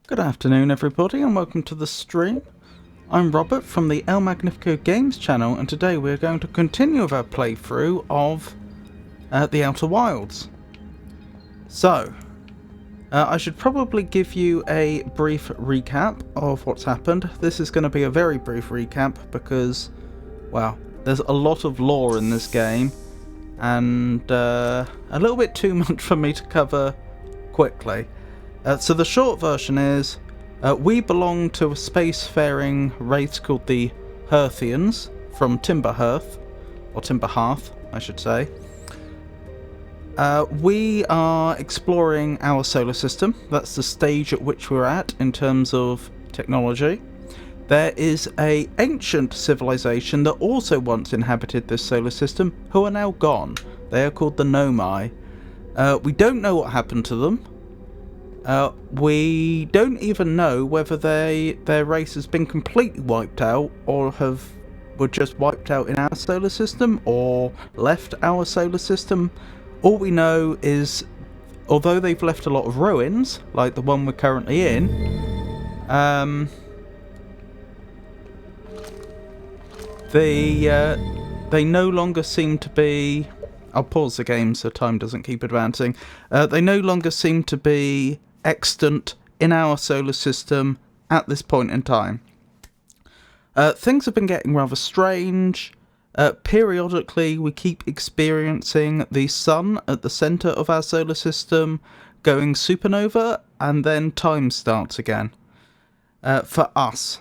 Good afternoon everybody and welcome to the stream. I'm Robert from the El Magnifico Games channel, and today we're going to continue with our playthrough of the Outer Wilds. So, I should probably give you a brief recap of what's happened. This is going to be a very brief recap because, well, there's a lot of lore in this game and a little bit too much for me to cover quickly. So the short version is, we belong to a spacefaring race called the Hearthians from Timberhearth, or Timberhearth, I should say. We are exploring our solar system. That's the stage at which we're at in terms of technology. There is an ancient civilization that also once inhabited this solar system, who are now gone. They are called the Nomai. We don't know what happened to them. We don't even know whether their race has been completely wiped out or were just wiped out in our solar system or left our solar system. All we know is, although they've left a lot of ruins, like the one we're currently in, they no longer seem to be... I'll pause the game so time doesn't keep advancing. They no longer seem to be extant in our solar system at this point in time. Things have been getting rather strange. Periodically we keep experiencing the sun at the centre of our solar system going supernova, and then time starts again. For us,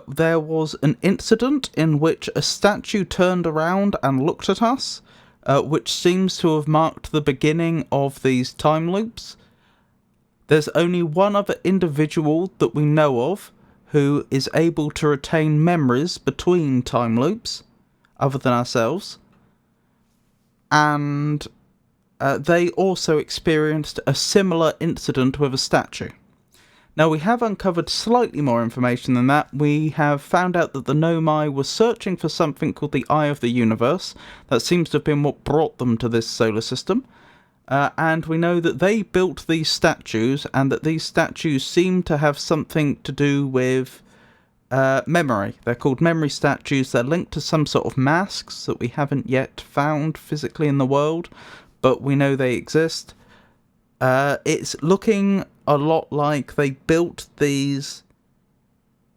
there was an incident in which a statue turned around and looked at us, which seems to have marked the beginning of these time loops. There's only one other individual that we know of who is able to retain memories between time loops, other than ourselves. And they also experienced a similar incident with a statue. Now, we have uncovered slightly more information than that. We have found out that the Nomai were searching for something called the Eye of the Universe. That seems to have been what brought them to this solar system. And we know that they built these statues, and that these statues seem to have something to do with memory. They're called memory statues. They're linked to some sort of masks that we haven't yet found physically in the world, but we know they exist. It's looking a lot like they built these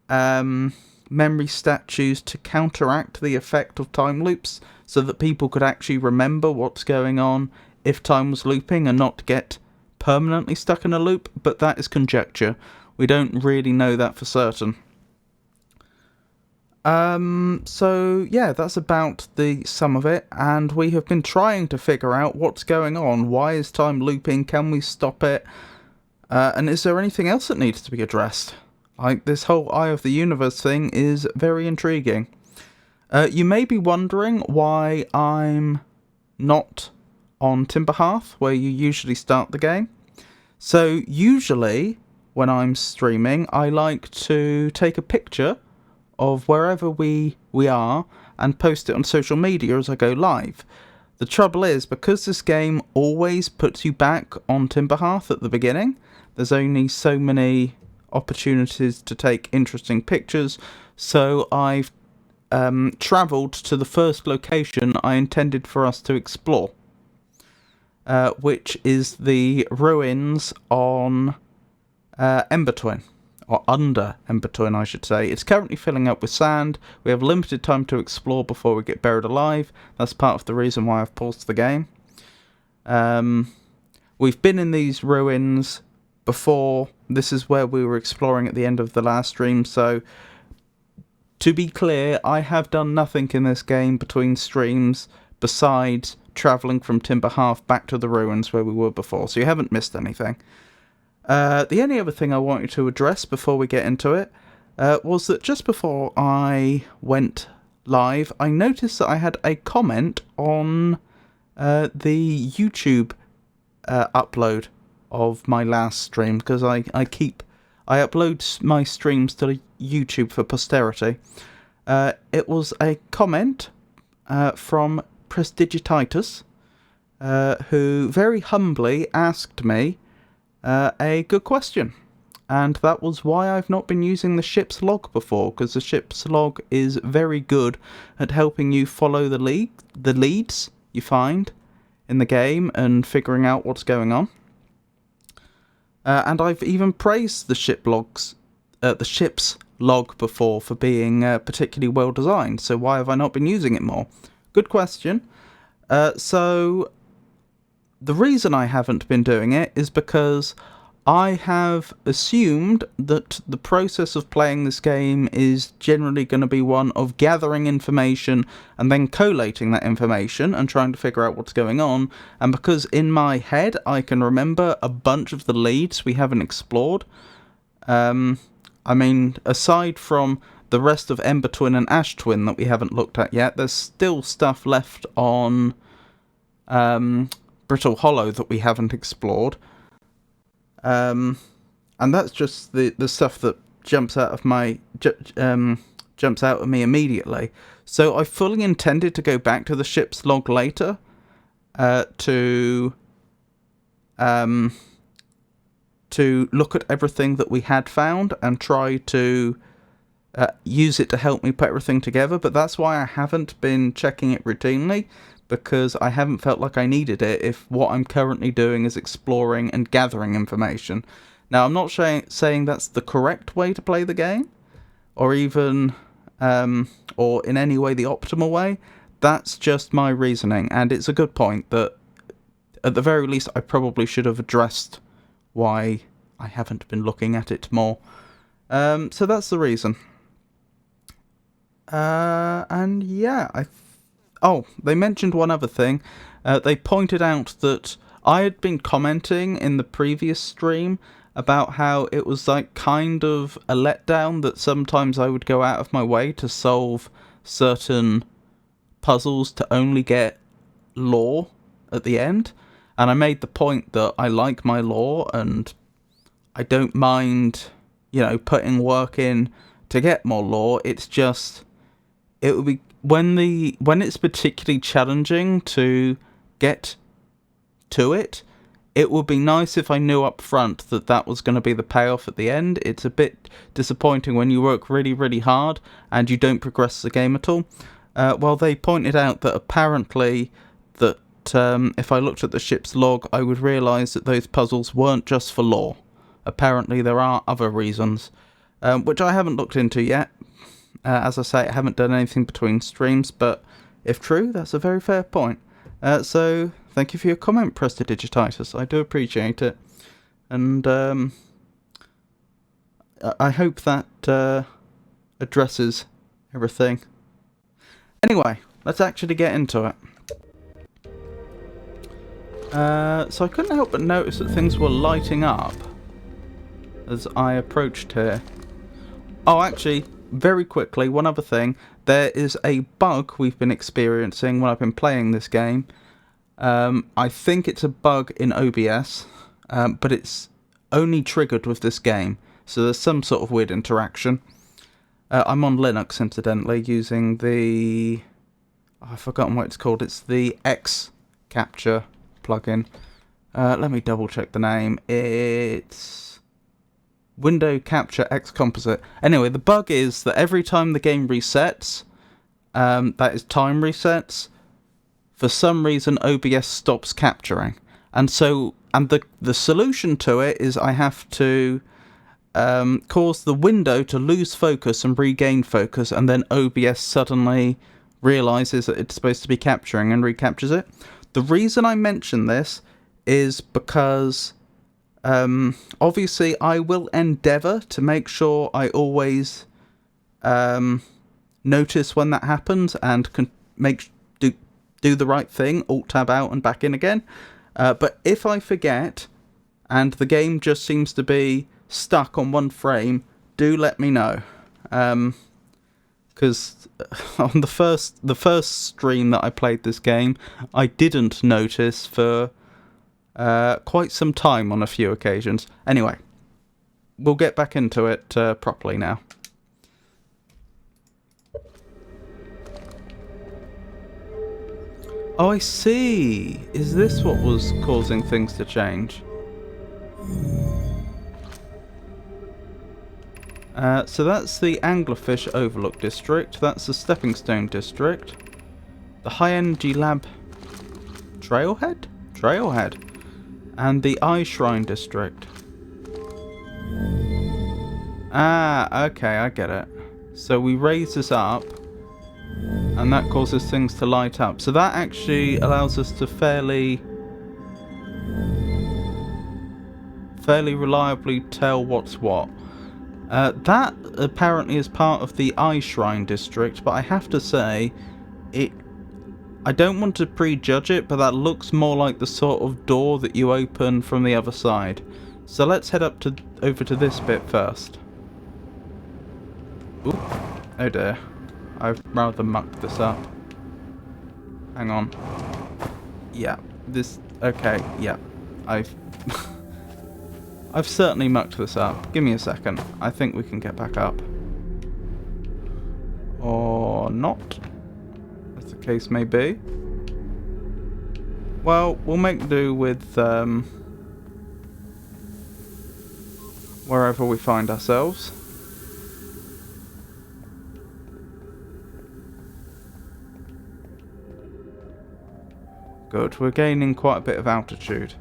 memory statues to counteract the effect of time loops, so that people could actually remember what's going on if time was looping and not get permanently stuck in a loop, but that is conjecture. We don't really know that for certain. So yeah, that's about the sum of it, and we have been trying to figure out what's going on. Why is time looping? Can we stop it? And is there anything else that needs to be addressed? Like, this whole Eye of the Universe thing is very intriguing. You may be wondering why I'm not on Timberhearth, where you usually start the game. So usually when I'm streaming, I like to take a picture of wherever we are and post it on social media as I go live. The trouble is, because this game always puts you back on Timberhearth at the beginning, there's only so many opportunities to take interesting pictures, so I've travelled to the first location I intended for us to explore, which is the ruins on Ember Twin. Or under Ember Twin, I should say. It's currently filling up with sand. We have limited time to explore before we get buried alive. That's part of the reason why I've paused the game. We've been in these ruins before. This is where we were exploring at the end of the last stream, so to be clear, I have done nothing in this game between streams besides travelling from Timber Half back to the ruins where we were before, so you haven't missed anything. The only other thing I wanted to address before we get into it was that just before I went live, I noticed that I had a comment on the YouTube upload of my last stream, because I upload my streams to YouTube for posterity. It was a comment from Prestidigititus, who very humbly asked me a good question, and that was why I've not been using the ship's log before, because the ship's log is very good at helping you follow the leads you find in the game and figuring out what's going on. And I've even praised the ship's log before for being particularly well designed, so why have I not been using it more? Good question. So the reason I haven't been doing it is because I have assumed that the process of playing this game is generally going to be one of gathering information and then collating that information and trying to figure out what's going on. And because in my head I can remember a bunch of the leads we haven't explored, I mean, aside from the rest of Ember Twin and Ash Twin that we haven't looked at yet, there's still stuff left on Brittle Hollow that we haven't explored. And that's just the stuff that jumps out of me immediately. So I fully intended to go back to the ship's log later to look at everything that we had found and try to use it to help me put everything together. But that's why I haven't been checking it routinely, because I haven't felt like I needed it if what I'm currently doing is exploring and gathering information. Now, I'm not saying that's the correct way to play the game, or even, or in any way the optimal way. That's just my reasoning, and it's a good point that, at the very least, I probably should have addressed why I haven't been looking at it more. So that's the reason. And yeah, they mentioned one other thing. They pointed out that I had been commenting in the previous stream about how it was like kind of a letdown that sometimes I would go out of my way to solve certain puzzles to only get lore at the end. And I made the point that I like my lore and I don't mind, putting work in to get more lore. It's just, it would be when it's particularly challenging to get to it, it would be nice if I knew up front that was going to be the payoff at the end. It's a bit disappointing when you work really, really hard and you don't progress the game at all. Well, they pointed out that apparently that if I looked at the ship's log, I would realise that those puzzles weren't just for lore. Apparently there are other reasons, which I haven't looked into yet. As I say, I haven't done anything between streams, but if true, that's a very fair point. So, thank you for your comment, Prestidigititus. I do appreciate it. And I hope that addresses everything. Anyway, let's actually get into it. So I couldn't help but notice that things were lighting up as I approached here. Oh, actually, very quickly, one other thing. There is a bug we've been experiencing when I've been playing this game. I think it's a bug in OBS, but it's only triggered with this game. So there's some sort of weird interaction. I'm on Linux, incidentally, using the... I've forgotten what it's called. It's the X Capture plugin. Let me double check the name. It's Window capture X composite. Anyway, the bug is that every time the game resets, that is time resets, for some reason OBS stops capturing. And so, and the solution to it is I have to cause the window to lose focus and regain focus, and then OBS suddenly realizes that it's supposed to be capturing and recaptures it. The reason I mention this is because obviously I will endeavour to make sure I always notice when that happens and can do the right thing, Alt-Tab out and back in again. But if I forget and the game just seems to be stuck on one frame, do let me know. Because on the first stream that I played this game, I didn't notice for quite some time on a few occasions. Anyway, we'll get back into it properly now. Oh, I see. Is this what was causing things to change? So that's the Anglerfish Overlook District. That's the Stepping Stone District. The High Energy Lab Trailhead? Trailhead. And the Eye Shrine District. Ah, okay, I get it. So we raise this up, and that causes things to light up. So that actually allows us to fairly reliably tell what's what. That apparently is part of the Eye Shrine District, but I have to say, I don't want to prejudge it, but that looks more like the sort of door that you open from the other side. So let's head up over to this bit first. Oop. Oh dear. I've rather mucked this up. Hang on. Yeah. This... Okay, yeah. I've certainly mucked this up. Give me a second. I think we can get back up. Or not. As the case may be. Well, we'll make do with wherever we find ourselves. Good, we're gaining quite a bit of altitude,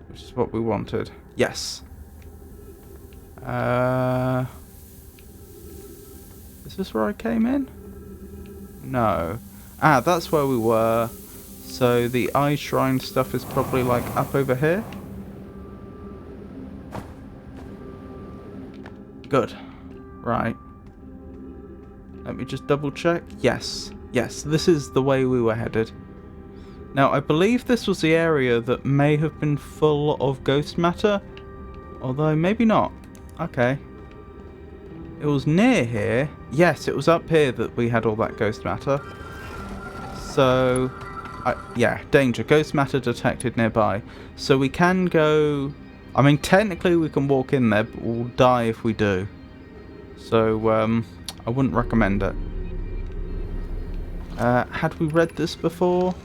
which is what we wanted. Yes. Is this where I came in? No. Ah, that's where we were. So the Eye Shrine stuff is probably like up over here. Good. Right. Let me just double check. Yes. Yes, this is the way we were headed. Now, I believe this was the area that may have been full of ghost matter. Although, maybe not. Okay. It was near here. Yes, it was up here that we had all that ghost matter. So, yeah, danger. Ghost matter detected nearby. So we can go... I mean, technically we can walk in there, but we'll die if we do. So, I wouldn't recommend it. Had we read this before?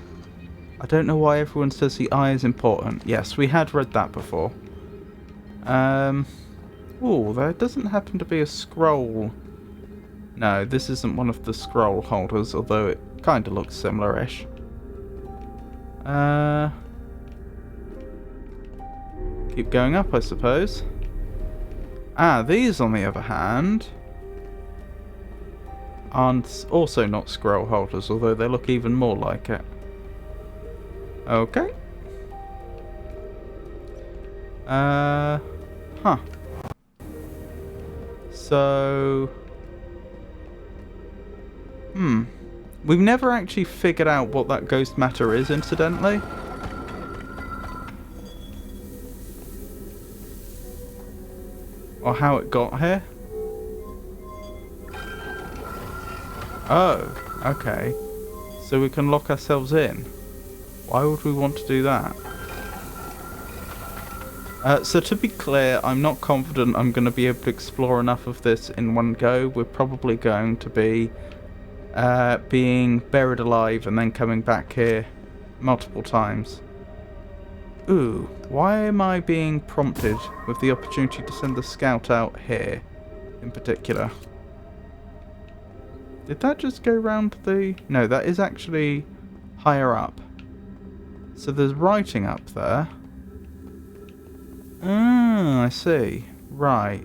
I don't know why everyone says the eye is important. Yes, we had read that before. Oh, there doesn't happen to be a scroll. No, this isn't one of the scroll holders, although it kind of looks similar-ish. Keep going up, I suppose. Ah, these, on the other hand, aren't also not scroll holders, although they look even more like it. Okay. Huh. So... We've never actually figured out what that ghost matter is, incidentally. Or how it got here. Oh, okay. So we can lock ourselves in. Why would we want to do that? So to be clear, I'm not confident I'm going to be able to explore enough of this in one go. We're probably going to be being buried alive and then coming back here multiple times. Ooh, why am I being prompted with the opportunity to send the scout out here in particular? Did that just go round the... No, that is actually higher up. So there's writing up there. Ah, I see. Right.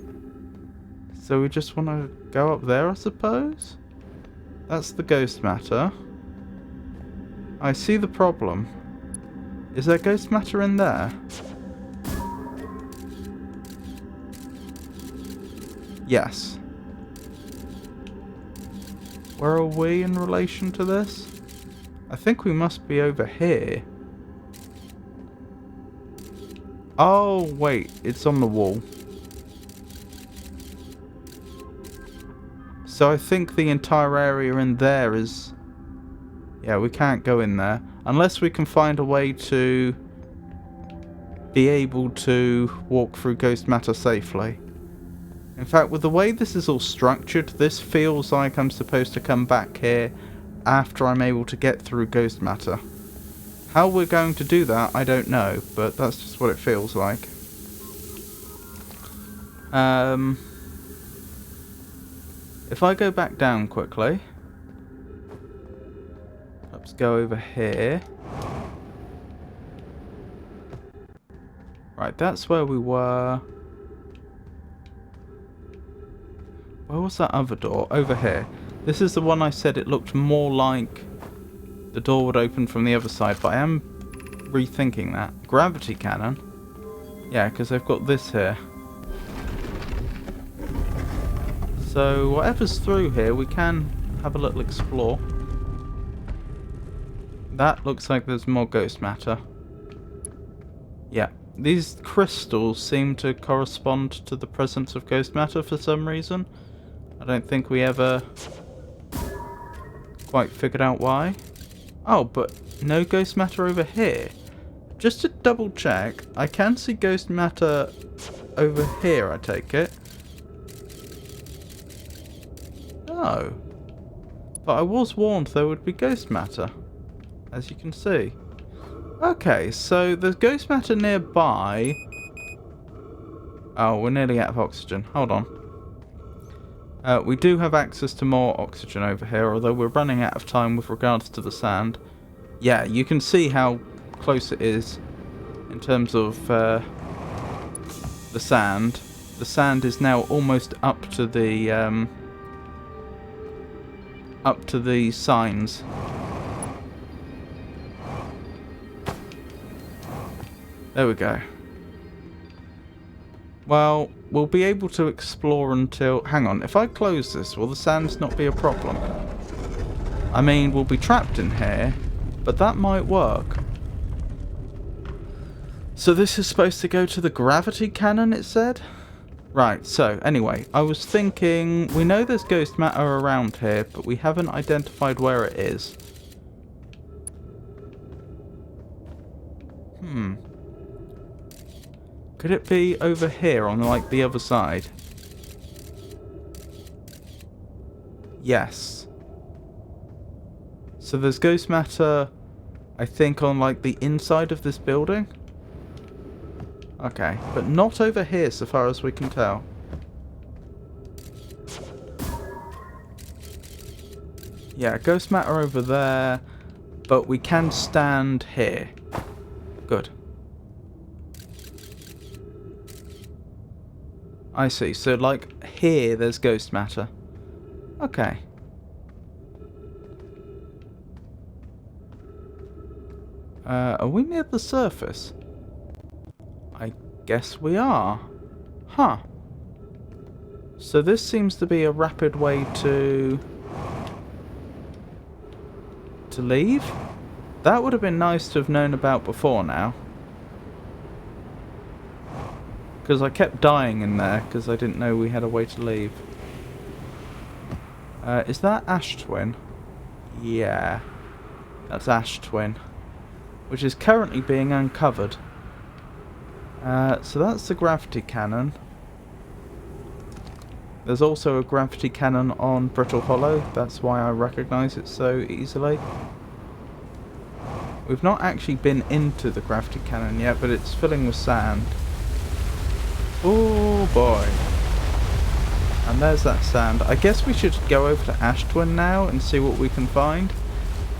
So we just want to go up there, I suppose? That's the ghost matter. I see the problem. Is there ghost matter in there? Yes. Where are we in relation to this? I think we must be over here. Oh, wait. It's on the wall. So I think the entire area in there is... Yeah, we can't go in there. Unless we can find a way to be able to walk through ghost matter safely. In fact, with the way this is all structured, this feels like I'm supposed to come back here after I'm able to get through ghost matter. How we're going to do that, I don't know, but that's just what it feels like. If I go back down quickly, let's go over here. Right, that's where we were. Where was that other door? Over here. This is the one I said it looked more like the door would open from the other side, but I am rethinking that. Gravity cannon? Yeah, because they've got this here. So whatever's through here, we can have a little explore. That looks like there's more ghost matter. Yeah, these crystals seem to correspond to the presence of ghost matter for some reason. I don't think we ever quite figured out why. Oh, but no ghost matter over here. Just to double check, I can see ghost matter over here, I take it. Oh. But I was warned there would be ghost matter, as you can see. Okay, so there's ghost matter nearby. Oh, we're nearly out of oxygen. Hold on. We do have access to more oxygen over here, although we're running out of time with regards to the sand. Yeah, you can see how close it is in terms of the sand. The sand is now almost up to the signs. There we go. Well, we'll be able to explore until... Hang on, if I close this, will the sands not be a problem? I mean, we'll be trapped in here, but that might work. So this is supposed to go to the gravity cannon, it said? Right, so, anyway, I was thinking... We know there's ghost matter around here, but we haven't identified where it is. Could it be over here on, like, the other side? Yes. So there's ghost matter, I think, on, like, the inside of this building? Okay, but not over here so far as we can tell. Yeah, ghost matter over there, but we can stand here. Good. I see. So, like, here there's ghost matter. Okay. Are we near the surface? I guess we are. Huh. So this seems to be a rapid way to leave? That would have been nice to have known about before now. Because I kept dying in there because I didn't know we had a way to leave. Is that Ash Twin? Yeah. That's Ash Twin. Which is currently being uncovered. So that's the gravity cannon. There's also a gravity cannon on Brittle Hollow. That's why I recognise it so easily. We've not actually been into the gravity cannon yet, but it's filling with sand. Oh boy. And there's that sand. I guess we should go over to Ashtwin now and see what we can find.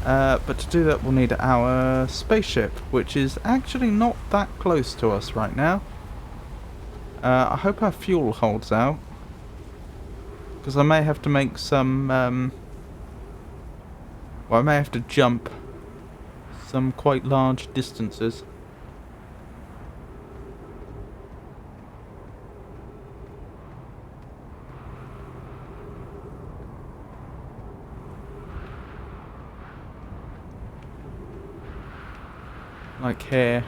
But to do that we'll need our spaceship, which is actually not that close to us right now. I hope our fuel holds out, because I may have to make some, well, I may have to jump some quite large distances. Like here.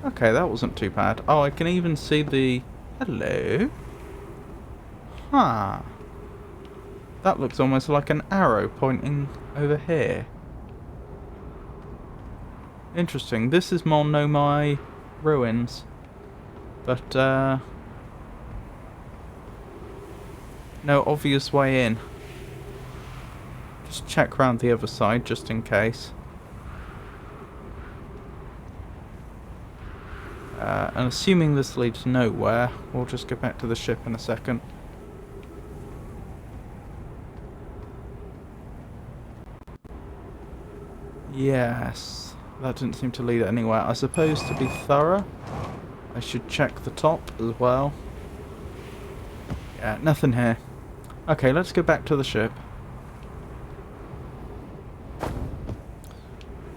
Okay, that wasn't too bad. Oh, I can even see the... Hello? Huh. That looks almost like an arrow pointing over here. Interesting. This is Mon Nomai ruins. But, no obvious way in. Just check around the other side, just in case. And assuming this leads nowhere, we'll just go back to the ship in a second. Yes, that didn't seem to lead anywhere. I suppose to be thorough, I should check the top as well. Yeah, nothing here. Okay, let's go back to the ship.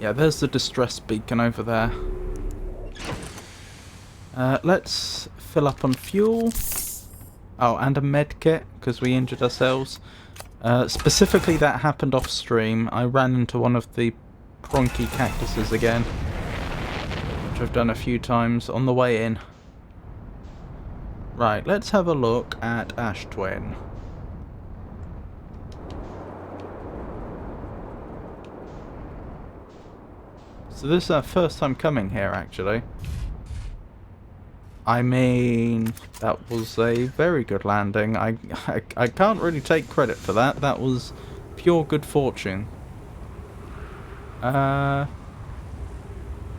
Yeah, there's the distress beacon over there. Let's fill up on fuel. Oh, and a med kit, because we injured ourselves. Specifically, that happened off stream. I ran into one of the pronky cactuses again, which I've done a few times on the way in. Right, let's have a look at Ashtwin. So this is our first time coming here, actually. I mean, that was a very good landing. I can't really take credit for that. That was pure good fortune.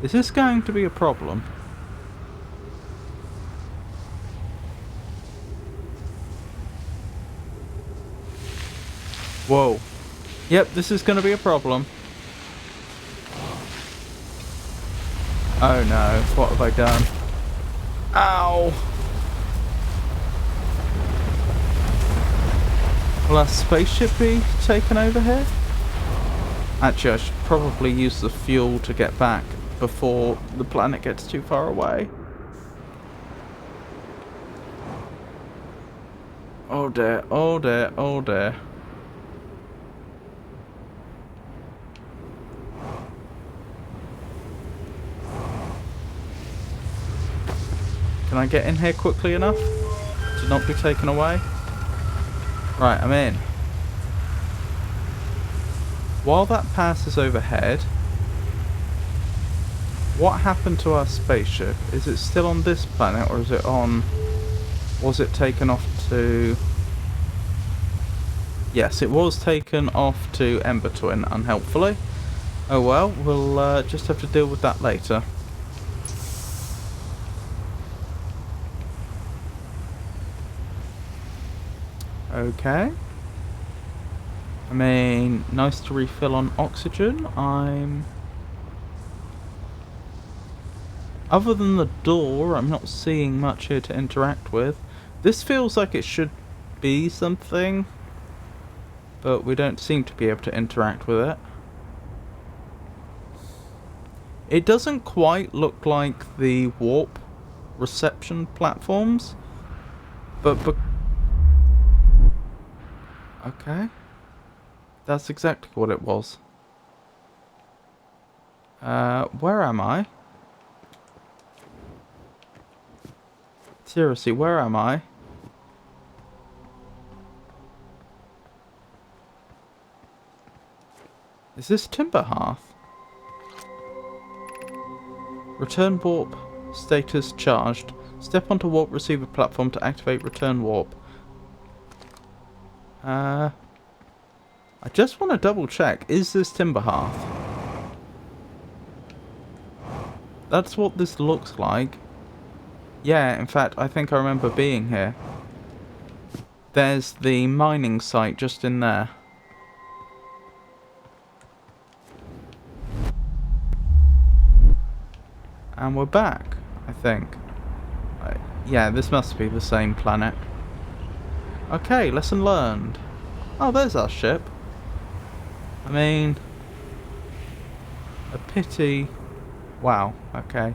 Is this going to be a problem? Whoa. Yep, this is going to be a problem. Oh no, what have I done? Ow! Will our spaceship be taken over here? Actually, I should probably use the fuel to get back before the planet gets too far away. Oh dear, oh dear, oh dear. Can I get in here quickly enough to not be taken away? Right, I'm in. While that passes overhead, what happened to our spaceship? Is it still on this planet, or is it on... Was it taken off to... Yes, it was taken off to Ember Twin, unhelpfully. Oh well, we'll just have to deal with that later. Okay. I mean, nice to refill on oxygen. Other than the door, I'm not seeing much here to interact with. This feels like it should be something, but we don't seem to be able to interact with it. It doesn't quite look like the warp reception platforms, but okay. That's exactly what it was. Where am I? Seriously, where am I? Is this Timber Hearth? Return warp status charged. Step onto warp receiver platform to activate return warp. I just want to double check. Is this timber hearth? That's what this looks like. Yeah, in fact, I think I remember being here. There's the mining site just in there. And we're back, I think. Yeah, this must be the same planet. Okay, lesson learned. Oh, there's our ship. I mean... a pity... Wow, okay.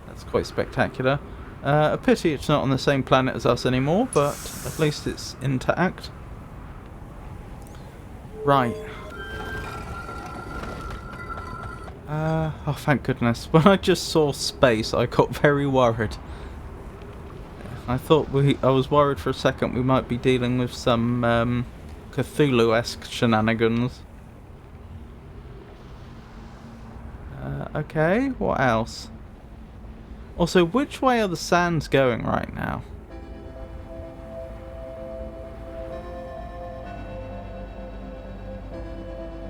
That's quite spectacular. A pity it's not on the same planet as us anymore, but at least it's intact. Right. Oh, thank goodness. When I just saw space, I got very worried. I thought I was worried for a second we might be dealing with some Cthulhu-esque shenanigans. Okay, what else? Also, which way are the sands going right now?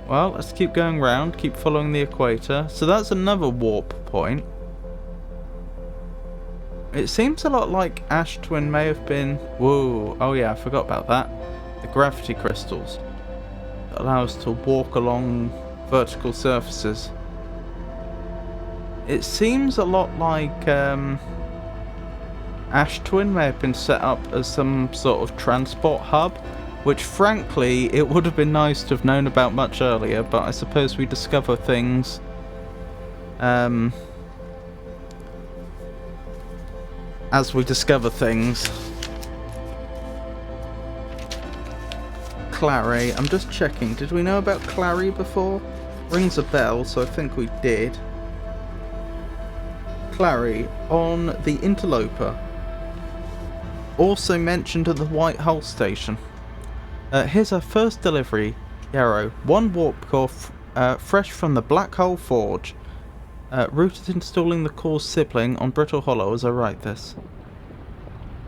Well, let's keep going round, keep following the equator. So that's another warp point. It seems a lot like Ash Twin may have been... Whoa, oh yeah, I forgot about that. The gravity crystals that allow us to walk along vertical surfaces. It seems a lot like Ash Twin may have been set up as some sort of transport hub, which frankly it would have been nice to have known about much earlier, but I suppose we discover things as we discover things. Clary, I'm just checking, did we know about Clary before? Rings a bell, so I think we did. Clary on the Interloper. Also mentioned at the White Hull station. Here's our first delivery, Yarrow. 1 warp core fresh from the Black Hole Forge. Routed installing the core's sibling on Brittle Hollow as I write this.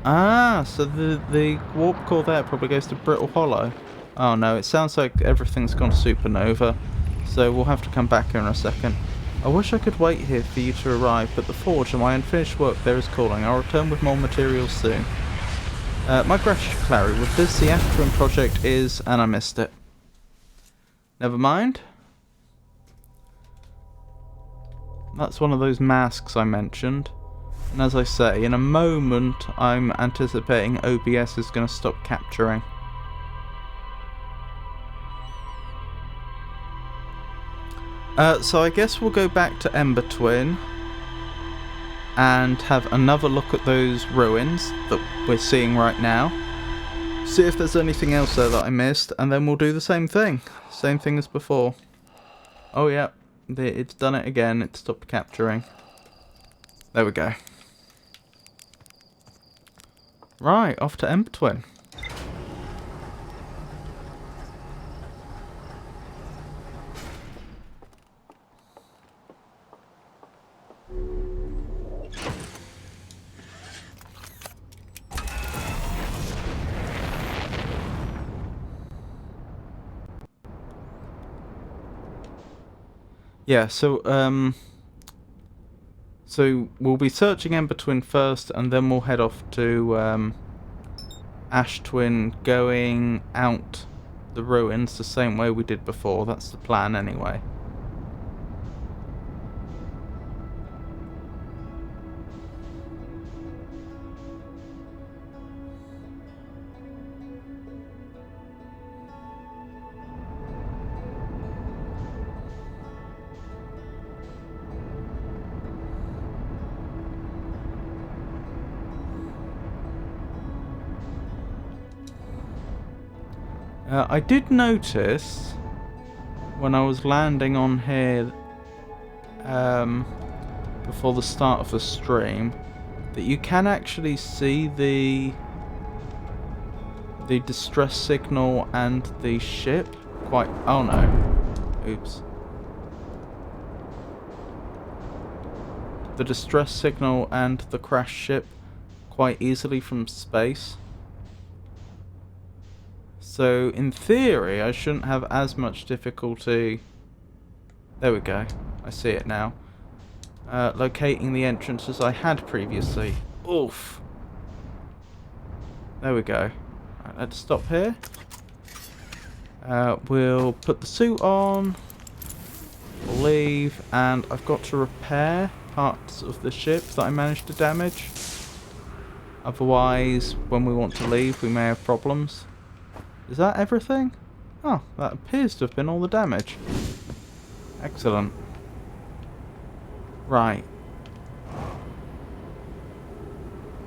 Ah, so the warp core there probably goes to Brittle Hollow. Oh no, it sounds like everything's gone supernova. So we'll have to come back here in a second. I wish I could wait here for you to arrive, but the forge and my unfinished work there is calling. I'll return with more materials soon. My gratitude, Clary. With this, the Ash Twin project is... and I missed it. Never mind. That's one of those masks I mentioned. And as I say, in a moment, I'm anticipating OBS is going to stop capturing. So I guess we'll go back to Ember Twin and have another look at those ruins that we're seeing right now. See if there's anything else there that I missed, and then we'll do the same thing. Same thing as before. Oh yeah, it's done it again, it stopped capturing. There we go. Right, off to Ember Twin. Yeah, so we'll be searching Ember Twin first, and then we'll head off to Ash Twin, going out the ruins the same way we did before. That's the plan anyway. I did notice when I was landing on here before the start of the stream that you can actually see the distress signal and the ship quite... oh no. Oops. The distress signal and the crashed ship quite easily from space. So, in theory, I shouldn't have as much difficulty... There we go. I see it now. Locating the entrance as I had previously. Oof. There we go. Right, let's stop here. We'll put the suit on. We'll leave. And I've got to repair parts of the ship that I managed to damage. Otherwise, when we want to leave, we may have problems. Is that everything? Oh, that appears to have been all the damage. Excellent. Right.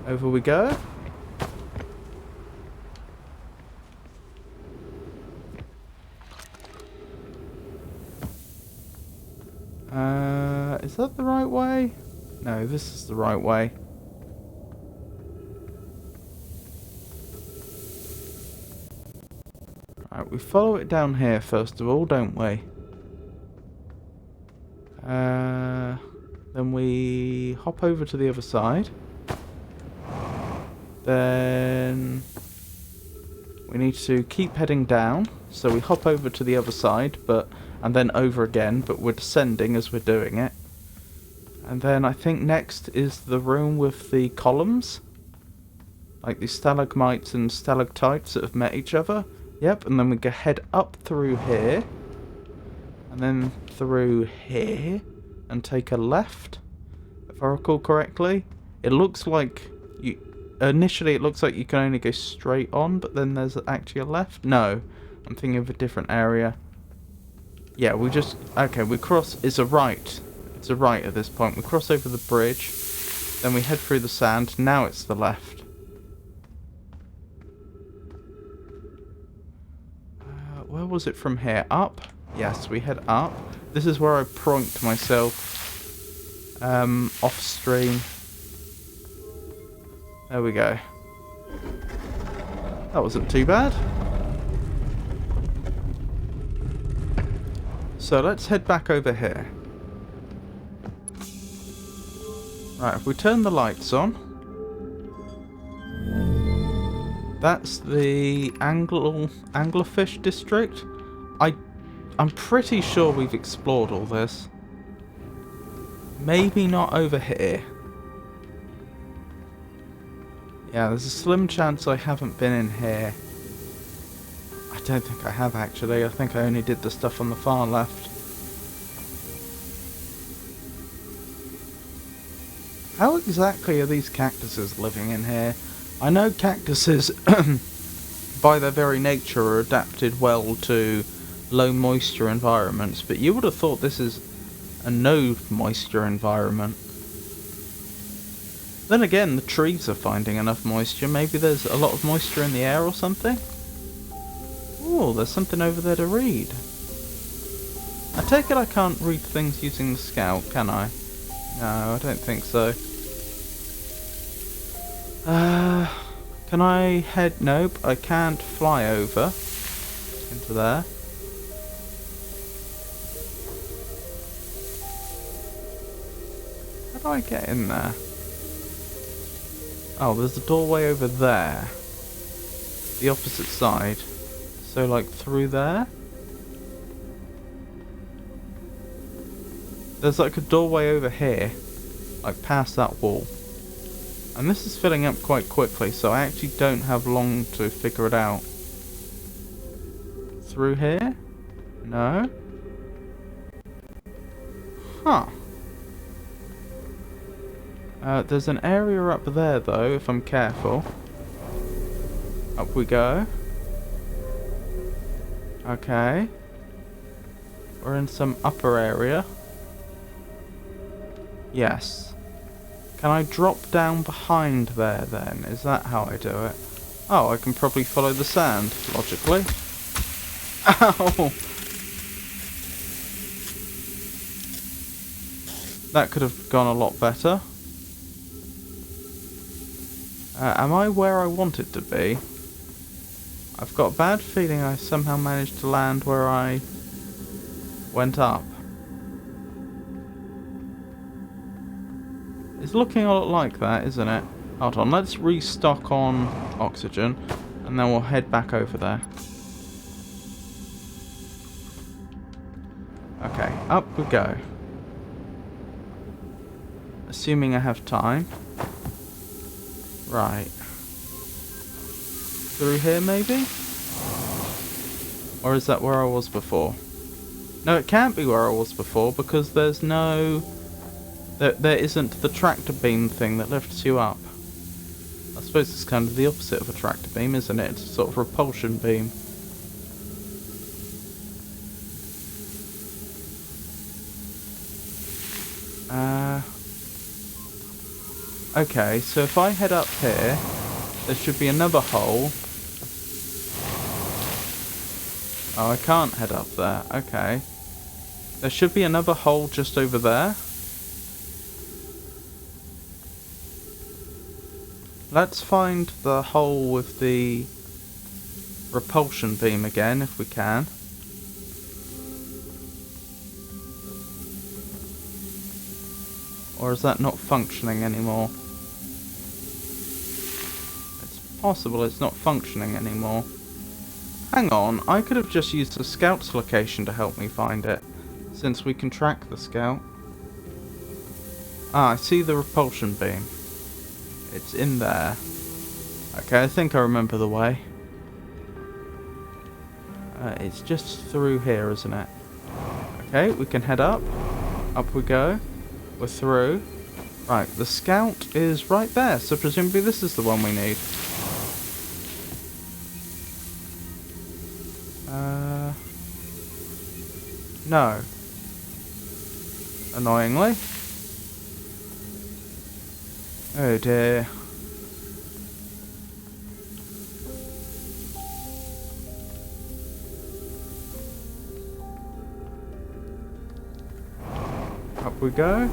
Over we go. Is that the right way? No, this is the right way. Right, we follow it down here first of all, don't we? Then we hop over to the other side. Then we need to keep heading down. So we hop over to the other side, and then over again, but we're descending as we're doing it. And then I think next is the room with the columns. Like the stalagmites and stalactites that have met each other. Yep, and then we go head up through here. And then through here. And take a left. If I recall correctly. It looks like you... Initially it looks like you can only go straight on, but then there's actually a left. No, I'm thinking of a different area. Yeah, we just... Okay, we cross... It's a right. It's a right at this point. We cross over the bridge. Then we head through the sand. Now it's the left. Where was it from here? Up? Yes, we head up. This is where I pronked myself off stream. There we go. That wasn't too bad. So let's head back over here. Right, if we turn the lights on. That's the anglerfish district. I'm pretty sure we've explored all this. Maybe not over here. Yeah, there's a slim chance I haven't been in here. I don't think I have actually. I think I only did the stuff on the far left. How exactly are these cactuses living in here? I know cactuses, by their very nature, are adapted well to low moisture environments, but you would have thought this is a no moisture environment. Then again, the trees are finding enough moisture. Maybe there's a lot of moisture in the air or something? Ooh, there's something over there to read. I take it I can't read things using the scout, can I? No, I don't think so. Can I head... Nope, I can't fly over into there. How do I get in there? Oh, there's a doorway over there. The opposite side. So, like, through there? There's, like, a doorway over here. Like, past that wall. And this is filling up quite quickly, so I actually don't have long to figure it out. Through here? No? Huh. There's an area up there, though, if I'm careful. Up we go. Okay. We're in some upper area. Yes. Can I drop down behind there, then? Is that how I do it? Oh, I can probably follow the sand, logically. Ow! That could have gone a lot better. Am I where I want it to be? I've got a bad feeling I somehow managed to land where I went up. It's looking a lot like that, isn't it? Hold on, let's restock on oxygen, and then we'll head back over there. up we go. Assuming I have time. Right. Through here, maybe? Or is that where I was before? No, it can't be where I was before, because there's no... There isn't the tractor beam thing that lifts you up. I suppose it's kind of the opposite of a tractor beam, isn't it? It's a sort of repulsion beam. Okay, so if I head up here, there should be another hole. Oh, I can't head up there. Okay. There should be another hole just over there. Let's find the hole with the repulsion beam again, if we can. Or is that not functioning anymore? It's possible it's not functioning anymore. Hang on, I could have just used the scout's location to help me find it, since we can track the scout. Ah, I see the repulsion beam. It's in there. Okay, I think I remember the way. It's just through here, isn't it? Okay, we can head up. Up we go. We're through. Right, the scout is right there, so presumably this is the one we need. No. Annoyingly. Oh dear. Up we go.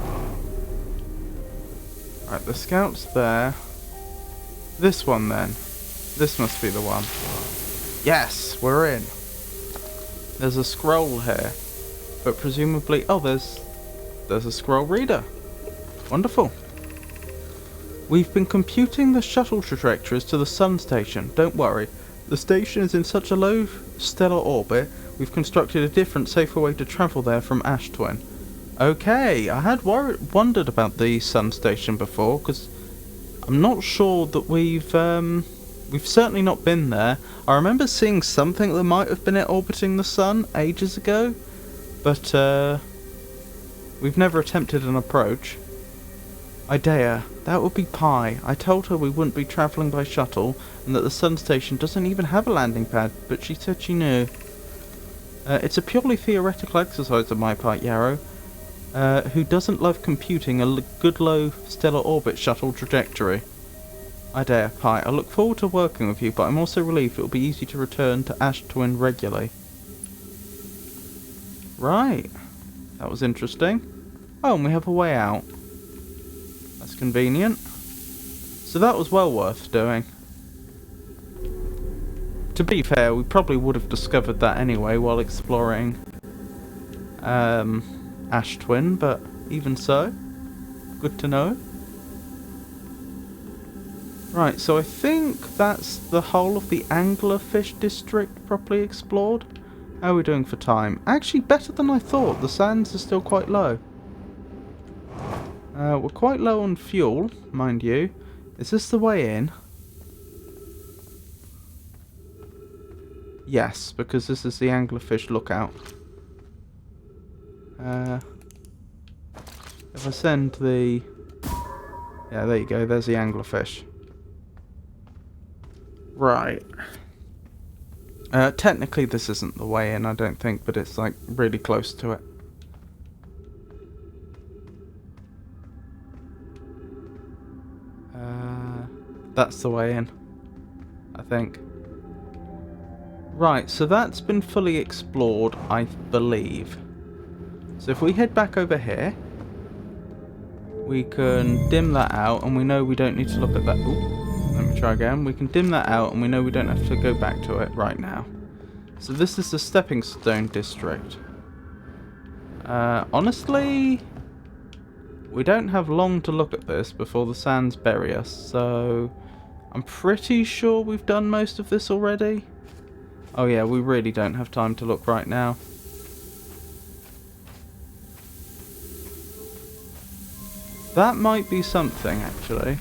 Right, the scout's there. This one then. This must be the one. Yes, we're in. There's a scroll here. But presumably... Oh, there's a scroll reader. Wonderful. We've been computing the shuttle trajectories to the sun station. Don't worry. The station is in such a low stellar orbit, we've constructed a different, safer way to travel there from Ash Twin. Okay, I had wondered about the sun station before, because I'm not sure that we've certainly not been there. I remember seeing something that might have been it orbiting the sun ages ago, but we've never attempted an approach. Idea, that would be Pi. I told her we wouldn't be travelling by shuttle, and that the sun station doesn't even have a landing pad, but she said she knew. It's a purely theoretical exercise on my part, Yarrow. Who doesn't love computing a good low stellar orbit shuttle trajectory? Idea, Pi. I look forward to working with you, but I'm also relieved it will be easy to return to Ash Twin regularly. Right. That was interesting. Oh, and we have a way out. That's convenient. So that was well worth doing. To be fair, we probably would have discovered that anyway while exploring Ash Twin, but even so, good to know. Right, so I think that's the whole of the anglerfish district properly explored. How are we doing for time? Actually, better than I thought. The sands are still quite low. We're quite low on fuel, mind you. Is this the way in? Yes, because this is the anglerfish lookout. If I send the... Yeah, there you go. There's the anglerfish. Right. Technically this isn't the way in, I don't think, but it's like really close to it. That's the way in, I think. Right, so that's been fully explored, I believe. So if we head back over here, we can dim that out, and we know we don't need to look at that. Ooh, let me try again. We can dim that out, and we know we don't have to go back to it right now. So this is the Stepping Stone District. Honestly, we don't have long to look at this before the sands bury us, so I'm pretty sure we've done most of this already. Oh yeah, we really don't have time to look right now. That might be something, actually.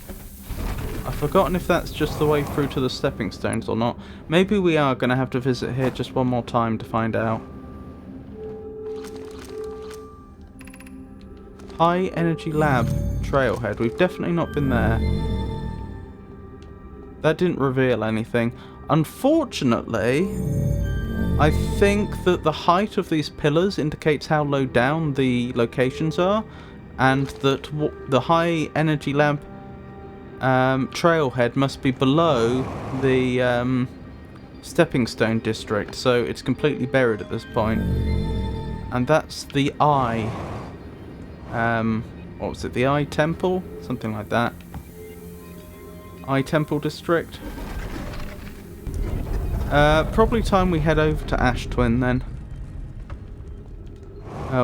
I've forgotten if that's just the way through to the stepping stones or not. Maybe we are going to have to visit here just one more time to find out. High Energy Lab Trailhead. We've definitely not been there. That didn't reveal anything. Unfortunately, I think that the height of these pillars indicates how low down the locations are, and that the High Energy Lab trailhead must be below the stepping stone district, so it's completely buried at this point. And that's the Eye. What was it? The Eye Temple? Something like that. Eye Temple district. Probably time we head over to Ash Twin then.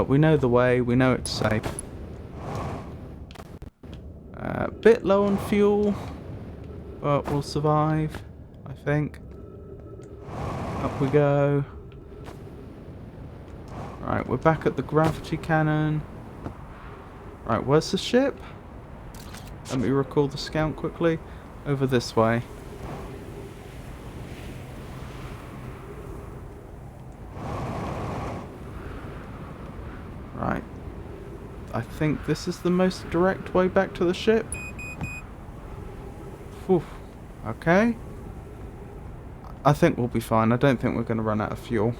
We know the way, we know it's safe. Bit low on fuel, but we'll survive, I think. Up we go. Right, we're back at the gravity cannon. Right, where's the ship? Let me recall the scout quickly. Over this way. Right. I think this is the most direct way back to the ship. Whew. Okay. I think we'll be fine. I don't think we're going to run out of fuel.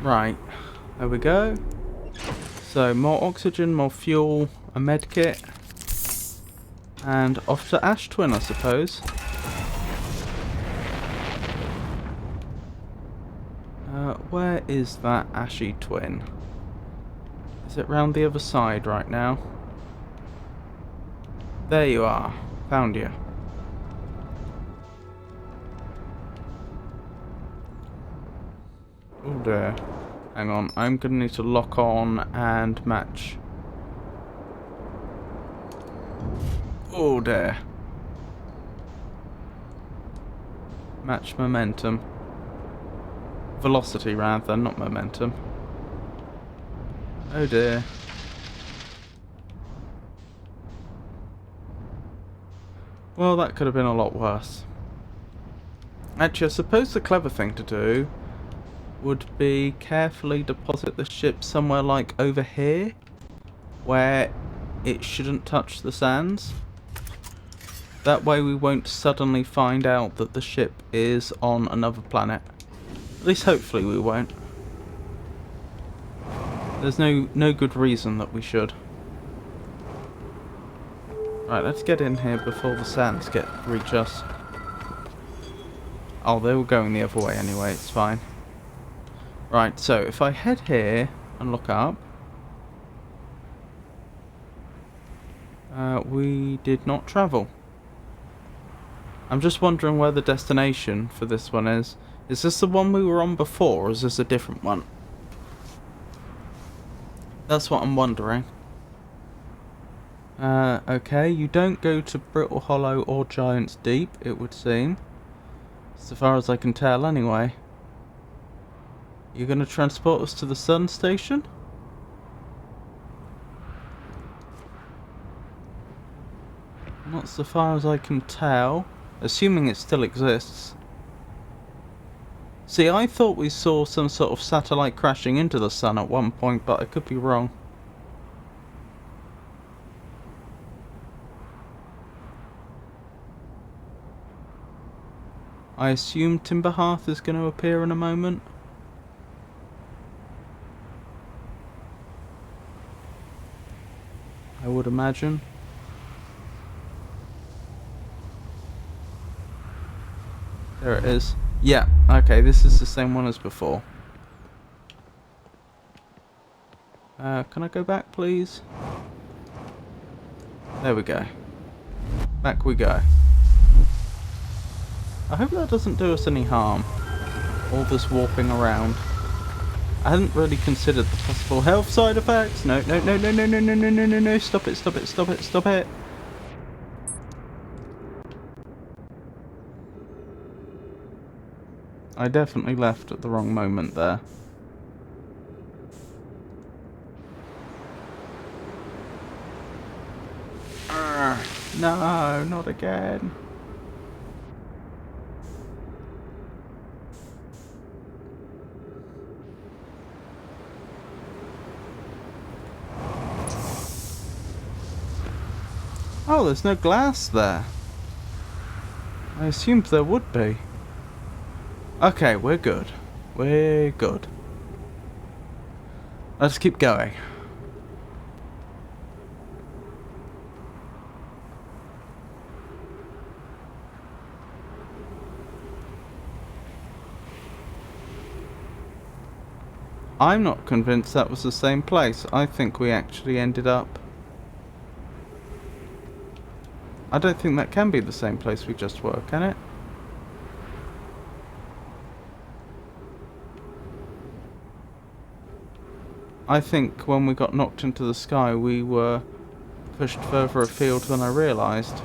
Right, there we go. So, more oxygen, more fuel, a med kit, and off to Ash Twin, I suppose. Where is that Ashy Twin? Is it round the other side right now? There you are. Found you. Oh dear. Hang on, I'm going to need to lock on and match. Oh dear. Match momentum. Velocity rather, not momentum. Oh dear. Well, that could have been a lot worse. Actually, I suppose the clever thing to do would be carefully deposit the ship somewhere like over here, where it shouldn't touch the sands. That way we won't suddenly find out that the ship is on another planet. At least hopefully we won't. There's no good reason that we should. Right, let's get in here before the sands reach us. Oh, they were going the other way anyway, it's fine. Right, so if I head here and look up, we did not travel. I'm just wondering where the destination for this one is. Is this the one we were on before, or is this a different one? That's what I'm wondering. Okay, you don't go to Brittle Hollow or Giant's Deep, it would seem. So far as I can tell, anyway. You're going to transport us to the Sun Station? Not so far as I can tell. Assuming it still exists. See, I thought we saw some sort of satellite crashing into the Sun at one point, but I could be wrong. I assume Timberhearth is going to appear in a moment. I would imagine. There it is. Yeah, okay, this is the same one as before. Can I go back, please? There we go. Back we go. I hope that doesn't do us any harm. All this warping around. I hadn't really considered the possible health side effects. No, no, no, no, no, no, no, no, no, no, no. Stop it, stop it, stop it, stop it. I definitely left at the wrong moment there. No, not again. Oh, there's no glass there. I assumed there would be. Okay, we're good. We're good. Let's keep going. I'm not convinced that was the same place. I think we actually ended up... I don't think that can be the same place we just were, can it? I think when we got knocked into the sky, we were pushed further afield than I realised.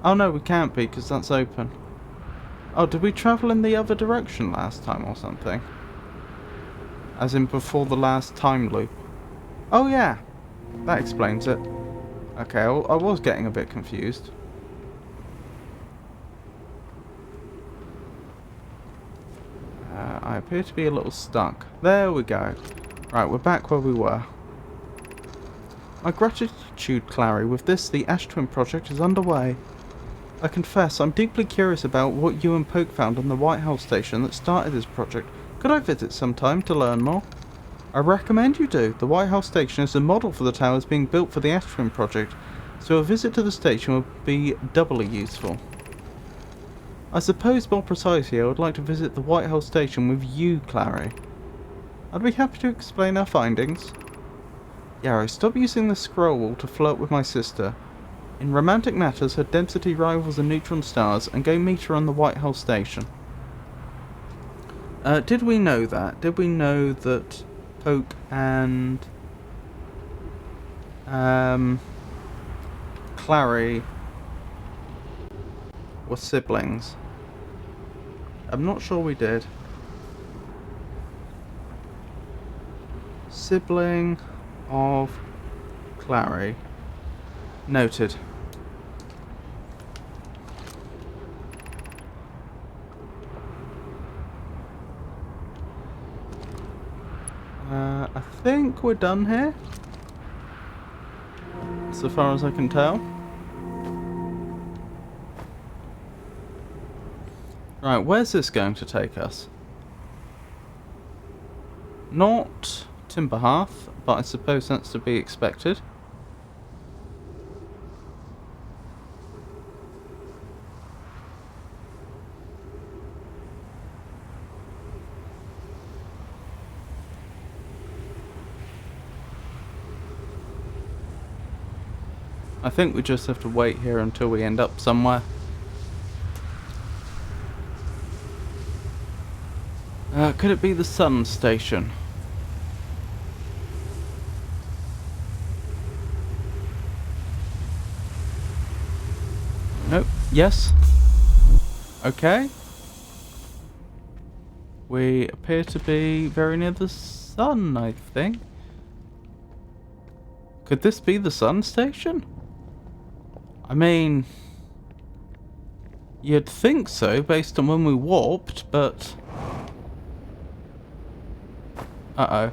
Oh no, we can't be, because that's open. Oh, did we travel in the other direction last time or something? As in before the last time loop? Oh yeah, that explains it. Okay, I was getting a bit confused. I appear to be a little stuck. There we go. Right, we're back where we were. My gratitude, Clary. With this, the Ash Twin project is underway. I confess, I'm deeply curious about what you and Poke found on the White House station that started this project. Could I visit sometime to learn more? I recommend you do. The White House station is a model for the towers being built for the Ash Twin project, so a visit to the station would be doubly useful. I suppose more precisely I would like to visit the White House station with you, Clary. I'd be happy to explain our findings. Yari, stop using the scroll wall to flirt with my sister. In romantic matters, her density rivals the neutron stars, and go meet her on the White House station. Did we know that? Did we know that Poke and Clary were siblings? I'm not sure we did. Sibling of Clary. Noted. I think we're done here, so far as I can tell. Right, where's this going to take us? Not Timberhearth, but I suppose that's to be expected. I think we just have to wait here until we end up somewhere. Could it be the sun station? Nope. Yes. Okay. We appear to be very near the sun, I think. Could this be the sun station? I mean, you'd think so based on when we warped, but... Uh-oh.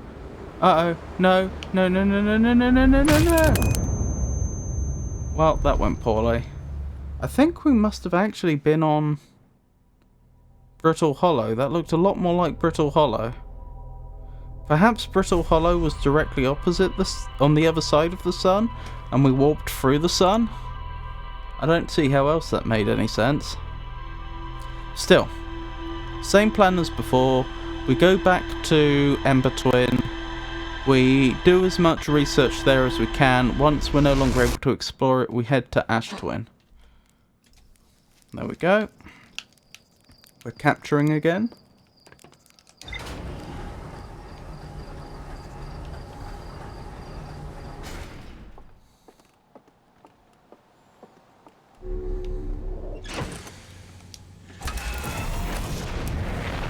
Uh-oh. No. No, no, no, no, no, no, no, no, no, no. Well, that went poorly. I think we must have actually been on Brittle Hollow. That looked a lot more like Brittle Hollow. Perhaps Brittle Hollow was directly opposite on the other side of the sun, and we warped through the sun? I don't see how else that made any sense. Still, same plan as before. We go back to Ember Twin, We do as much research there as we can. Once we're no longer able to explore it, we head to Ash Twin. There we go. We're capturing again.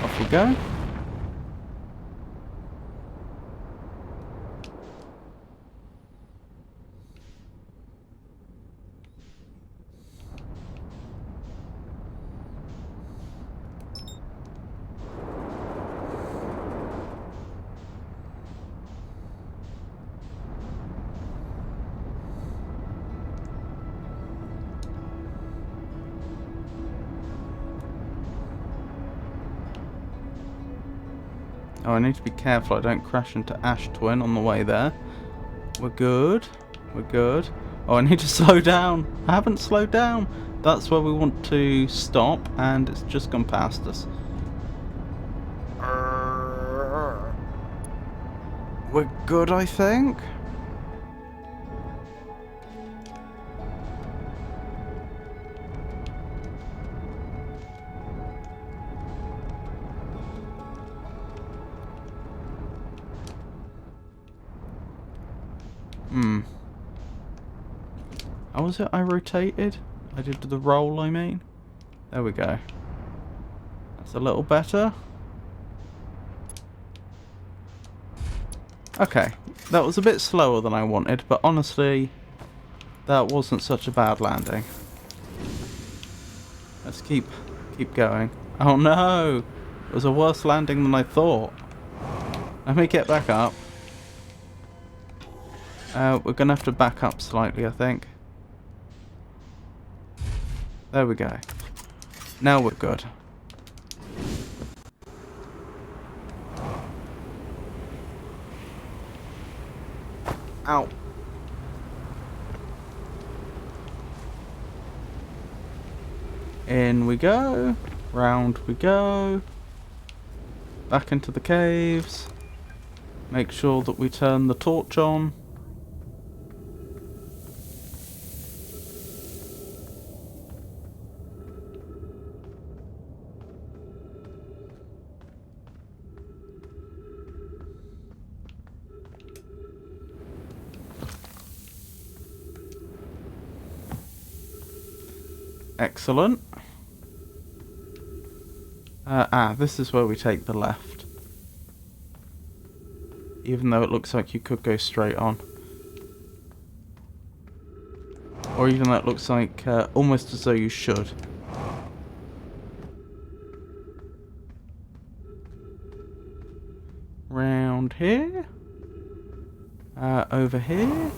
Off we go. Oh, I need to be careful I don't crash into Ash Twin on the way there. We're good. We're good. Oh, I need to slow down. I haven't slowed down. That's where we want to stop, and it's just gone past us. We're good, I think. How was it I rotated? I did the roll, I mean. There we go. That's a little better. Okay, that was a bit slower than I wanted, but honestly, that wasn't such a bad landing. Let's keep going. Oh no! It was a worse landing than I thought. Let me get back up. We're gonna have to back up slightly, I think. There we go. Now we're good. Ow. In we go. Round we go. Back into the caves. Make sure that we turn the torch on. Excellent. This is where we take the left. Even though it looks like you could go straight on. Or even though it looks like almost as though you should. Round here. Over here.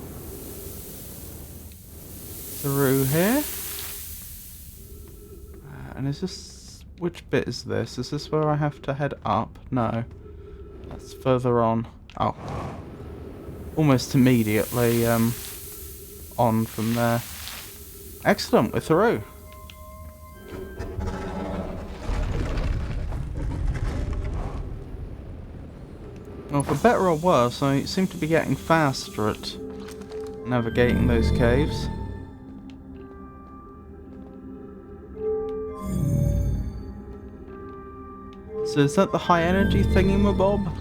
Through here. And is this... which bit is this? Is this where I have to head up? No. That's further on. Oh. Almost immediately on from there. Excellent, we're through. Well, for better or worse, I seem to be getting faster at navigating those caves. So is that the high energy thingy-mabob?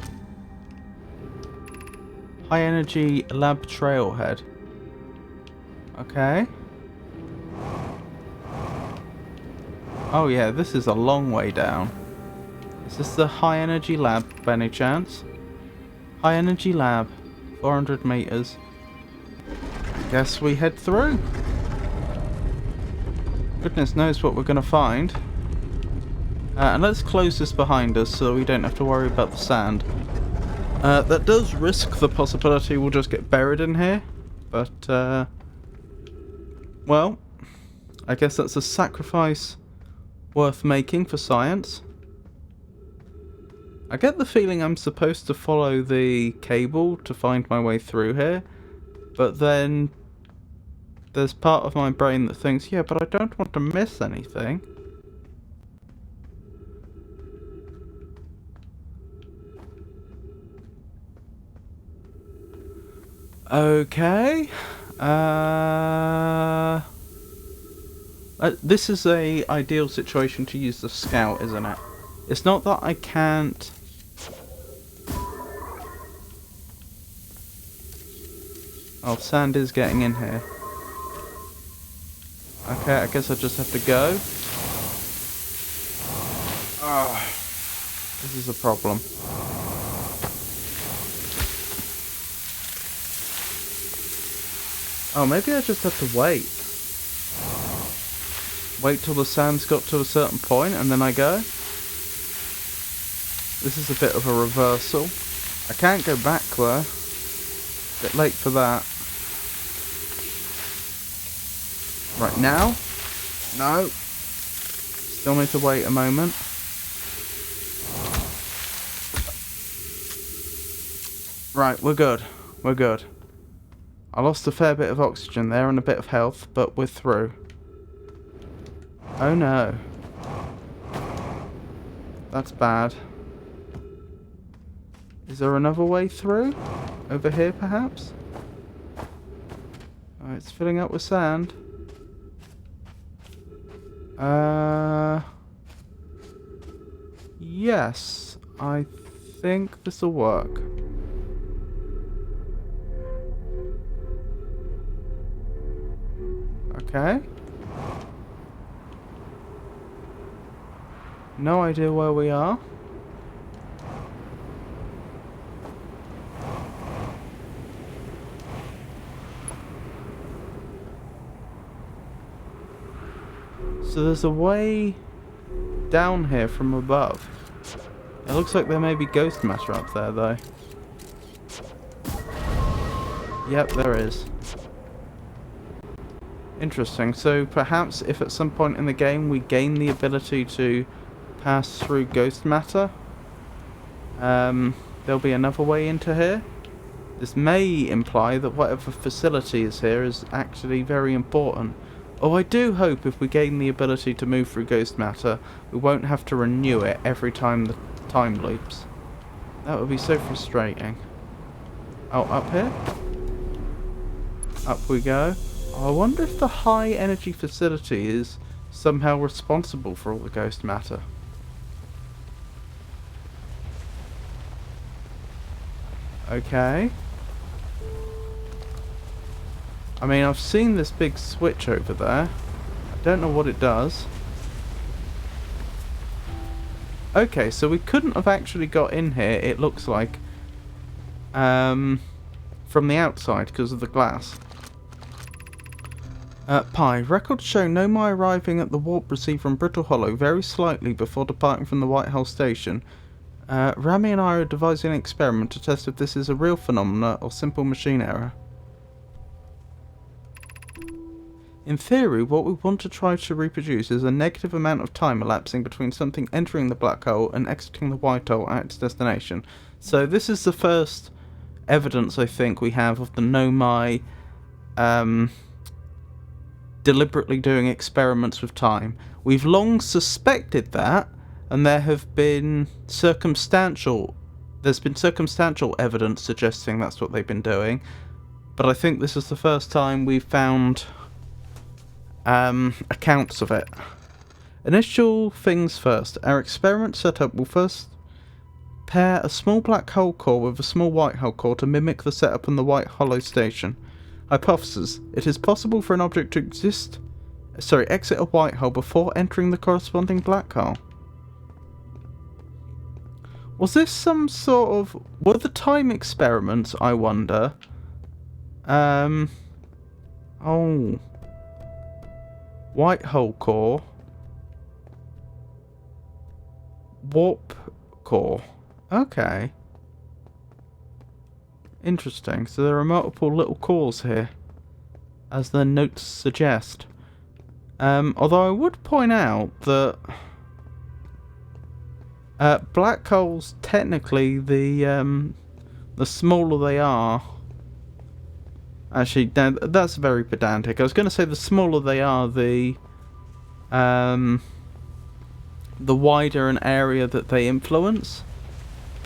High energy lab trailhead. Okay. Oh yeah, this is a long way down. Is this the high energy lab by any chance? High energy lab. 400 meters. Guess we head through. Goodness knows what we're gonna find. And let's close this behind us so we don't have to worry about the sand. That does risk the possibility we'll just get buried in here. But, well, I guess that's a sacrifice worth making for science. I get the feeling I'm supposed to follow the cable to find my way through here. But then there's part of my brain that thinks, yeah, but I don't want to miss anything. Okay. This is a ideal situation to use the scout, isn't it? It's not that I can't... Oh, sand is getting in here. Okay, I guess I just have to go. This is a problem. Oh, maybe I just have to wait. Wait till the sand's got to a certain point and then I go. This is a bit of a reversal. I can't go back though. Bit late for that. Right now? No. Still need to wait a moment. Right, we're good. We're good. I lost a fair bit of oxygen there and a bit of health, but we're through. Oh no. That's bad. Is there another way through? Over here, perhaps? Oh, it's filling up with sand. Yes. I think this'll work. Okay. No idea where we are. So there's a way down here from above. It looks like there may be ghost matter up there though. Yep, there is. Interesting. So perhaps if at some point in the game we gain the ability to pass through ghost matter, there'll be another way into here. This may imply that whatever facility is here is actually very important. Oh, I do hope if we gain the ability to move through ghost matter, we won't have to renew it every time the time loops. That would be so frustrating. Oh, up here? Up we go. I wonder if the high energy facility is somehow responsible for all the ghost matter. Okay. I mean, I've seen this big switch over there. I don't know what it does. Okay, so we couldn't have actually got in here, it looks like, from the outside because of the glass. Pi, records show Nomai arriving at the warp receiver in Brittle Hollow very slightly before departing from the White Hull station. Rami and I are devising an experiment to test if this is a real phenomena or simple machine error. In theory, what we want to try to reproduce is a negative amount of time elapsing between something entering the black hole and exiting the white hole at its destination. So this is the first evidence, I think, we have of the Nomai deliberately doing experiments with time. We've long suspected that, and there's been circumstantial evidence suggesting that's what they've been doing, but I think this is the first time we've found accounts of it. Initial things first. Our experiment setup will first pair a small black hole core with a small white hole core to mimic the setup on the White Hollow station. Hypothesis: it is possible for an object to exit a white hole before entering the corresponding black hole. Was this some sort of... were the time experiments, I wonder? Oh. White hole core. Warp core. Okay. Interesting. So there are multiple little cores here, as the notes suggest. Although I would point out that black holes, technically, the smaller they are... Actually, that's very pedantic. I was going to say the smaller they are, the wider an area that they influence.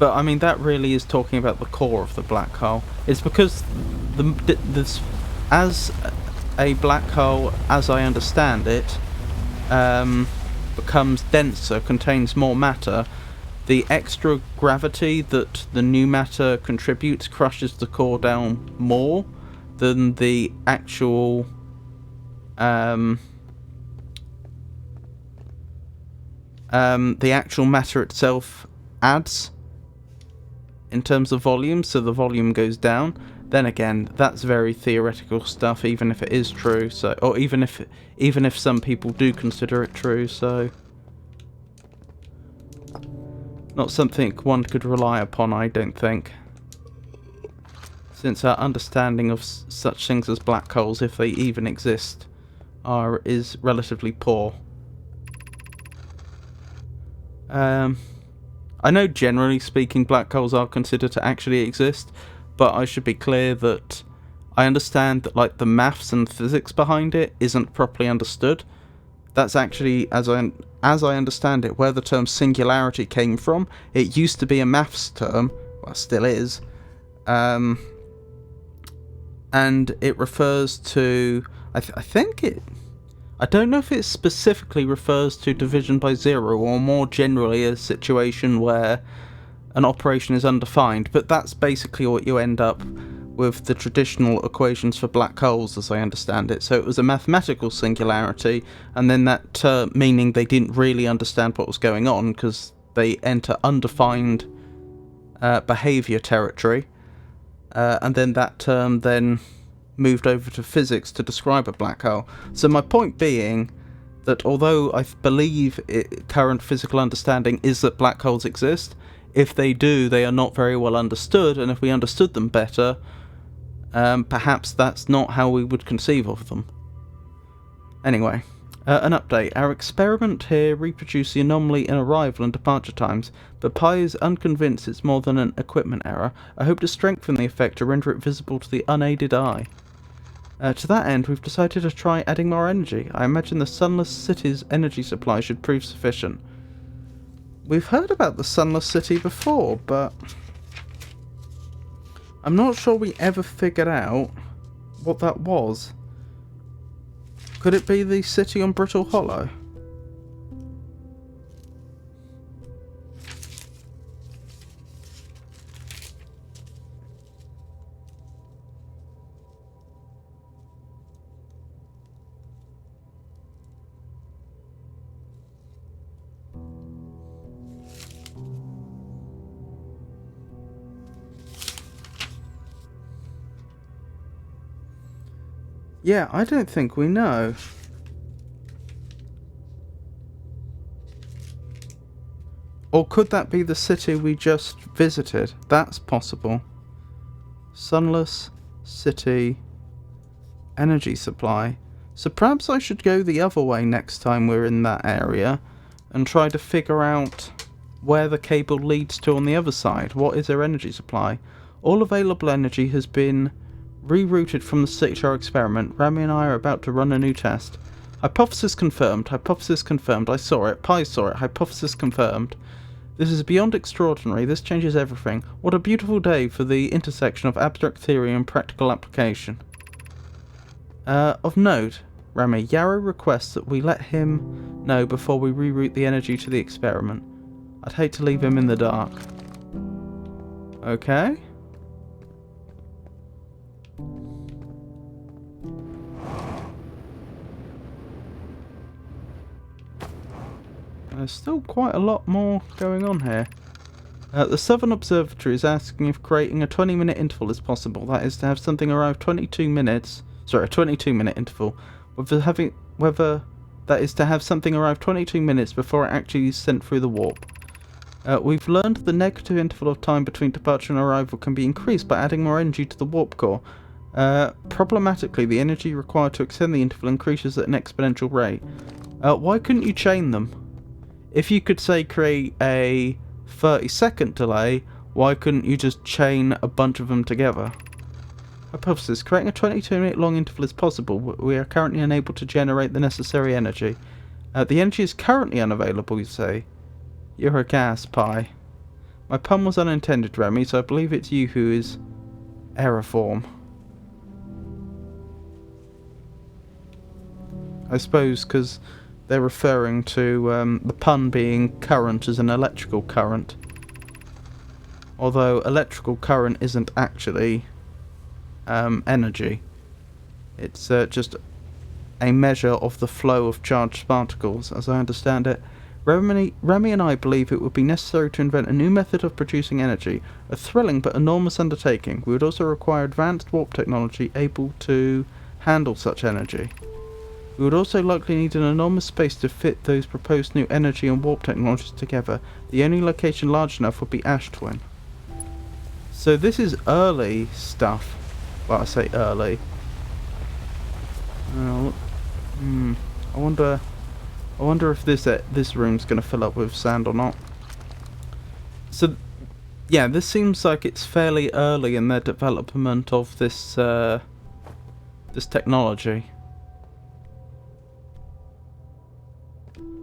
But I mean, that really is talking about the core of the black hole. It's because this, as a black hole, as I understand it, becomes denser, contains more matter, the extra gravity that the new matter contributes crushes the core down more than the actual matter itself adds in terms of volume, so the volume goes down. Then again, that's very theoretical stuff, even if it is true. So, or even if some people do consider it true. So, not something one could rely upon, I don't think, since our understanding of such things as black holes, if they even exist, is relatively poor. I know generally speaking black holes are considered to actually exist, but I should be clear that I understand that like the maths and physics behind it isn't properly understood. That's actually, as I understand it, where the term singularity came from. It used to be a maths term, well, still is, and it refers to, I don't know if it specifically refers to division by zero, or more generally a situation where an operation is undefined, but that's basically what you end up with the traditional equations for black holes, as I understand it. So it was a mathematical singularity, and then that meaning they didn't really understand what was going on, because they enter undefined behaviour territory, and then that term then moved over to physics to describe a black hole. So my point being that although I believe current physical understanding is that black holes exist, if they do, they are not very well understood, and if we understood them better, perhaps that's not how we would conceive of them. Anyway, an update. Our experiment here reproduced the anomaly in arrival and departure times, but Pi is unconvinced it's more than an equipment error. I hope to strengthen the effect to render it visible to the unaided eye. To that end, we've decided to try adding more energy. I imagine the Sunless City's energy supply should prove sufficient. We've heard about the Sunless City before, but I'm not sure we ever figured out what that was. Could it be the city on Brittle Hollow? Yeah, I don't think we know. Or could that be the city we just visited? That's possible. Sunless City energy supply. So perhaps I should go the other way next time we're in that area and try to figure out where the cable leads to on the other side. What is their energy supply? All available energy has been rerouted from the 6-hour experiment. Rami and I are about to run a new test. Hypothesis confirmed. Hypothesis confirmed. I saw it. Pi saw it. Hypothesis confirmed. This is beyond extraordinary. This changes everything. What a beautiful day for the intersection of abstract theory and practical application. Of note, Rami, Yarrow requests that we let him know before we reroute the energy to the experiment. I'd hate to leave him in the dark. Okay. There's still quite a lot more going on here. The Southern Observatory is asking if creating a 20-minute interval is possible. That is to have something arrive 22 minutes. Sorry, a 22-minute interval. Whether that is to have something arrive 22 minutes before it actually is sent through the warp. We've learned the negative interval of time between departure and arrival can be increased by adding more energy to the warp core. Problematically, the energy required to extend the interval increases at an exponential rate. Why couldn't you chain them? If you could, say, create a 30-second delay, why couldn't you just chain a bunch of them together? Hypothesis. Creating a 22-minute long interval is possible, but we are currently unable to generate the necessary energy. The energy is currently unavailable, you say. You're a gas, Pi. My pun was unintended, Remy, so I believe it's you who is errorform. I suppose because they're referring to the pun being current as an electrical current. Although electrical current isn't actually energy. It's just a measure of the flow of charged particles, as I understand it. Remy and I believe it would be necessary to invent a new method of producing energy, a thrilling but enormous undertaking. We would also require advanced warp technology able to handle such energy. We would also likely need an enormous space to fit those proposed new energy and warp technologies together. The only location large enough would be Ash Twin. So this is early stuff. Well, I say early. I wonder if this room's going to fill up with sand or not. So, yeah, this seems like it's fairly early in their development of this this technology.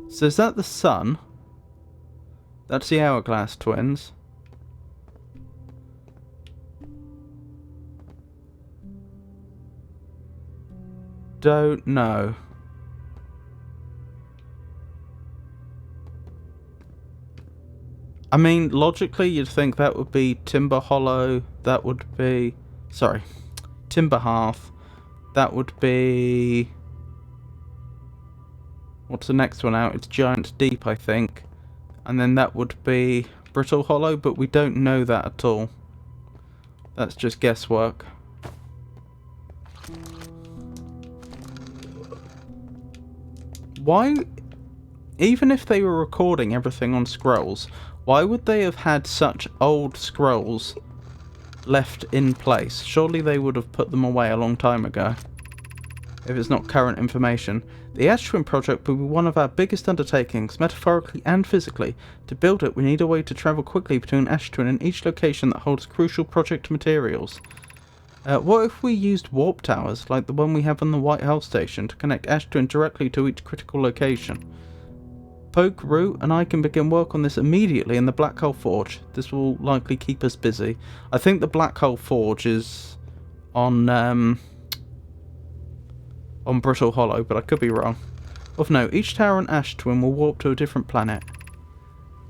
So is that the sun? That's the Hourglass twins. Don't know. I mean, logically, you'd think that would be Timber Hollow. That would be... Sorry. Timber Hearth. That would be... What's the next one out? It's Giant Deep, I think. And then that would be Brittle Hollow, but we don't know that at all. That's just guesswork. Why... Even if they were recording everything on scrolls, why would they have had such old scrolls left in place? Surely they would have put them away a long time ago. If it's not current information. The Ash Twin project will be one of our biggest undertakings, metaphorically and physically. To build it, we need a way to travel quickly between Ash Twin and each location that holds crucial project materials. What if we used warp towers, like the one we have on the White Hull station, to connect Ash Twin directly to each critical location? Poke, Root, and I can begin work on this immediately in the Black Hole Forge. This will likely keep us busy. I think the Black Hole Forge is on Brittle Hollow, but I could be wrong. Of note, each tower on Ash Twin will warp to a different planet.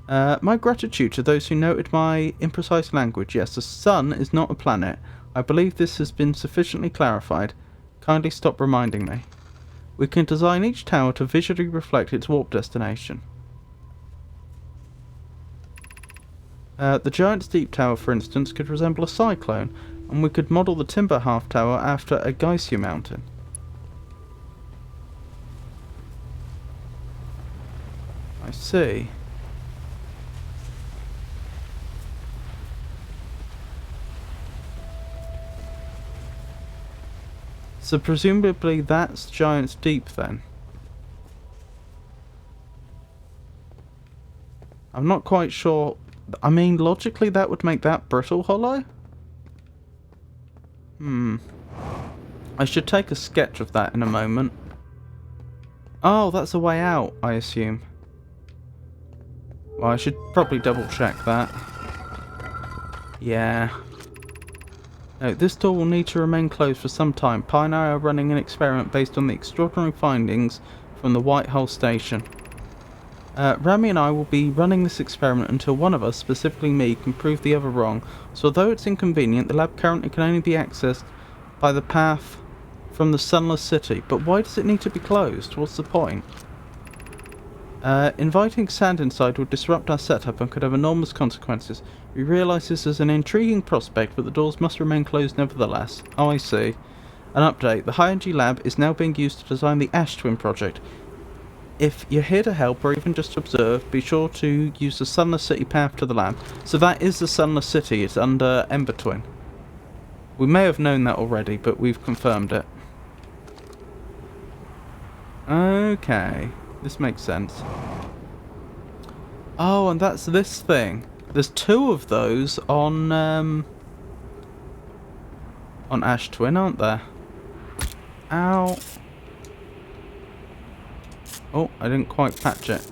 My gratitude to those who noted my imprecise language. Yes, the sun is not a planet. I believe this has been sufficiently clarified. Kindly stop reminding me. We can design each tower to visually reflect its warp destination. The Giant's Deep Tower, for instance, could resemble a cyclone, and we could model the Timber Half Tower after a Geysir mountain. I see. So presumably that's Giant's Deep then. I'm not quite sure. I mean, logically that would make that Brittle Hollow? I should take a sketch of that in a moment. Oh, that's a way out, I assume. Well, I should probably double check that. Yeah. No, this door will need to remain closed for some time. Pi and I are running an experiment based on the extraordinary findings from the White Hull station. Rami and I will be running this experiment until one of us, specifically me, can prove the other wrong. So although it's inconvenient, the lab currently can only be accessed by the path from the Sunless City. But why does it need to be closed? What's the point? Inviting sand inside would disrupt our setup and could have enormous consequences. We realise this is an intriguing prospect, but the doors must remain closed nevertheless. Oh, I see. An update. The High Energy Lab is now being used to design the Ash Twin project. If you're here to help or even just observe, be sure to use the Sunless City path to the lab. So that is the Sunless City. It's under Ember Twin. We may have known that already, but we've confirmed it. Okay. This makes sense. Oh, and that's this thing. There's two of those on Ash Twin, aren't there? Ow. Oh, I didn't quite patch it.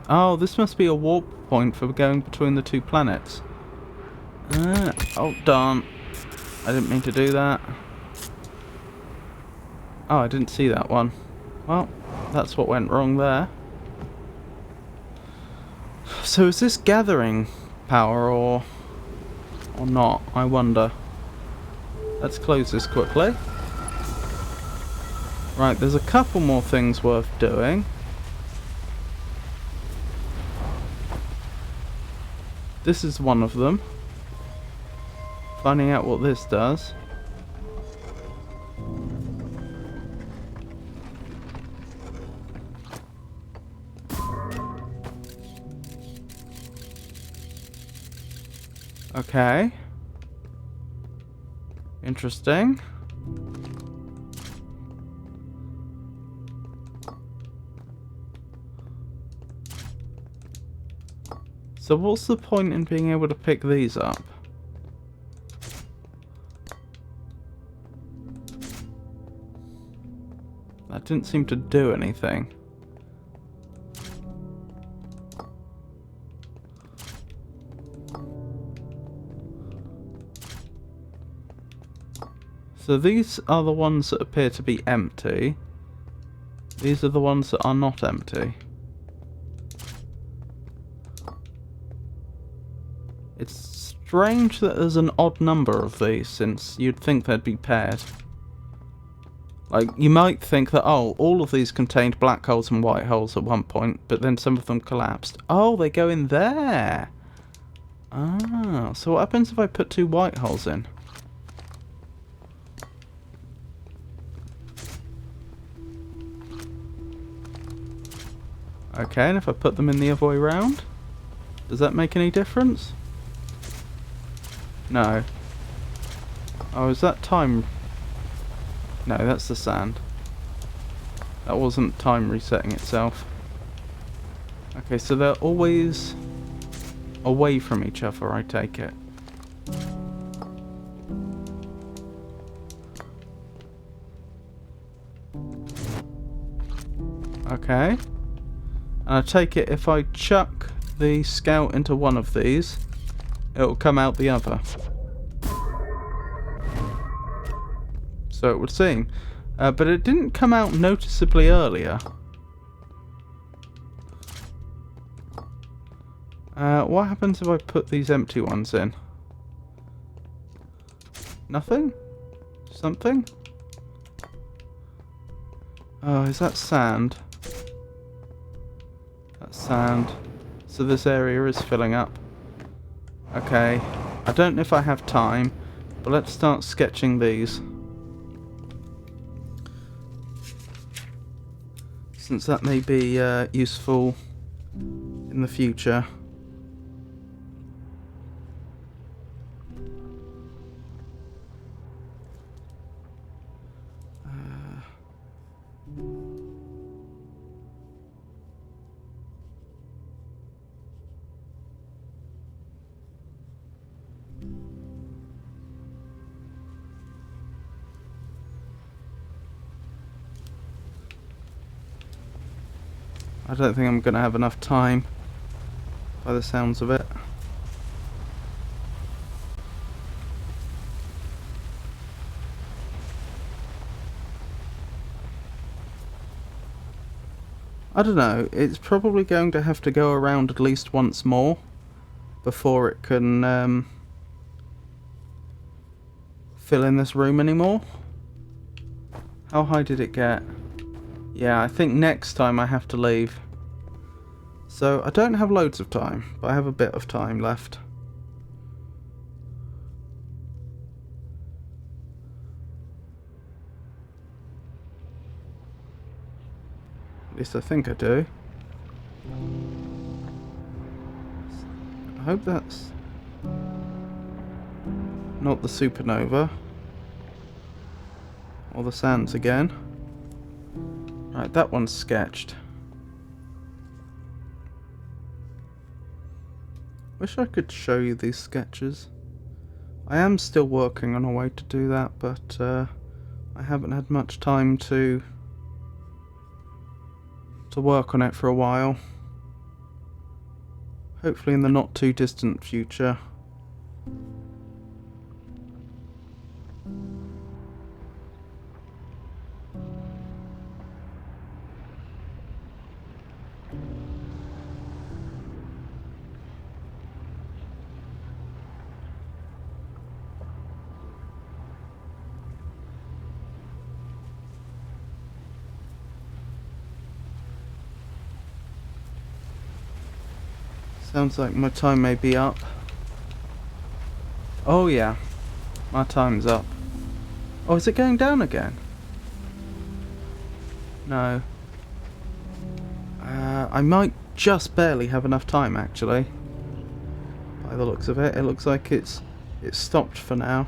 Oh, this must be a warp point for going between the two planets. Oh, darn. I didn't mean to do that. Oh, I didn't see that one. Well, that's what went wrong there. So is this gathering power or not? I wonder. Let's close this quickly. Right, there's a couple more things worth doing. This is one of them. Finding out what this does. Okay. Interesting. So what's the point in being able to pick these up? That didn't seem to do anything. So these are the ones that appear to be empty. These are the ones that are not empty. It's strange that there's an odd number of these, since you'd think they'd be paired. Like, you might think that, oh, all of these contained black holes and white holes at one point, but then some of them collapsed. Oh, they go in there! Ah, so what happens if I put 2 white holes in? Okay, and if I put them in the other way round? Does that make any difference? No. Oh, is that time? No, that's the sand. That wasn't time resetting itself. Okay, so they're always away from each other, I take it. Okay. And I take it if I chuck the scout into one of these, it'll come out the other. So it would seem. But it didn't come out noticeably earlier. What happens if I put these empty ones in? Nothing? Something? Oh, is that sand? That's sand. So this area is filling up. Okay. I don't know if I have time, but let's start sketching these. Since that may be useful in the future. I don't think I'm going to have enough time, by the sounds of it. I don't know, it's probably going to have to go around at least once more before it can fill in this room anymore. How high did it get? Yeah, I think next time I have to leave. So I don't have loads of time, but I have a bit of time left. At least I think I do. I hope that's not the supernova. Or the sands again. Right, that one's sketched. Wish I could show you these sketches. I am still working on a way to do that, but I haven't had much time to work on it for a while. Hopefully in the not too distant future. Sounds like my time may be up. Oh yeah, my time's up. Oh, is it going down again? No. I might just barely have enough time, actually. By the looks of it, it looks like it's stopped for now.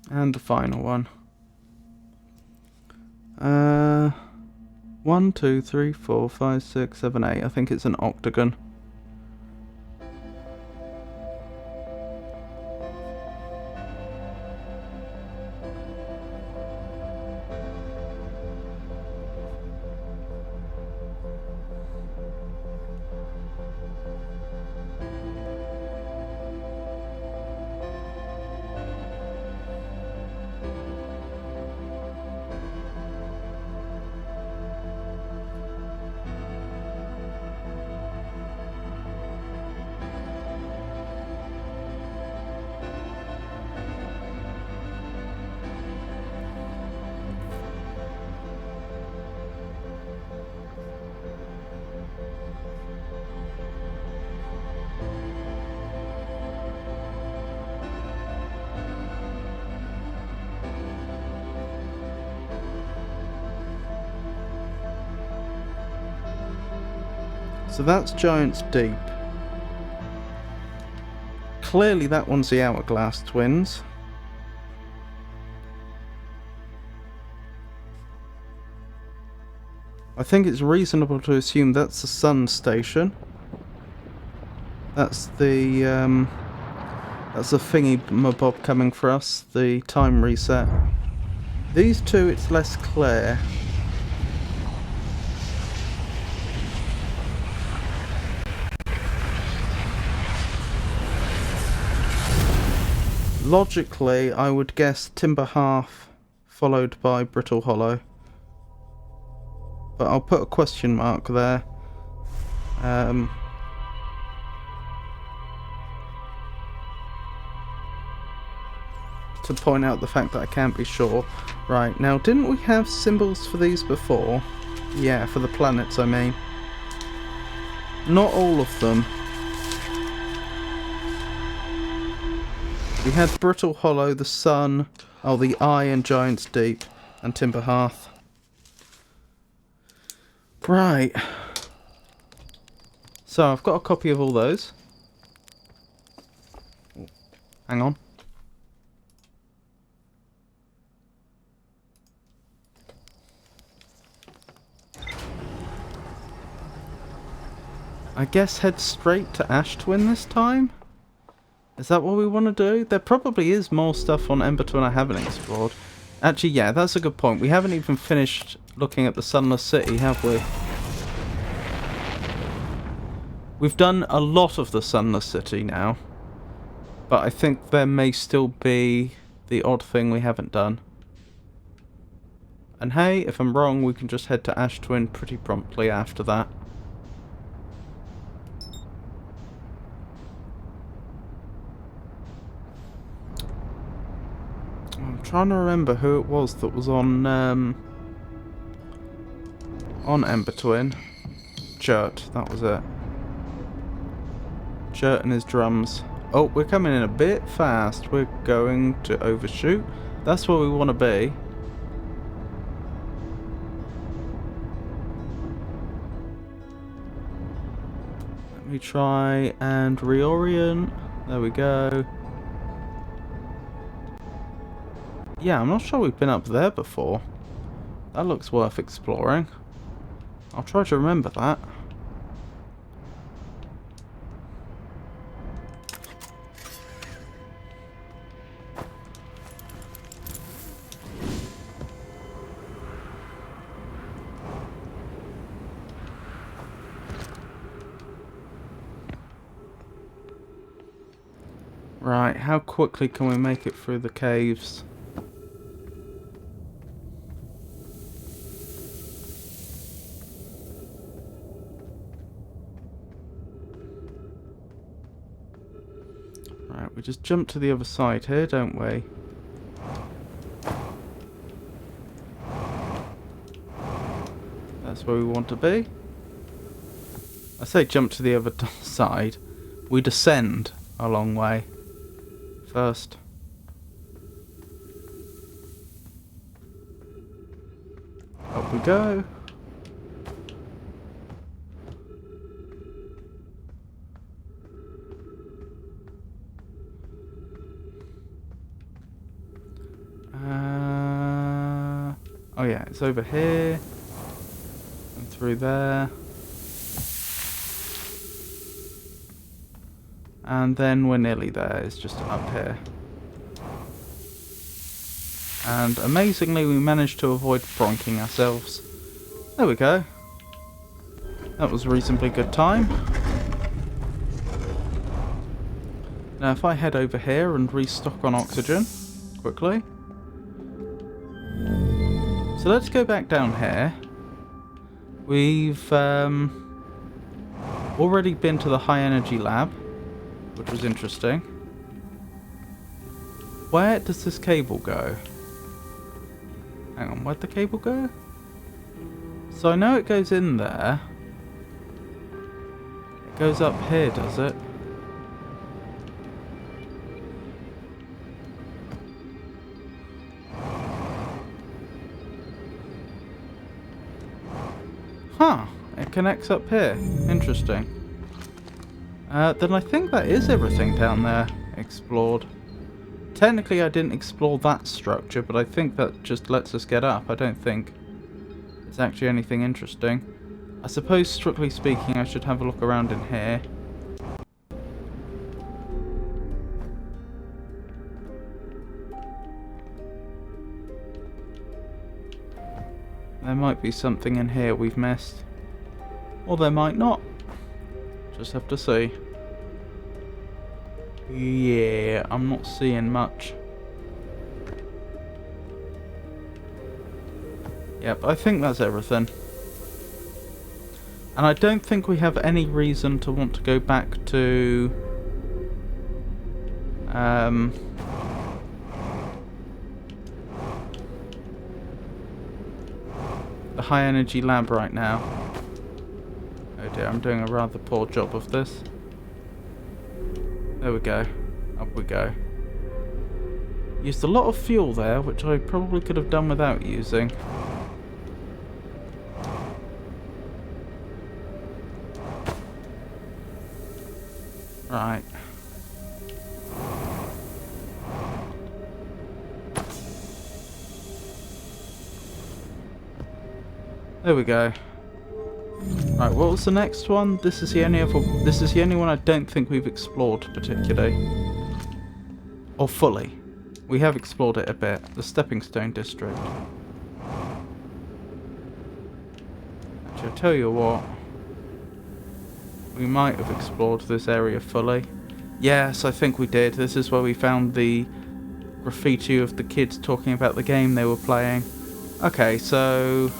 And the final one. 1, 2, 3, 4, 5, 6, 7, 8. I think it's an octagon. So that's Giant's Deep. Clearly that one's the Hourglass twins. I think it's reasonable to assume that's the Sun Station. That's the thingy mabob coming for us, the time reset. These two, it's less clear. Logically, I would guess Timber Half, followed by Brittle Hollow. But I'll put a question mark there. To point out the fact that I can't be sure. Right, now didn't we have symbols for these before? Yeah, for the planets I mean. Not all of them. We had Brittle Hollow, the Sun, the Eye and Giant's Deep, and Timber Hearth. Right. So I've got a copy of all those. Hang on. I guess head straight to Ash Twin this time? Is that what we want to do? There probably is more stuff on Ember Twin I haven't explored. Actually, yeah, that's a good point. We haven't even finished looking at the Sunless City, have we? We've done a lot of the Sunless City now. But I think there may still be the odd thing we haven't done. And hey, if I'm wrong, we can just head to Ash Twin pretty promptly after that. trying to remember who it was that was on Ember Twin. Chert, that was it. Chert and his drums. Oh, we're coming in a bit fast. We're going to overshoot. That's where we want to be. Let me try and reorient. There we go. Yeah, I'm not sure we've been up there before. That looks worth exploring. I'll try to remember that. Right, how quickly can we make it through the caves? Right, we just jump to the other side here, don't we? That's where we want to be. I say jump to the other side. We descend a long way. First. Up we go. Oh yeah, it's over here. And through there. And then we're nearly there, it's just up here. And amazingly we managed to avoid bronking ourselves. There we go. That was a reasonably good time. Now if I head over here and restock on oxygen, quickly. So let's go back down here. We've already been to the high energy lab, which was interesting. Where does this cable go? Hang on, where'd the cable go? So I know it goes in there. It goes up here, does it? Huh, it connects up here. Interesting. Then I think that is everything down there explored. Technically I didn't explore that structure, but I think that just lets us get up. I don't think it's actually anything interesting. I suppose, strictly speaking, I should have a look around in here. There might be something in here we've missed. Or there might not. Just have to see. Yeah, I'm not seeing much. Yep, I think that's everything. And I don't think we have any reason to want to go back to... the high energy lab right now. Oh dear, I'm doing a rather poor job of this. There we go. Up we go. Used a lot of fuel there, which I probably could have done without using. Right. There we go. Right, what was the next one? This is the only one I don't think we've explored particularly. Or fully. We have explored it a bit. The Stepping Stone District. Actually, I'll tell you what. We might have explored this area fully. Yes, I think we did. This is where we found the graffiti of the kids talking about the game they were playing. Okay, so...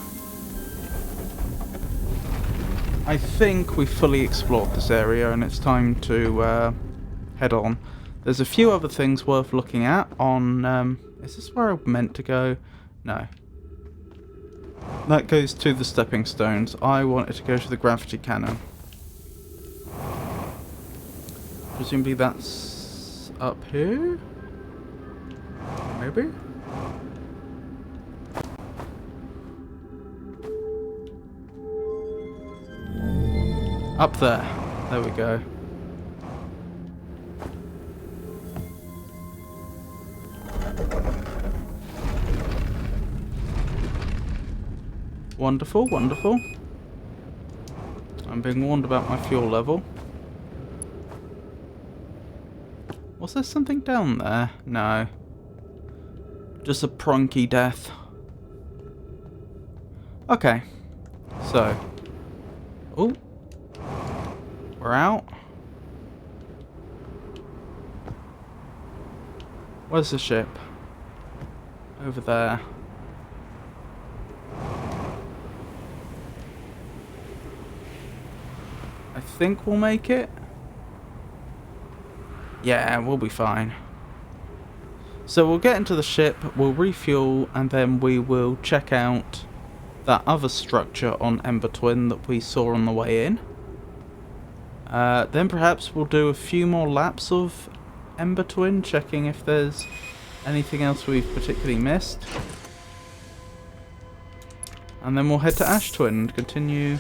I think we've fully explored this area and it's time to head on. There's a few other things worth looking at on Is this where I meant to go? No. That goes to the stepping stones. I wanted to go to the gravity cannon. Presumably that's up here? Maybe? Up there. There we go. Wonderful, wonderful. I'm being warned about my fuel level. Was there something down there? No. Just a pronky death. Okay. So. Oh. We're out. Where's the ship? Over there. I think we'll make it. Yeah, we'll be fine. So we'll get into the ship, we'll refuel, and then we will check out that other structure on Ember Twin that we saw on the way in. Then perhaps we'll do a few more laps of Ember Twin, checking if there's anything else we've particularly missed. And then we'll head to Ash Twin and continue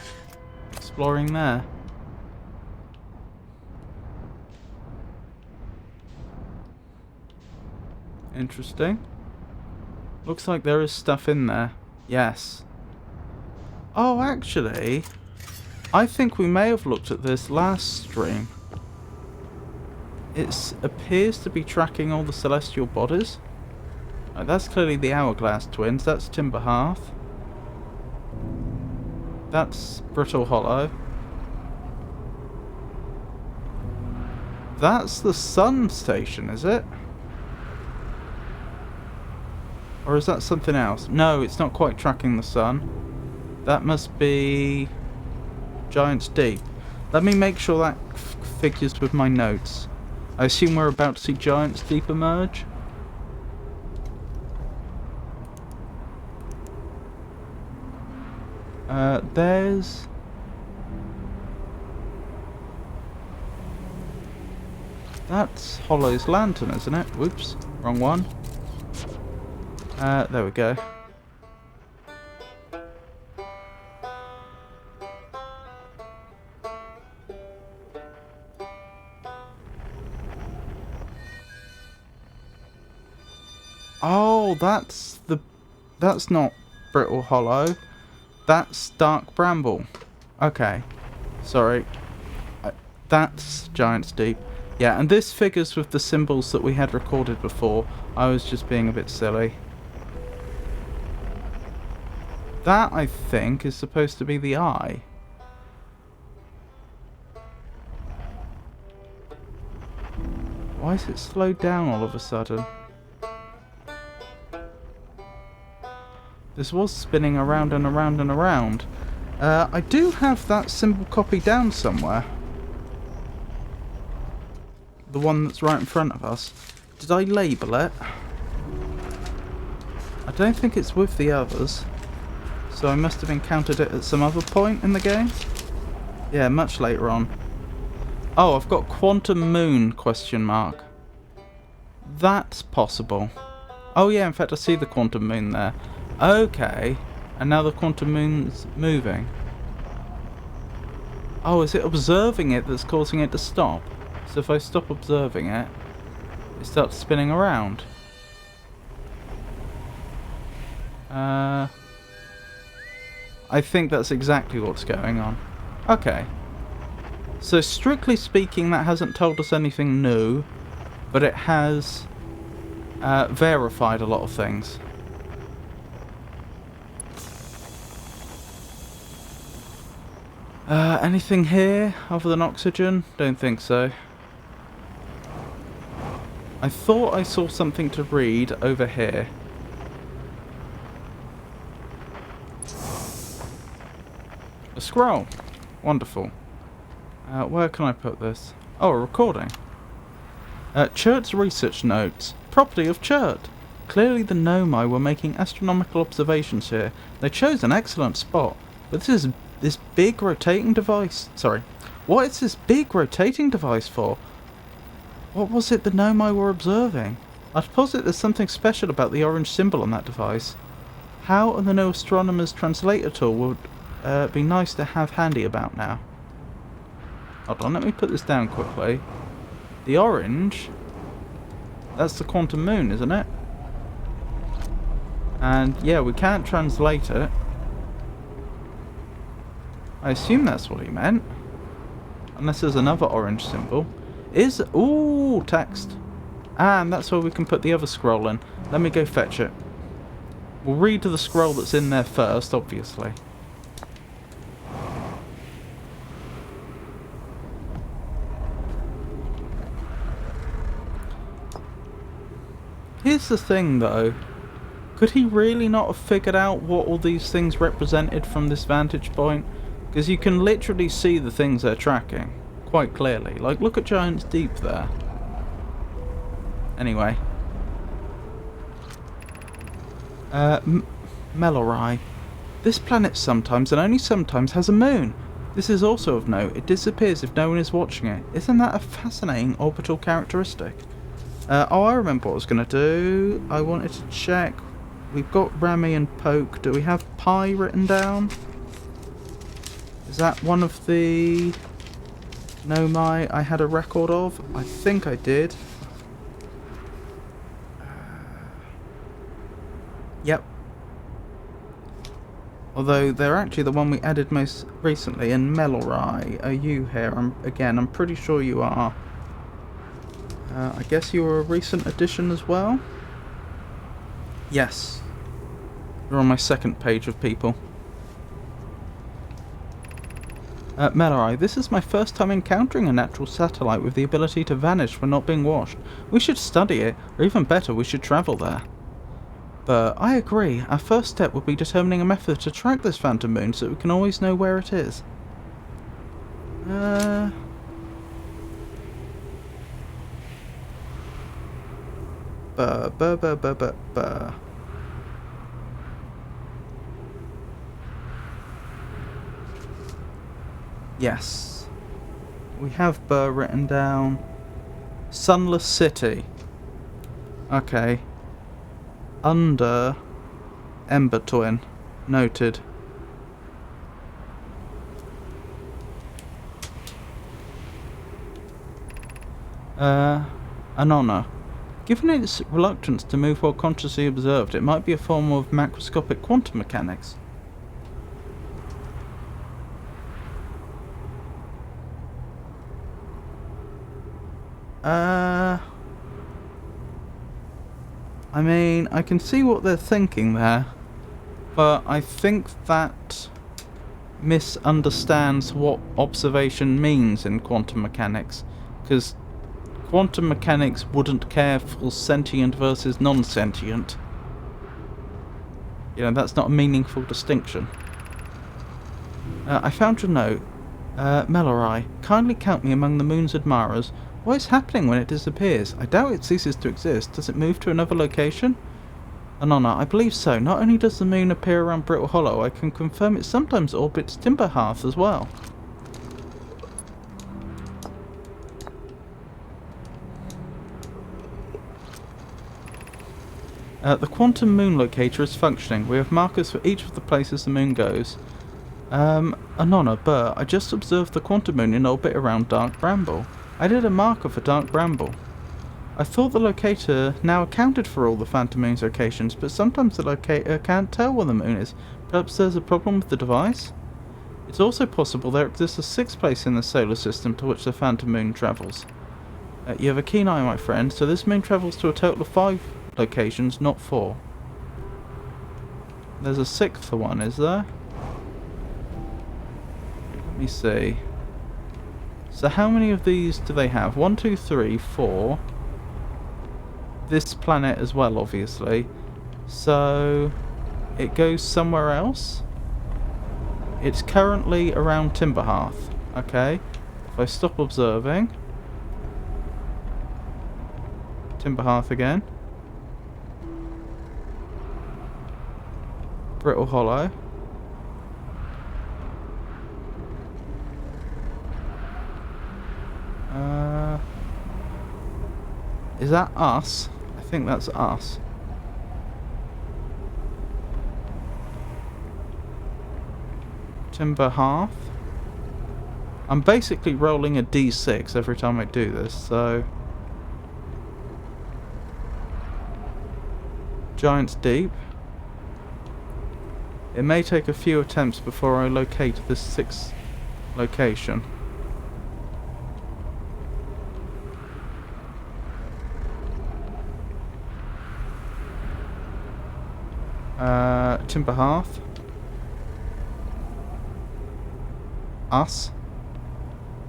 exploring there. Interesting. Looks like there is stuff in there. Yes. Oh, actually, I think we may have looked at this last stream. It appears to be tracking all the celestial bodies. That's clearly the Hourglass twins. That's Timber Hearth. That's Brittle Hollow. That's the Sun Station, is it? Or is that something else? No, it's not quite tracking the sun. That must be Giant's Deep. Let me make sure that figures with my notes. I assume we're about to see Giant's Deep emerge. There's... That's Hollow's lantern, isn't it? Whoops, wrong one. There we go. Oh, that's not Brittle Hollow. That's Dark Bramble. Okay. Sorry. That's Giant's Deep. Yeah, and this figures with the symbols that we had recorded before. I was just being a bit silly. That, I think, is supposed to be the eye. Why is it slowed down all of a sudden? This was spinning around and around and around. I do have that symbol copy down somewhere. The one that's right in front of us. Did I label it? I don't think it's with the others. So I must have encountered it at some other point in the game. Yeah, much later on. Oh, I've got Quantum Moon, question mark. That's possible. Oh yeah, in fact I see the Quantum Moon there. Okay. And now the Quantum Moon's moving. Oh, is it observing it that's causing it to stop? So if I stop observing it, it starts spinning around. I think that's exactly what's going on. Okay. So strictly speaking, that hasn't told us anything new, but it has verified a lot of things. Anything here other than oxygen? Don't think so. I thought I saw something to read over here. A scroll. Wonderful. Where can I put this? Oh, a recording. Chert's research notes. Property of Chert. Clearly the Nomai were making astronomical observations here. They chose an excellent spot. But this big rotating device... Sorry. What is this big rotating device for? What was it the Nomai were observing? I'd posit there's something special about the orange symbol on that device. How and the no astronomer's translator tool would be nice to have handy about now. Hold on, let me put this down quickly. The orange... That's the quantum moon, isn't it? And yeah, we can't translate it. I assume that's what he meant. Unless there's another orange symbol. Ooh, text. And that's where we can put the other scroll in. Let me go fetch it. We'll read the scroll that's in there first, obviously. Here's the thing, though. Could he really not have figured out what all these things represented from this vantage point? Because you can literally see the things they're tracking. Quite clearly. Like, look at Giant's Deep there. Anyway. Melorai. This planet sometimes, and only sometimes, has a moon. This is also of note. It disappears if no one is watching it. Isn't that a fascinating orbital characteristic? Oh, I remember what I was going to do. I wanted to check. We've got Rami and Poke. Do we have Pi written down? Is that one of the Nomai I had a record of? I think I did. Yep. Although they're actually the one we added most recently. And Melorai, are you here? I'm pretty sure you are. I guess you were a recent addition as well? Yes. You're on my second page of people. Melorai, this is my first time encountering a natural satellite with the ability to vanish when not being watched. We should study it, or even better, we should travel there. But I agree, our first step would be determining a method to track this phantom moon so that we can always know where it is. Yes. We have Burr written down. Sunless City. Okay. Under Ember Twin. Noted. Anona. Given its reluctance to move while consciously observed, it might be a form of macroscopic quantum mechanics. I mean, I can see what they're thinking there, but I think that misunderstands what observation means in quantum mechanics, because quantum mechanics wouldn't care for sentient versus non-sentient. You know, that's not a meaningful distinction. I found your note. Melorai, kindly count me among the moon's admirers. What is happening when it disappears? I doubt it ceases to exist. Does it move to another location? Anona, I believe so. Not only does the moon appear around Brittle Hollow, I can confirm it sometimes orbits Timber Hearth as well. The quantum moon locator is functioning. We have markers for each of the places the moon goes. Anona, Burr, I just observed the quantum moon in orbit around Dark Bramble. I did a marker for Dark Bramble. I thought the locator now accounted for all the phantom moon's locations, but sometimes the locator can't tell where the moon is. Perhaps there's a problem with the device? It's also possible there exists a sixth place in the solar system to which the phantom moon travels. You have a keen eye, my friend, so this moon travels to a total of 5 locations, not 4. There's a 6th one, is there? Let me see. So how many of these do they have? 1, 2, 3, 4. This planet as well, obviously. So it goes somewhere else. It's currently around Timber Hearth. Okay. If I stop observing. Timber Hearth again. Brittle Hollow. Is that us? I think that's us. Timber Hearth. I'm basically rolling a d6 every time I do this, so... Giant's Deep. It may take a few attempts before I locate this 6th location. Timber Hearth. Us.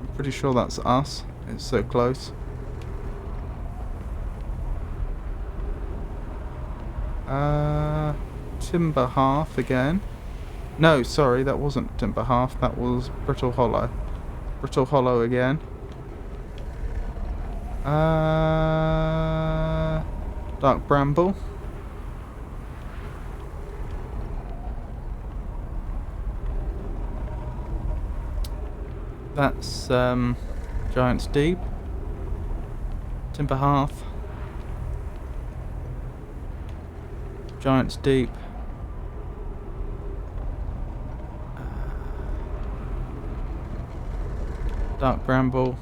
I'm pretty sure that's us. It's so close. Timber Hearth again. No, sorry, that wasn't Timber Hearth. That was Brittle Hollow. Brittle Hollow again. Dark Bramble. That's Giant's Deep. Timber Hearth. Giant's Deep. Dark Bramble.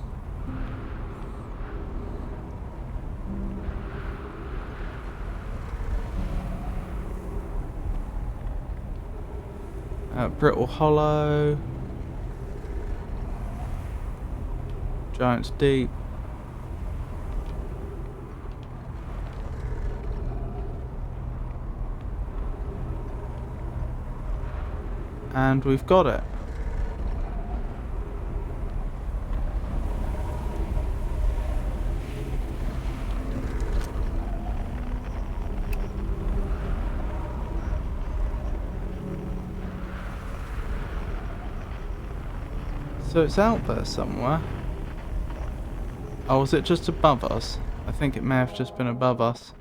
Brittle Hollow. Giant's Deep. And we've got it. So it's out there somewhere. Oh, was it just above us? I think it may have just been above us.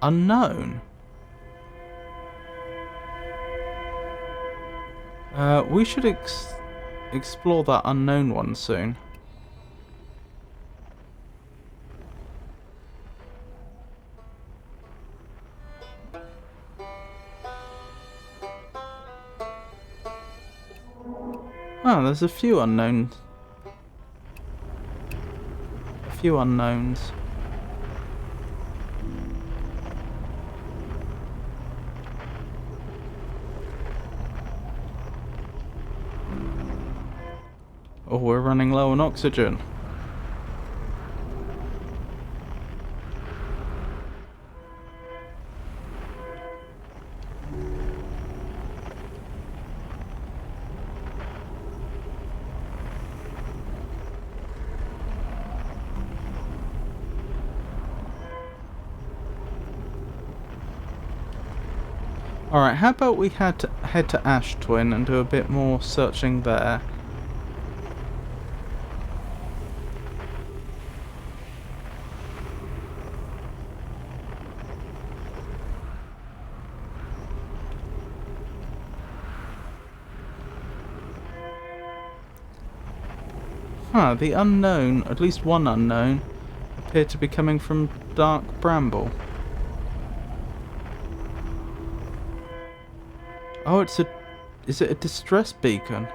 Unknown. We should explore that unknown one soon. Oh, there's a few unknowns. A few unknowns. Oh, we're running low on oxygen. Alright, how about we head to Ash Twin and do a bit more searching there. Huh, the unknown, at least one unknown, appeared to be coming from Dark Bramble. Oh, is it a distress beacon?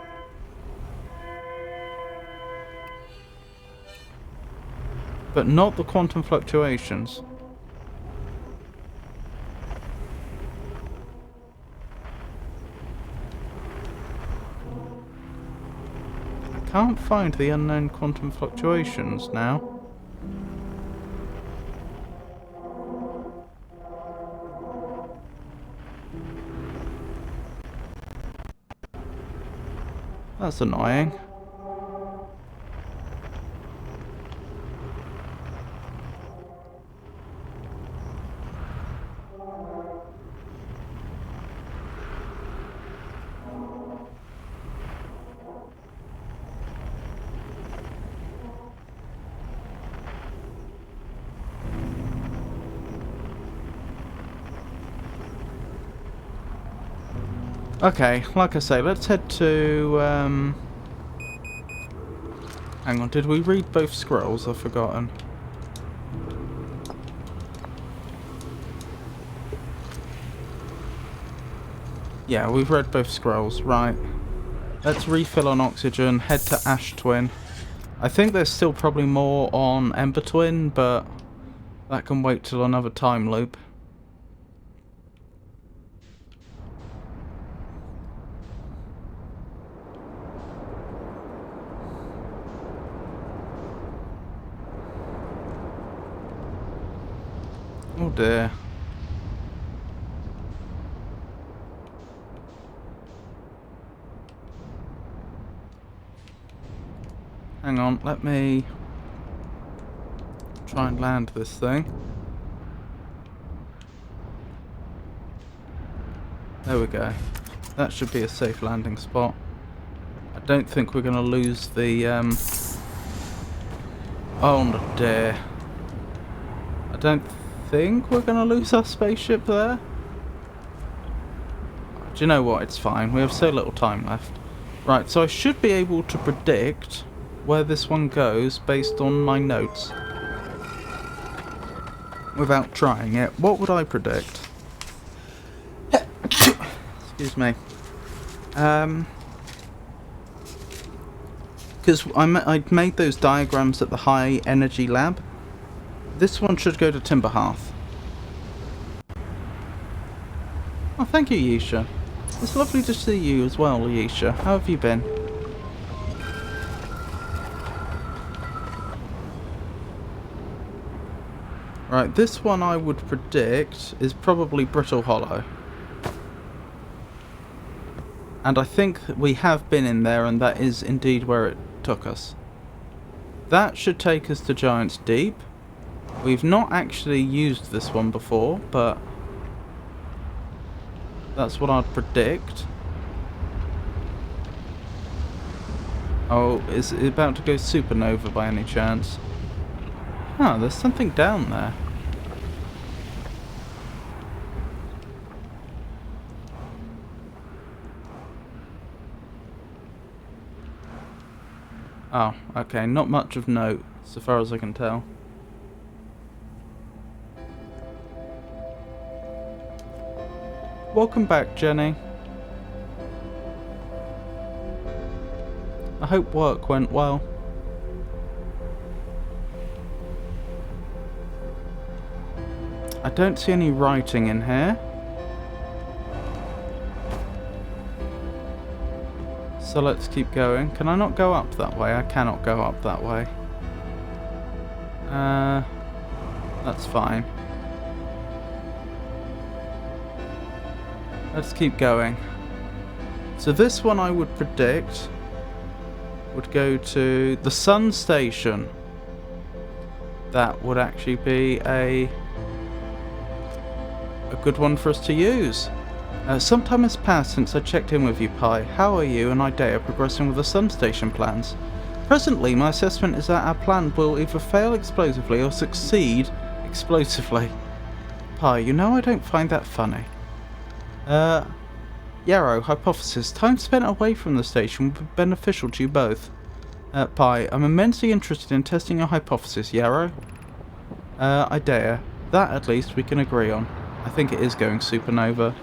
But not the quantum fluctuations. I can't find the unknown quantum fluctuations now. That's annoying. Okay, like I say, let's head to... hang on, did we read both scrolls? I've forgotten. Yeah, we've read both scrolls, right. Let's refill on oxygen, head to Ash Twin. I think there's still probably more on Ember Twin, but that can wait till another time loop. Oh dear. Hang on, let me try and land this thing. There we go. That should be a safe landing spot. I don't think we're going to lose the... Oh dear. I don't think we're going to lose our spaceship there. Do you know what? It's fine. We have so little time left. Right, so I should be able to predict where this one goes based on my notes. Without trying it. What would I predict? Excuse me. Because I made those diagrams at the high energy lab. This one should go to Timberhearth. Oh, thank you, Yisha. It's lovely to see you as well, Yisha. How have you been? Right, this one I would predict is probably Brittle Hollow. And I think we have been in there, and that is indeed where it took us. That should take us to Giant's Deep. We've not actually used this one before, but that's what I'd predict. Oh, is it about to go supernova by any chance? Huh, there's something down there. Oh, okay, not much of note, so far as I can tell. Welcome back, Jenny. I hope work went well. I don't see any writing in here. So let's keep going. Can I not go up that way? I cannot go up that way. That's fine. Let's keep going. So this one I would predict would go to the Sun Station. That would actually be a good one for us to use. Some time has passed since I checked in with you, Pi. How are you and Idea progressing with the Sun Station plans? Presently, my assessment is that our plan will either fail explosively or succeed explosively. Pi, you know I don't find that funny. Yarrow, hypothesis. Time spent away from the station would be beneficial to you both. Pi, I'm immensely interested in testing your hypothesis, Yarrow. Idea. That, at least, we can agree on. I think it is going supernova.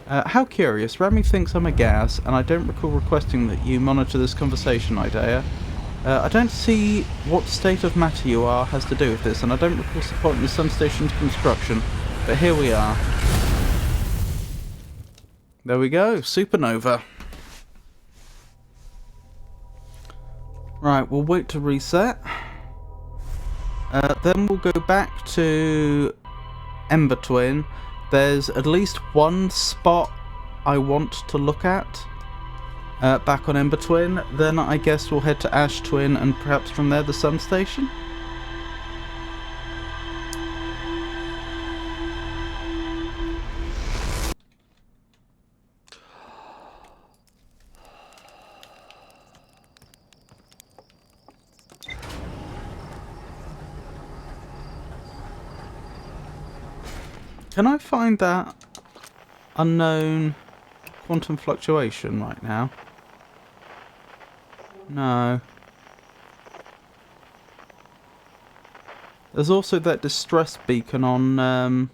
How curious. Rami thinks I'm a gas, and I don't recall requesting that you monitor this conversation, Idea. I don't see what state of matter you are has to do with this, and I don't recall supporting the Sun Station's construction. But here we are. There we go, supernova. Right, we'll wait to reset. Then we'll go back to Ember Twin. There's at least one spot I want to look at back on Ember Twin. Then I guess we'll head to Ash Twin and perhaps from there the Sun Station. Can I find that unknown quantum fluctuation right now? No. There's also that distress beacon on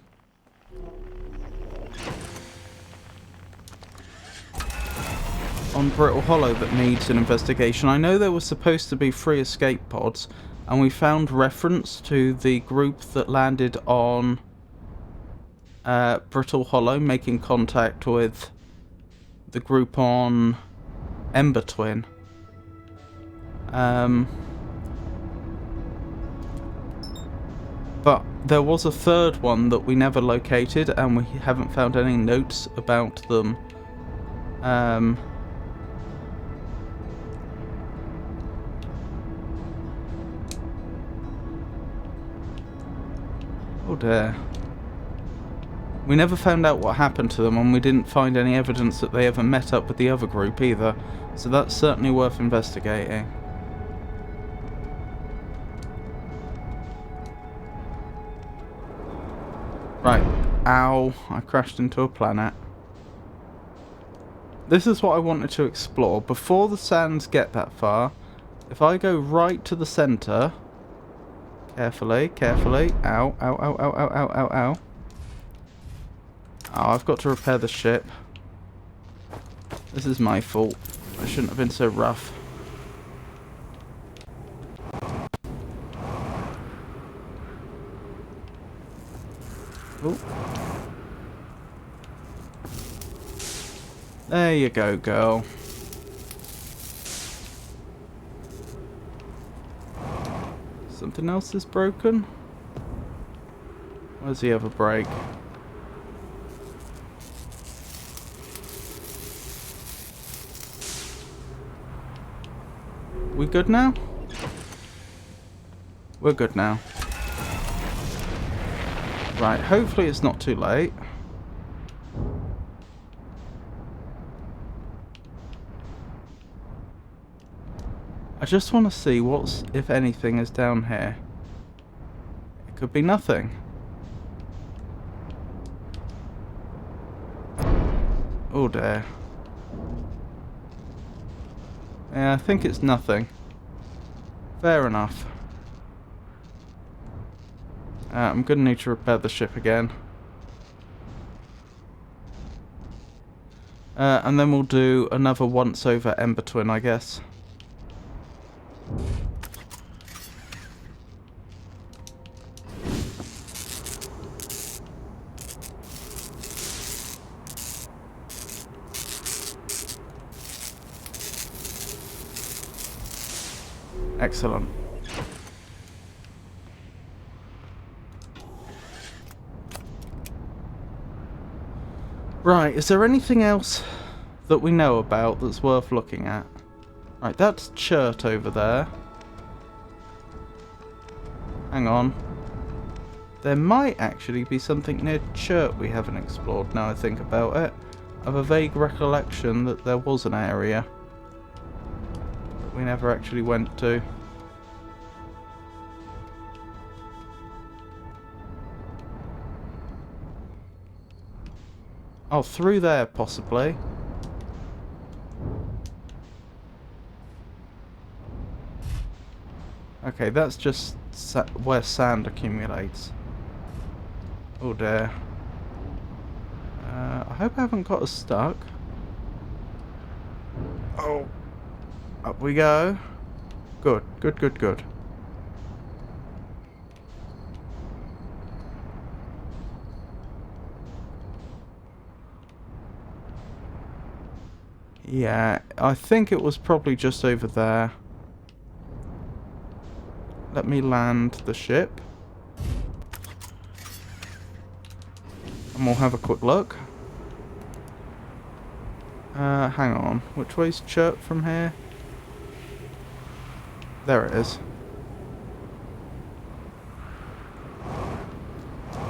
Brittle Hollow that needs an investigation. I know there was supposed to be 3 escape pods, and we found reference to the group that landed on Brittle Hollow making contact with the group on Ember Twin. But there was a 3rd one that we never located, and we haven't found any notes about them. Oh dear. We never found out what happened to them, and we didn't find any evidence that they ever met up with the other group either. So that's certainly worth investigating. Right. Ow. I crashed into a planet. This is what I wanted to explore. Before the sands get that far, if I go right to the centre... Carefully, carefully. Ow, ow, ow, ow, ow, ow, ow, ow. Oh, I've got to repair the ship. This is my fault. I shouldn't have been so rough. Ooh. There you go, girl. Something else is broken? Where's the other break? We good now? We're good now. Right, hopefully it's not too late. I just want to see what's, if anything, is down here. It could be nothing. Oh dear. Yeah, I think it's nothing. Fair enough. I'm going to need to repair the ship again. And then we'll do another once over Ember Twin, I guess. Excellent. Right, is there anything else that we know about that's worth looking at? Right, that's Chert over there. Hang on. There might actually be something near Chert we haven't explored now I think about it. I have a vague recollection that there was an area that we never actually went to. Oh, through there, possibly. Okay, that's just where sand accumulates. Oh dear. I hope I haven't got us stuck. Oh. Up we go. Good, good, good, good. Yeah, I think it was probably just over there. Let me land the ship. And we'll have a quick look. Hang on. Which way's Chirp from here? There it is.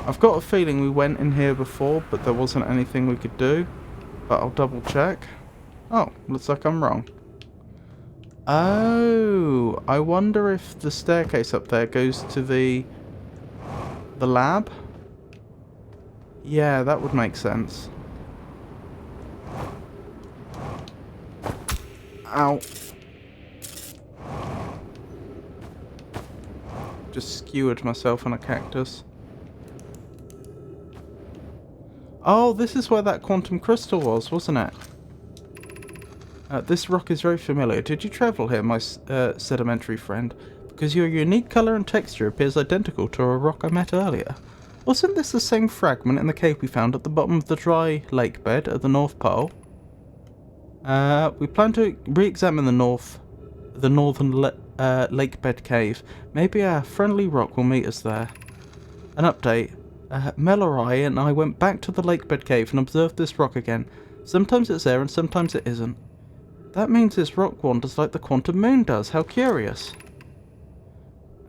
I've got a feeling we went in here before, but there wasn't anything we could do. But I'll double check. Oh, looks like I'm wrong. Oh, I wonder if the staircase up there goes to the lab? Yeah, that would make sense. Ow. Just skewered myself on a cactus. Oh, this is where that quantum crystal was, wasn't it? This rock is very familiar. Did you travel here, my sedimentary friend? Because your unique colour and texture appears identical to a rock I met earlier. Wasn't this the same fragment in the cave we found at the bottom of the dry lake bed at the North Pole? We plan to re-examine the northern lake bed cave. Maybe a friendly rock will meet us there. An update. Mellorai and I went back to the lake bed cave and observed this rock again. Sometimes it's there and sometimes it isn't. That means this rock wanders like the quantum moon does. How curious.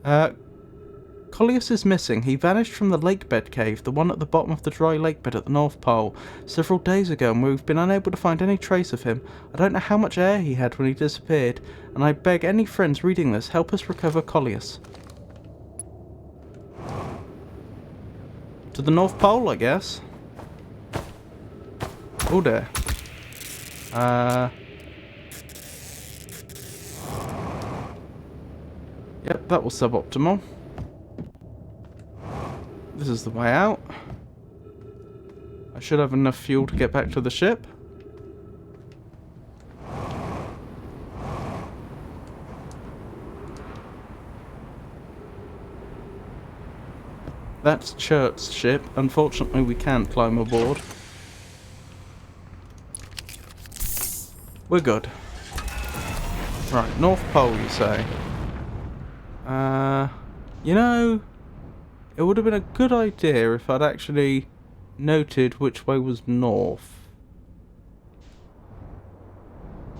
Collius is missing. He vanished from the lake bed cave, the one at the bottom of the dry lake bed at the North Pole, several days ago, and we've been unable to find any trace of him. I don't know how much air he had when he disappeared, and I beg any friends reading this, help us recover Collius. To the North Pole, I guess. Oh dear. Yep, that was suboptimal. This is the way out. I should have enough fuel to get back to the ship. That's Chert's ship. Unfortunately, we can't climb aboard. We're good. Right, North Pole, you say? You know, it would have been a good idea if I'd actually noted which way was north.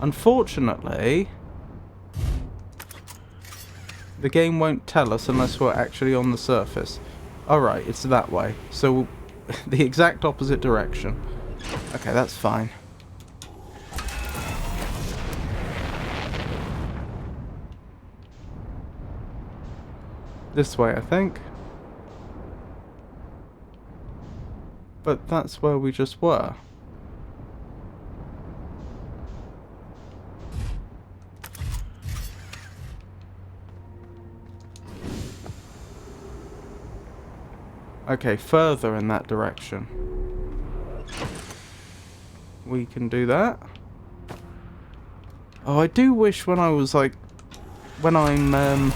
Unfortunately, the game won't tell us unless we're actually on the surface. Alright, it's that way. So, the exact opposite direction. Okay, that's fine. This way, I think. But that's where we just were. Okay, further in that direction. We can do that. Oh, I do wish when I was like... when I'm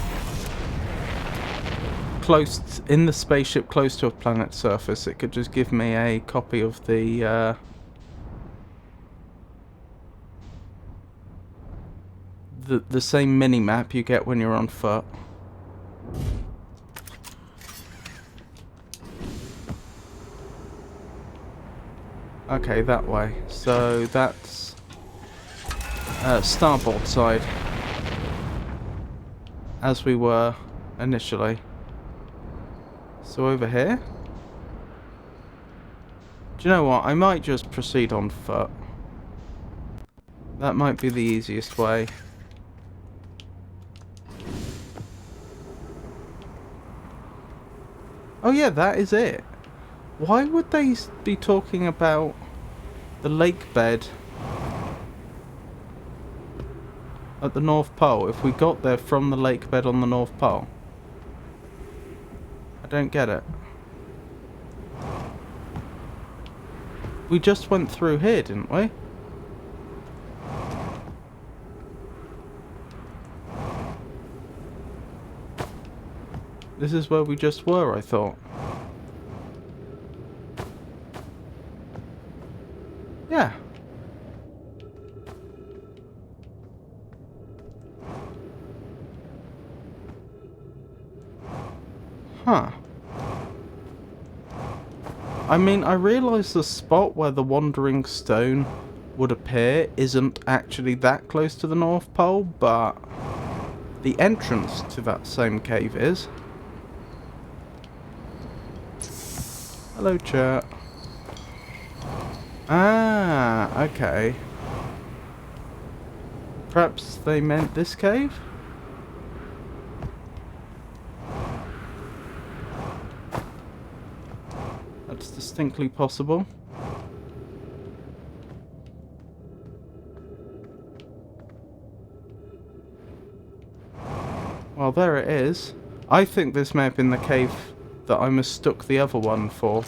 close in the spaceship close to a planet's surface, it could just give me a copy of the same mini-map you get when you're on foot. Okay, that way. So that's starboard side, as we were initially. So over here? Do you know what? I might just proceed on foot. That might be the easiest way. Oh yeah, that is it. Why would they be talking about the lake bed at the North Pole if we got there from the lake bed on the North Pole? I don't get it. We just went through here, didn't we? This is where we just were, I thought. Yeah. Huh. I mean, I realise the spot where the Wandering Stone would appear isn't actually that close to the North Pole, but the entrance to that same cave is. Hello, chat. Ah, okay. Perhaps they meant this cave? That's distinctly possible. Well, there it is. I think this may have been the cave that I mistook the other one for.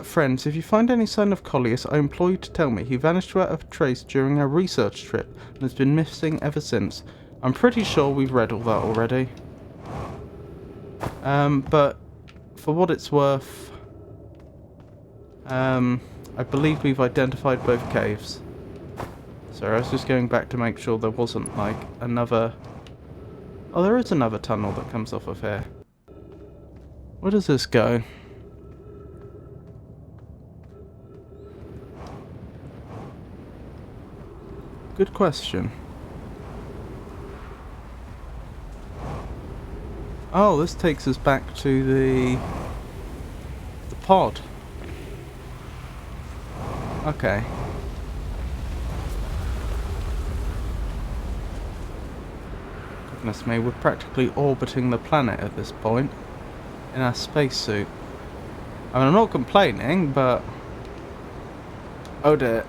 Friends, if you find any sign of Collius, I implore you to tell me. He vanished without a trace during our research trip and has been missing ever since. I'm pretty sure we've read all that already. But for what it's worth, I believe we've identified both caves. So I was just going back to make sure there wasn't, like, another... Oh, there is another tunnel that comes off of here. Where does this go? Good question. Oh, this takes us back to the pod. Okay. Goodness me, we're practically orbiting the planet at this point in our spacesuit. I mean, I'm not complaining, but... Oh dear,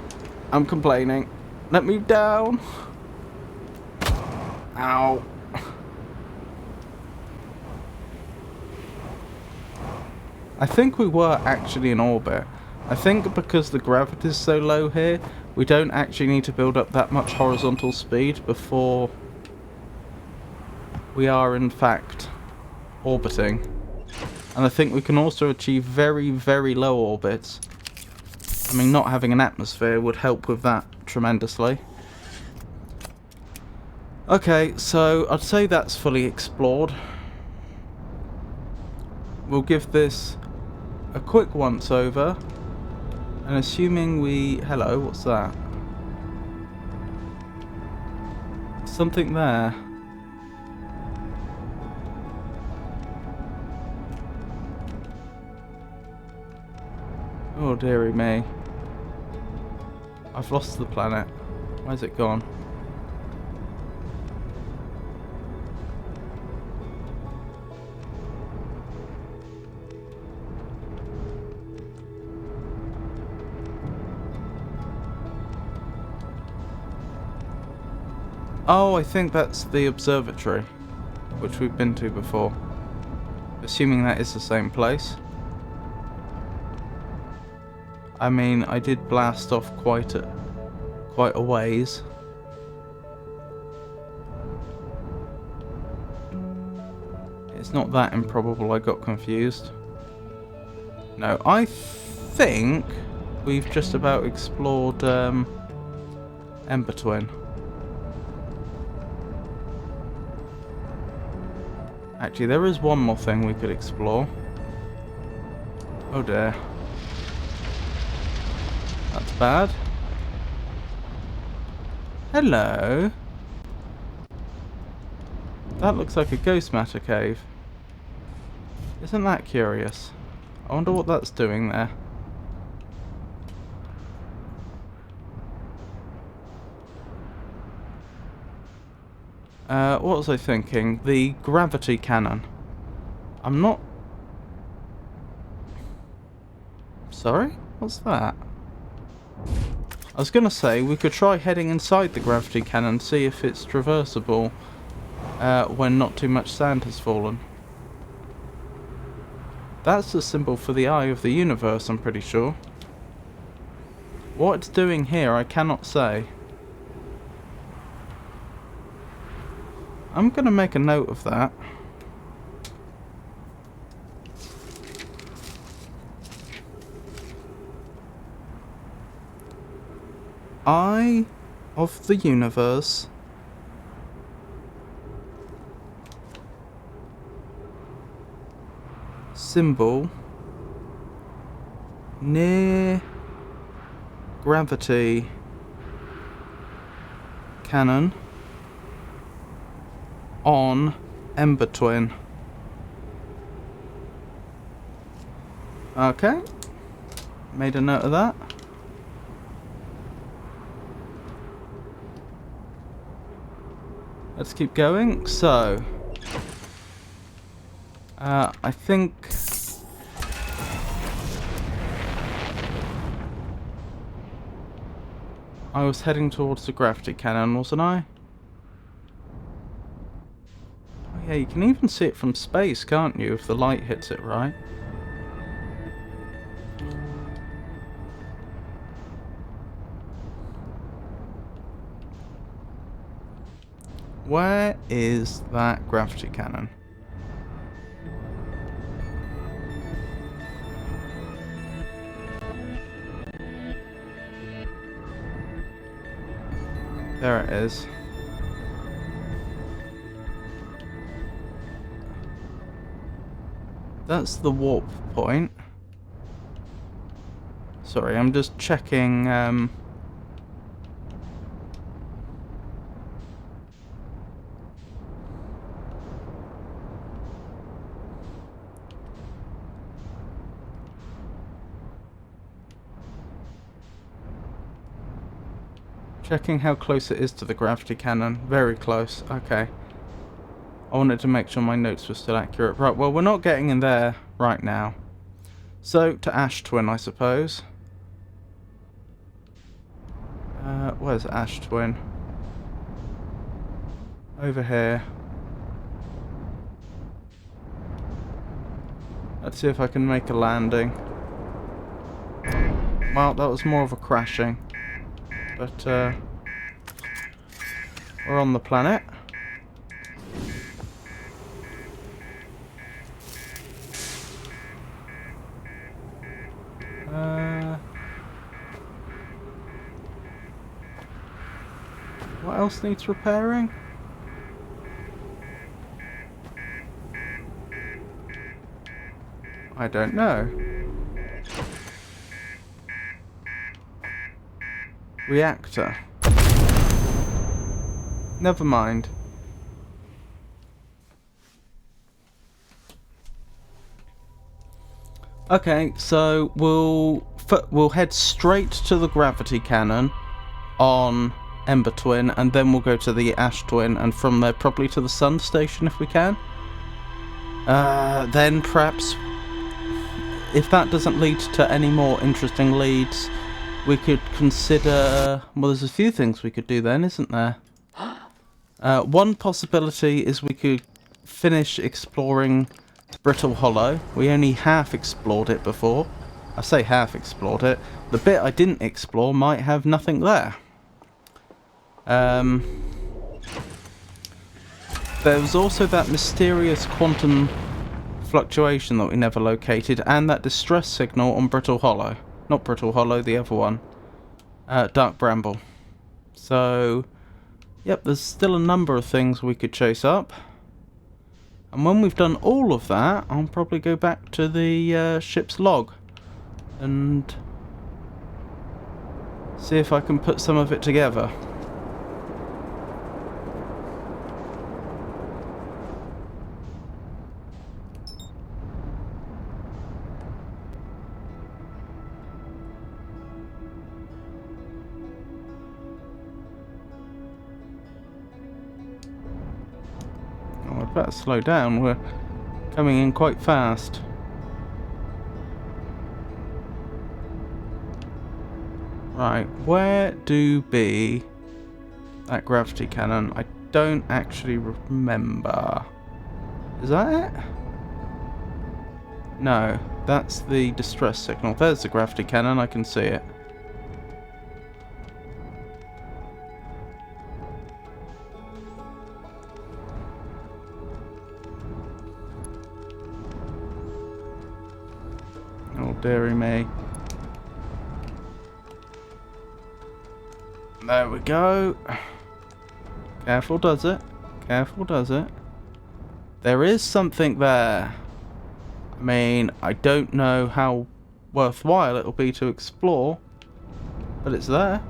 I'm complaining. Let me down. Ow. I think we were actually in orbit. I think because the gravity is so low here, we don't actually need to build up that much horizontal speed before we are in fact orbiting. And I think we can also achieve very, very low orbits. I mean, not having an atmosphere would help with that tremendously. Okay, so I'd say that's fully explored. We'll give this a quick once over. And assuming we... Hello, what's that? Something there. Oh dearie me. I've lost the planet. Where's it gone? Oh, I think that's the observatory, which we've been to before. Assuming that is the same place. I mean, I did blast off quite a ways. It's not that improbable I got confused. No, I think we've just about explored Ember Twin. Actually, there is one more thing we could explore. Oh dear. That's bad. Hello. That looks like a ghost matter cave. Isn't that curious? I wonder what that's doing there. What was I thinking? The gravity cannon. I'm not... Sorry? What's that? I was gonna say, we could try heading inside the gravity cannon, see if it's traversable when not too much sand has fallen. That's the symbol for the eye of the universe, I'm pretty sure. What it's doing here, I cannot say. I'm gonna make a note of that. Eye of the universe. Symbol near gravity cannon on Ember Twin. Okay, made a note of that. Let's keep going. So, I think I was heading towards the gravity cannon, wasn't I? Yeah, you can even see it from space, can't you, if the light hits it right? Where is that gravity cannon? There it is. That's the warp point. Sorry, I'm just checking. Checking how close it is to the gravity cannon. Very close. Okay. I wanted to make sure my notes were still accurate. Right, well, we're not getting in there right now. So, to Ash Twin, I suppose. Where's Ash Twin? Over here. Let's see if I can make a landing. Well, that was more of a crashing. But, we're on the planet. What else needs repairing? I don't know. Reactor. Never mind. Okay, so we'll head straight to the gravity cannon on Ember Twin, and then we'll go to the Ash Twin, and from there probably to the Sun Station if we can. Then perhaps, if that doesn't lead to any more interesting leads, we could consider... Well, there's a few things we could do then, isn't there? One possibility is we could finish exploring Brittle Hollow. We only half explored it before. I say half explored it. The bit I didn't explore might have nothing there. There was also that mysterious quantum fluctuation that we never located, and that distress signal on Brittle Hollow. Not Brittle Hollow, the other one. Dark Bramble. So, yep, there's still a number of things we could chase up. And when we've done all of that, I'll probably go back to the ship's log and see if I can put some of it together. I'd better slow down, we're coming in quite fast. Right, where do be that gravity cannon? I don't actually remember. Is that it? No, that's the distress signal. There's the gravity cannon, I can see it. Oh, dearie me. There we go. Careful does it. Careful does it. There is something there. I mean, I don't know how worthwhile it'll be to explore, but it's there.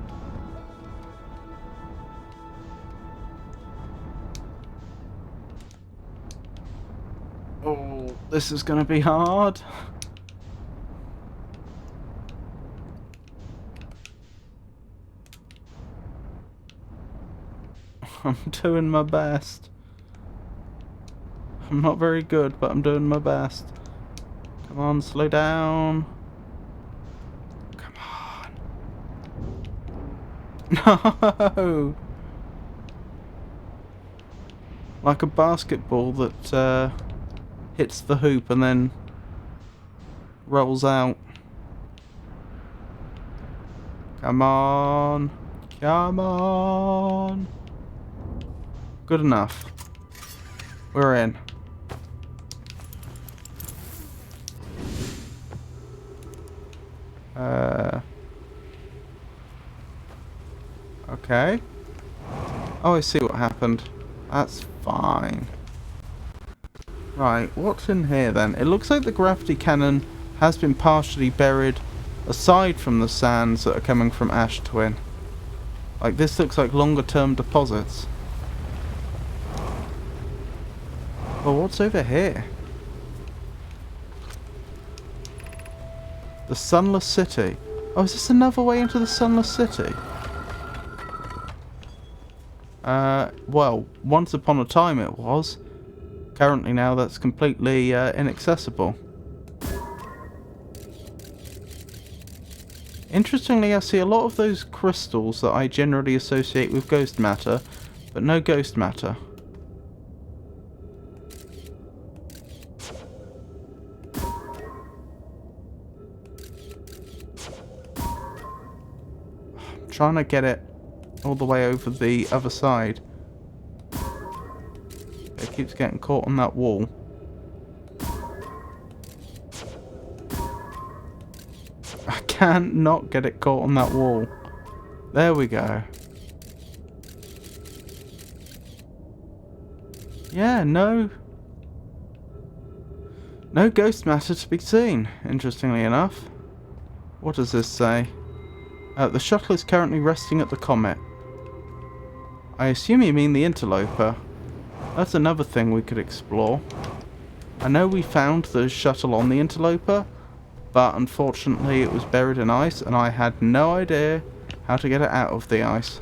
Oh, this is going to be hard. I'm doing my best. I'm not very good, but I'm doing my best. Come on, slow down. Come on. No! Like a basketball that hits the hoop and then rolls out. Come on. Come on. Good enough. We're in. Okay. Oh, I see what happened. That's fine. Right, what's in here then? It looks like the gravity cannon has been partially buried aside from the sands that are coming from Ash Twin. Like, this looks like longer term deposits. Well, what's over here? The Sunless City. Oh, is this another way into the Sunless City? Well, once upon a time it was. Currently now that's completely inaccessible. Interestingly, I see a lot of those crystals that I generally associate with ghost matter, but no ghost matter. I'm trying to get it all the way over the other side. It keeps getting caught on that wall. I can't not get it caught on that wall. There we go. Yeah, no ghost matter to be seen, interestingly enough. What does this say? The shuttle is currently resting at the comet. I assume you mean the interloper. That's another thing we could explore. I know we found the shuttle on the interloper, but unfortunately it was buried in ice and I had no idea how to get it out of the ice.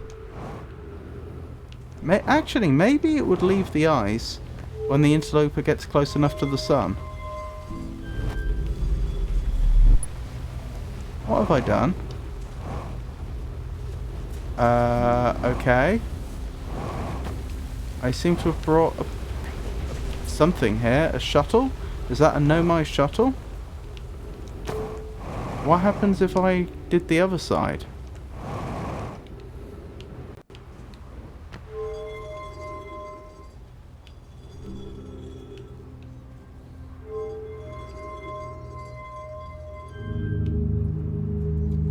Actually, maybe it would leave the ice when the interloper gets close enough to the sun. What have I done? Okay. I seem to have brought something here. A shuttle? Is that a Nomai shuttle? What happens if I did the other side?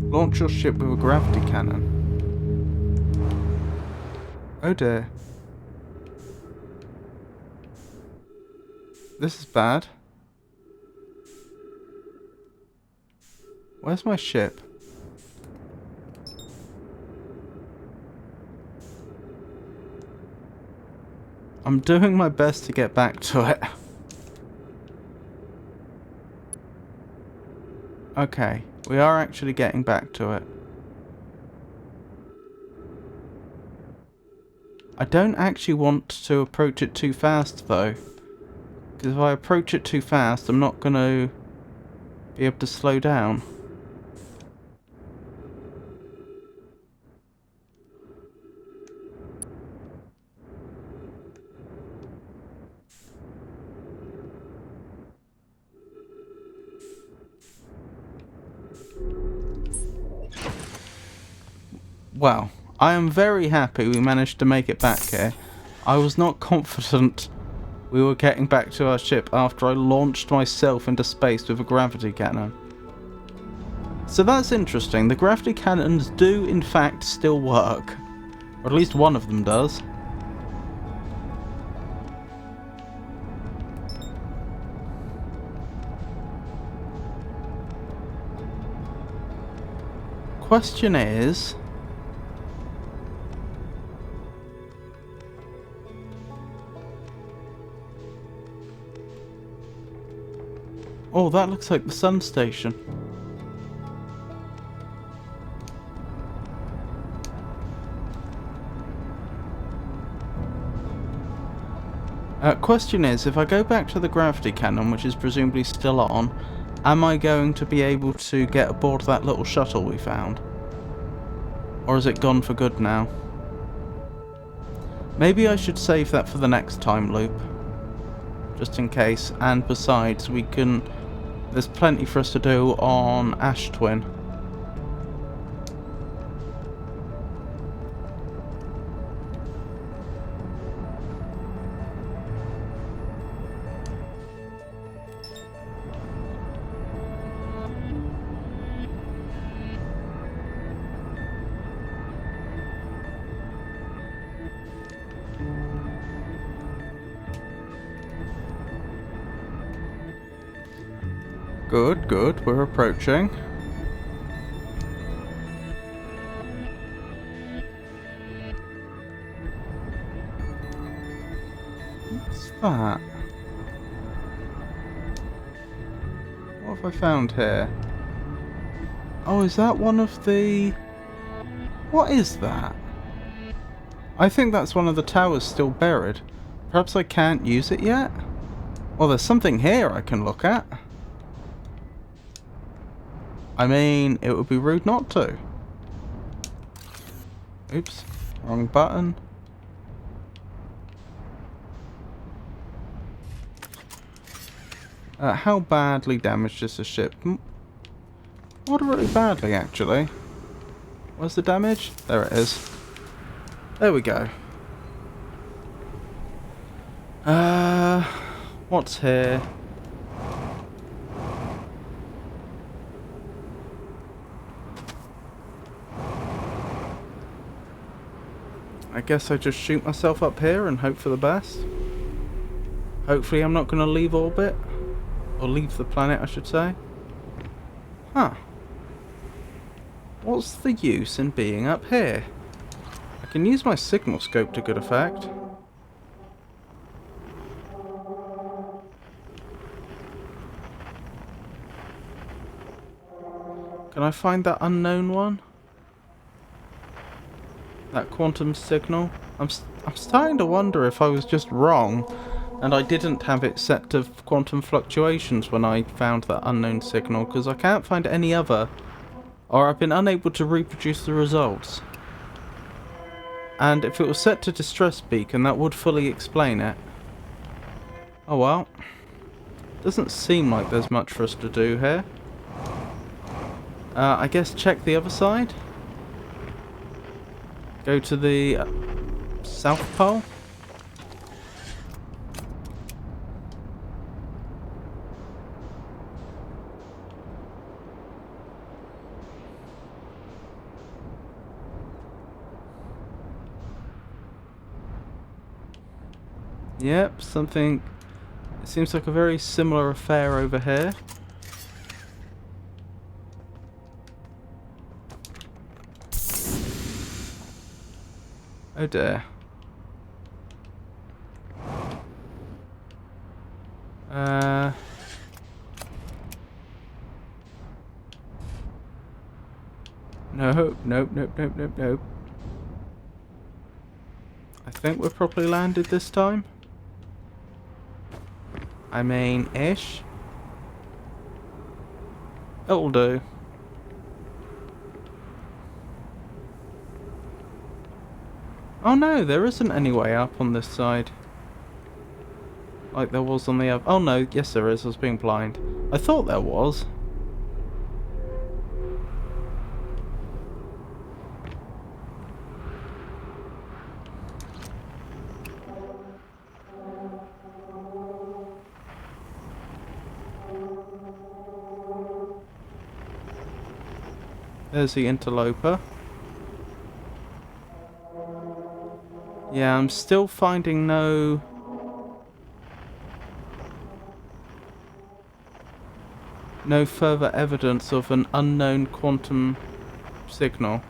Launch your ship with a gravity cannon. Oh dear. This is bad. Where's my ship? I'm doing my best to get back to it. Okay, we are actually getting back to it. I don't actually want to approach it too fast though. Because if I approach it too fast, I'm not going to be able to slow down. Well, I am very happy we managed to make it back here. I was not confident we were getting back to our ship after I launched myself into space with a gravity cannon. So that's interesting. The gravity cannons do in fact still work. Or at least one of them does. Question is... oh, that looks like the sun station. Question is, if I go back to the gravity cannon, which is presumably still on, am I going to be able to get aboard that little shuttle we found? Or is it gone for good now? Maybe I should save that for the next time loop. Just in case. And besides, we can... There's plenty for us to do on Ash Twin. Good, good, we're approaching. What's that? What have I found here? Oh, is that one of the... What is that? I think that's one of the towers still buried. Perhaps I can't use it yet? Well, there's something here I can look at. I mean, it would be rude not to. Oops, wrong button. How badly damaged is the ship? Moderately badly, actually. Where's the damage? There it is. There we go. What's here? I guess I just shoot myself up here and hope for the best. Hopefully I'm not going to leave orbit. Or leave the planet, I should say. Huh. What's the use in being up here? I can use my signal scope to good effect. Can I find that unknown one? That quantum signal? I'm starting to wonder if I was just wrong and I didn't have it set to quantum fluctuations when I found that unknown signal, because I can't find any other, or I've been unable to reproduce the results. And if it was set to distress beacon, that would fully explain it. Oh well. Doesn't seem like there's much for us to do here. I guess check the other side. Go to the South Pole. Yep, something... It seems like a very similar affair over here. Oh dear. No, nope. I think we're properly landed this time. I mean, ish. It'll do. Oh no, there isn't any way up on this side. Like there was on the other... Oh no, yes there is, I was being blind. I thought there was. There's the interloper. Yeah, I'm still finding no further evidence of an unknown quantum signal.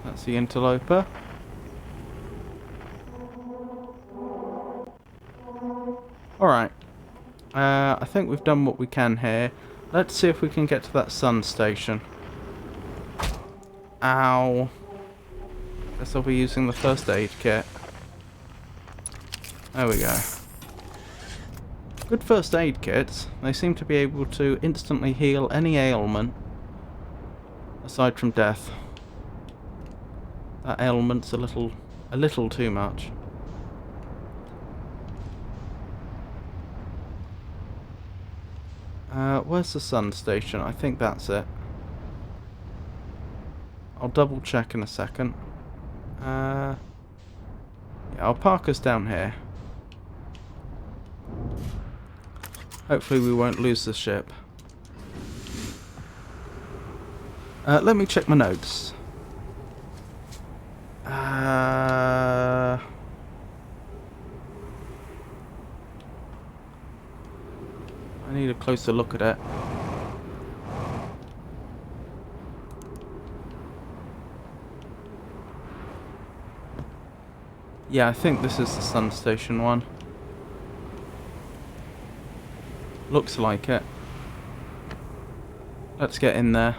That's the interloper. Alright. I think we've done what we can here. Let's see if we can get to that sun station. Ow. Guess I'll be using the first aid kit. There we go. Good first aid kits. They seem to be able to instantly heal any ailment aside from death. That ailment's a little too much. Where's the sun station? I think that's it. I'll double check in a second. Yeah, I'll park us down here. Hopefully we won't lose the ship. Let me check my notes. I need a closer look at it. Yeah, I think this is the sun station one. Looks like it. Let's get in there.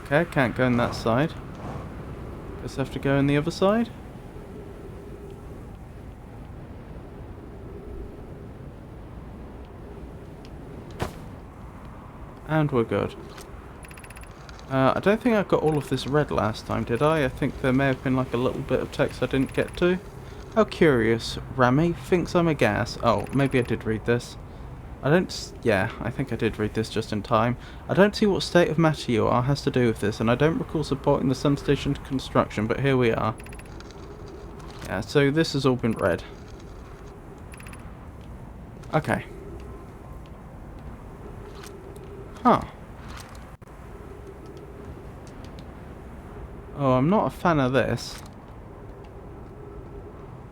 Okay, can't go on that side. Guess I have to go on the other side. And we're good. I don't think I got all of this read last time, did I? I think there may have been like a little bit of text I didn't get to. How curious. Rami thinks I'm a gas. Oh, maybe I did read this. Yeah, I think I did read this just in time. I don't see what state of matter you are has to do with this, and I don't recall supporting the sun station construction, but here we are. Yeah, so this has all been read. Okay. Huh. Oh, I'm not a fan of this.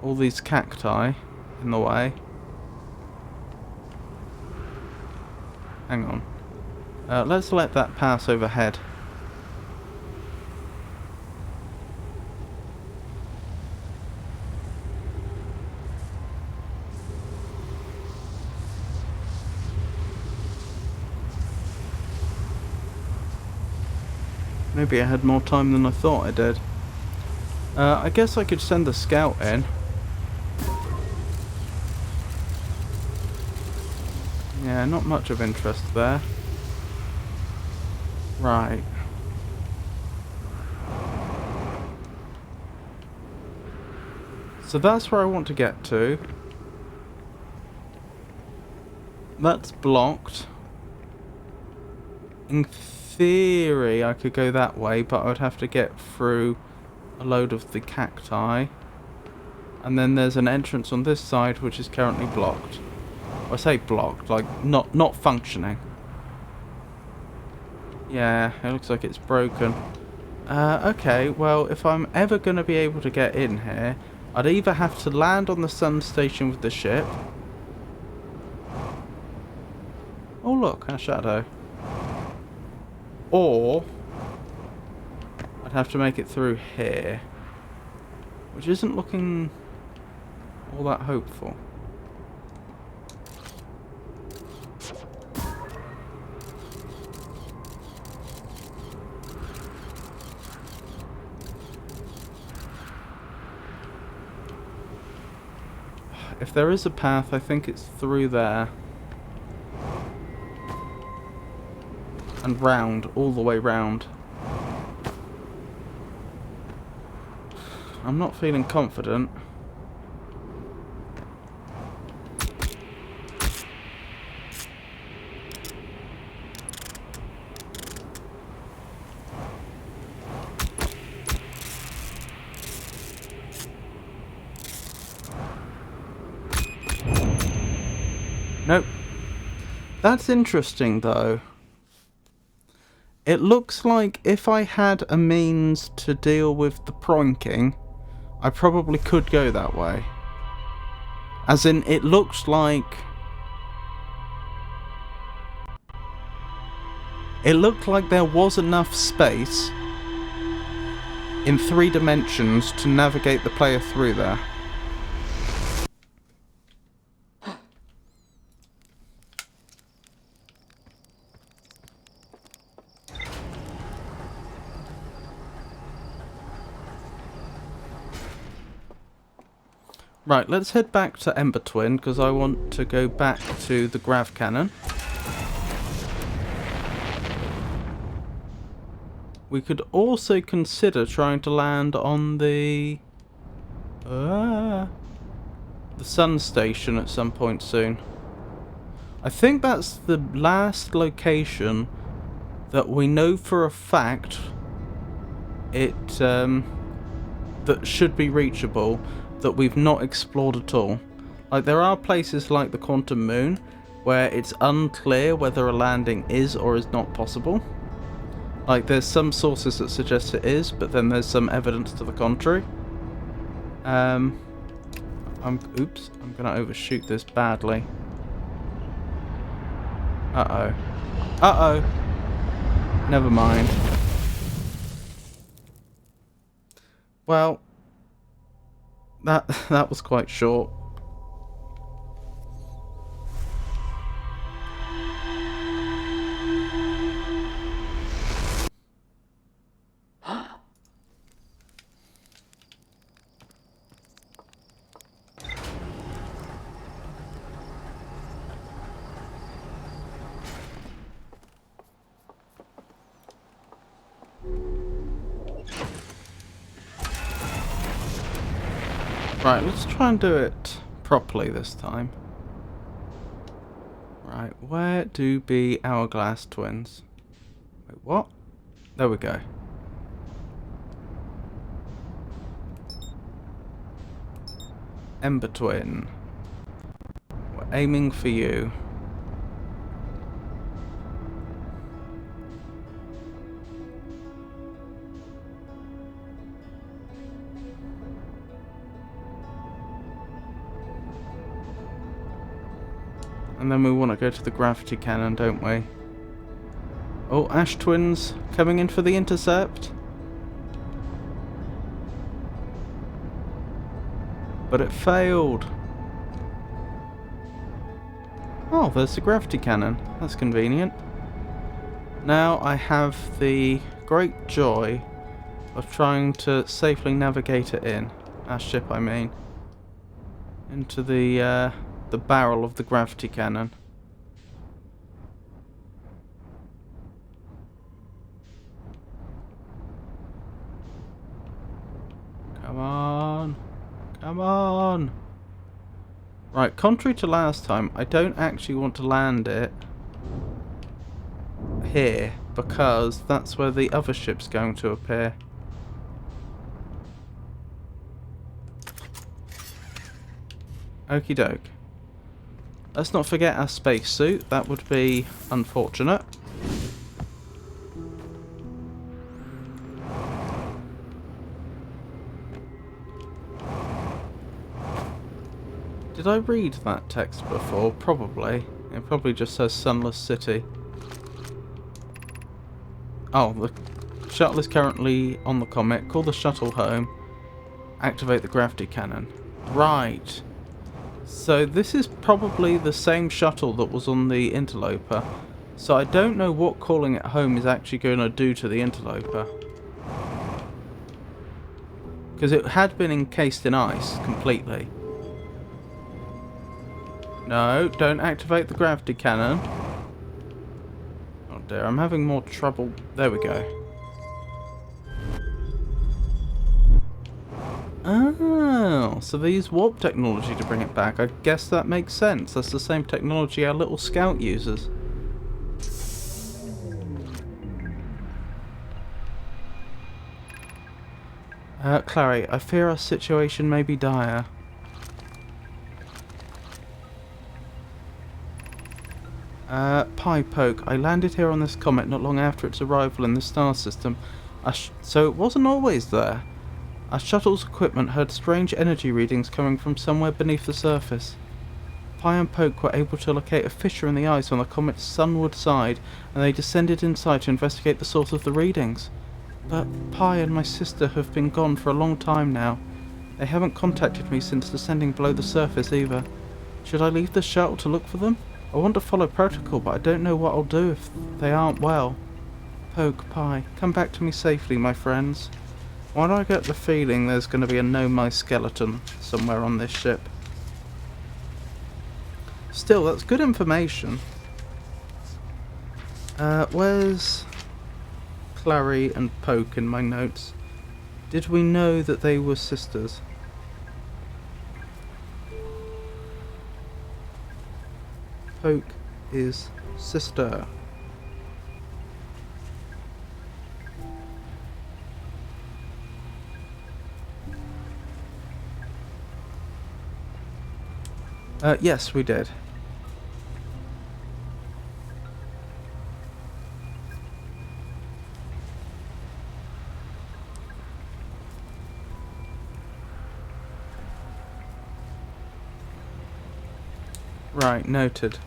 All these cacti in the way. Hang on. Let's let that pass overhead. Maybe I had more time than I thought I did. I guess I could send the scout in. Yeah, not much of interest there. Right. So that's where I want to get to. That's blocked. In theory, I could go that way, but I would have to get through a load of the cacti. And then there's an entrance on this side, which is currently blocked. I say blocked, like not functioning. Yeah, it looks like it's broken. Okay, well, if I'm ever going to be able to get in here, I'd either have to land on the sun station with the ship. Oh look, a shadow. Or I'd have to make it through here, which isn't looking all that hopeful. If there is a path, I think it's through there. And round, all the way round. I'm not feeling confident. Nope. That's interesting, though. It looks like if I had a means to deal with the proinking, I probably could go that way. As in, it looked like... It looked like there was enough space in 3 dimensions to navigate the player through there. Right, let's head back to Ember Twin, because I want to go back to the grav cannon. We could also consider trying to land on the sun station at some point soon. I think that's the last location that we know for a fact that should be reachable, that we've not explored at all. Like, there are places like the Quantum Moon where it's unclear whether a landing is or is not possible. Like, there's some sources that suggest it is, but then there's some evidence to the contrary. Oops, I'm gonna overshoot this badly. Uh-oh. Uh-oh. Never mind. Well, that was quite short. Right, let's try and do it properly this time. Right, where do be Hourglass twins? Wait, what? There we go. Ember Twin. We're aiming for you. And then we want to go to the gravity cannon, don't we? Oh, Ash Twins coming in for the intercept. But it failed. Oh, there's the gravity cannon. That's convenient. Now I have the great joy of trying to safely navigate it in. Our ship, I mean. Into the barrel of the gravity cannon. Come on. Come on. Right, contrary to last time, I don't actually want to land it here, because that's where the other ship's going to appear. Okie doke. Let's not forget our spacesuit. That would be unfortunate. Did I read that text before? Probably. It probably just says Sunless City. Oh, the shuttle is currently on the comet. Call the shuttle home. Activate the gravity cannon. Right. So this is probably the same shuttle that was on the interloper. So I don't know what calling it home is actually going to do to the interloper. Because it had been encased in ice completely. No, don't activate the gravity cannon. Oh dear, I'm having more trouble. There we go. Oh, so they use warp technology to bring it back. I guess that makes sense. That's the same technology our little scout uses. Clary, I fear our situation may be dire. Pie Poke, I landed here on this comet not long after its arrival in the star system. So it wasn't always there. Our shuttle's equipment heard strange energy readings coming from somewhere beneath the surface. Pie and Poke were able to locate a fissure in the ice on the comet's sunward side, and they descended inside to investigate the source of the readings. But Pie and my sister have been gone for a long time now. They haven't contacted me since descending below the surface either. Should I leave the shuttle to look for them? I want to follow protocol, but I don't know what I'll do if they aren't well. Poke, Pie, come back to me safely, my friends. Why do I get the feeling there's going to be a no-my skeleton somewhere on this ship? Still, that's good information. Where's Clary and Poke in my notes? Did we know that they were sisters? Poke is sister. Yes, we did. Right, noted.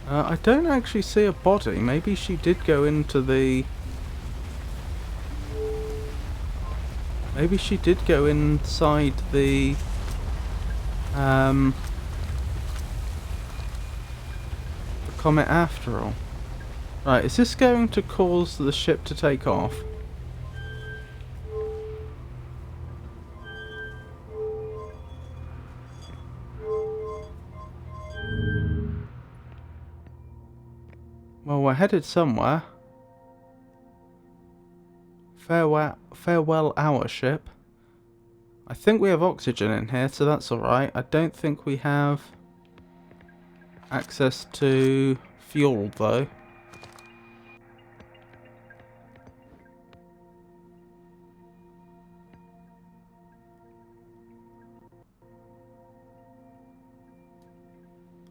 I don't actually see a body. Maybe she did go into the... Maybe she did go inside the... the comet after all. Right, is this going to cause the ship to take off? Well, we're headed somewhere. Farewell our ship. I think we have oxygen in here, so that's alright. I don't think we have access to fuel, though.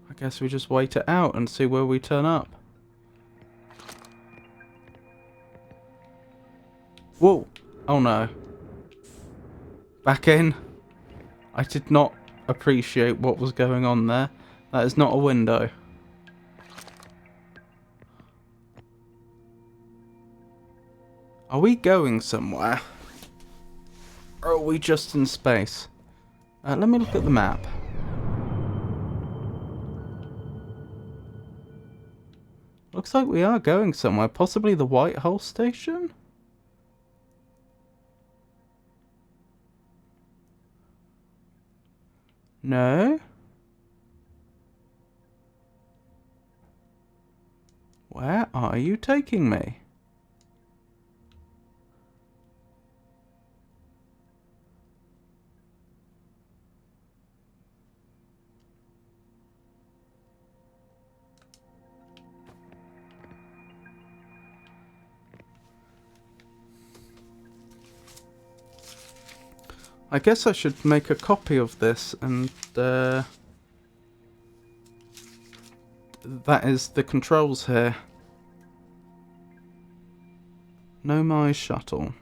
I guess we just wait it out and see where we turn up. Whoa! Oh no. Back in. I did not appreciate what was going on there. That is not a window. Are we going somewhere? Or are we just in space? Let me look at the map. Looks like we are going somewhere. Possibly the Whitehall station? No? Where are you taking me? I guess I should make a copy of this and that is the controls here. No my shuttle.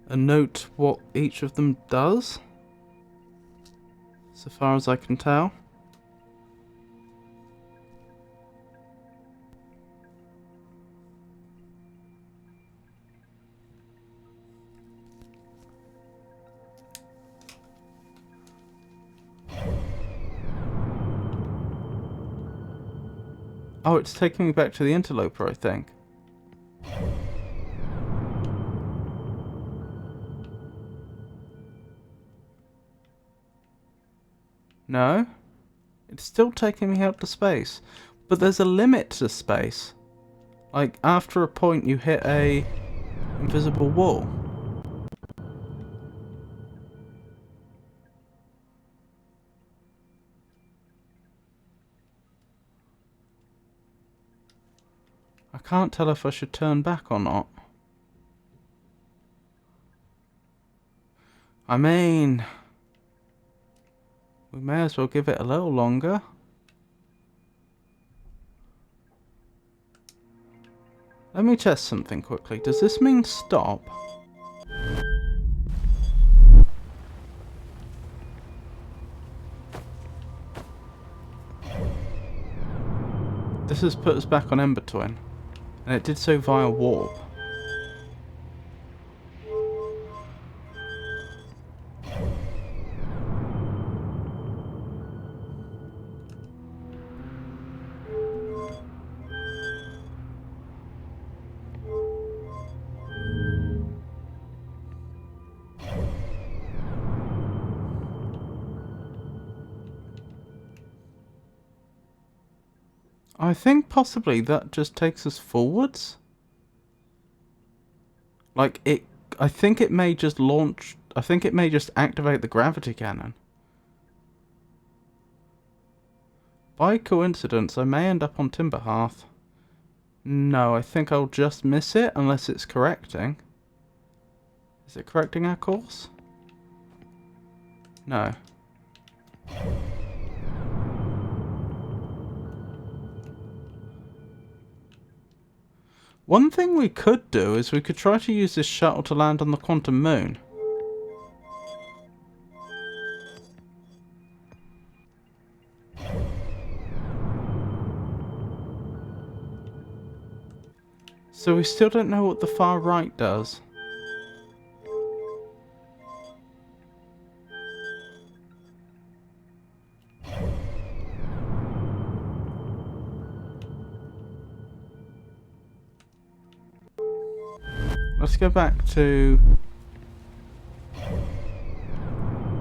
And note what each of them does, so far as I can tell. Oh, it's taking me back to the interloper, I think. No? It's still taking me out to space. But there's a limit to space. Like, after a point you hit a invisible wall. I can't tell if I should turn back or not. I mean, we may as well give it a little longer. Let me test something quickly. Does this mean stop? This has put us back on Ember Twin. And it did so via warp. I think possibly that just takes us forwards. Like, I think it may just launch... I think it may just activate the gravity cannon. By coincidence, I may end up on Timberhearth. No, I think I'll just miss it unless it's correcting. Is it correcting our course? No. One thing we could do is we could try to use this shuttle to land on the quantum moon. So we still don't know what the far right does. Let's go back to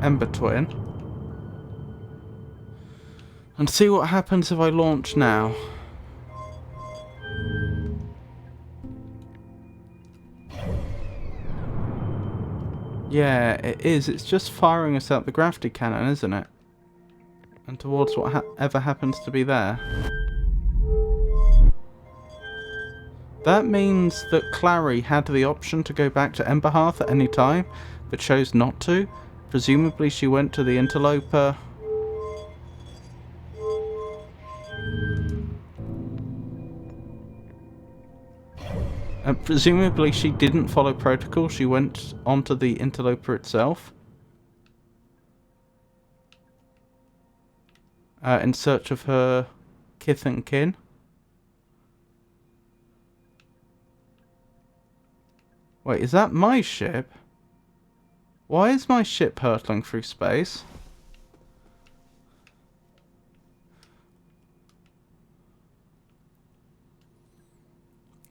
Ember Twin and see what happens if I launch now. Yeah, it is. It's just firing us out the gravity cannon, isn't it? And towards whatever happens to be there. That means that Clary had the option to go back to Emberhearth at any time, but chose not to. Presumably she went to the Interloper. Presumably she didn't follow protocol, she went onto the Interloper itself. In search of her kith and kin. Wait, is that my ship? Why is my ship hurtling through space?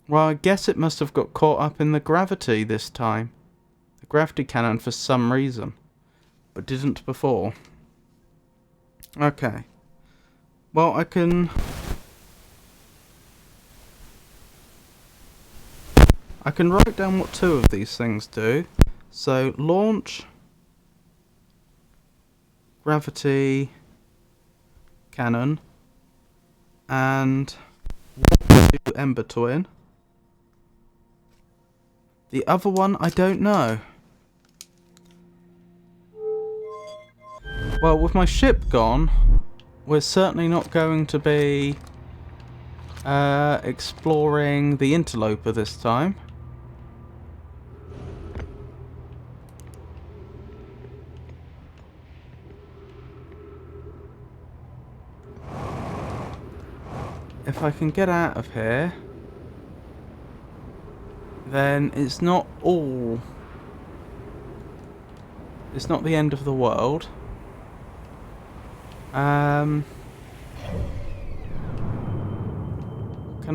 Well, I guess it must have got caught up in the gravity this time. The gravity cannon for some reason. But didn't before. Okay. Well, I can write down what two of these things do. So, launch, gravity cannon, and Ember Twin. The other one, I don't know. Well, with my ship gone, we're certainly not going to be exploring the Interloper this time. If I can get out of here, then it's not all... It's not the end of the world. Can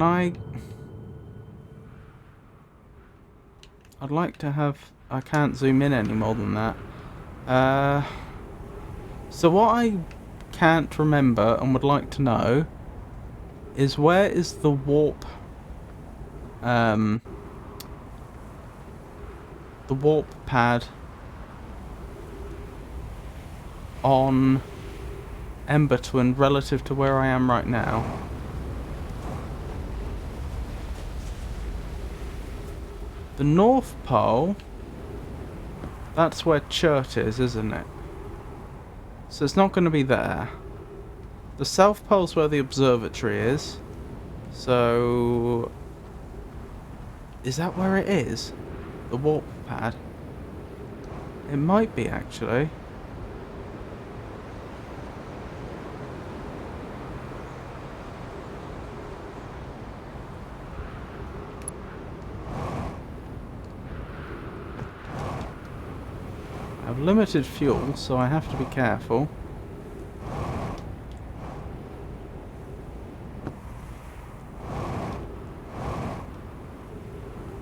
I... I'd like to have... I can't zoom in any more than that. So what I can't remember and would like to know is where is the warp... the warp pad on Ember Twin relative to where I am right now. The North Pole, that's where Chert is, isn't it? So it's not going to be there. The South Pole's where the observatory is. So... is that where it is? The warp pad? It might be, actually. I have limited fuel, so I have to be careful.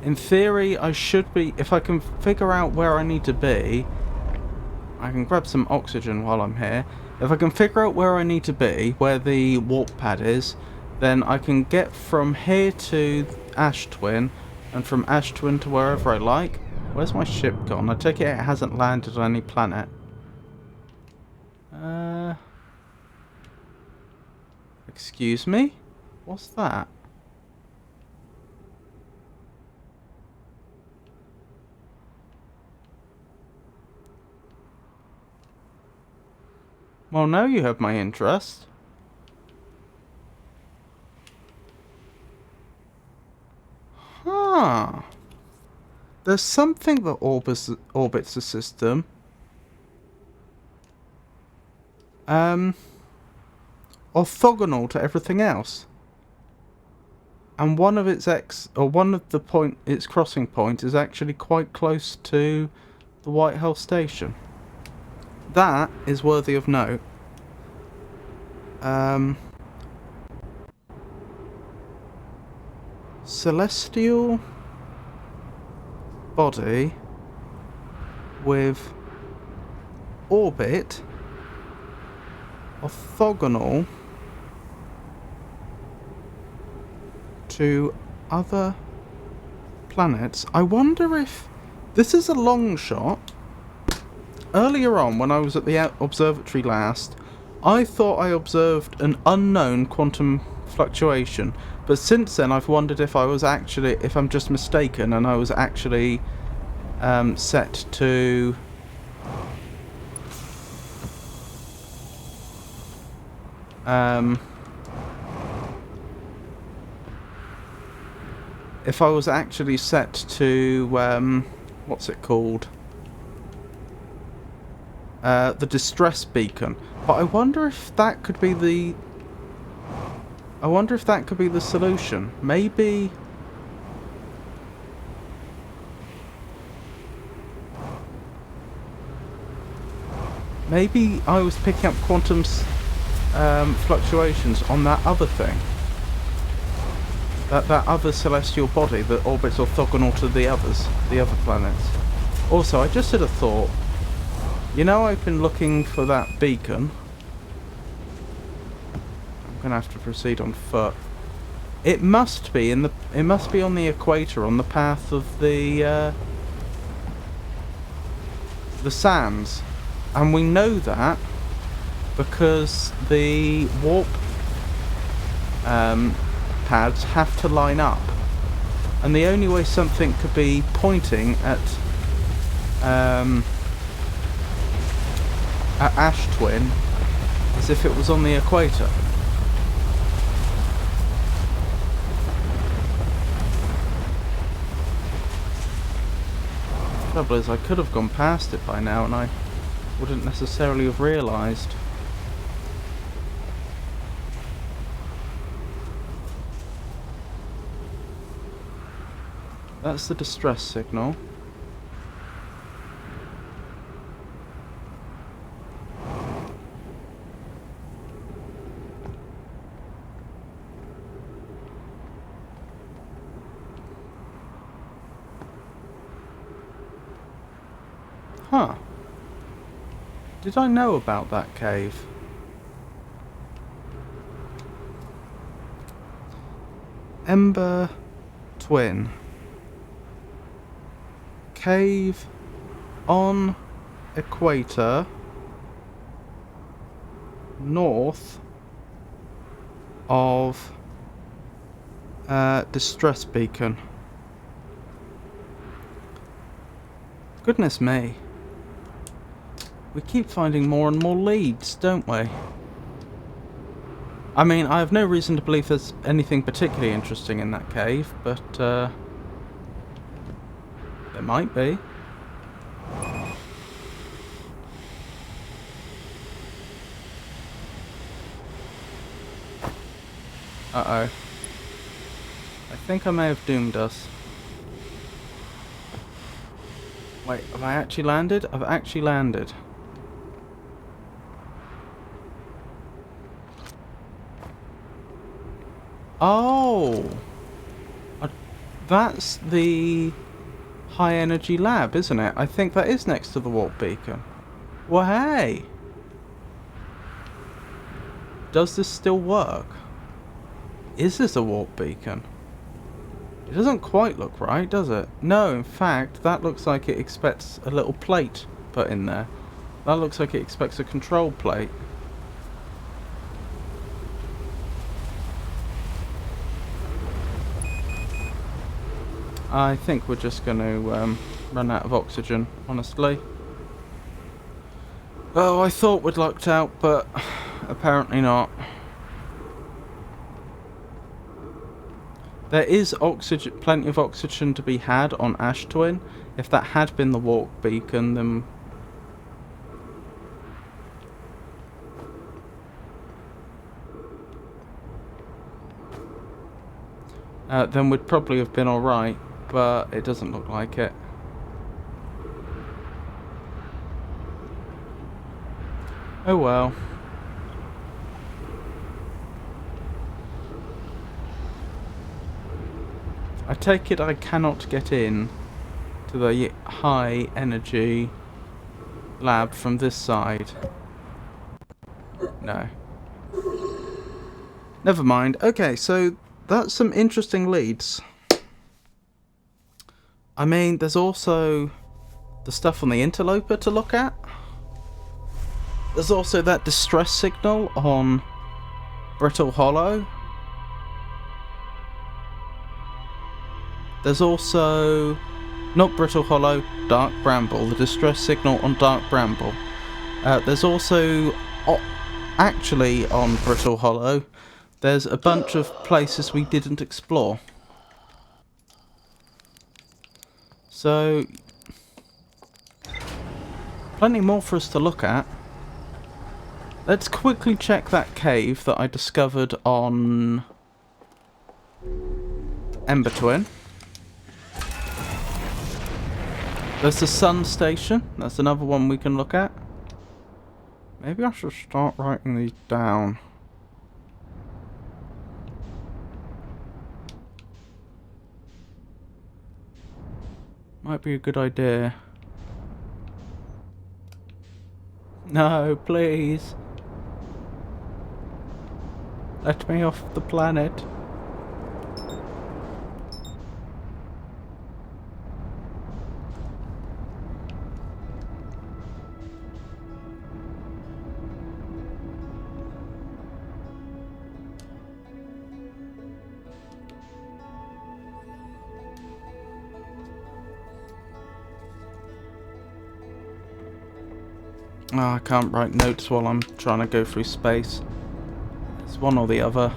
In theory, I should be... if I can figure out where I need to be... I can grab some oxygen while I'm here. If I can figure out where I need to be, where the warp pad is, then I can get from here to Ash Twin, and from Ash Twin to wherever I like. Where's my ship gone? I take it hasn't landed on any planet. Excuse me? What's that? Well, now you have my interest. Huh. There's something that orbits the system. Orthogonal to everything else. And one of its its crossing point is actually quite close to the White Hell Station. That is worthy of note. Celestial body with orbit orthogonal to other planets. I wonder if this is a long shot. Earlier on, when I was at the observatory last, I thought I observed an unknown quantum fluctuation, but since then I've wondered if I'm just mistaken and I was actually set to if I was actually set to what's it called? The distress beacon. But I wonder if that could be the solution. Maybe I was picking up quantum fluctuations on that other thing. That other celestial body that orbits orthogonal to the other planets. Also, I just had a thought. You know, I've been looking for that beacon. I'm gonna have to proceed on foot. It must be on the equator, on the path of the sands, and we know that because the warp pads have to line up, and the only way something could be pointing at Ash Twin is if it was on the equator. The trouble is, I could have gone past it by now and I wouldn't necessarily have realised. That's the distress signal. Huh. Did I know about that cave? Ember Twin. Cave on equator north of distress beacon. Goodness me. We keep finding more and more leads, don't we? I mean, I have no reason to believe there's anything particularly interesting in that cave, but there might be. Uh-oh. I think I may have doomed us. Wait, have I actually landed? I've actually landed. Oh! That's the high energy lab, isn't it? I think that is next to the warp beacon. Well, hey! Does this still work? Is this a warp beacon? It doesn't quite look right, does it? No, in fact, that looks like it expects a little plate put in there. That looks like it expects a control plate. I think we're just going to run out of oxygen, honestly. Oh, I thought we'd lucked out, but apparently not. There is oxygen, plenty of oxygen to be had on Ash Twin. If that had been the warp beacon, then we'd probably have been alright, but it doesn't look like it. Oh well. I take it I cannot get in to the high energy lab from this side. No. Never mind. Okay, so that's some interesting leads. I mean, there's also the stuff on the interloper to look at. There's also that distress signal on Brittle Hollow. There's also, not Brittle Hollow, Dark Bramble, the distress signal on Dark Bramble. There's also, actually on Brittle Hollow, there's a bunch of places we didn't explore. So, plenty more for us to look at. Let's quickly check that cave that I discovered on Ember Twin. There's the Sun Station. That's another one we can look at. Maybe I should start writing these down. Might be a good idea. No, please. Let me off the planet. Oh, I can't write notes while I'm trying to go through space. It's one or the other.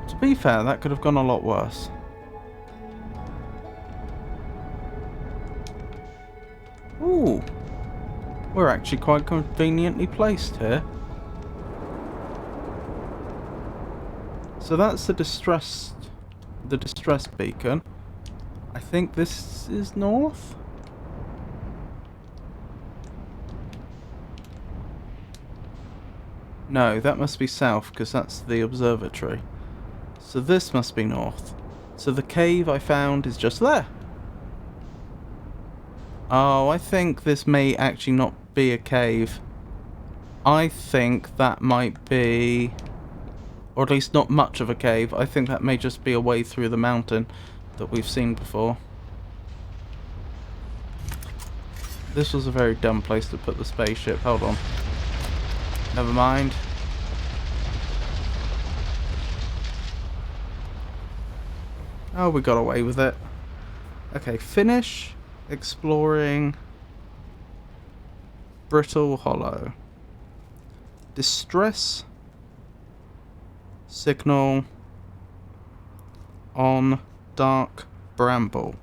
To be fair, that could have gone a lot worse. Ooh. We're actually quite conveniently placed here. So that's the distress beacon. I think this is north? No, that must be south, because that's the observatory. So this must be north. So the cave I found is just there. Oh, I think this may actually not be a cave. I think that might be... or at least not much of a cave. I think that may just be a way through the mountain that we've seen before. This was a very dumb place to put the spaceship. Hold on. Never mind. Oh, we got away with it. Okay, finish exploring Brittle Hollow. Distress signal on Dark Bramble.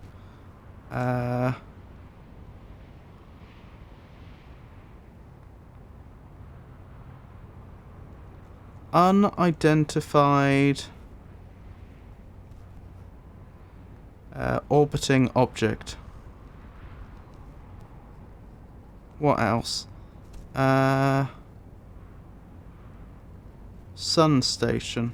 Unidentified orbiting object. What else? Sun Station.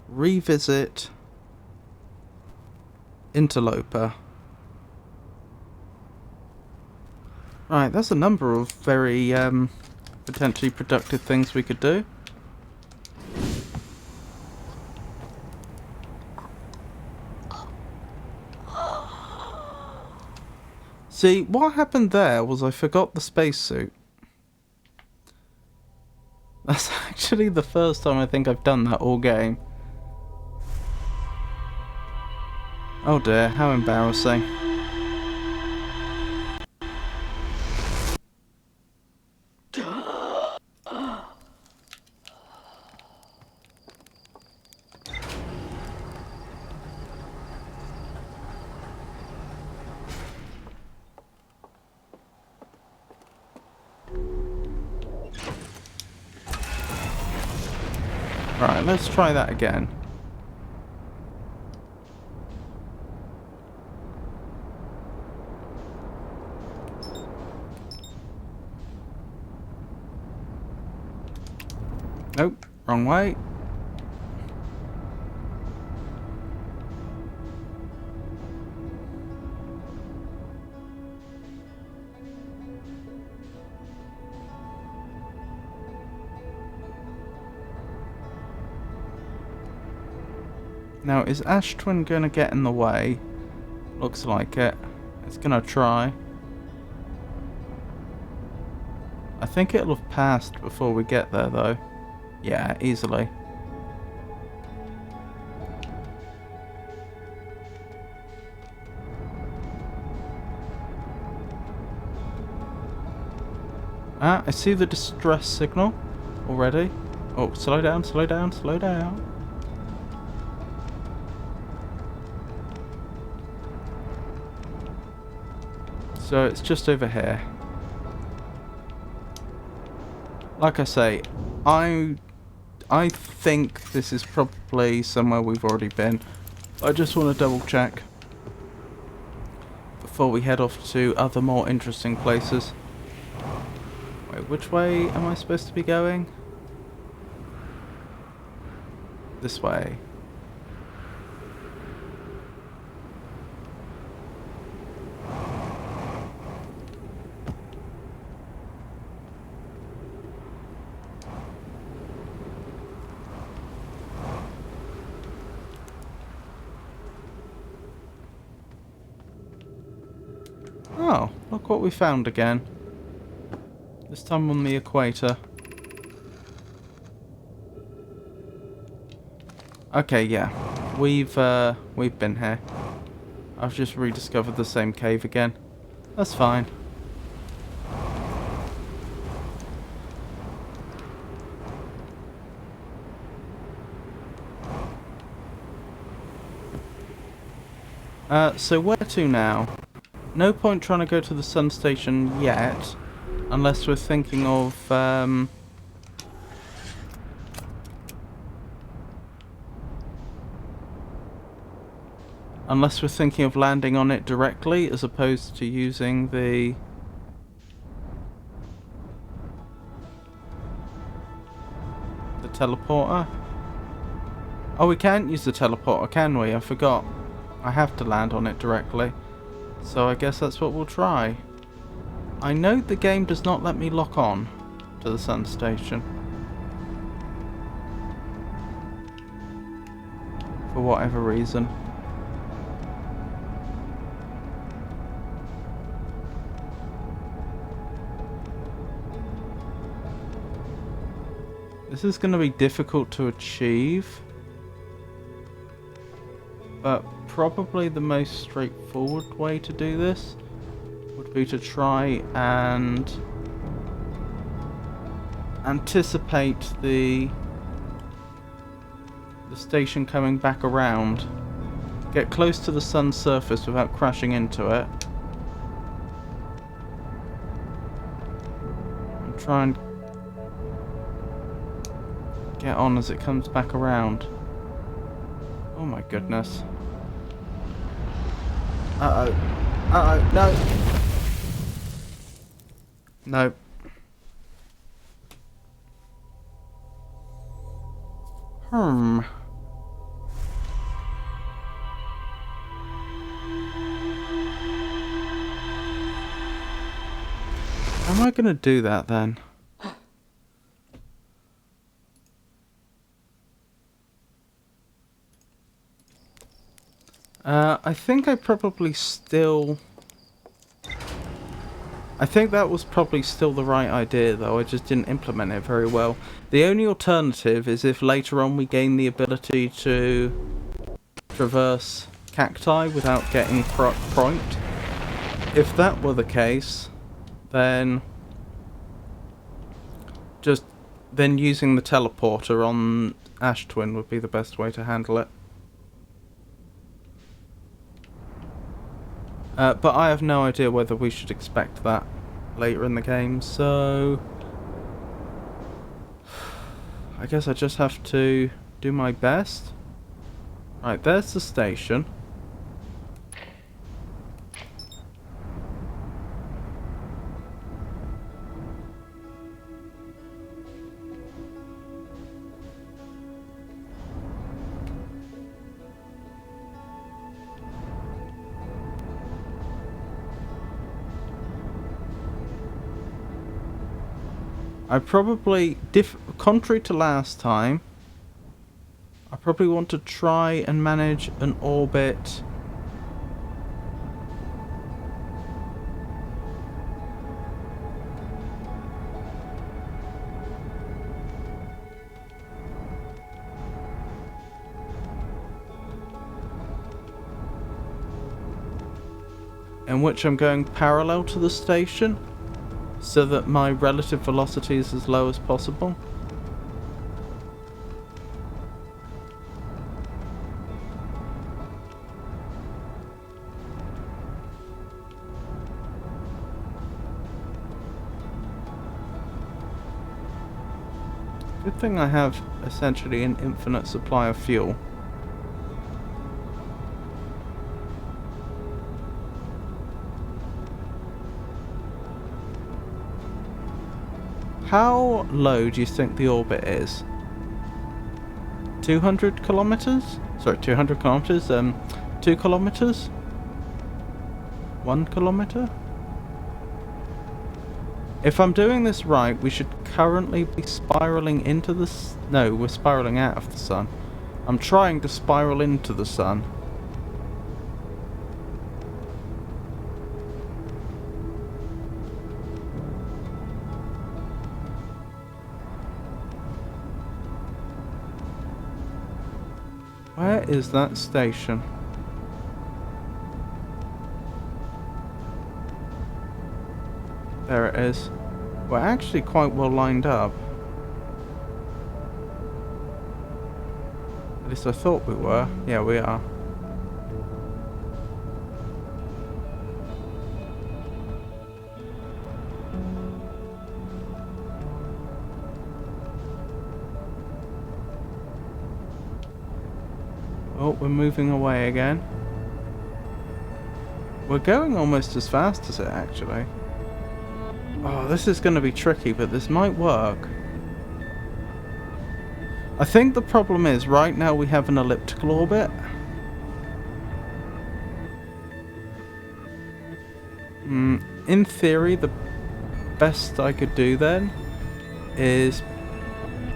Revisit interloper. Right, there's a number of very potentially productive things we could do. See, what happened there was I forgot the spacesuit. That's actually the first time I think I've done that all game. Oh dear, how embarrassing. Right, let's try that again. Nope, wrong way. Now, is Ash Twin going to get in the way? Looks like it. It's going to try. I think it'll have passed before we get there, though. Yeah, easily. Ah, I see the distress signal already. Oh, slow down, slow down, slow down. So it's just over here. Like I say, I think this is probably somewhere we've already been. I just want to double check before we head off to other more interesting places. Wait, which way am I supposed to be going? This way. Oh, look what we found again. This time on the equator. Okay, yeah. We've been here. I've just rediscovered the same cave again. That's fine. So where to now? No point trying to go to the sun station yet, unless we're thinking of, landing on it directly, as opposed to using the teleporter. Oh, we can't use the teleporter, can we? I forgot. I have to land on it directly. So I guess that's what we'll try. I know the game does not let me lock on to the sun station. For whatever reason. This is going to be difficult to achieve. But probably the most straightforward way to do this would be to try and anticipate the station coming back around. Get close to the sun's surface without crashing into it. And try and get on as it comes back around. Oh my goodness. Uh-oh. Uh-oh, no. No. How am I going to do that then? I think I probably still... I think that was probably still the right idea, though. I just didn't implement it very well. The only alternative is if later on we gain the ability to traverse cacti without getting proinked. If that were the case, then using the teleporter on Ash Twin would be the best way to handle it. But I have no idea whether we should expect that later in the game, so I guess I just have to do my best. Right, there's the station. I probably, contrary to last time, I probably want to try and manage an orbit in which I'm going parallel to the station, so that my relative velocity is as low as possible. Good thing I have essentially an infinite supply of fuel. How low do you think the orbit is? 200 kilometers? Sorry, 200 kilometers? 2 kilometers? 1 kilometer? If I'm doing this right, we should currently be spiraling into the... No, we're spiraling out of the sun. I'm trying to spiral into the sun. Where is that station? There it is. We're actually quite well lined up. At least I thought we were. Yeah, we are. Oh, we're moving away again. We're going almost as fast as it, actually. Oh, this is going to be tricky, but this might work. I think the problem is, right now we have an elliptical orbit. In theory, the best I could do then is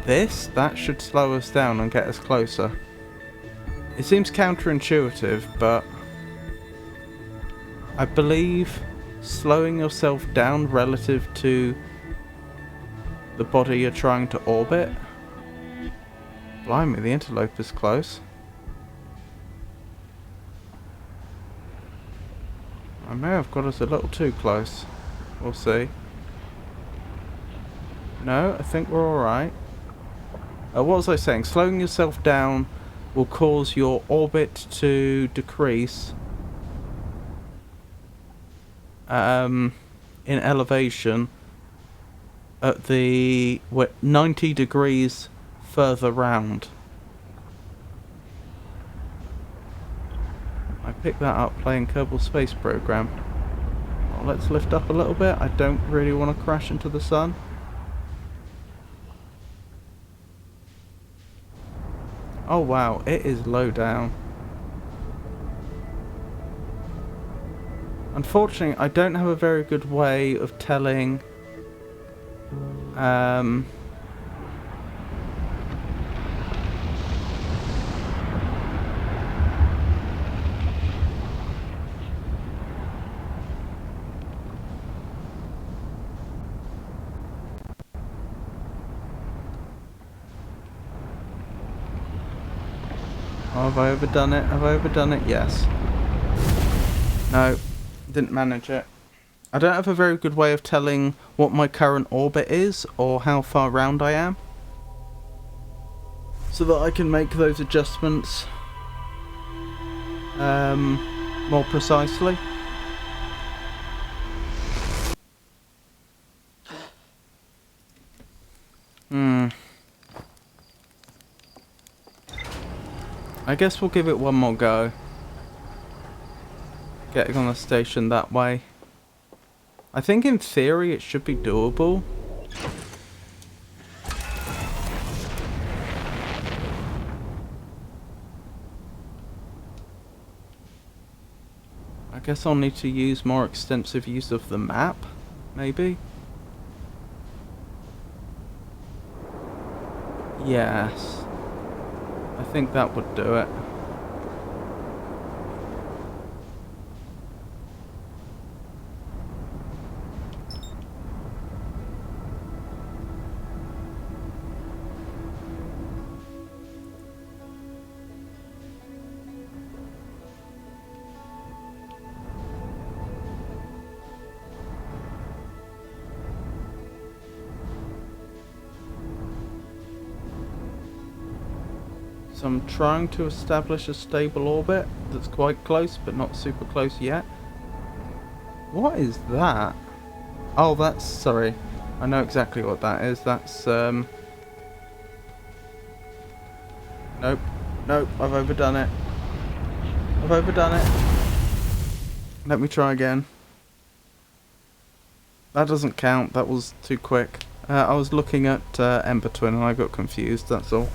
this. That should slow us down and get us closer. It seems counterintuitive, but I believe slowing yourself down relative to the body you're trying to orbit. Blimey, the interloper's close. I may have got us a little too close. We'll see. No, I think we're alright. What was I saying? Slowing yourself down will cause your orbit to decrease in elevation at the 90 degrees further round. I picked that up playing Kerbal Space Program. Well, let's lift up a little bit. I don't really want to crash into the sun. Oh wow, it is low down. Unfortunately, I don't have a very good way of telling Um... Oh, have I overdone it? Have I overdone it? Yes. No, didn't manage it. I don't have a very good way of telling what my current orbit is or how far round I am, so that I can make those adjustments more precisely. I guess we'll give it one more go. Getting on the station that way. I think in theory it should be doable. I guess I'll need to use more extensive use of the map, maybe? Yes. I think that would do it. So I'm trying to establish a stable orbit that's quite close, but not super close yet. What is that? Oh, that's... sorry. I know exactly what that is. That's, Nope. Nope, I've overdone it. I've overdone it. Let me try again. That doesn't count. That was too quick. I was looking at Ember Twin and I got confused, that's all.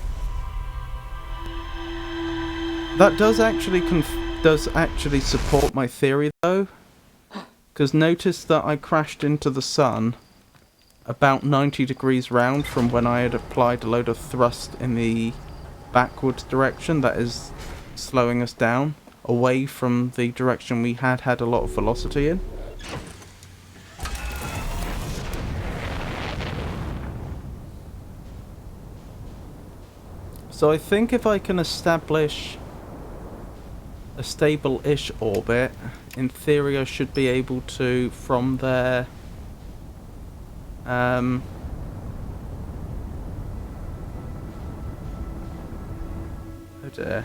That does actually support my theory though, because notice that I crashed into the sun about 90 degrees round from when I had applied a load of thrust in the backwards direction. That is slowing us down away from the direction we had a lot of velocity in. So I think if I can establish a stable-ish orbit, in theory I should be able to, from there, oh dear.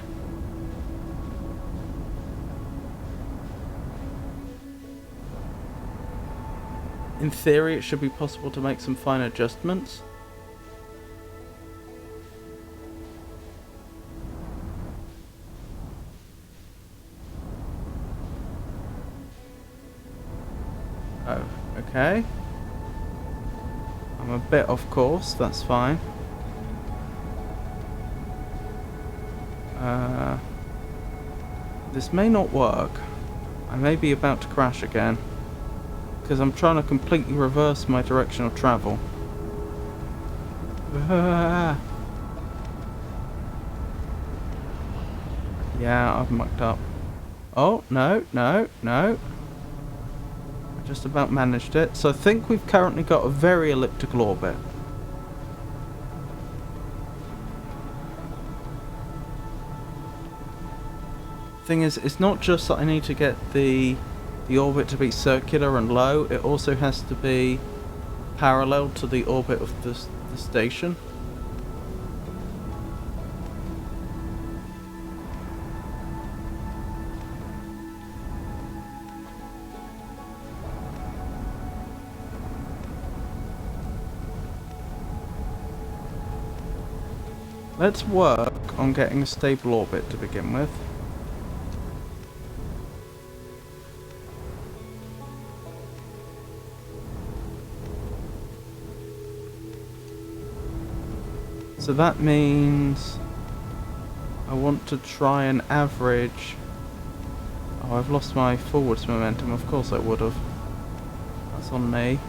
In theory it should be possible to make some fine adjustments. Oh, okay. I'm a bit off course, that's fine. This may not work. I may be about to crash again, because I'm trying to completely reverse my direction of travel. Yeah, I've mucked up. Oh, no, no, no. I just about managed it. So I think we've currently got a very elliptical orbit. Thing is, it's not just that I need to get the orbit to be circular and low, it also has to be parallel to the orbit of the station. Let's work on getting a stable orbit to begin with. So that means I want to try and average... Oh, I've lost my forwards momentum, of course I would have. That's on me.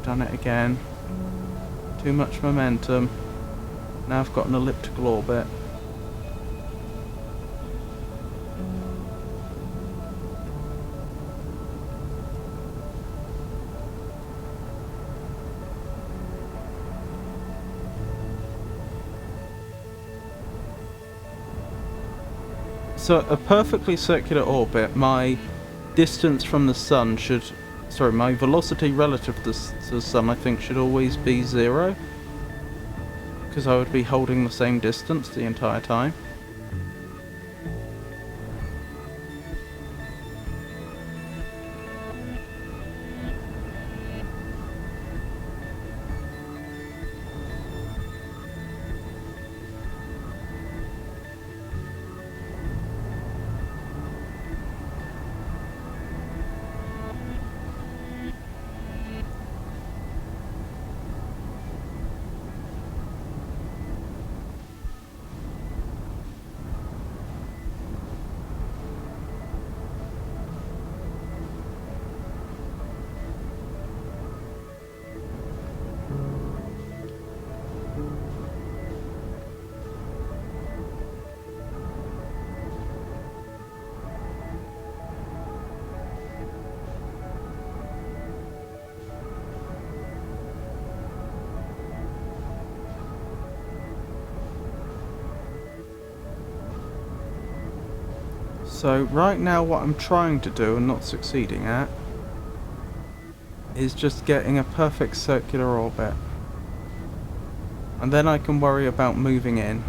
done it again. Too much momentum. Now I've got an elliptical orbit. So a perfectly circular orbit, my distance from the sun should... Sorry, my velocity relative to the sun I think should always be 0. Because I would be holding the same distance the entire time. So right now what I'm trying to do and not succeeding at is just getting a perfect circular orbit. And then I can worry about moving in.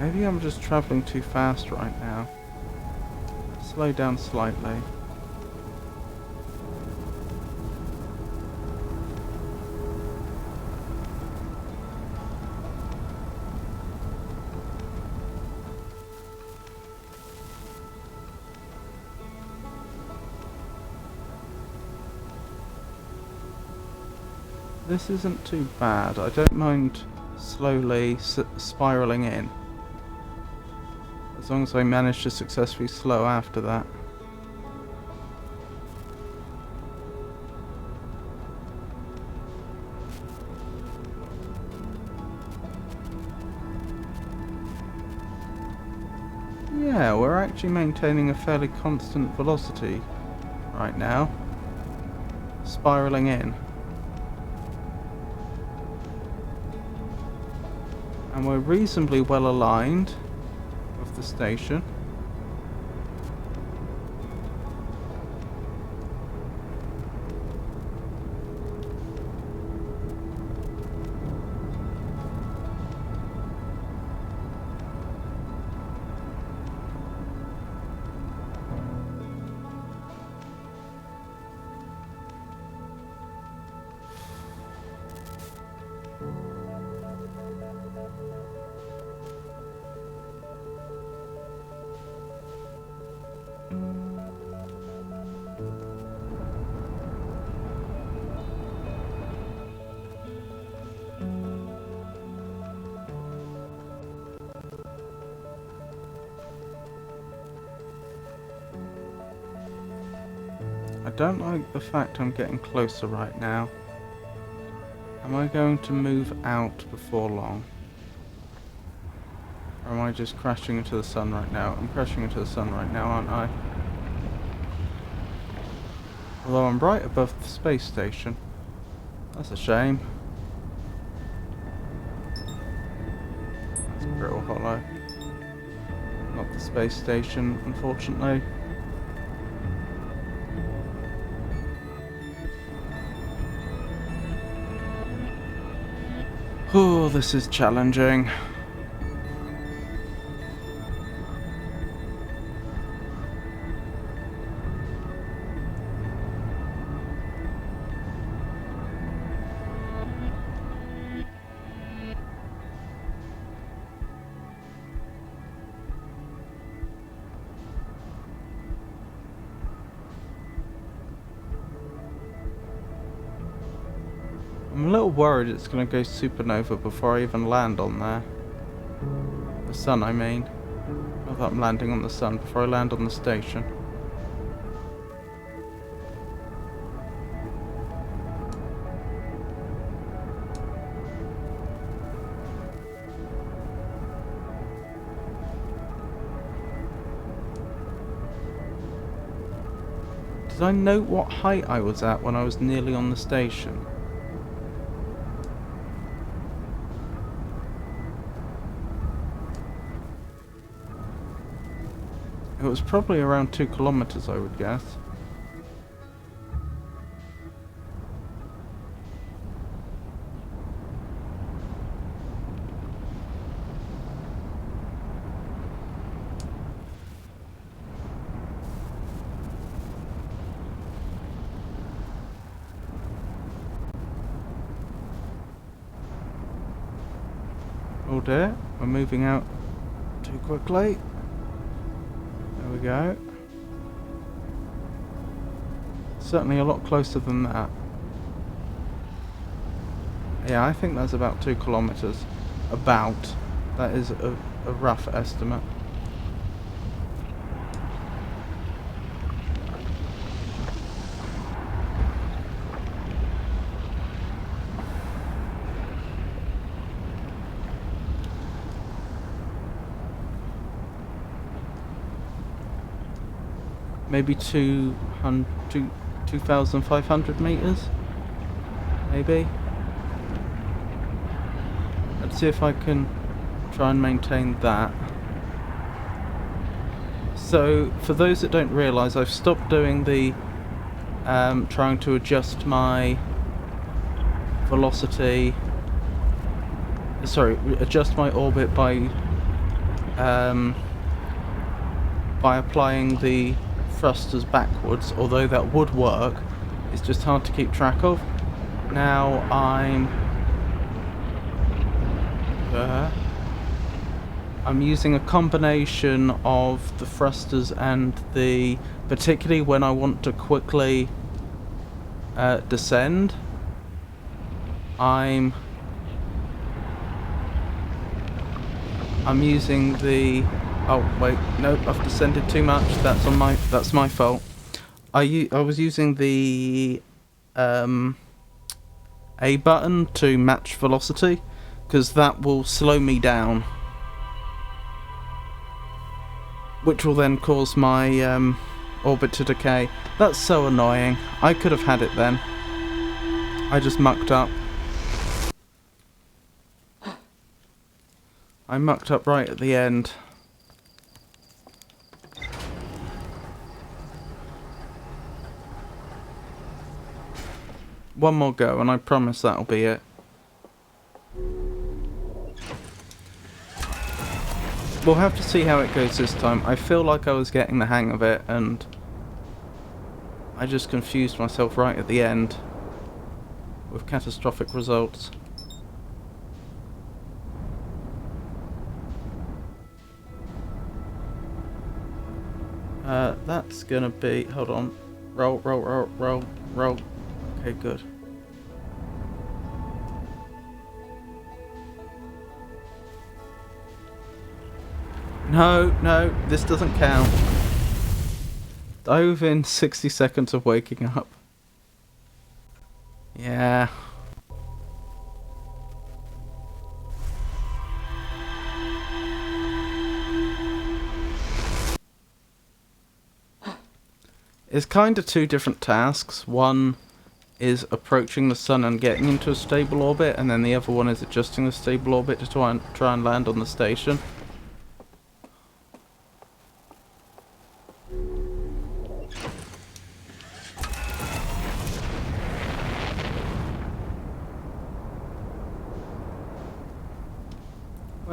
Maybe I'm just travelling too fast right now. Slow down slightly. This isn't too bad. I don't mind slowly spiralling in. As long as I manage to successfully slow after that. Yeah, we're actually maintaining a fairly constant velocity right now. Spiraling in. And we're reasonably well aligned with the station. I don't like the fact I'm getting closer right now. Am I going to move out before long? Or am I just crashing into the sun right now? I'm crashing into the sun right now, aren't I? Although I'm right above the space station. That's a shame. That's Brittle Hollow. Not the space station, unfortunately. Oh, this is challenging. I'm a little worried it's going to go supernova before I even land on there. The sun, I mean. Not that I'm landing on the sun, before I land on the station. Did I note what height I was at when I was nearly on the station? It was probably around 2 kilometers, I would guess. Oh dear, we're moving out too quickly. There we go. Certainly a lot closer than that. Yeah, I think that's about 2 kilometers. About. That is a rough estimate. Maybe 2,500 meters? Maybe? Let's see if I can try and maintain that. So, for those that don't realise, I've stopped doing the trying to adjust my velocity, adjust my orbit by applying the thrusters backwards, although that would work. It's just hard to keep track of. Now I'm using a combination of the thrusters and the, particularly when I want to quickly descend, I'm using the, oh wait, nope, I've descended too much. That's my fault. I was using the A button to match velocity, because that will slow me down, which will then cause my orbit to decay. That's so annoying. I could have had it then. I just mucked up. I mucked up right at the end. One more go, and I promise that'll be it. We'll have to see how it goes this time. I feel like I was getting the hang of it, and I just confused myself right at the end with catastrophic results. That's gonna be... hold on. Roll, roll, roll, roll, roll. Okay, good. No, this doesn't count. Die within 60 seconds of waking up. Yeah. It's kind of two different tasks. One is approaching the sun and getting into a stable orbit, and then the other one is adjusting the stable orbit to try and land on the station.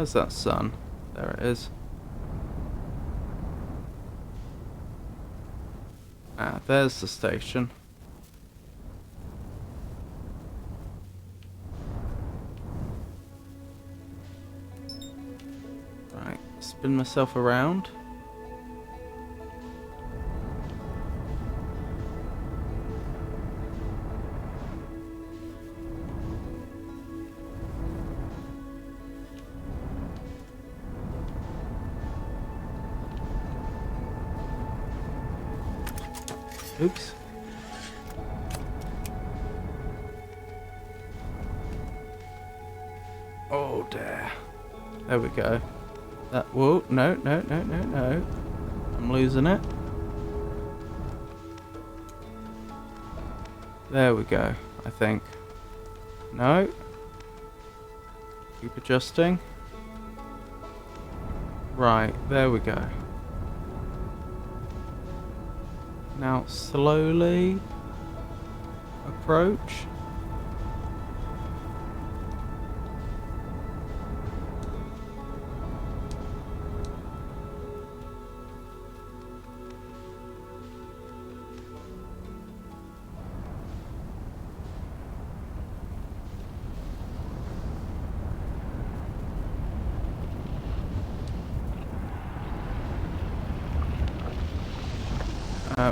Where's that sun? There it is. Ah, there's the station. Right, spin myself around. Oops. Oh dear. There we go. Whoa, no. I'm losing it. There we go, I think. No. Keep adjusting. Right, there we go. Now slowly approach.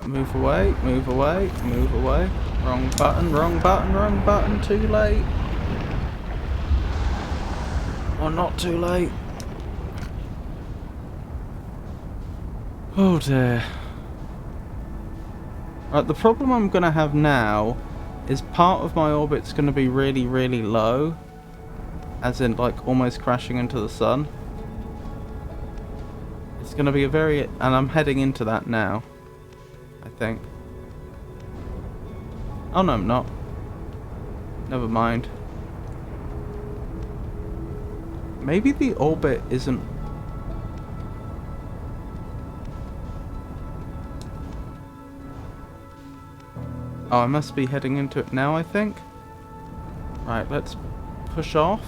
Move away, move away, move away. Wrong button, too late. Or not too late. Oh dear. Right, the problem I'm going to have now is part of my orbit's going to be really, really low. As in, like, almost crashing into the sun. It's going to be a very... And I'm heading into that now. I think. Oh no, I'm not. Never mind. Maybe the orbit isn't... Oh, I must be heading into it now, I think. Right, let's push off.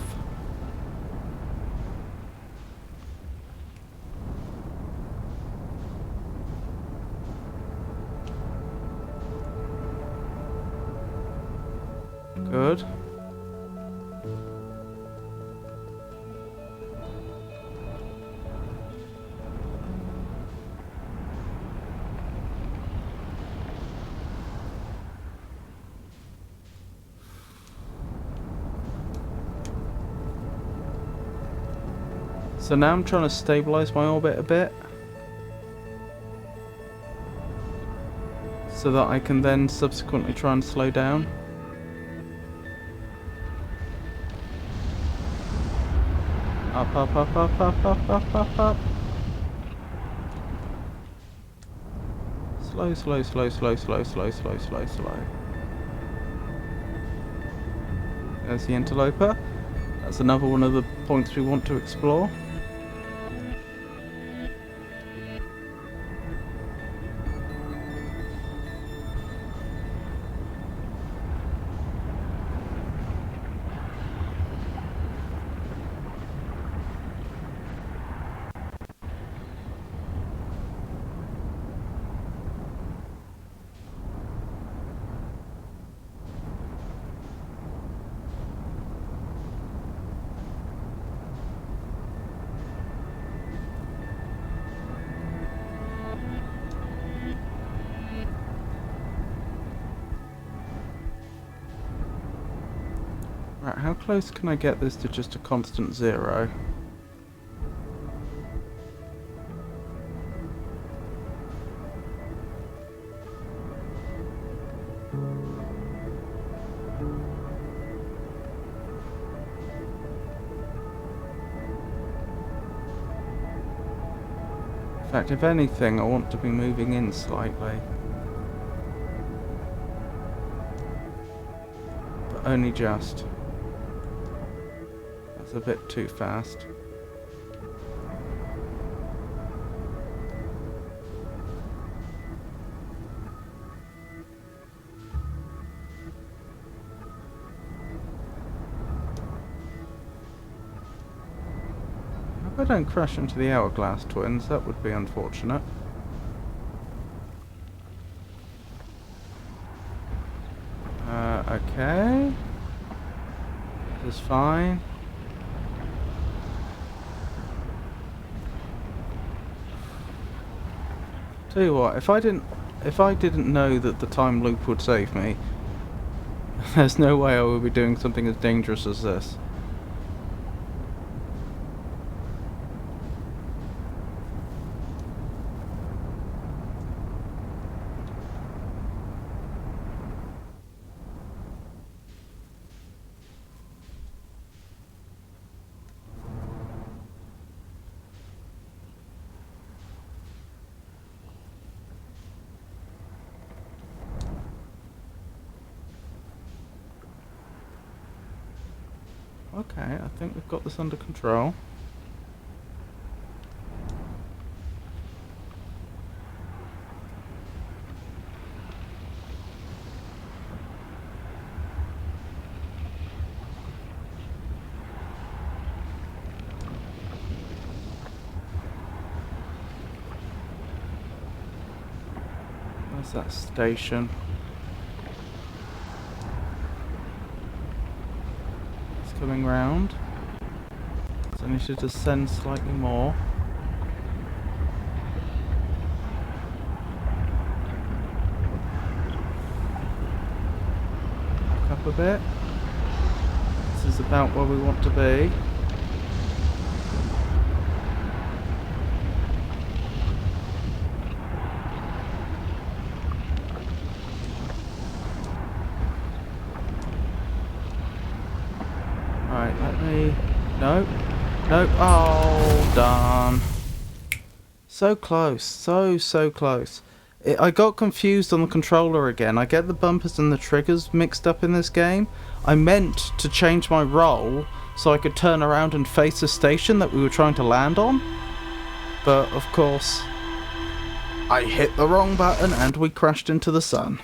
Good. So now I'm trying to stabilize my orbit a bit. So that I can then subsequently try and slow down. Up. Slow. There's the interloper. That's another one of the points we want to explore. Right, how close can I get this to just a constant 0? In fact, if anything, I want to be moving in slightly. But only just. That's a bit too fast. I don't crash into the Hourglass twins, that would be unfortunate. Okay. This is fine. Tell you what, if I didn't know that the time loop would save me, there's no way I would be doing something as dangerous as this. Okay, I think we've got this under control. Where's that station? It's coming round. So I need to descend slightly more. Back up a bit. This is about where we want to be. Right, let me... No. No. Oh, darn. So close. So close. I got confused on the controller again. I get the bumpers and the triggers mixed up in this game. I meant to change my role so I could turn around and face the station that we were trying to land on. But, of course, I hit the wrong button and we crashed into the sun.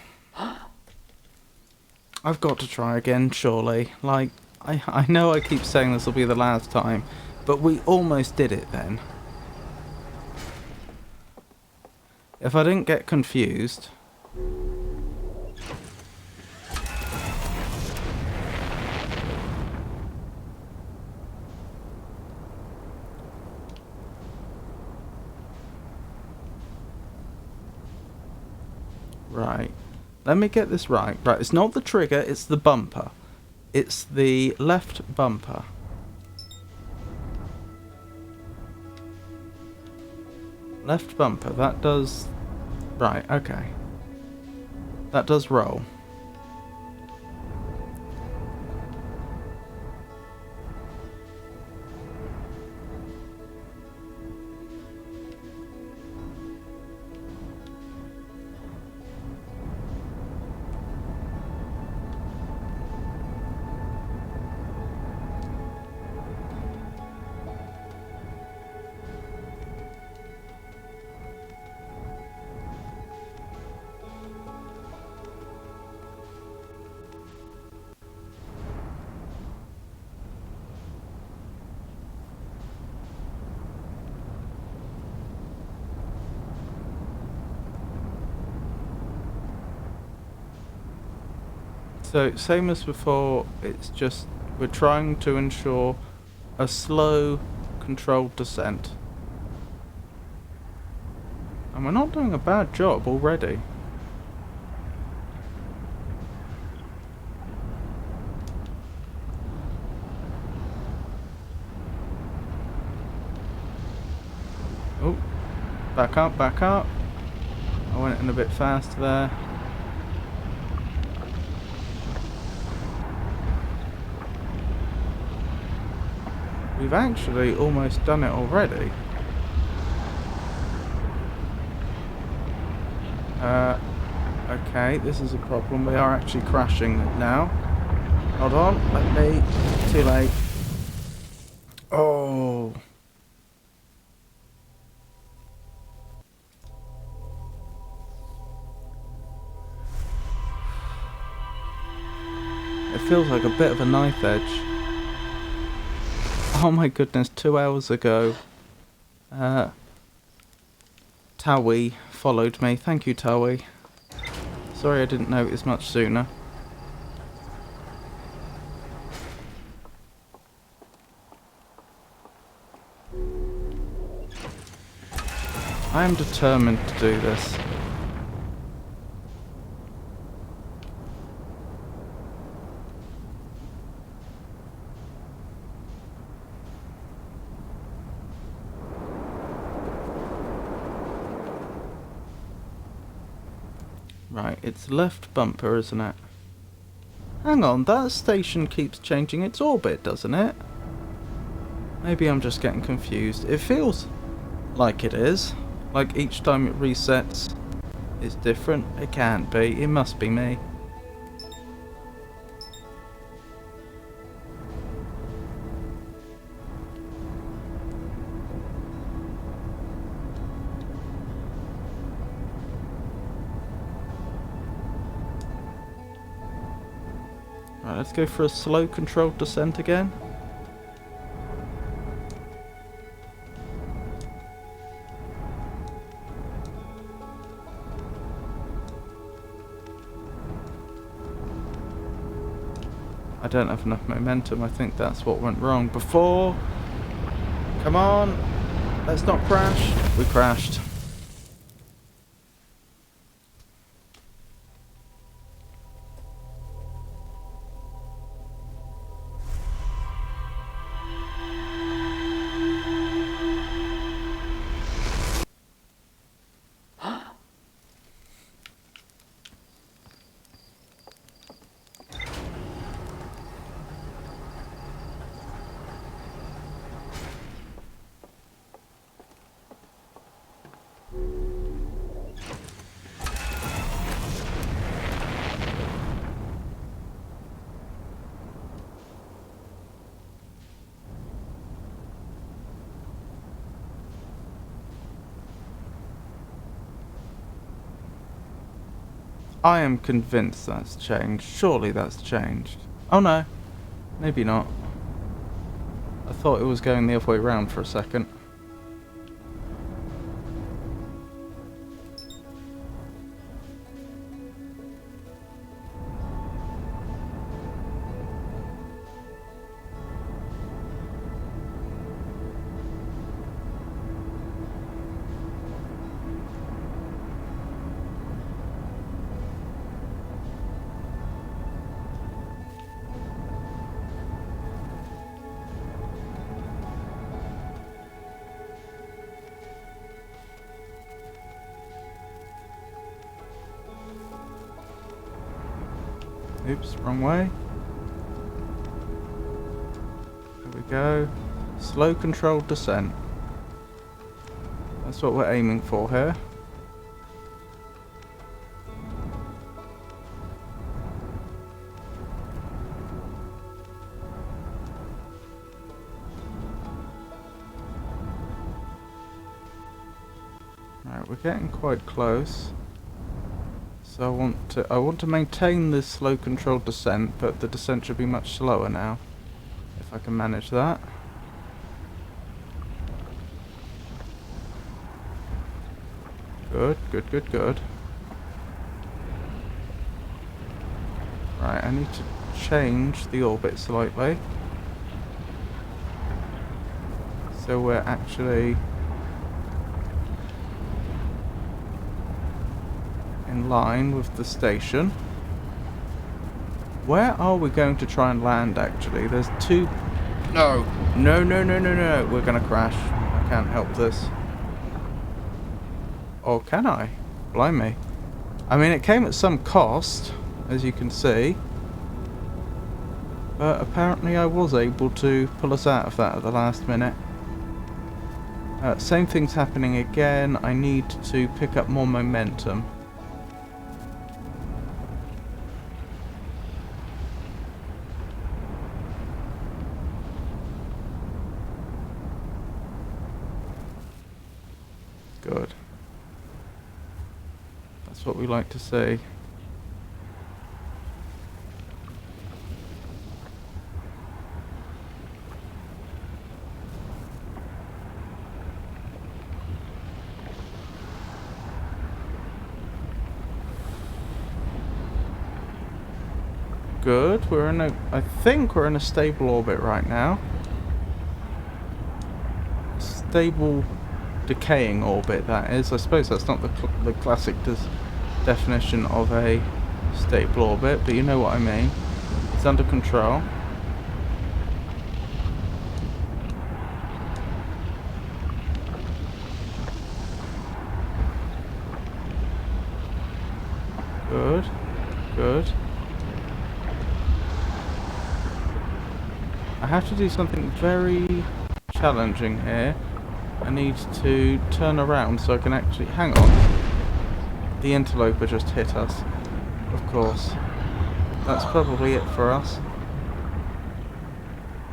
I've got to try again, surely. Like, I know I keep saying this will be the last time, but we almost did it then. If I didn't get confused... Right. Let me get this right. Right, it's not the trigger, it's the bumper. It's the left bumper. Left bumper, that does... Right, okay. That does roll. So, same as before, it's just we're trying to ensure a slow, controlled descent. And we're not doing a bad job already. Oh, back up, back up. I went in a bit fast there. We've actually almost done it already. Okay, this is a problem. We are actually crashing now. Hold on, let me... Too late. Oh. It feels like a bit of a knife edge. Oh my goodness, 2 hours ago. Tawi followed me. Thank you, Tawi. Sorry I didn't notice much sooner. I am determined to do this. Right, it's left bumper, isn't it? Hang on, that station keeps changing its orbit, doesn't it? Maybe I'm just getting confused. It feels like it is. Like each time it resets, it's different. It can't be. It must be me. Right, let's go for a slow controlled descent again. I don't have enough momentum. I think that's what went wrong before. Come on. Let's not crash. We crashed. I am convinced that's changed. Surely that's changed. Oh no. Maybe not. I thought it was going the other way around for a second. Oops, wrong way. There we go. Slow controlled descent. That's what we're aiming for here. Right, we're getting quite close. So I want to maintain this slow controlled descent, but the descent should be much slower now. If I can manage that. Good, good, good, good. Right, I need to change the orbit slightly. So we're actually in line with the station. Where are we going to try and land actually? There's two... No! No, no, no, no, no. We're gonna crash. I can't help this. Or can I? Blimey. I mean, it came at some cost, as you can see. But apparently I was able to pull us out of that at the last minute. Same thing's happening again. I need to pick up more momentum. Good. That's what we like to see. good. We're in a... I think we're in a stable orbit right now. Stable decaying orbit, that is. I suppose that's not the classic definition of a stable orbit, but you know what I mean. It's under control. Good. Good. I have to do something very challenging here. I need to turn around so I can actually... Hang on. The interloper just hit us. Of course. That's probably it for us.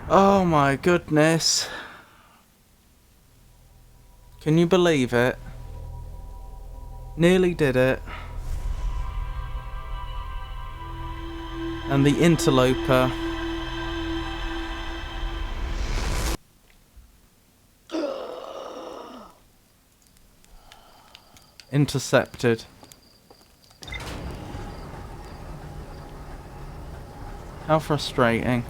Oh my goodness. Can you believe it? Nearly did it. And the interloper... intercepted. How frustrating.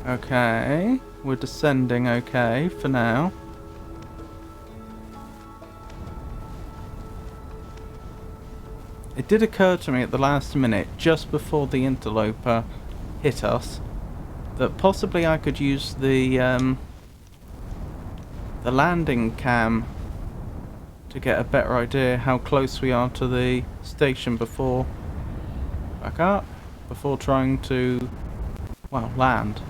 Okay, we're descending okay for now. It did occur to me at the last minute, just before the interloper hit us, that possibly I could use the landing cam to get a better idea how close we are to the station before... back up, before trying to, well, land.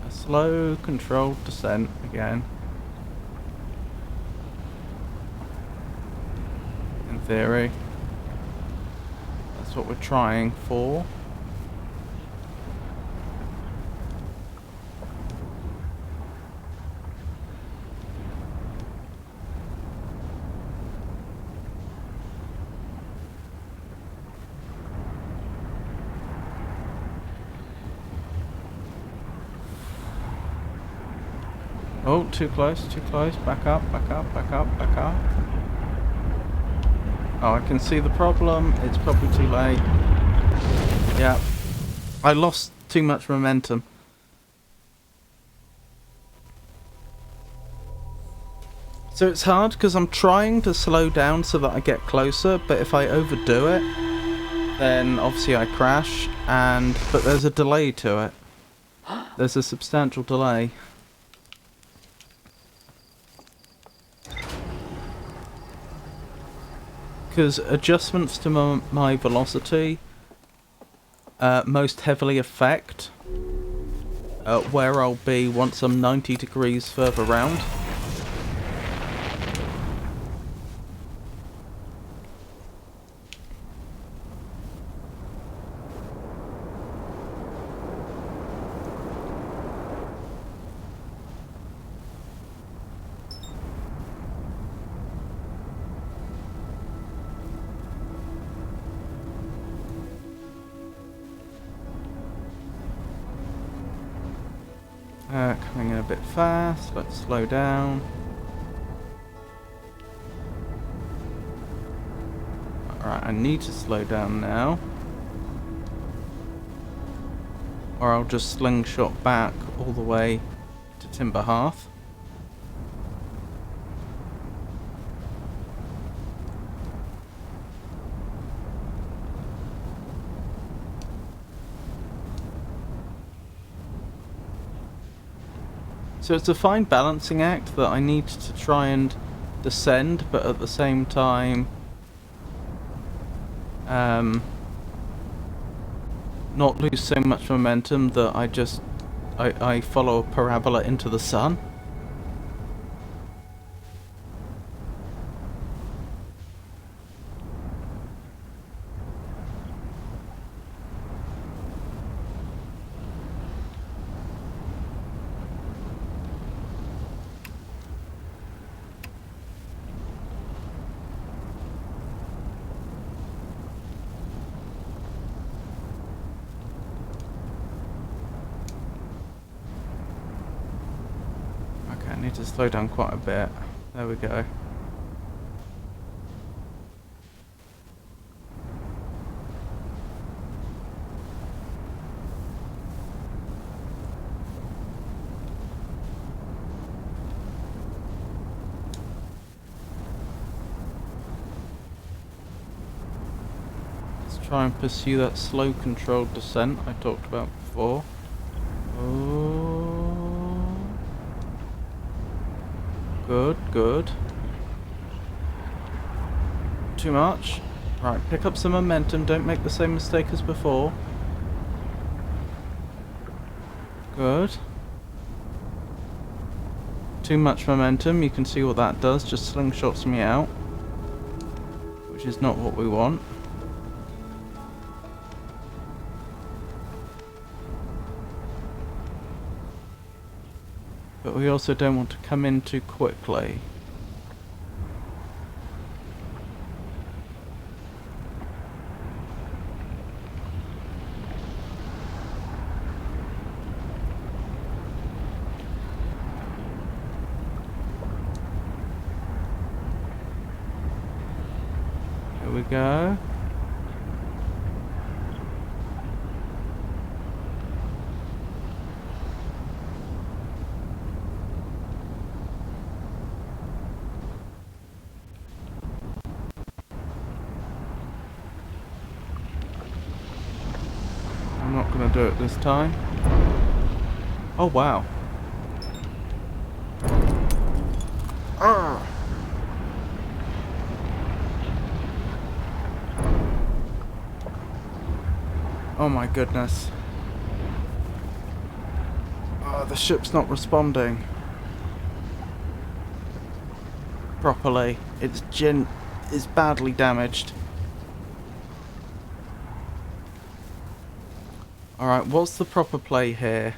Slow, controlled descent again. In theory. That's what we're trying for. Oh, too close, back up, back up, back up, back up. Oh, I can see the problem, it's probably too late. Yeah, I lost too much momentum. So it's hard because I'm trying to slow down so that I get closer, but if I overdo it, then obviously I crash, but there's a delay to it. There's a substantial delay. Because adjustments to my velocity most heavily affect where I'll be once I'm 90 degrees further round. Coming in a bit fast, let's slow down. Alright, I need to slow down now. or I'll just slingshot back all the way to Timber Hearth. So it's a fine balancing act that I need to try and descend, but at the same time not lose so much momentum that I follow a parabola into the sun. I need to slow down quite a bit. There we go. Let's try and pursue that slow controlled descent I talked about before. Oh. Good, good. Too much. Right, pick up some momentum. Don't make the same mistake as before. Good. Too much momentum. You can see what that does. Just slingshots me out. Which is not what we want. But we also don't want to come in too quickly. Here we go. I'm not going to do it this time. Oh, wow. Arrgh. Oh my goodness. Oh, the ship's not responding properly. It's badly damaged. Alright, what's the proper play here?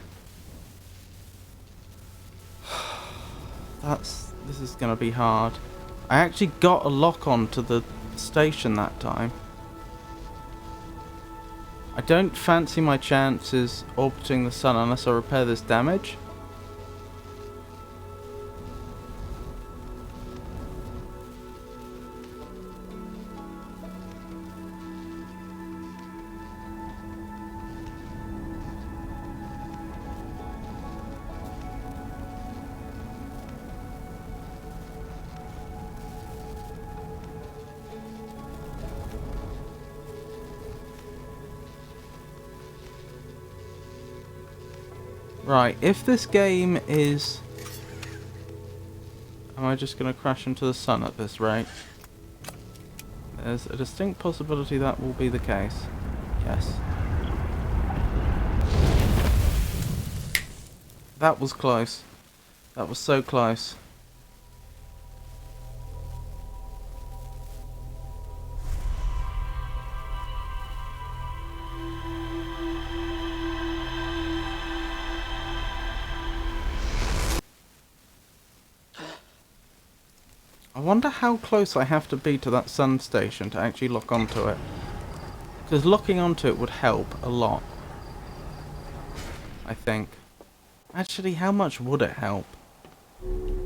This is gonna be hard. I actually got a lock on to the station that time. I don't fancy my chances orbiting the sun unless I repair this damage. Right, if this game is... Am I just going to crash into the sun at this rate? There's a distinct possibility that will be the case. Yes. That was close. That was so close. I wonder how close I have to be to that sun station to actually lock onto it. Because locking onto it would help a lot. I think. Actually, how much would it help?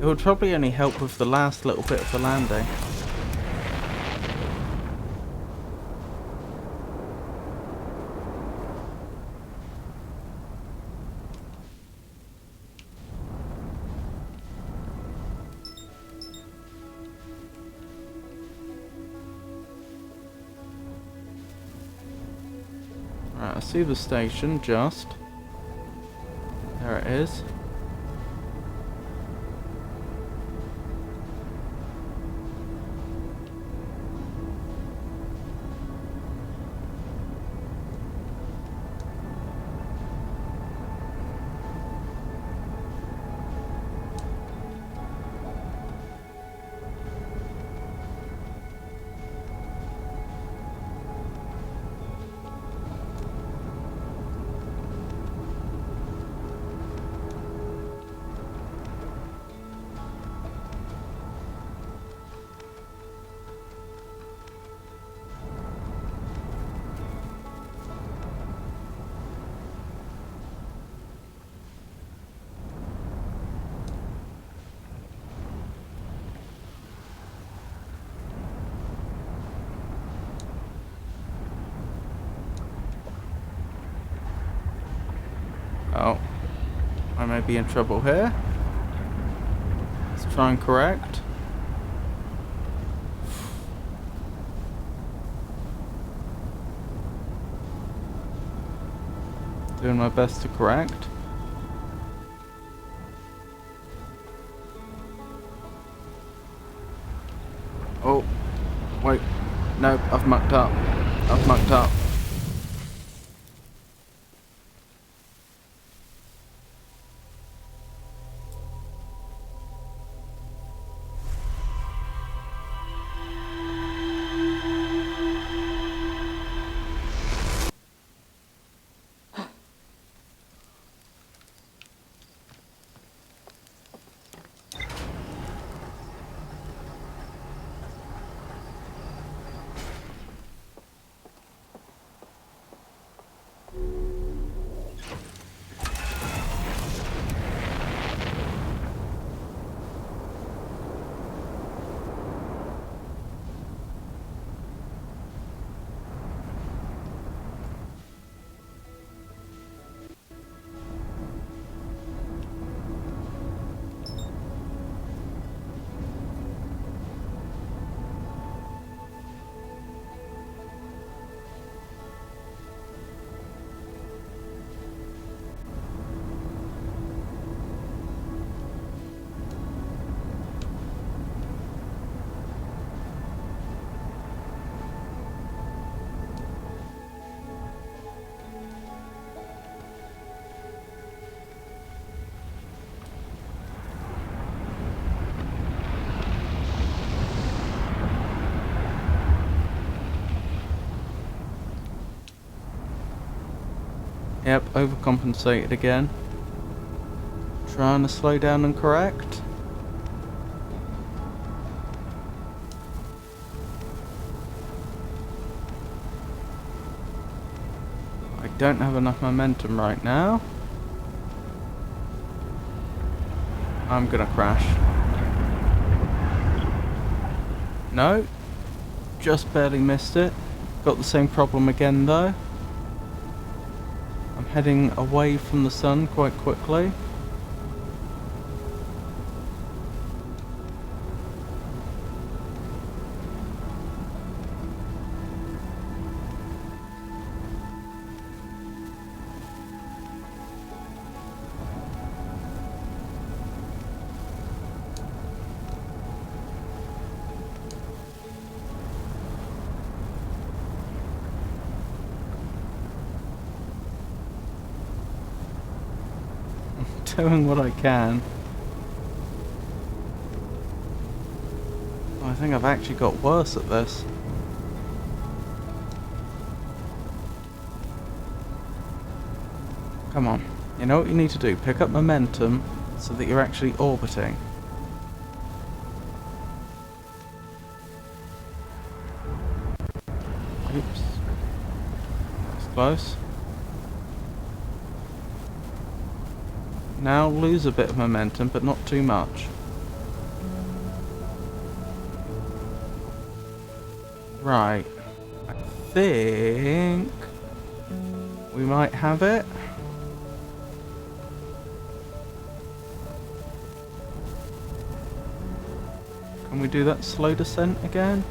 It would probably only help with the last little bit of the landing. see the station just. There it is. Oh, I may be in trouble here. Let's try and correct. Doing my best to correct. Oh, wait. No, I've mucked up. I've mucked up. Yep, overcompensated again. Trying to slow down and correct. I don't have enough momentum right now. I'm gonna crash. No, just barely missed it. Got the same problem again though. I'm heading away from the sun quite quickly. Doing what I can. I think I've actually got worse at this. Come on. You know what you need to do? Pick up momentum so that you're actually orbiting. Oops. That's close. Now lose a bit of momentum, but not too much. Right. I think we might have it. Can we do that slow descent again?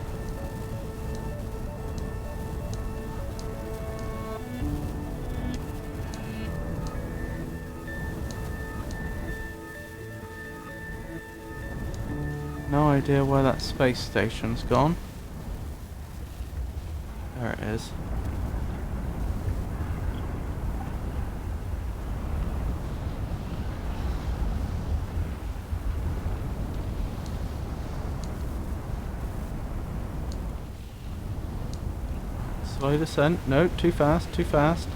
No idea where that space station's gone. There it is. Slow descent. No, too fast, too fast.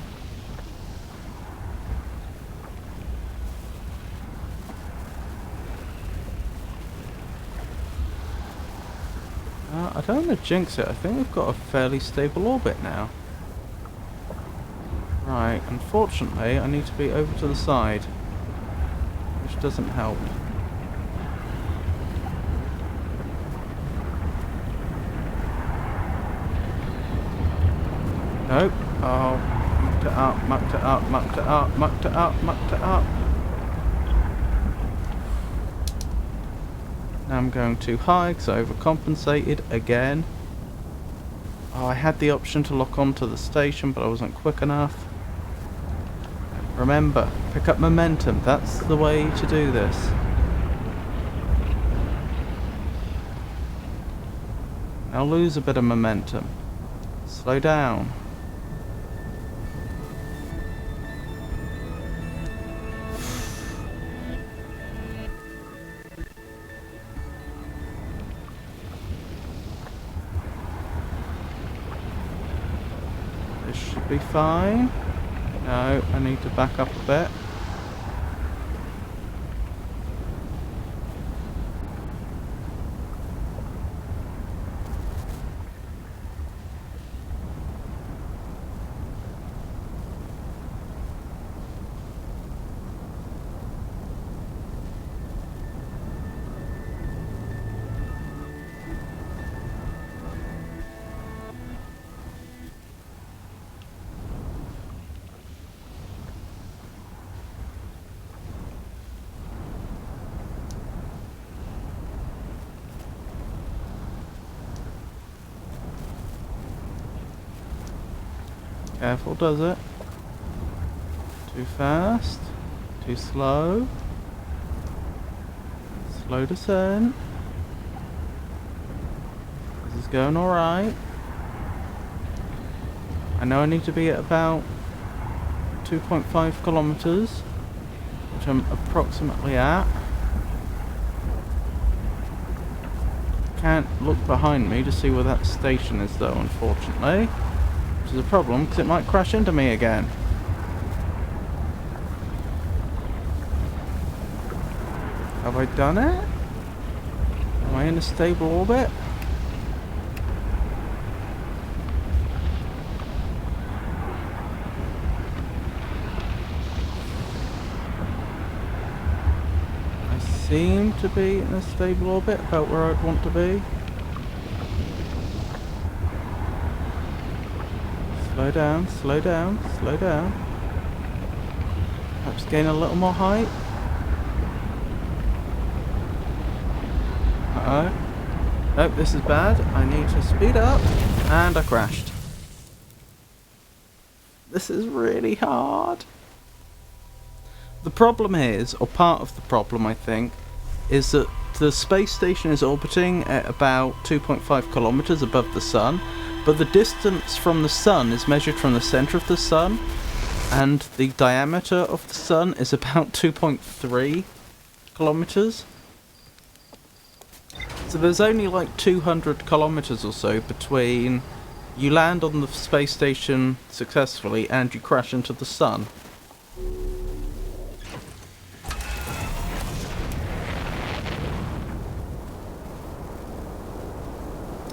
I don't want to jinx it. I think we've got a fairly stable orbit now. Right, unfortunately, I need to be over to the side, which doesn't help. Nope. Oh, mucked it up, mucked it up, mucked it up, mucked it up, mucked it up. Now I'm going too high because I overcompensated again. Oh, I had the option to lock onto the station, but I wasn't quick enough. Remember, pick up momentum. That's the way to do this. Now lose a bit of momentum. Slow down. This should be fine. No, I need to back up a bit. Careful, does it? Too fast. Too slow. Slow descent. This is going alright. I know I need to be at about 2.5 kilometers, which I'm approximately at. Can't look behind me to see where that station is though, unfortunately. Which is a problem, because it might crash into me again. Have I done it? Am I in a stable orbit? I seem to be in a stable orbit, about where I'd want to be. Slow down, slow down, slow down. Perhaps gain a little more height. Uh-oh. Nope, this is bad. I need to speed up. And I crashed. This is really hard. The problem is, or part of the problem I think, is that the space station is orbiting at about 2.5 kilometers above the sun. But the distance from the sun is measured from the center of the sun, and the diameter of the sun is about 2.3 kilometers. So there's only like 200 kilometers or so between you land on the space station successfully and you crash into the sun.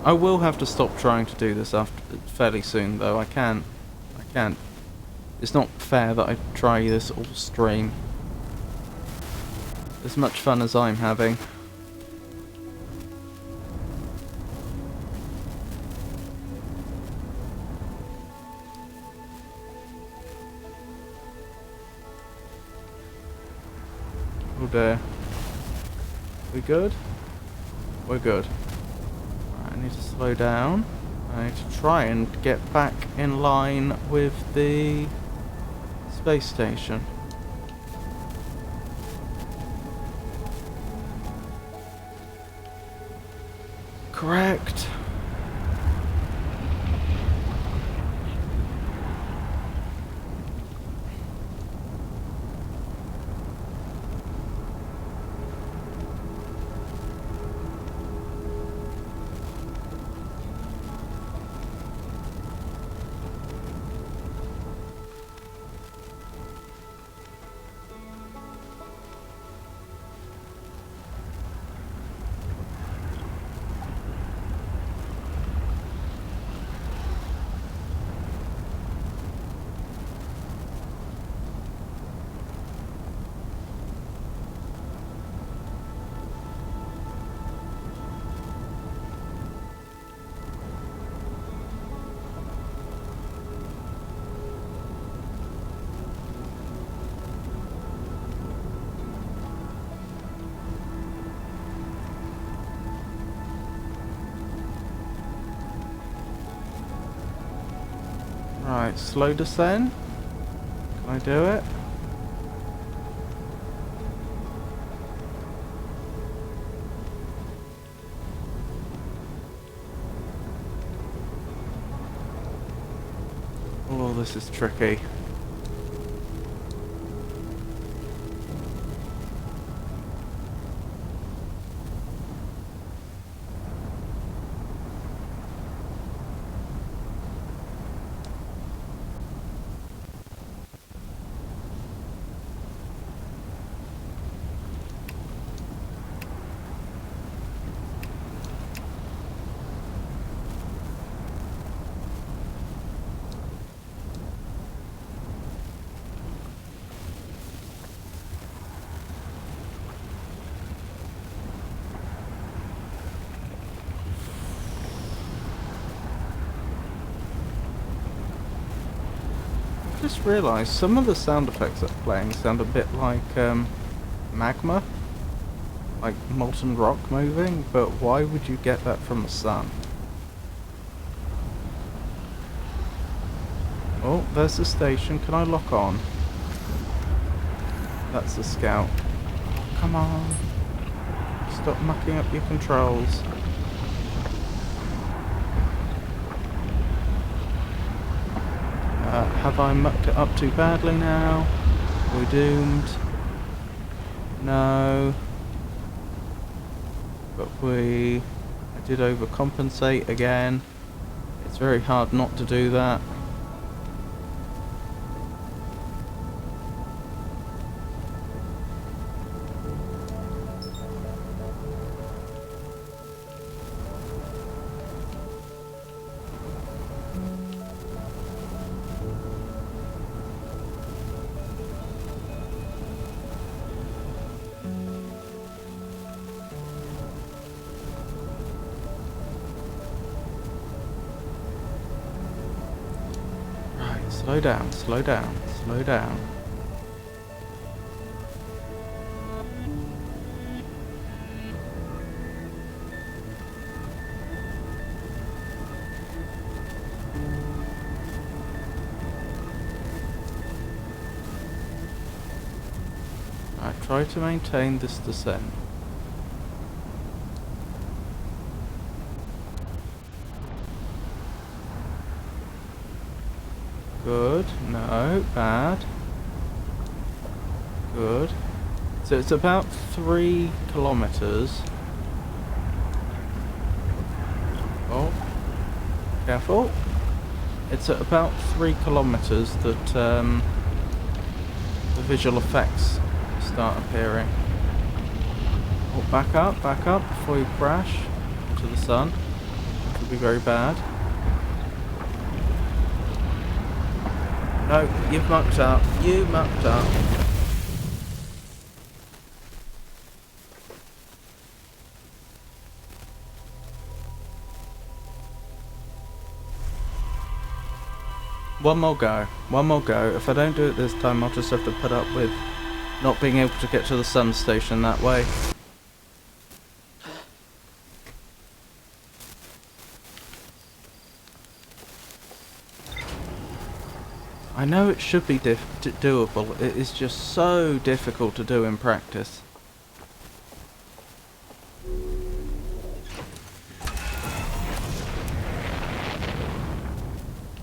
I will have to stop trying to do this after fairly soon, though. I can't. It's not fair that I try this all stream. As much fun as I'm having. Oh dear. We good? We're good. I need to slow down. I need to try and get back in line with the space station. correct. Right, slow descent. Can I do it? Oh, this is tricky. I just realised some of the sound effects that are playing sound a bit like magma, like molten rock moving, but why would you get that from the sun? Oh, there's the station. Can I lock on? That's the scout. Come on. Stop mucking up your controls. Have I mucked it up too badly now? Are we doomed? No. But I did overcompensate again. It's very hard not to do that. Slow down, slow down, slow down. I try to maintain this descent. Good. No. Bad. Good. So it's about 3 kilometers. Oh. Careful. It's at about 3 kilometers that the visual effects start appearing. Oh, back up before you crash into the sun. Could be very bad. No, you've mucked up. You mucked up. One more go. One more go. If I don't do it this time, I'll just have to put up with not being able to get to the sun station that way. I know it should be doable, it is just so difficult to do in practice.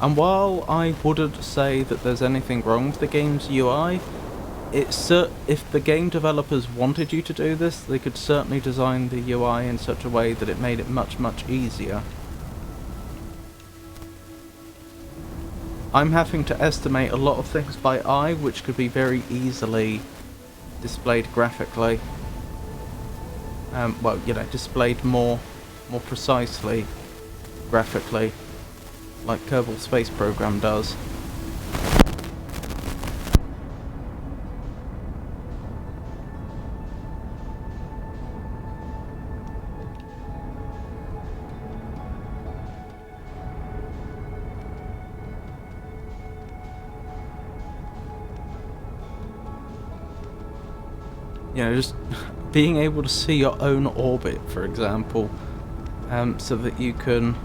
And while I wouldn't say that there's anything wrong with the game's UI, if the game developers wanted you to do this, they could certainly design the UI in such a way that it made it much, much easier. I'm having to estimate a lot of things by eye, which could be very easily displayed graphically. Well, you know, displayed more precisely graphically, like Kerbal Space Program does. You know, just being able to see your own orbit, for example, so that you can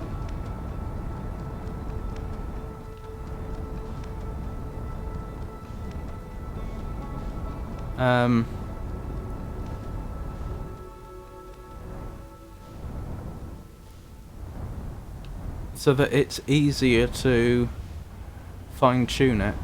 so that it's easier to fine-tune it.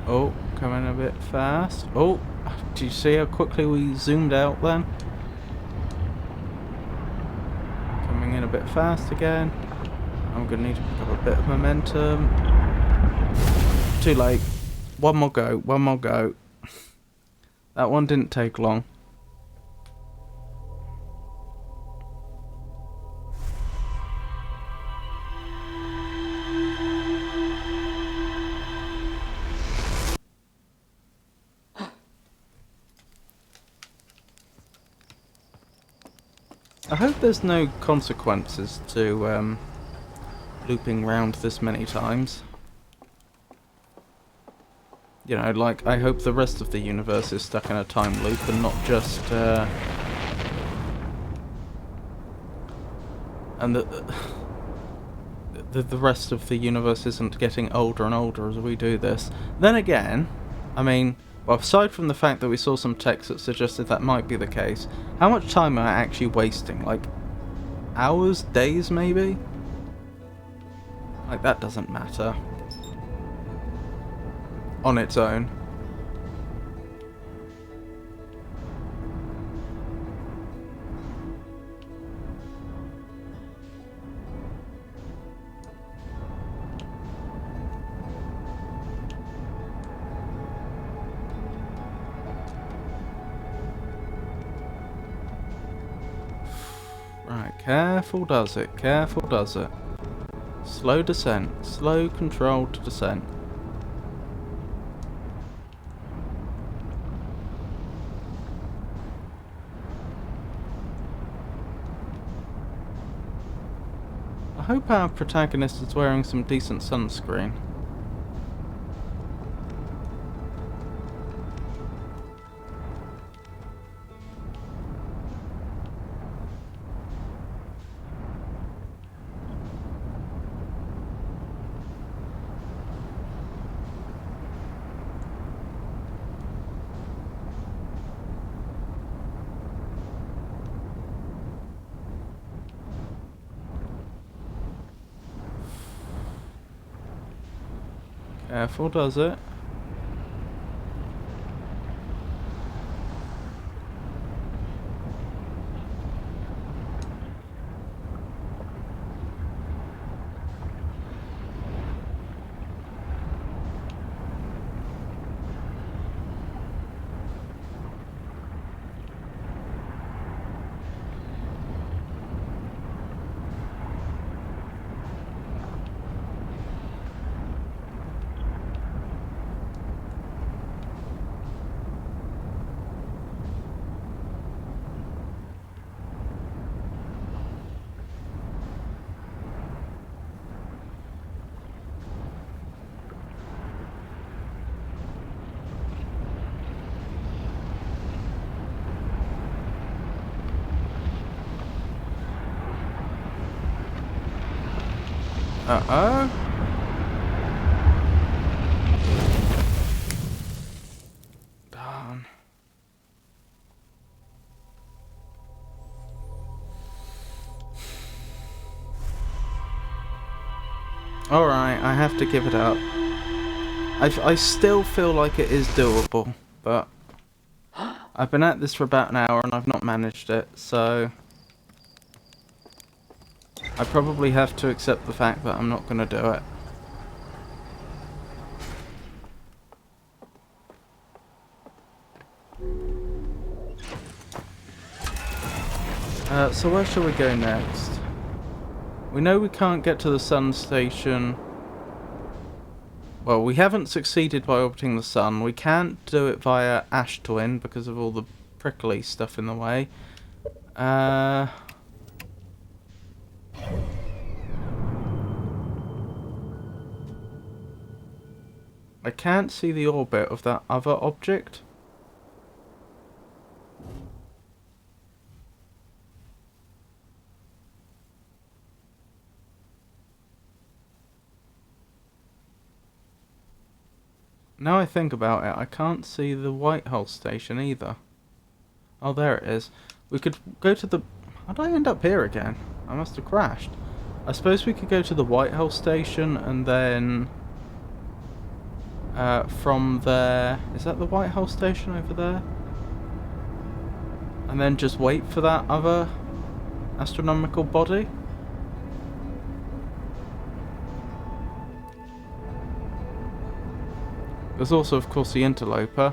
Oh, coming a bit fast. Oh, do you see how quickly we zoomed out then? Coming in a bit fast again. I'm gonna need to pick up a bit of momentum. Too late. One more go, one more go. That one didn't take long. I hope there's no consequences to looping round this many times. You know, like, I hope the rest of the universe is stuck in a time loop and not just, and the rest of the universe isn't getting older and older as we do this. Then again, I mean, well, aside from the fact that we saw some text that suggested that might be the case, how much time am I actually wasting? Like, hours? Days, maybe? Like, that doesn't matter. On its own. Right, careful does it, careful does it. Slow descent, slow controlled descent. I hope our protagonist is wearing some decent sunscreen. Careful does it. Uh-oh. Darn. Alright, I have to give it up. I still feel like it is doable, but I've been at this for about an hour and I've not managed it, so I probably have to accept the fact that I'm not going to do it. So where shall we go next? We know we can't get to the sun station. Well, we haven't succeeded by orbiting the sun. We can't do it via Ash Twin because of all the prickly stuff in the way. I can't see the orbit of that other object. Now I think about it, I can't see the Whitehall station either. Oh, there it is. We could go to the... How'd I end up here again? I must have crashed. I suppose we could go to the Whitehall station and then... from there... Is that the Whitehall station over there? And then just wait for that other astronomical body? There's also, of course, the interloper.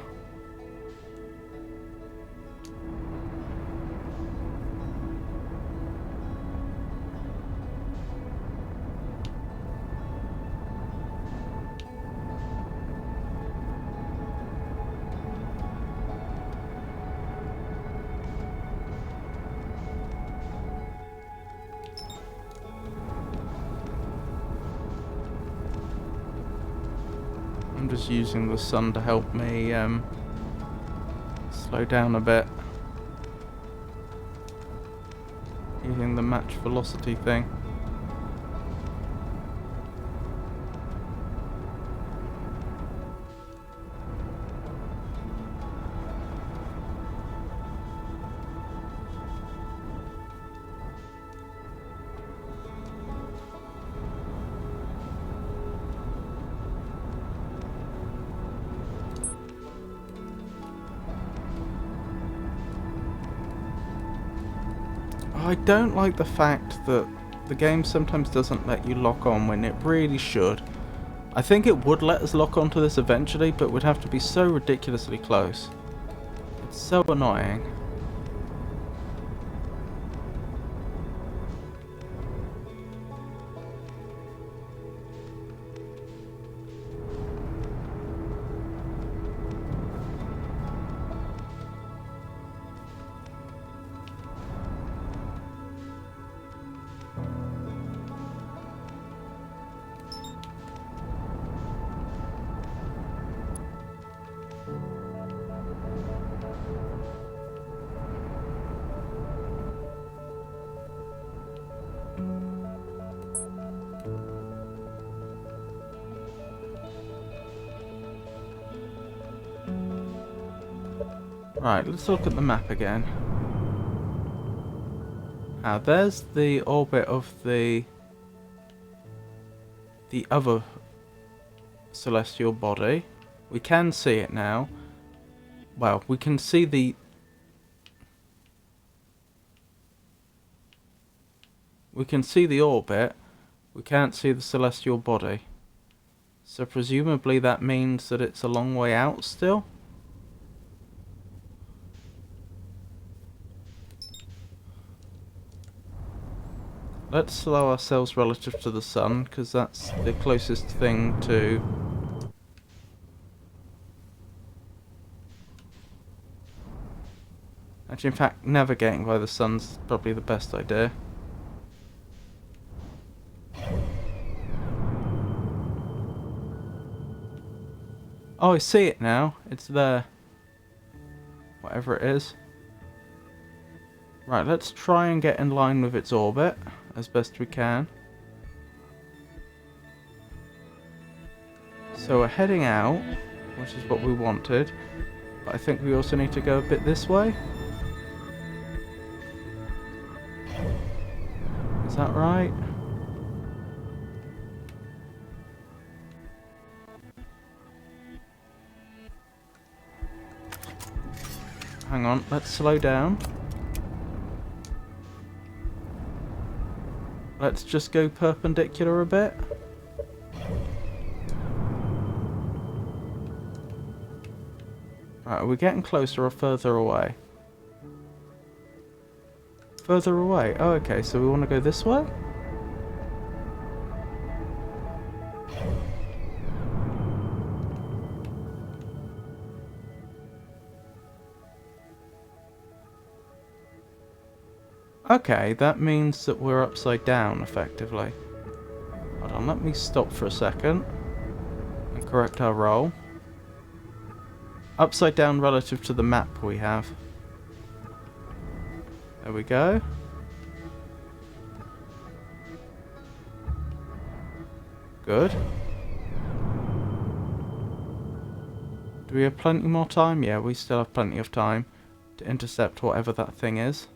I'm just using the sun to help me slow down a bit. Using the match velocity thing. I don't like the fact that the game sometimes doesn't let you lock on when it really should. I think it would let us lock onto this eventually, but would have to be so ridiculously close. It's so annoying. Right, let's look at the map again. Now, there's the orbit of the other celestial body. We can see it now. Well, we can see the... We can see the orbit. We can't see the celestial body. So presumably that means that it's a long way out still? Let's slow ourselves relative to the sun, because that's the closest thing to... Actually, in fact, navigating by the sun's probably the best idea. Oh, I see it now. It's there. Whatever it is. Right, let's try and get in line with its orbit as best we can. So we're heading out, which is what we wanted. But I think we also need to go a bit this way. Is that right? Hang on, let's slow down. Let's just go perpendicular a bit. Right, are we getting closer or further away? Further away. Oh, okay, so we want to go this way? Okay, that means that we're upside down, effectively. Hold on, let me stop for a second and correct our roll. Upside down relative to the map we have. There we go. Good. Do we have plenty more time? Yeah, we still have plenty of time to intercept whatever that thing is.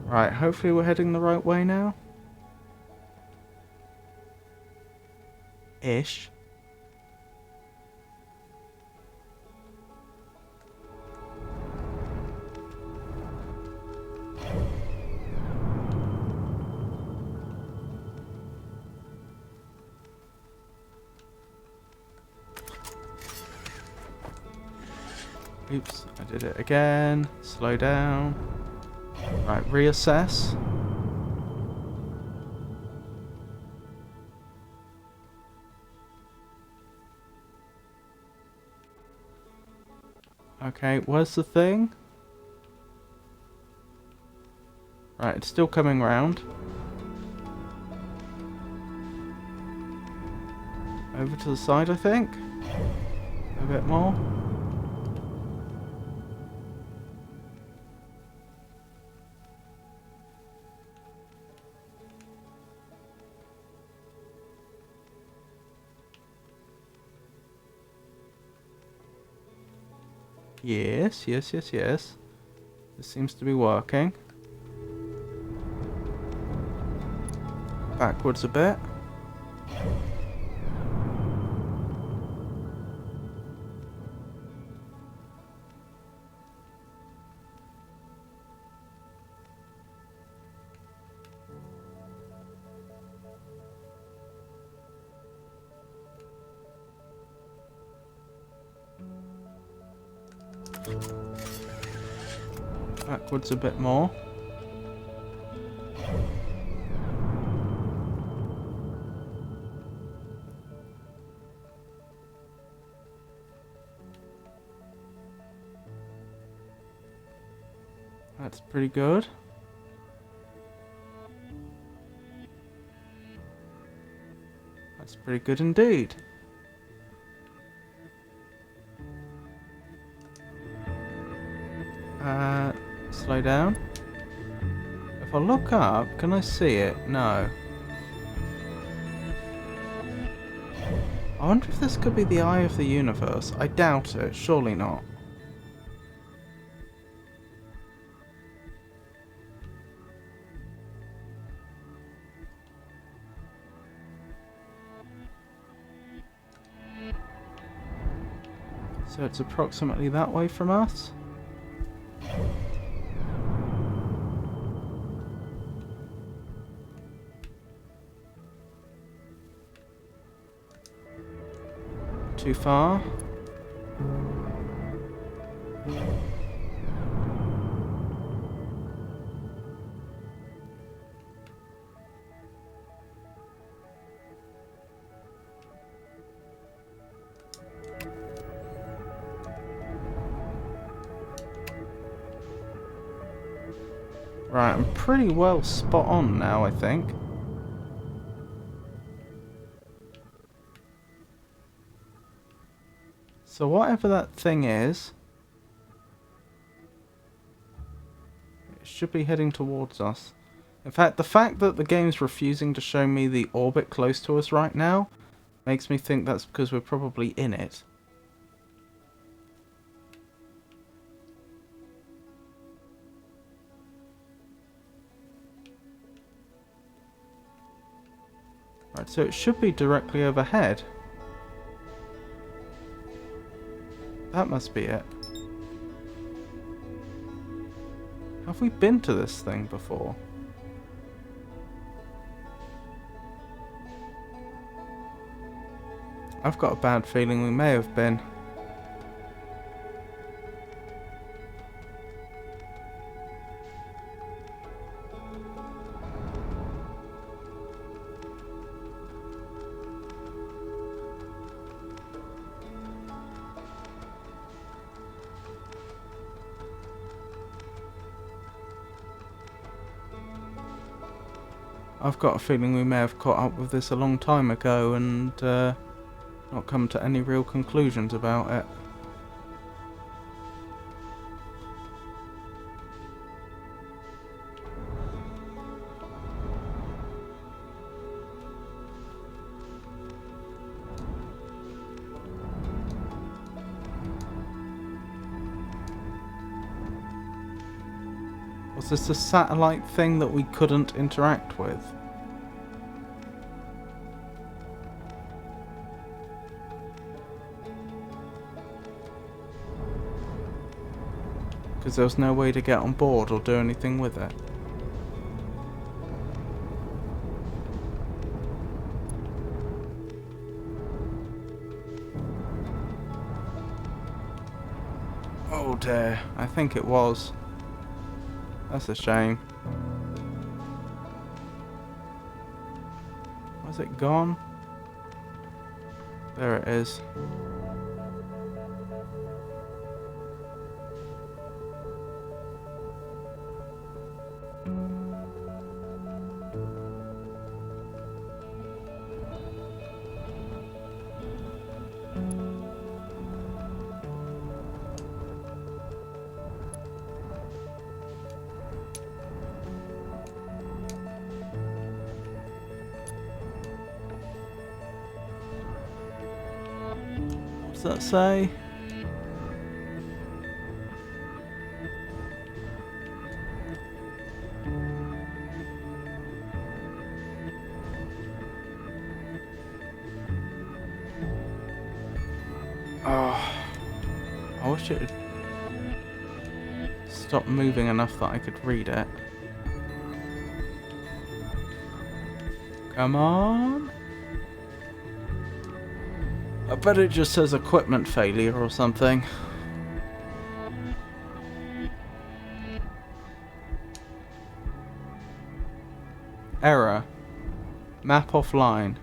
Right, hopefully we're heading the right way now. Ish. Oops, I did it again. Slow down. Right, reassess. Okay, where's the thing? Right, it's still coming round. Over to the side, I think. A bit more. Yes. This seems to be working. Backwards a bit. Backwards a bit more. That's pretty good. That's pretty good indeed. Slow down. If I look up, can I see it? No. I wonder if this could be the eye of the universe. I doubt it. Surely not. So it's approximately that way from us. Too far. Right, I'm pretty well spot on now, I think. So whatever that thing is, it should be heading towards us. In fact, the fact that the game's refusing to show me the orbit close to us right now makes me think that's because we're probably in it. Right, so it should be directly overhead. That must be it. Have we been to this thing before? I've got a bad feeling we may have been. I've got a feeling we may have caught up with this a long time ago and not come to any real conclusions about it. Was this a satellite thing that we couldn't interact with? Because there was no way to get on board or do anything with it. Oh dear, I think it was. That's a shame. Was it gone? There it is. What's that say? Oh, I wish it would stop moving enough that I could read it. Come on. I bet it just says equipment failure or something. Error. Map offline.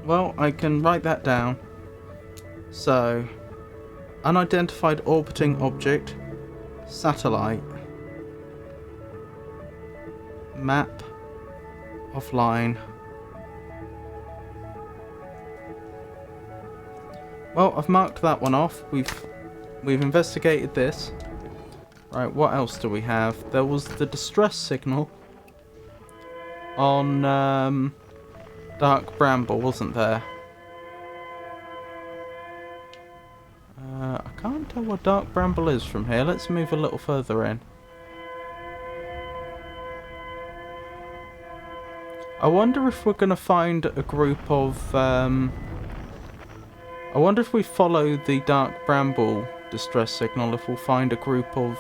Well, I can write that down. So, unidentified orbiting object, satellite, map offline. Well, I've marked that one off. We've investigated this. Right, what else do we have? There was the distress signal on Dark Bramble, wasn't there? I can't tell where Dark Bramble is from here. Let's move a little further in. I wonder if we're going to find a group of... I wonder if we follow the Dark Bramble distress signal, if we'll find a group of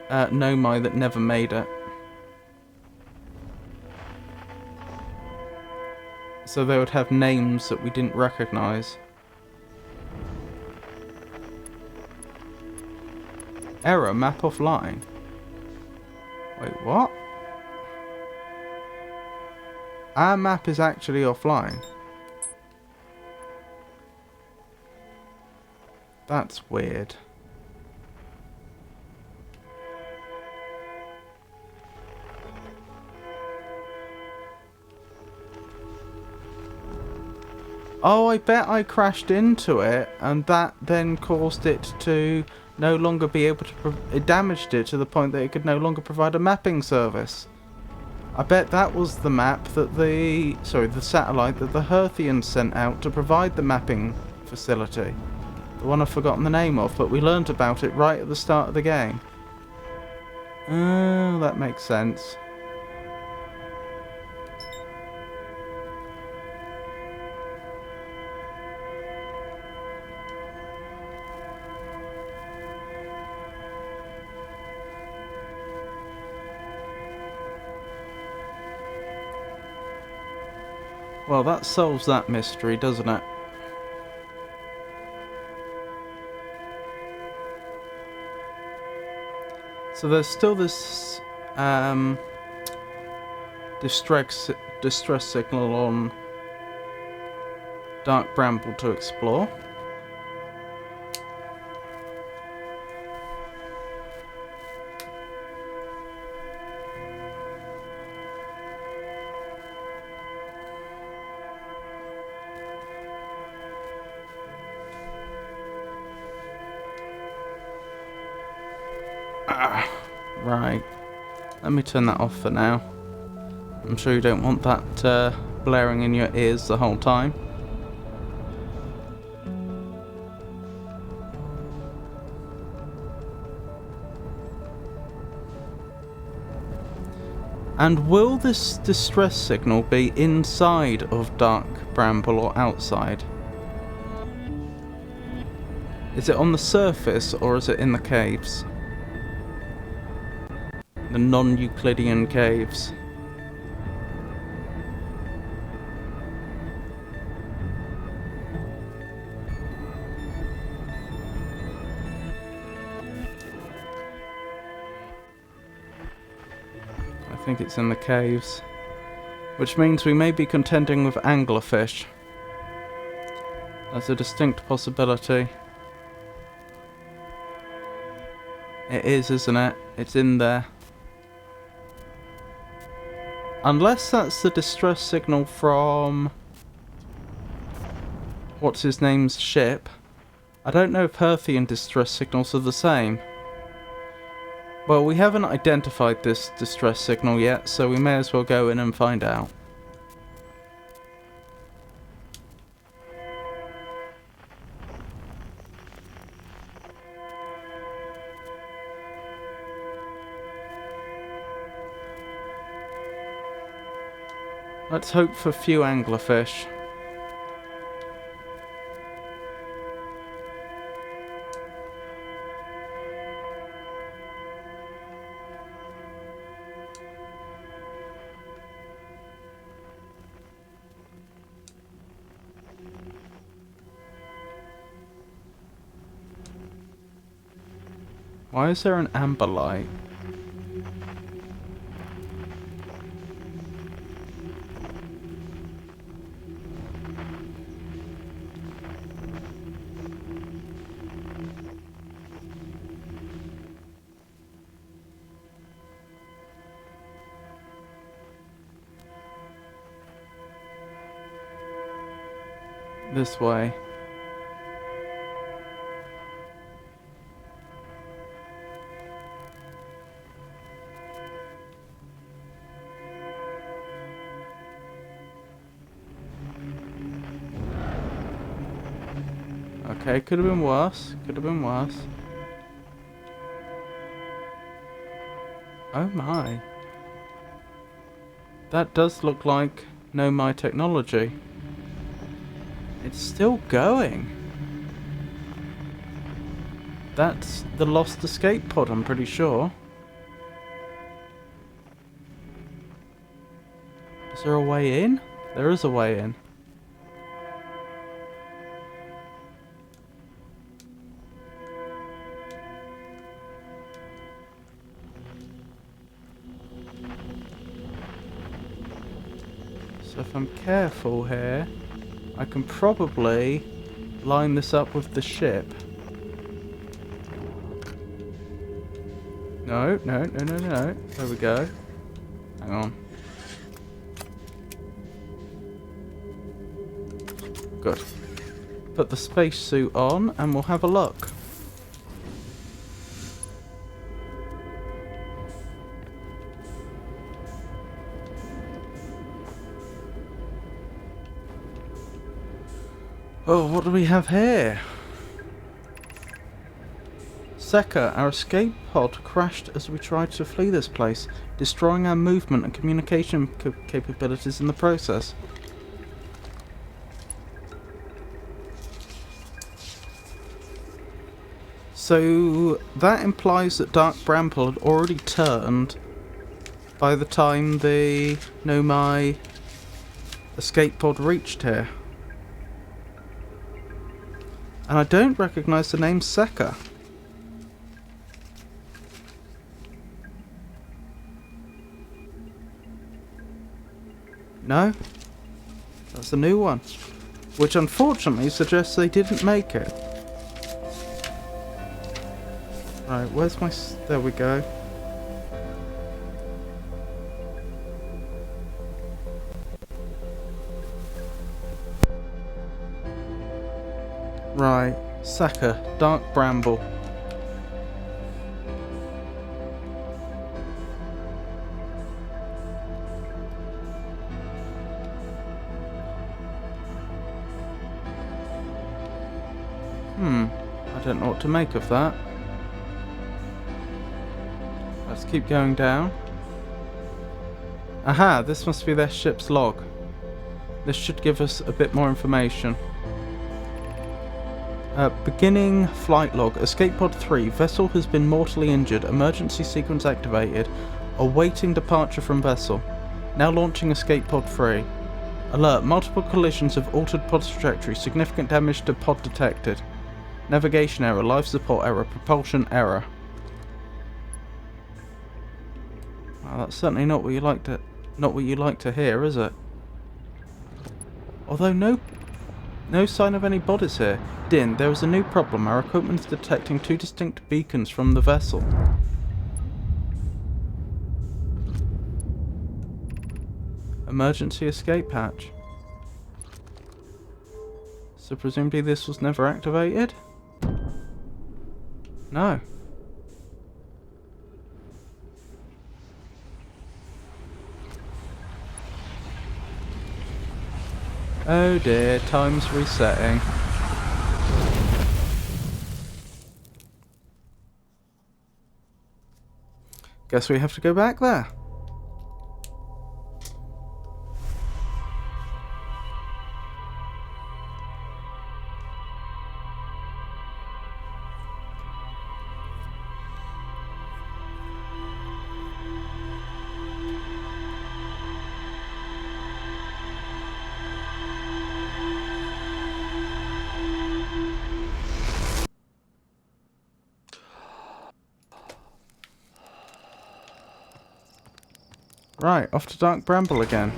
Nomai that never made it. So they would have names that we didn't recognise. Error, map offline. Wait, what? Our map is actually offline. That's weird. Oh, I bet I crashed into it, and that then caused it to no longer be able to... It damaged it to the point that it could no longer provide a mapping service. I bet that was the map that the satellite that the Herthians sent out to provide the mapping facility. The one I've forgotten the name of, but we learnt about it right at the start of the game. Oh, that makes sense. Well, that solves that mystery, doesn't it? So there's still this distress signal on Dark Bramble to explore. Right. Let me turn that off for now. I'm sure you don't want that blaring in your ears the whole time. And will this distress signal be inside of Dark Bramble or outside? Is it on the surface or is it in the caves? The non-Euclidean caves. I think it's in the caves. Which means we may be contending with anglerfish. That's a distinct possibility. It is, isn't it? It's in there. Unless that's the distress signal from... what's his name's ship. I don't know if Herthian distress signals are the same. Well, we haven't identified this distress signal yet, so we may as well go in and find out. Let's hope for few anglerfish. Why is there an amber light? This way. Okay, could have been worse. Could have been worse. Oh my. That does look like Nomai technology. It's still going. That's the lost escape pod, I'm pretty sure. Is there a way in? There is a way in. So if I'm careful here, I can probably line this up with the ship. No, no, no, no, no. There we go. Hang on. Good. Put the spacesuit on and we'll have a look. Oh, what do we have here? Sekka, our escape pod crashed as we tried to flee this place, destroying our movement and communication capabilities in the process. So that implies that Dark Bramble had already turned by the time the Nomai escape pod reached here. And I don't recognise the name Sekka. No? That's a new one. Which unfortunately suggests they didn't make it. Right, where's my... there we go. Right, Sekka, Dark Bramble. I don't know what to make of that. Let's keep going down. Aha, this must be their ship's log. This should give us a bit more information. Beginning flight log. Escape pod 3. Vessel has been mortally injured. Emergency sequence activated. Awaiting departure from vessel. Now launching escape pod 3. Alert. Multiple collisions have altered pod's trajectory. Significant damage to pod detected. Navigation error. Life support error. Propulsion error. Well, that's certainly not what you like to hear, is it? Although no sign of any bodies here. Din, there is a new problem. Our equipment is detecting two distinct beacons from the vessel. Emergency escape hatch. So presumably this was never activated? No. Oh dear, time's resetting. Guess we have to go back there. Right, off to Dark Bramble again.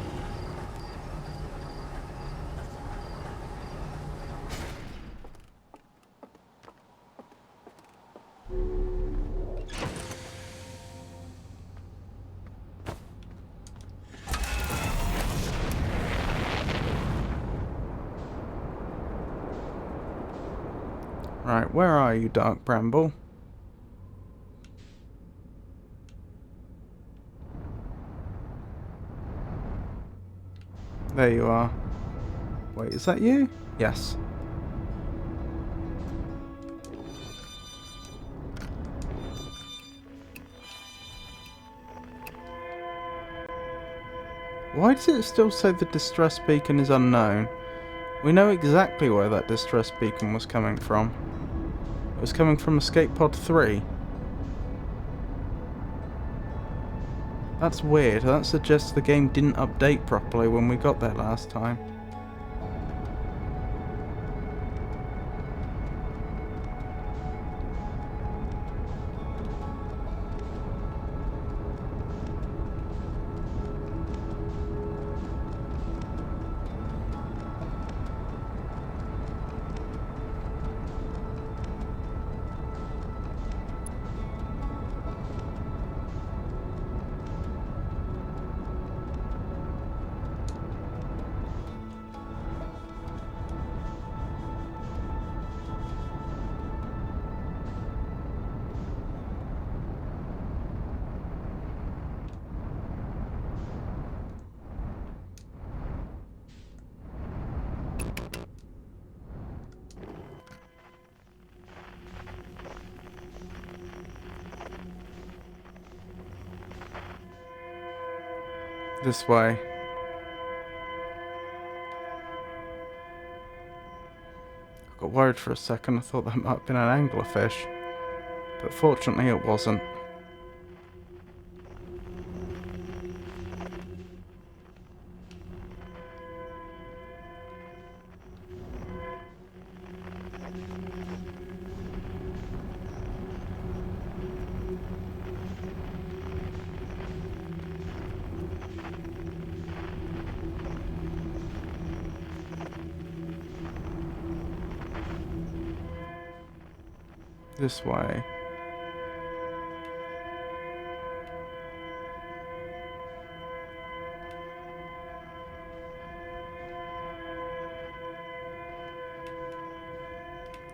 Right, where are you, Dark Bramble? There you are. Wait, is that you? Yes. Why does it still say the distress beacon is unknown? We know exactly where that distress beacon was coming from. It was coming from Escape Pod 3. That's weird. That suggests the game didn't update properly when we got there last time. This way. I got worried for a second. I thought that might have been an anglerfish. But fortunately it wasn't. This way.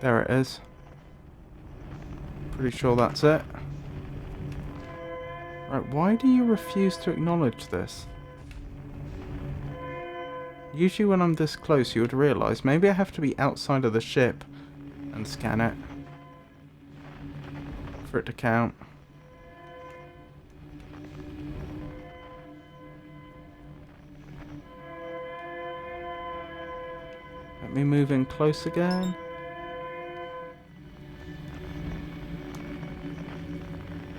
There it is. Pretty sure that's it. Right, why do you refuse to acknowledge this? Usually when I'm this close you would realise maybe I have to be outside of the ship and scan it for it to count. Let me move in close again.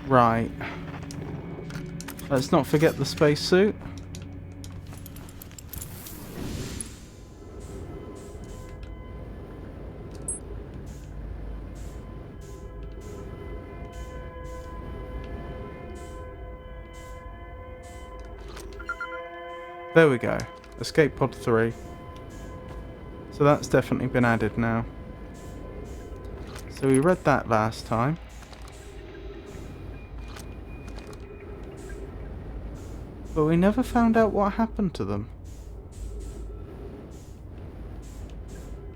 Right. Let's not forget the spacesuit. There we go. Escape pod 3. So that's definitely been added now. So we read that last time. But we never found out what happened to them.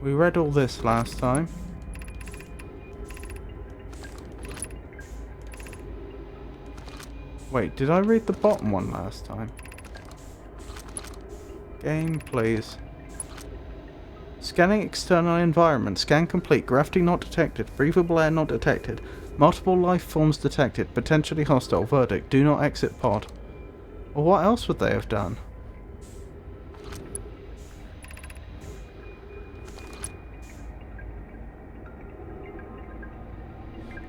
We read all this last time. Wait, did I read the bottom one last time? Game, please. Scanning external environment. Scan complete. Gravity not detected. Breathable air not detected. Multiple life forms detected. Potentially hostile. Verdict. Do not exit pod. Well, what else would they have done?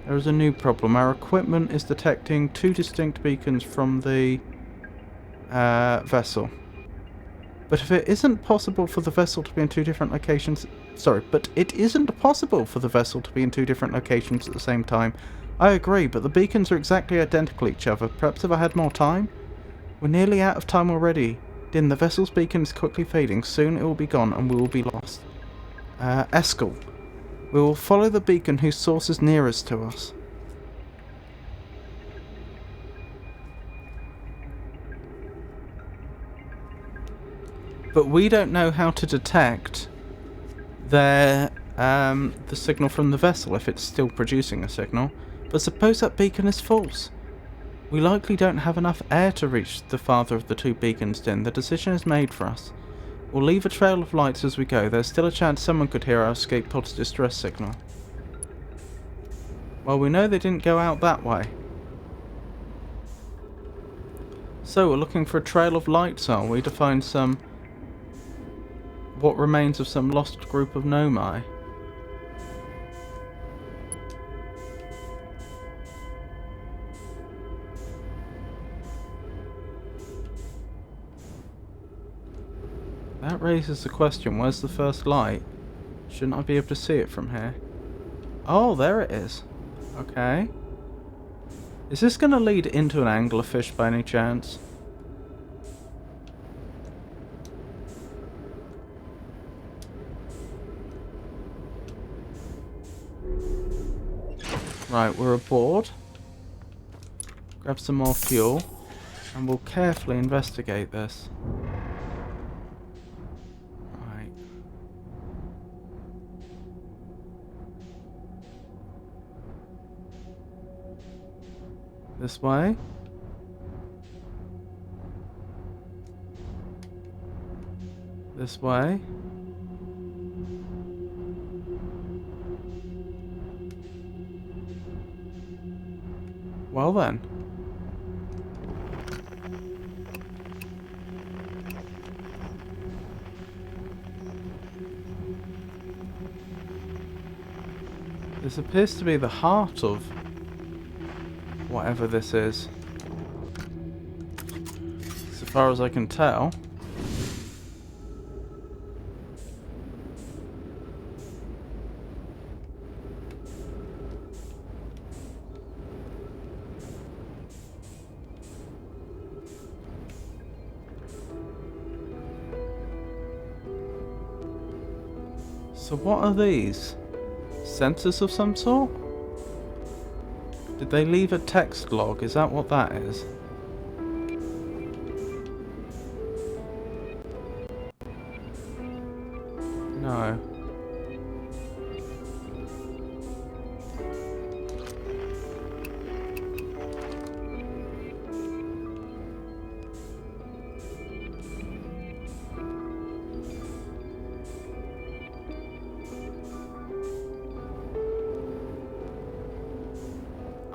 There is a new problem. Our equipment is detecting 2 distinct beacons from the vessel. But if it isn't possible for the vessel to be in 2 different locations... Sorry, but it isn't possible for the vessel to be in 2 different locations at the same time. I agree, but the beacons are exactly identical to each other. Perhaps if I had more time? We're nearly out of time already. Din, the vessel's beacon is quickly fading. Soon it will be gone and we will be lost. Eskel. We will follow the beacon whose source is nearest to us. But we don't know how to detect the signal from the vessel if it's still producing a signal. But suppose that beacon is false. We likely don't have enough air to reach the farther of the 2 beacons, Din. The decision is made for us. We'll leave a trail of lights as we go. There's still a chance someone could hear our escape pod's distress signal. Well, we know they didn't go out that way. So we're looking for a trail of lights, are we, to find some... what remains of some lost group of Nomai? That raises the question, where's the first light? Shouldn't I be able to see it from here? Oh, there it is. Okay. Is this going to lead into an anglerfish by any chance? Right, we're aboard. Grab some more fuel. And we'll carefully investigate this. Right. This way. This way. Well then. This appears to be the heart of whatever this is. So far as I can tell. So what are these? Sensors of some sort? Did they leave a text log? Is that what that is? No.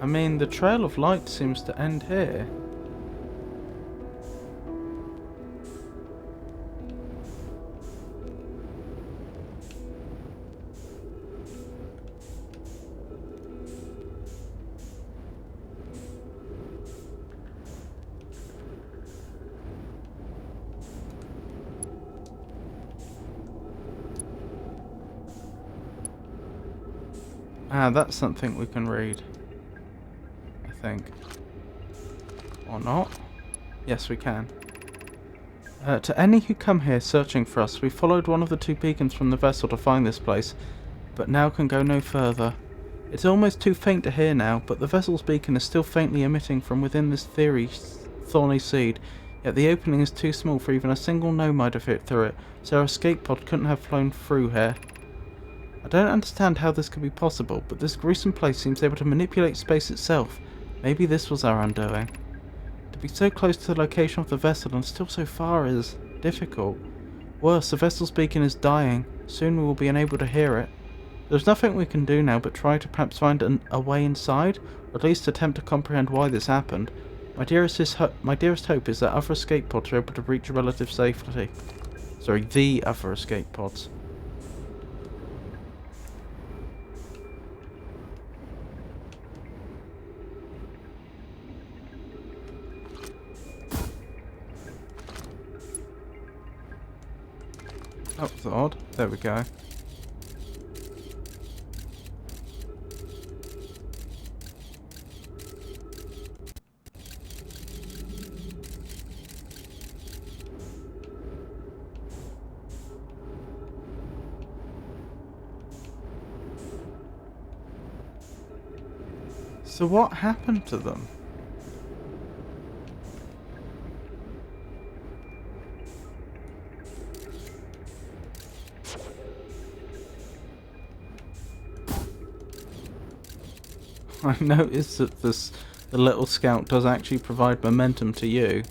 I mean, the trail of light seems to end here. Ah, that's something we can read. I think. Or not. Yes, we can. To any who come here searching for us, we followed one of the two beacons from the vessel to find this place, but now can go no further. It's almost too faint to hear now, but the vessel's beacon is still faintly emitting from within this thorny seed, yet the opening is too small for even a single nomad to fit through it, so our escape pod couldn't have flown through here. I don't understand how this could be possible, but this gruesome place seems able to manipulate space itself. Maybe this was our undoing. To be so close to the location of the vessel and still so far is difficult. Worse, the vessel's beacon is dying. Soon we will be unable to hear it. There's nothing we can do now but try to perhaps find a way inside, or at least attempt to comprehend why this happened. My dearest hope is that other escape pods are able to reach relative safety. Sorry, the other escape pods. That was odd. There we go. So what happened to them? I noticed that the little scout does actually provide momentum to you.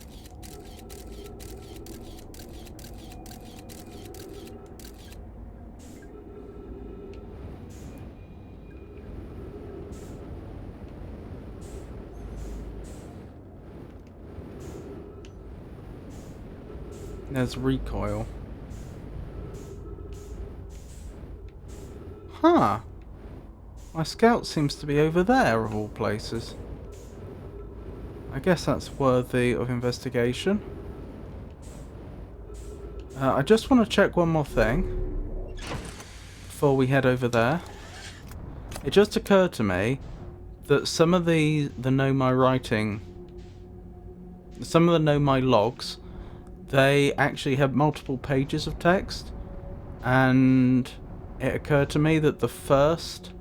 There's recoil. Huh. My scout seems to be over there, of all places. I guess that's worthy of investigation. I just want to check one more thing before we head over there. It just occurred to me that some of the Nomai writing, some of the Nomai logs, they actually have multiple pages of text, and it occurred to me that the first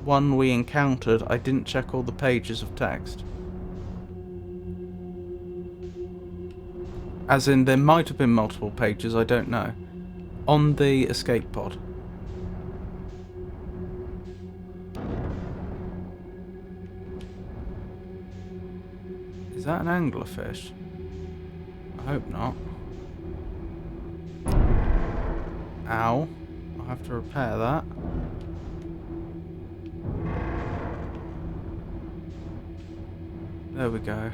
one we encountered, I didn't check all the pages of text. As in, there might have been multiple pages, I don't know. On the escape pod. Is that an anglerfish? I hope not. Ow. I'll have to repair that. There we go.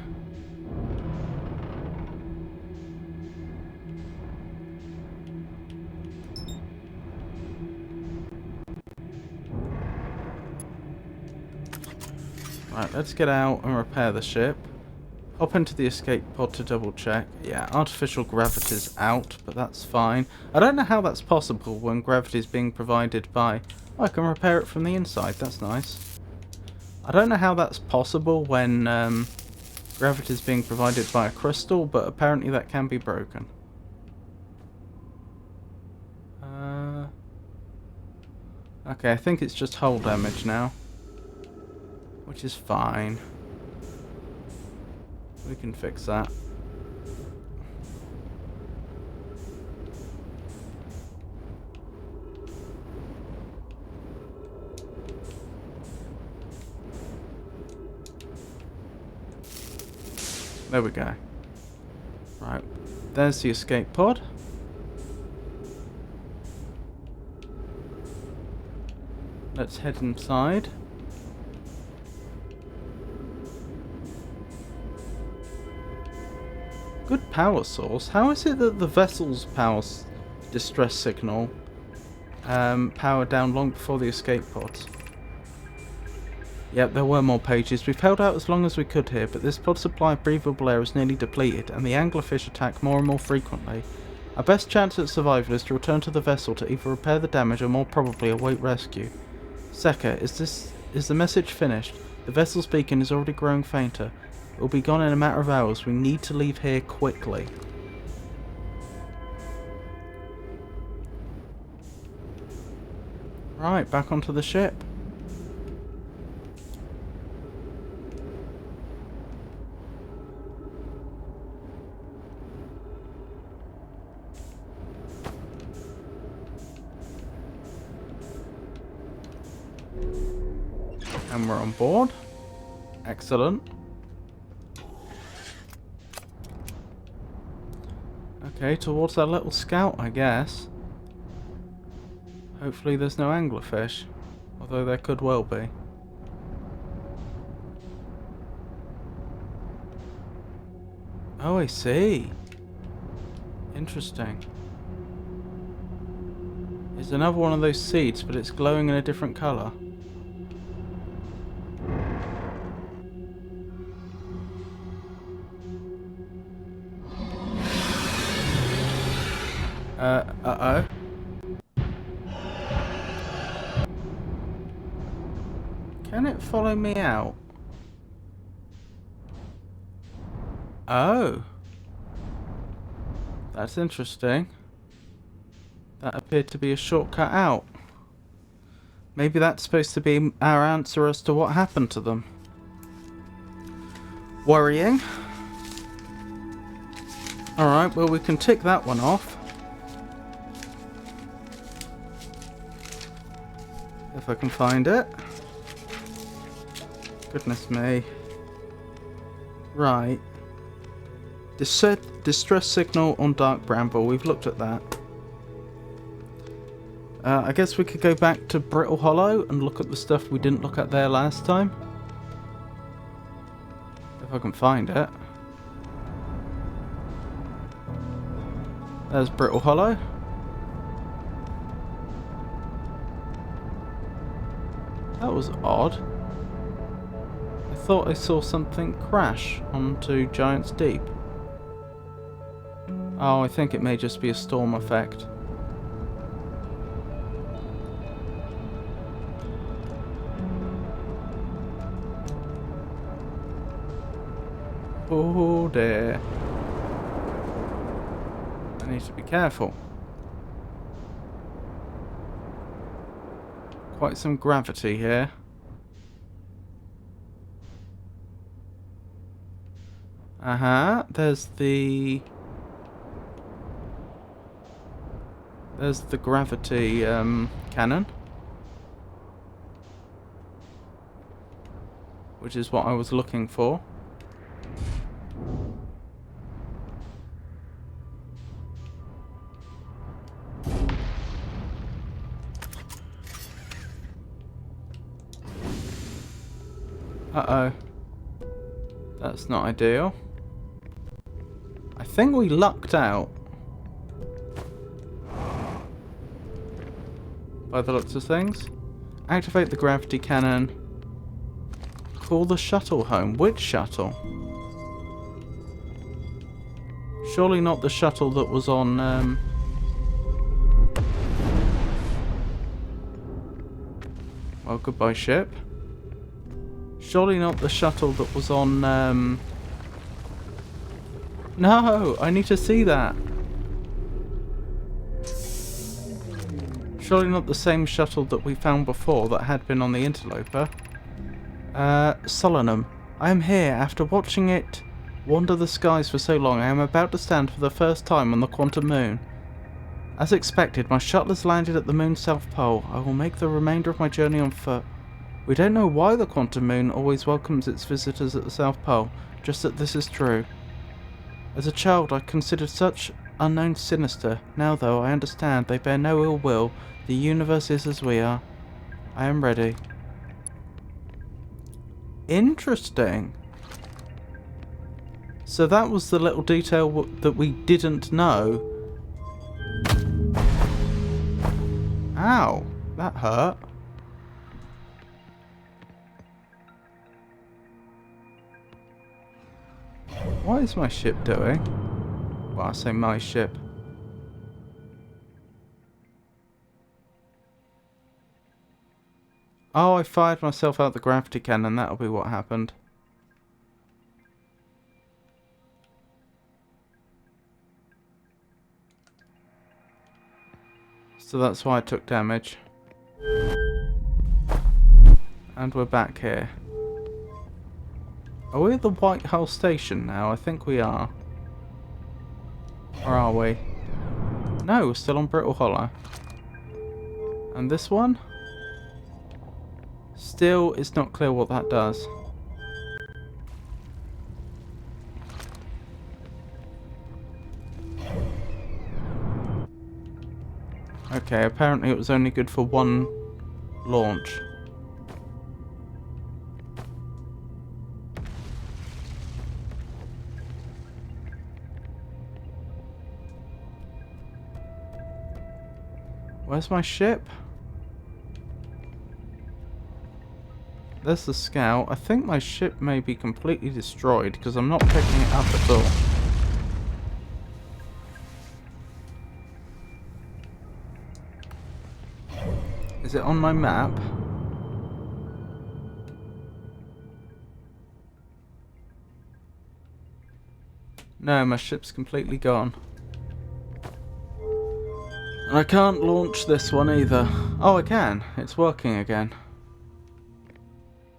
Right, let's get out and repair the ship. Hop into the escape pod to double check. Yeah, artificial gravity's out, but that's fine. I don't know how that's possible when gravity's being provided by... Oh, I can repair it from the inside, that's nice. I don't know how that's possible when gravity's being provided by a crystal, but apparently that can be broken. Okay, I think it's just hull damage now. Which is fine. We can fix that. There we go. Right, there's the escape pod. Let's head inside. Good power source. How is it that the vessel's distress signal powered down long before the escape pods? Yep, there were more pages. We've held out as long as we could here, but this pod supply of breathable air is nearly depleted, and the anglerfish attack more and more frequently. Our best chance at survival is to return to the vessel to either repair the damage or more probably await rescue. Seka, is the message finished? The vessel's beacon is already growing fainter. It will be gone in a matter of hours. We need to leave here quickly. Right, back onto the ship. And we're on board. Excellent. Okay, towards that little scout, I guess. Hopefully there's no anglerfish. Although there could well be. Oh, I see. Interesting. It's another one of those seeds, but it's glowing in a different colour. Uh-oh. Can it follow me out? Oh. That's interesting. That appeared to be a shortcut out. Maybe that's supposed to be our answer as to what happened to them. Worrying. Alright, well we can tick that one off. If I can find it. Goodness me. Right. Distress signal on Dark Bramble. We've looked at that. I guess we could go back to Brittle Hollow and look at the stuff we didn't look at there last time. If I can find it. There's Brittle Hollow. That was odd. I thought I saw something crash onto Giant's Deep. Oh, I think it may just be a storm effect. Oh dear. I need to be careful. Quite some gravity here. There's the gravity cannon, which is what I was looking for. Uh-oh. That's not ideal. I think we lucked out. By the looks of things. Activate the gravity cannon. Call the shuttle home. Which shuttle? Surely not the shuttle that was on, well, goodbye, ship. Surely not the shuttle that was on, No! I need to see that! Surely not the same shuttle that we found before that had been on the interloper. Solanum. I am here. After watching it wander the skies for so long, I am about to stand for the first time on the quantum moon. As expected, my shuttle has landed at the moon's south pole. I will make the remainder of my journey on foot. We don't know why the quantum moon always welcomes its visitors at the south pole, just that this is true. As a child, I considered such unknown sinister. Now, though, I understand they bear no ill will. The universe is as we are. I am ready. Interesting. So that was the little detail that we didn't know. Ow, that hurt. What is my ship doing? Well, I say my ship. Oh, I fired myself out the gravity cannon. That'll be what happened. So that's why I took damage. And we're back here. Are we at the White Hull station now? I think we are. Or are we? No, we're still on Brittle Hollow. And this one? Still, it's not clear what that does. Okay, apparently it was only good for one launch. Where's my ship? There's the scout. I think my ship may be completely destroyed because I'm not picking it up at all. Is it on my map? No, my ship's completely gone. And I can't launch this one either. Oh, I can. It's working again.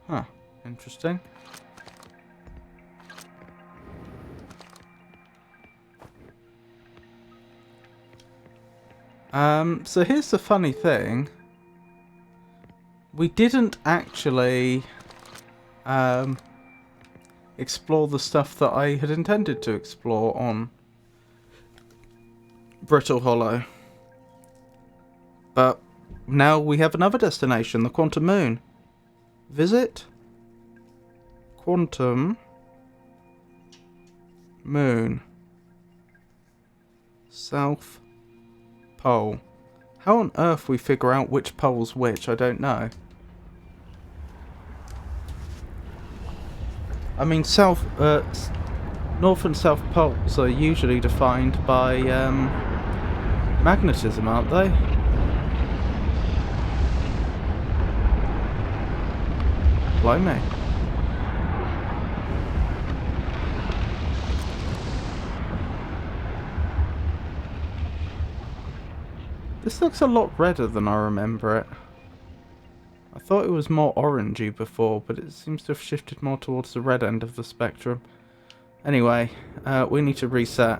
Huh. Interesting. So here's the funny thing. We didn't actually explore the stuff that I had intended to explore on Brittle Hollow. But now we have another destination, the Quantum Moon. Visit Quantum Moon. South Pole. How on earth we figure out which pole's which, I don't know. I mean, North and South poles are usually defined by magnetism, aren't they? Blimey. This looks a lot redder than I remember it. I thought it was more orangey before, but it seems to have shifted more towards the red end of the spectrum. Anyway, we need to reset.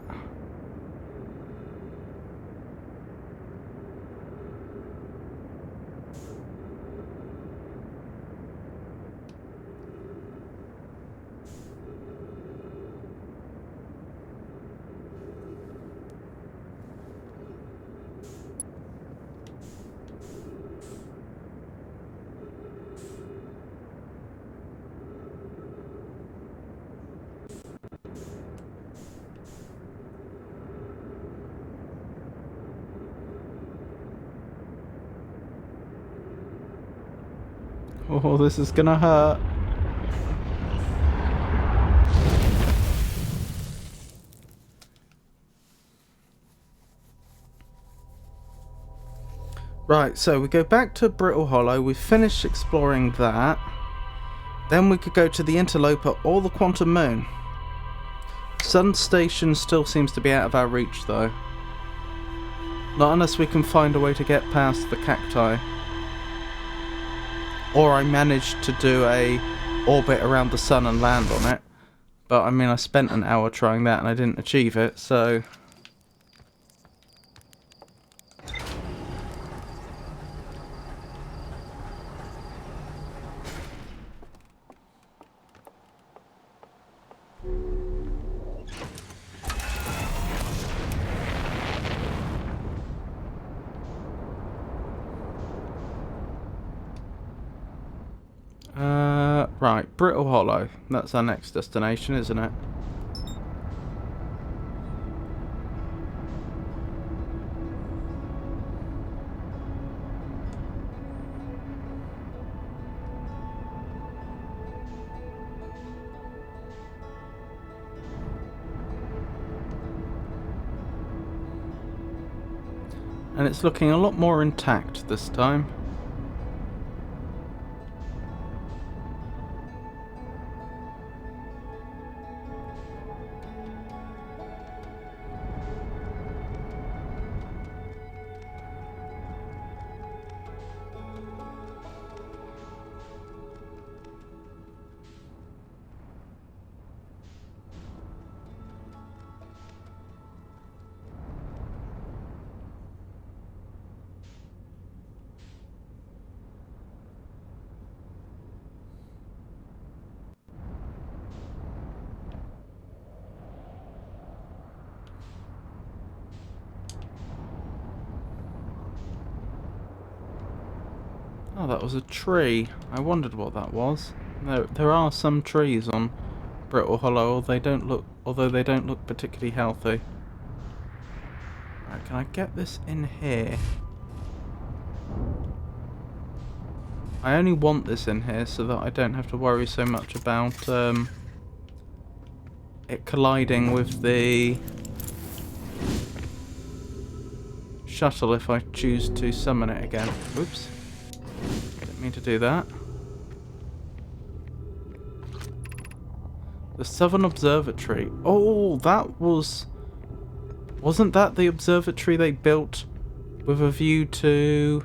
Oh, this is gonna hurt. Right, so we go back to Brittle Hollow. We've finished exploring that. Then we could go to the Interloper or the Quantum Moon. Sun Station still seems to be out of our reach, though. Not unless we can find a way to get past the cacti. Or I managed to do a orbit around the sun and land on it. But, I mean, I spent an hour trying that and I didn't achieve it, so... Right, Brittle Hollow. That's our next destination, isn't it? And it's looking a lot more intact this time. Oh, that was a tree. I wondered what that was. There are some trees on Brittle Hollow, although they don't look particularly healthy. Right, can I get this in here? I only want this in here so that I don't have to worry so much about it colliding with the shuttle if I choose to summon it again. Oops. Didn't mean to do that. The Southern Observatory. Oh, that was... Wasn't that the observatory they built with a view to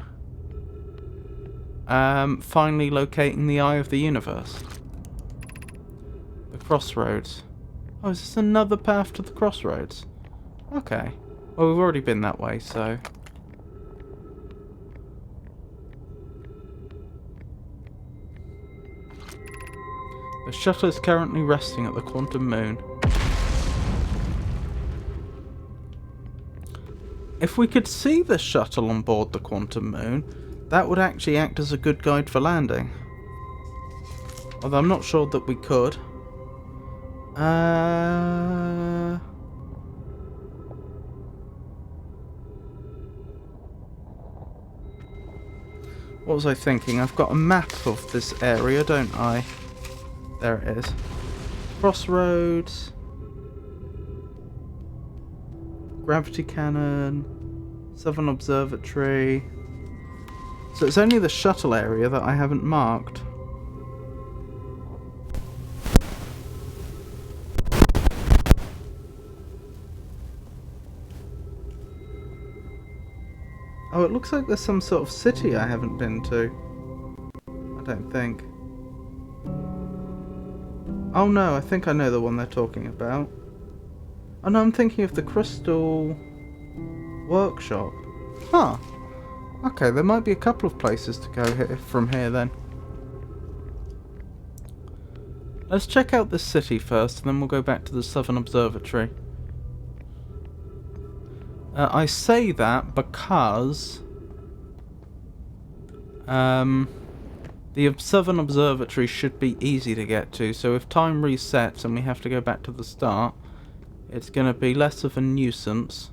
finally locating the Eye of the Universe? The Crossroads. Oh, is this another path to the Crossroads? Okay. Well, we've already been that way, so... The shuttle is currently resting at the Quantum Moon. If we could see the shuttle on board the Quantum Moon, that would actually act as a good guide for landing. Although I'm not sure that we could. What was I thinking? I've got a map of this area, don't I? There it is. Crossroads. Gravity Cannon. Southern Observatory. So it's only the shuttle area that I haven't marked. Oh, it looks like there's some sort of city I haven't been to. I don't think. Oh no, I think I know the one they're talking about. Oh no, I'm thinking of the Crystal Workshop. Huh. Okay, there might be a couple of places to go here, from here then. Let's check out this city first, and then we'll go back to the Southern Observatory. I say that because... the Southern Observatory should be easy to get to, so if time resets and we have to go back to the start, it's going to be less of a nuisance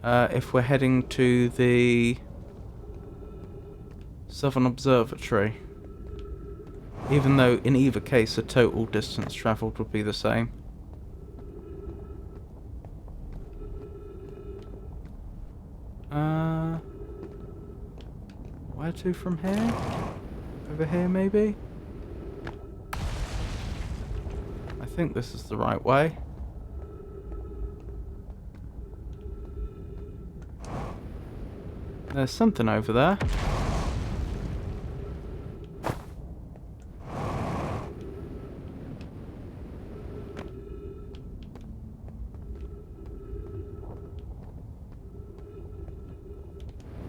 if we're heading to the Southern Observatory. Even though in either case the total distance travelled would be the same. Where to from here? Over here, maybe? I think this is the right way. There's something over there.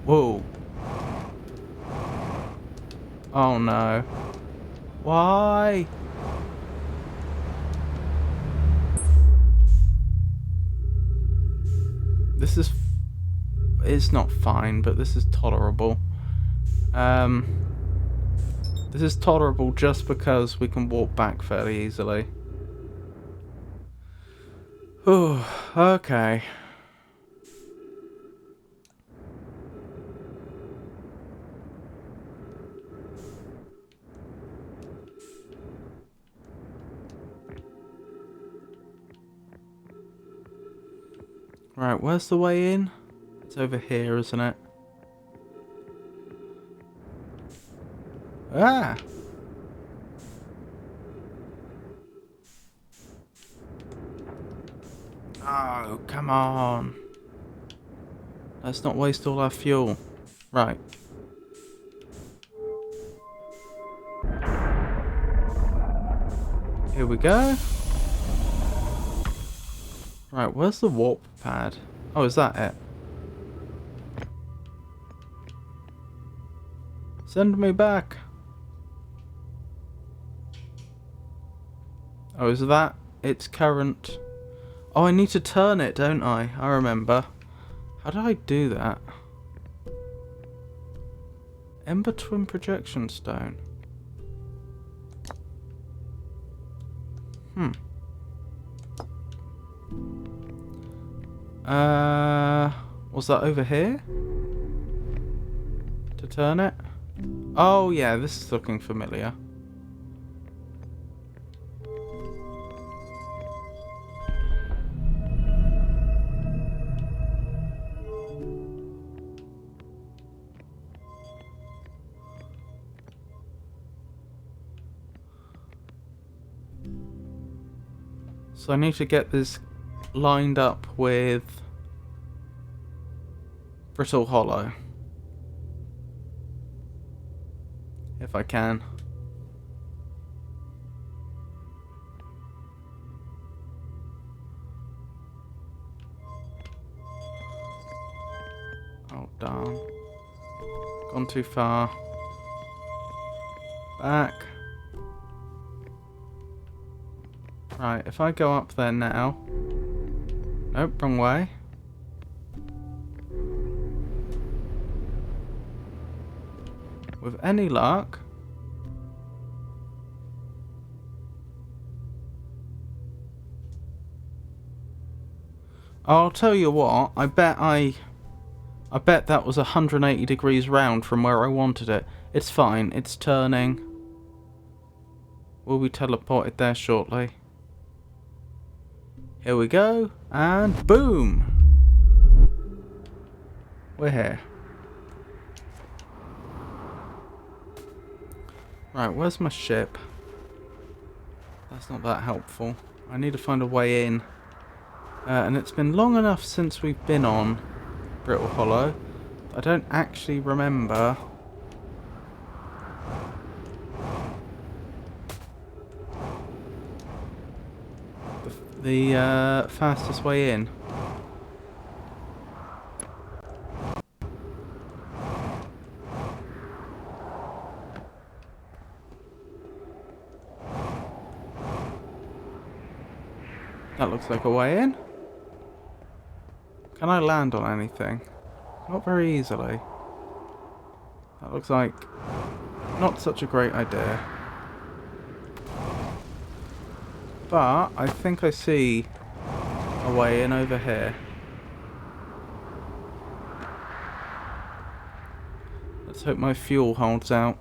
Whoa. Oh no. Why? This is... It's not fine, but this is tolerable. This is tolerable just because we can walk back fairly easily. Oh, okay. Right, where's the way in? It's over here, isn't it? Ah! Oh, come on. Let's not waste all our fuel. Right. Here we go. Right, where's the warp pad? Oh, is that it? Send me back. Oh, is that its current? Oh, I need to turn it, don't I? I remember. How did I do that? Ember Twin Projection Stone. Was that over here? To turn it? Oh yeah, this is looking familiar. So I need to get this lined up with Brittle Hollow. If I can. Oh darn. Gone too far. Back. Right, if I go up there now... Nope, wrong way. With any luck... I'll tell you what, I bet that was 180 degrees round from where I wanted it. It's fine, it's turning. We'll be teleported there shortly. Here we go, and boom! We're here. Right, where's my ship? That's not that helpful. I need to find a way in. And it's been long enough since we've been on Brittle Hollow. I don't actually remember the fastest way in. That looks like a way in. Can I land on anything? Not very easily. That looks like not such a great idea. But I think I see a way in over here. Let's hope my fuel holds out.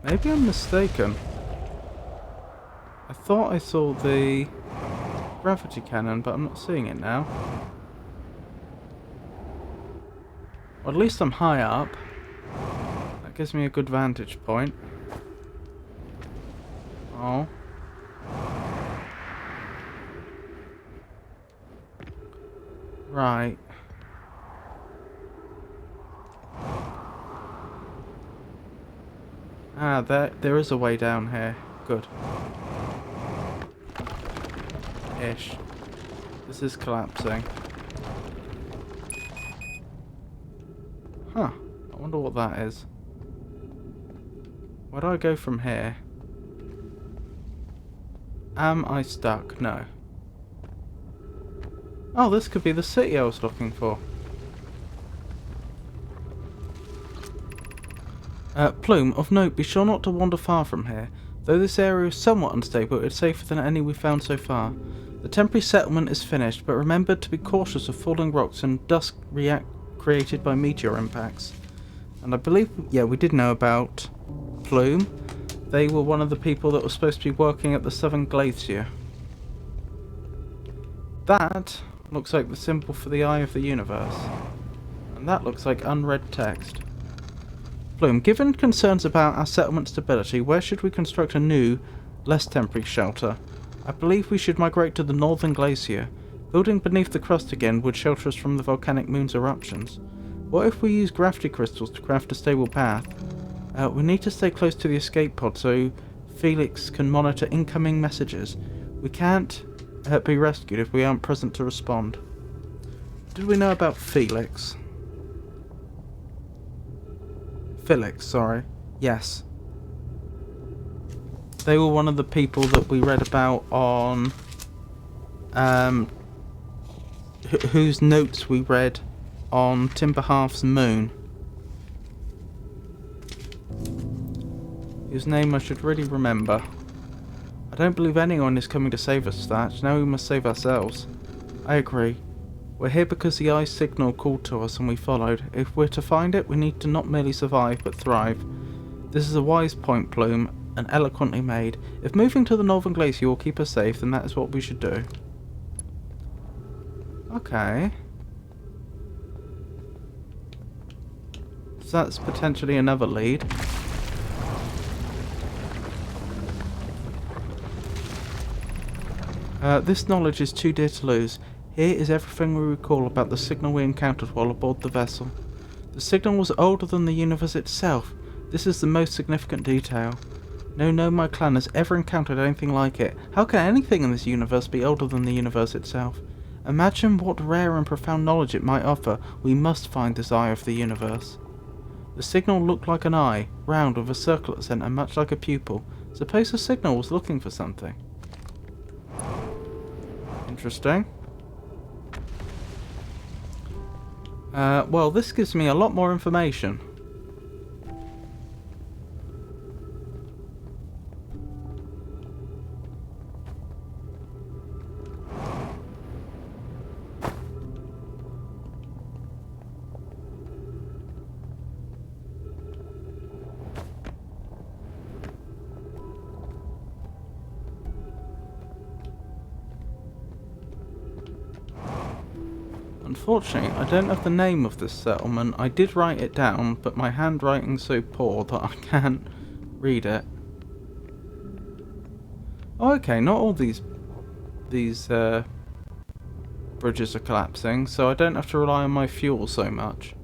Maybe I'm mistaken. I thought I saw the gravity cannon, but I'm not seeing it now. Well, at least I'm high up. That gives me a good vantage point. Oh. Right. Ah, there is a way down here. Good. Ish. This is collapsing. Huh. I wonder what that is. Where do I go from here? Am I stuck? No. Oh, this could be the city I was looking for. Plume, of note, be sure not to wander far from here. Though this area is somewhat unstable, it's safer than any we've found so far. The temporary settlement is finished, but remember to be cautious of falling rocks and dust created by meteor impacts. And I believe, yeah, we did know about Plume. They were one of the people that were supposed to be working at the Southern Glacier. That looks like the symbol for the Eye of the Universe. And that looks like unread text. Plume, given concerns about our settlement stability, where should we construct a new, less temporary shelter? I believe we should migrate to the Northern Glacier. Building beneath the crust again would shelter us from the volcanic moon's eruptions. What if we use gravity crystals to craft a stable path? We need to stay close to the escape pod so Felix can monitor incoming messages. We can't be rescued if we aren't present to respond. Did we know about Felix? Felix, sorry. Yes. They were one of the people that we read about on... whose notes we read on Timberhalf's Moon. Whose name I should really remember. I don't believe anyone is coming to save us, Thatch. Now we must save ourselves. I agree. We're here because the Eye's signal called to us and we followed. If we're to find it, we need to not merely survive, but thrive. This is a wise point, Plume, and eloquently made. If moving to the Northern Glacier will keep us safe, then that is what we should do. Okay. So that's potentially another lead. This knowledge is too dear to lose. Here is everything we recall about the signal we encountered while aboard the vessel. The signal was older than the universe itself. This is the most significant detail. No Nomad clan has ever encountered anything like it. How can anything in this universe be older than the universe itself? Imagine what rare and profound knowledge it might offer. We must find this Eye of the Universe. The signal looked like an eye, round with a circle at the centre, much like a pupil. Suppose the signal was looking for something. Interesting. Well, this gives me a lot more information. Unfortunately, I don't have the name of this settlement. I did write it down, but my handwriting's so poor that I can't read it. Oh, okay, not all these bridges are collapsing, so I don't have to rely on my fuel so much.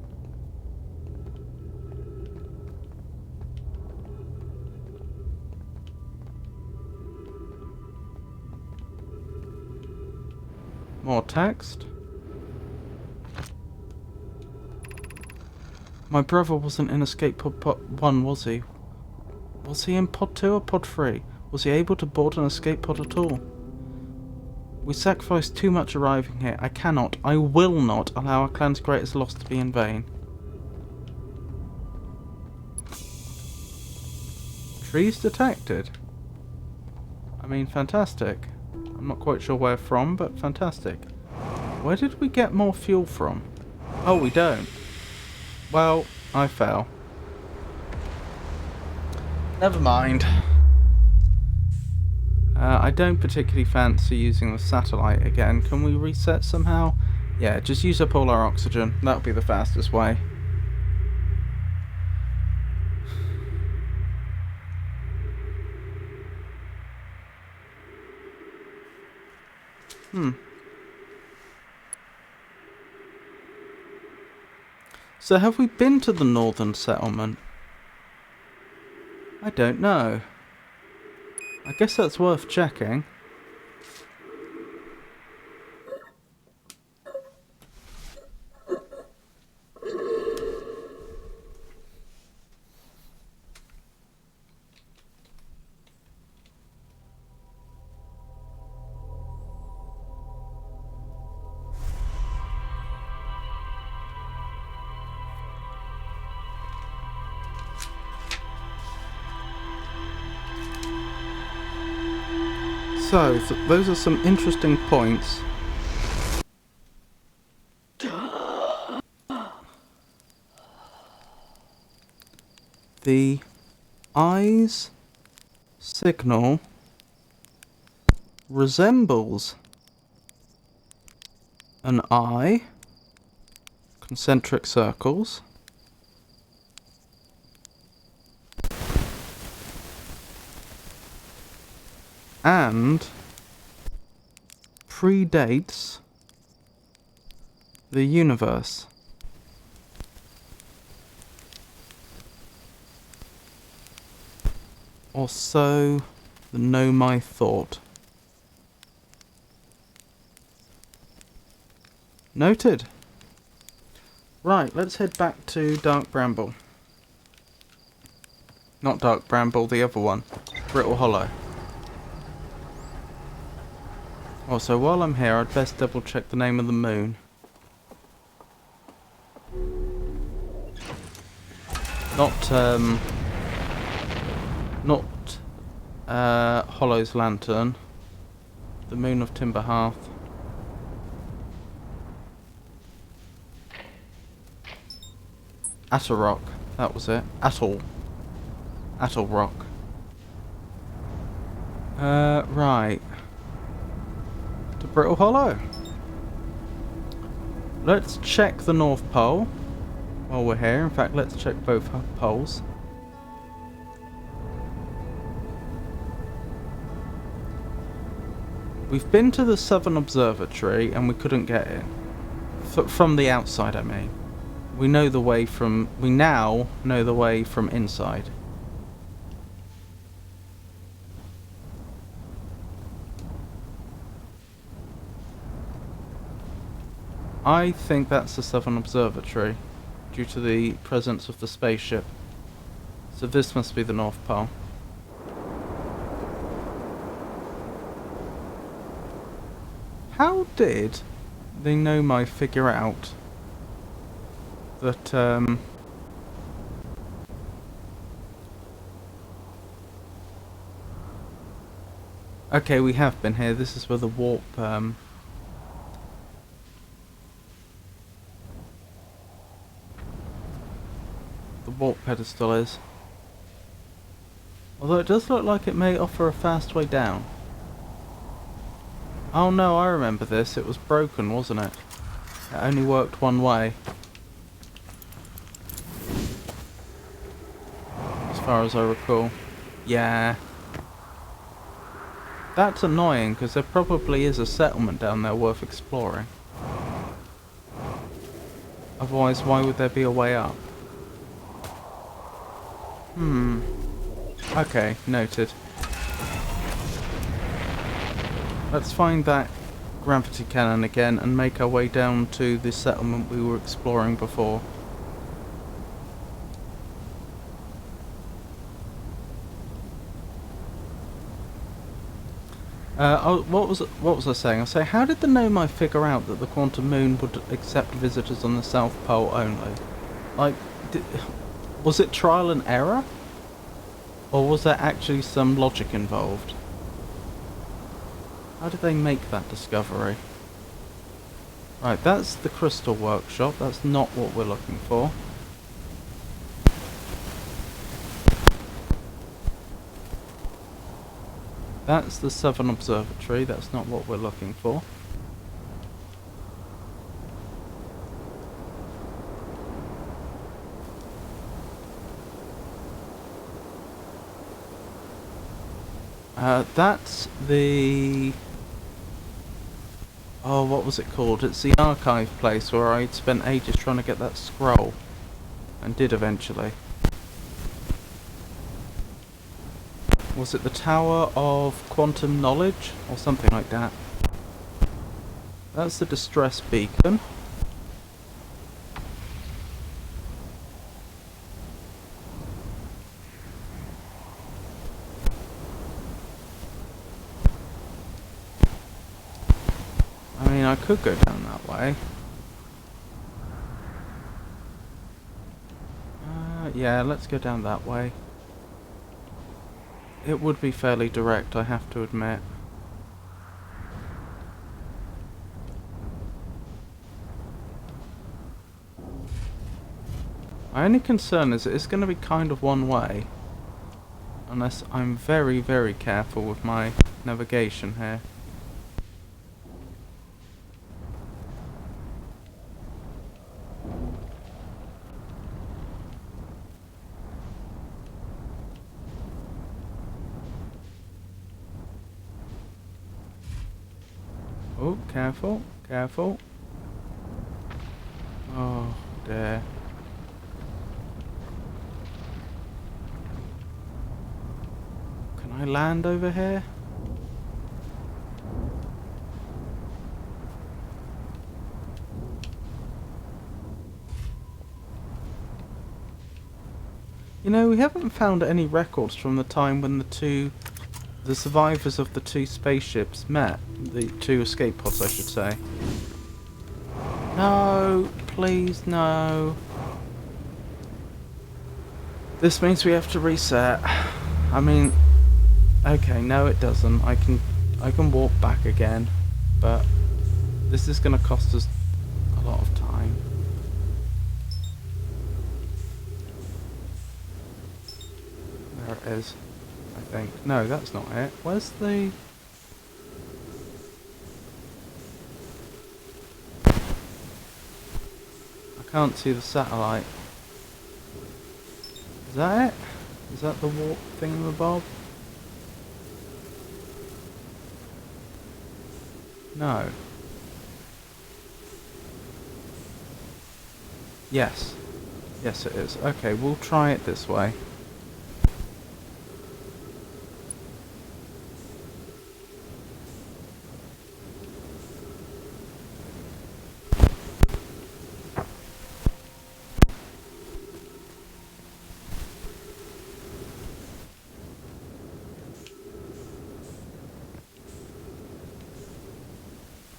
More text. My brother wasn't in escape pod 1, was he? Was he in pod 2 or pod 3? Was he able to board an escape pod at all? We sacrificed too much arriving here. I will not allow our clan's greatest loss to be in vain. Trees detected. I mean, fantastic. I'm not quite sure where from, but fantastic. Where did we get more fuel from? Oh, we don't. Well, I fell. Never mind. I don't particularly fancy using the satellite again. Can we reset somehow? Yeah, just use up all our oxygen. That'll be the fastest way. So have we been to the northern settlement? I don't know. I guess that's worth checking. So, those are some interesting points. The eyes signal resembles an eye, concentric circles, and predates the universe. Or so the Nomai thought. Noted. Right, let's head back to Dark Bramble. Not Dark Bramble, the other one. Brittle Hollow. Also, while I'm here, I'd best double check the name of the moon. Not Hollow's Lantern. The moon of Timber Hearth. Atoll Rock, that was it. Atoll Rock. Right. To Brittle Hollow. Let's check the North Pole while we're here. In fact, let's check both poles. We've been to the Southern Observatory and we couldn't get in. From the outside, I mean. We now know the way from inside. I think that's the Southern Observatory, due to the presence of the spaceship. So this must be the North Pole. How did the Nomai figure out that, okay, we have been here. This is where the warp, the warp pedestal is. Although it does look like it may offer a fast way down. Oh no, I remember this. It was broken, wasn't it? It only worked one way. As far as I recall. Yeah. That's annoying, because there probably is a settlement down there worth exploring. Otherwise, why would there be a way up? Okay, noted. Let's find that gravity cannon again and make our way down to the settlement we were exploring before. What was I saying? I was saying, how did the Nomai figure out that the quantum moon would accept visitors on the South Pole only? Like, was it trial and error? Or was there actually some logic involved? How did they make that discovery? Right, that's the crystal workshop. That's not what we're looking for. That's the Southern Observatory. That's not what we're looking for. That's the... Oh, what was it called? It's the archive place where I'd spent ages trying to get that scroll. And did eventually. Was it the Tower of Quantum Knowledge? Or something like that. That's the distress beacon. I mean, I could go down that way. Yeah, let's go down that way. It would be fairly direct, I have to admit. My only concern is it's going to be kind of one way. Unless I'm very, very careful with my navigation here. Oh, careful, careful. Oh, dear. Can I land over here? You know, we haven't found any records from the time when the survivors of the two spaceships met. The two escape pods, I should say. No, please, no. This means we have to reset. I mean, okay, no it doesn't. I can walk back again, but this is going to cost us a lot of time. There it is, I think. No, that's not it. Where's the... I can't see the satellite. Is that it? Is that the warp thingamabob? No. Yes. Yes it is. Okay, we'll try it this way.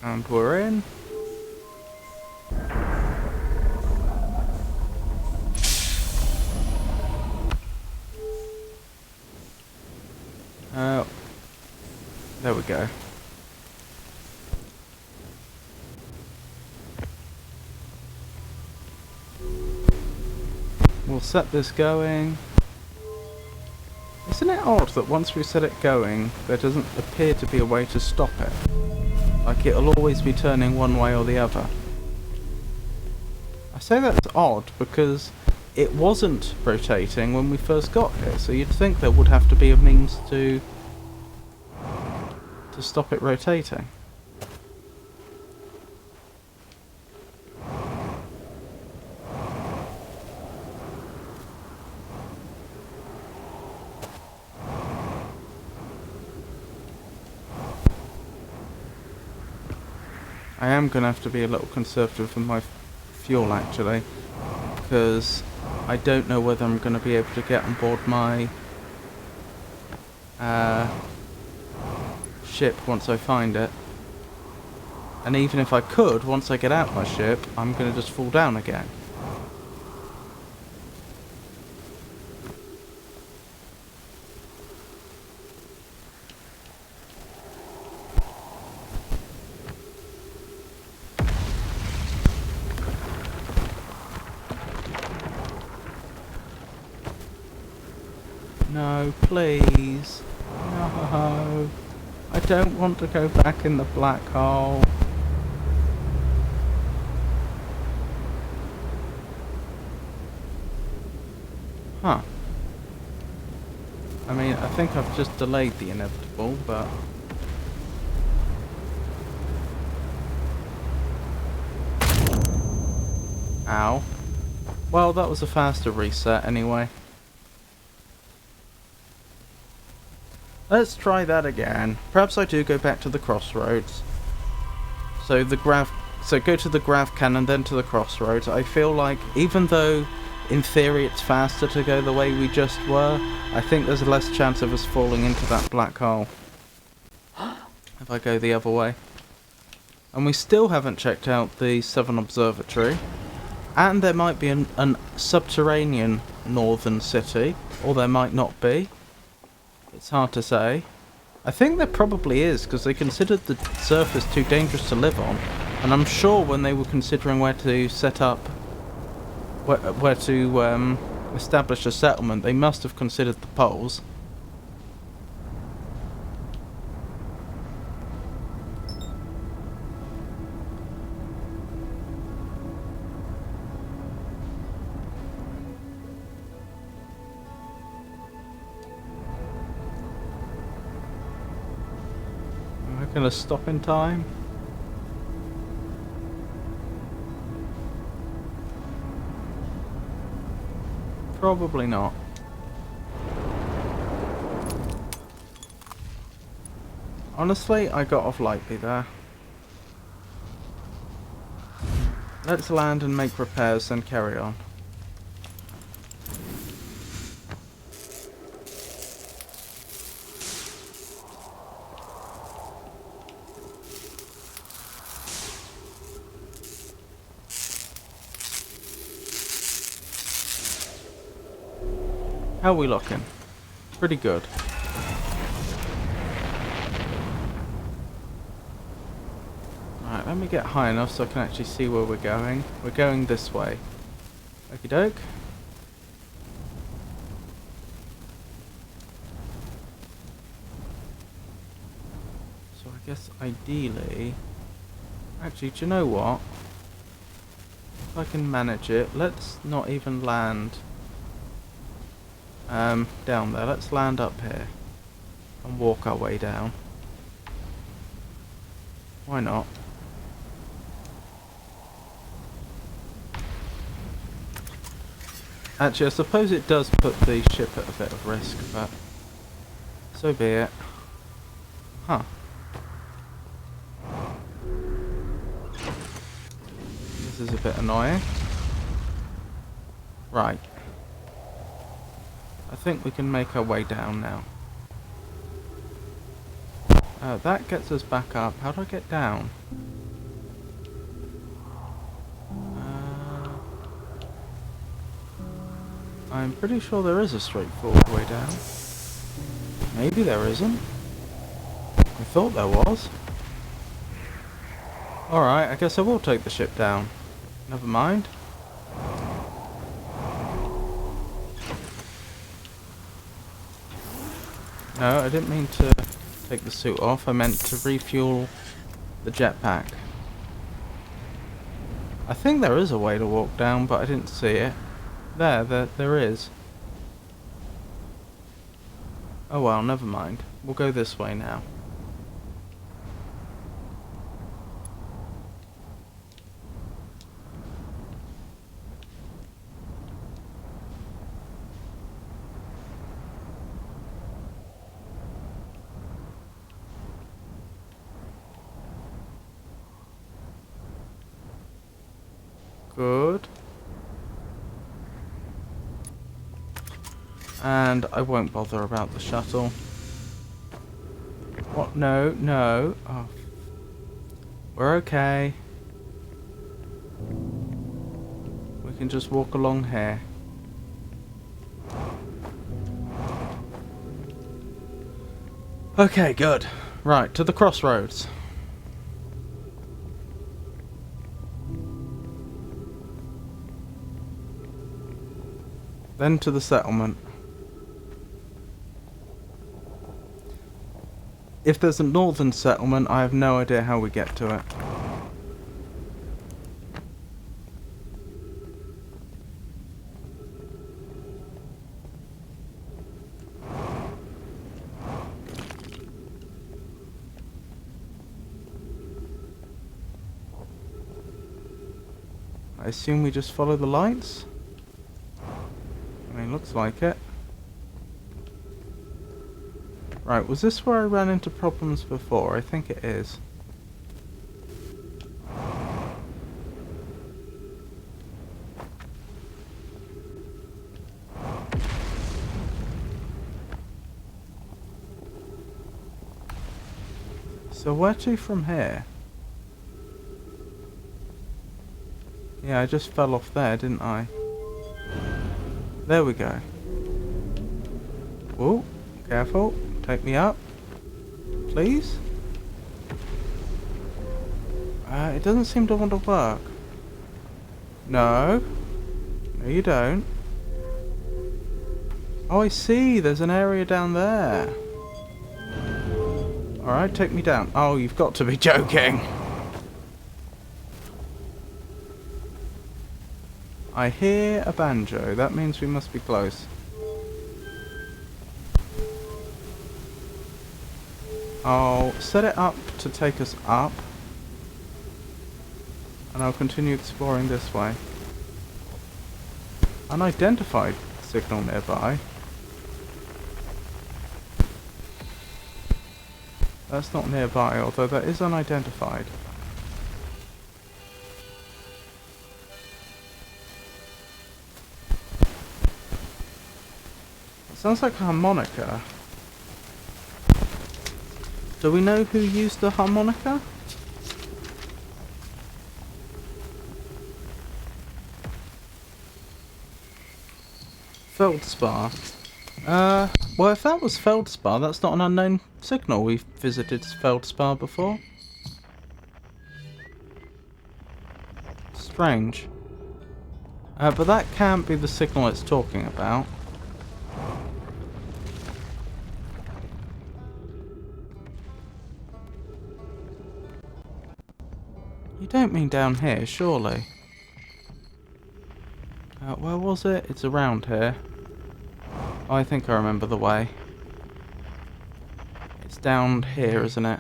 And we're in. There we go. We'll set this going. Isn't it odd that once we set it going, there doesn't appear to be a way to stop it? Like it'll always be turning one way or the other. I say that's odd because it wasn't rotating when we first got here, so you'd think there would have to be a means to stop it rotating. I am going to have to be a little conservative with my fuel actually, because I don't know whether I'm going to be able to get on board my ship once I find it. And even if I could, once I get out my ship, I'm going to just fall down again. No, please. No. I don't want to go back in the black hole. Huh. I mean, I think I've just delayed the inevitable, but... Ow. Well, that was a faster reset anyway. Let's try that again. Perhaps I do go back to the crossroads. So go to the grav cannon, then to the crossroads. I feel like, even though in theory it's faster to go the way we just were, I think there's less chance of us falling into that black hole if I go the other way. And we still haven't checked out the Southern Observatory. And there might be an subterranean northern city, or there might not be. It's hard to say. I think there probably is, because they considered the surface too dangerous to live on. And I'm sure when they were considering where to set up, where to establish a settlement, they must have considered the poles. Am I gonna stop in time? Probably not. Honestly, I got off lightly there. Let's land and make repairs, then carry on. How are we looking? Pretty good. Right, let me get high enough so I can actually see where we're going. We're going this way. Okie doke. So I guess ideally... Actually, do you know what? If I can manage it, let's not even land... down there. Let's land up here and walk our way down. Why not? Actually, I suppose it does put the ship at a bit of risk, but so be it. Huh. This is a bit annoying. Right. I think we can make our way down now. That gets us back up. How do I get down? I'm pretty sure there is a straightforward way down. Maybe there isn't. I thought there was. Alright, I guess I will take the ship down. Never mind. No, I didn't mean to take the suit off. I meant to refuel the jetpack. I think there is a way to walk down, but I didn't see it. There is. Oh well, never mind. We'll go this way now. Good. And I won't bother about the shuttle. What? No, no. Oh. We're okay. We can just walk along here. Okay, good. Right, to the crossroads. Then to the settlement. If there's a northern settlement, I have no idea how we get to it. I assume we just follow the lights? I mean, looks like it. Right, was this where I ran into problems before? I think it is. So where to from here? Yeah, I just fell off there, didn't I? There we go. Whoa, careful. Take me up. Please? It doesn't seem to want to work. No. No, you don't. Oh, I see. There's an area down there. Alright, take me down. Oh, you've got to be joking. I hear a banjo. That means we must be close. I'll set it up to take us up. And I'll continue exploring this way. Unidentified signal nearby. That's not nearby, although that is unidentified. It sounds like a harmonica. Do we know who used the harmonica? Feldspar. Well, if that was Feldspar, that's not an unknown signal. We've visited Feldspar before. Strange. But that can't be the signal it's talking about. You don't mean down here, surely? Where was it? It's around here. Oh, I think I remember the way. It's down here, isn't it?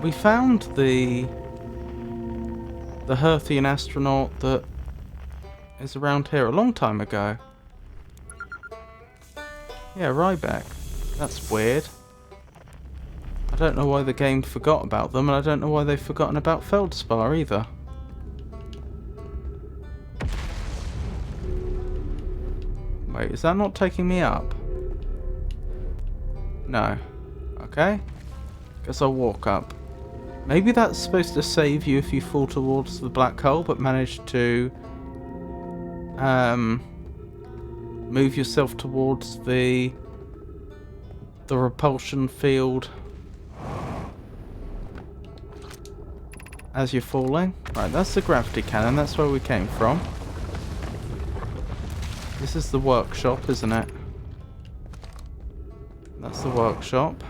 We found the Herthian astronaut that is around here a long time ago. Yeah, Ryback. That's weird. I don't know why the game forgot about them, and I don't know why they've forgotten about Feldspar either. Wait, is that not taking me up? No. Okay. Guess I'll walk up. Maybe that's supposed to save you if you fall towards the black hole, but manage to move yourself towards the repulsion field as you're falling. Right, that's the gravity cannon. That's where we came from. This is the workshop, isn't it? That's the workshop.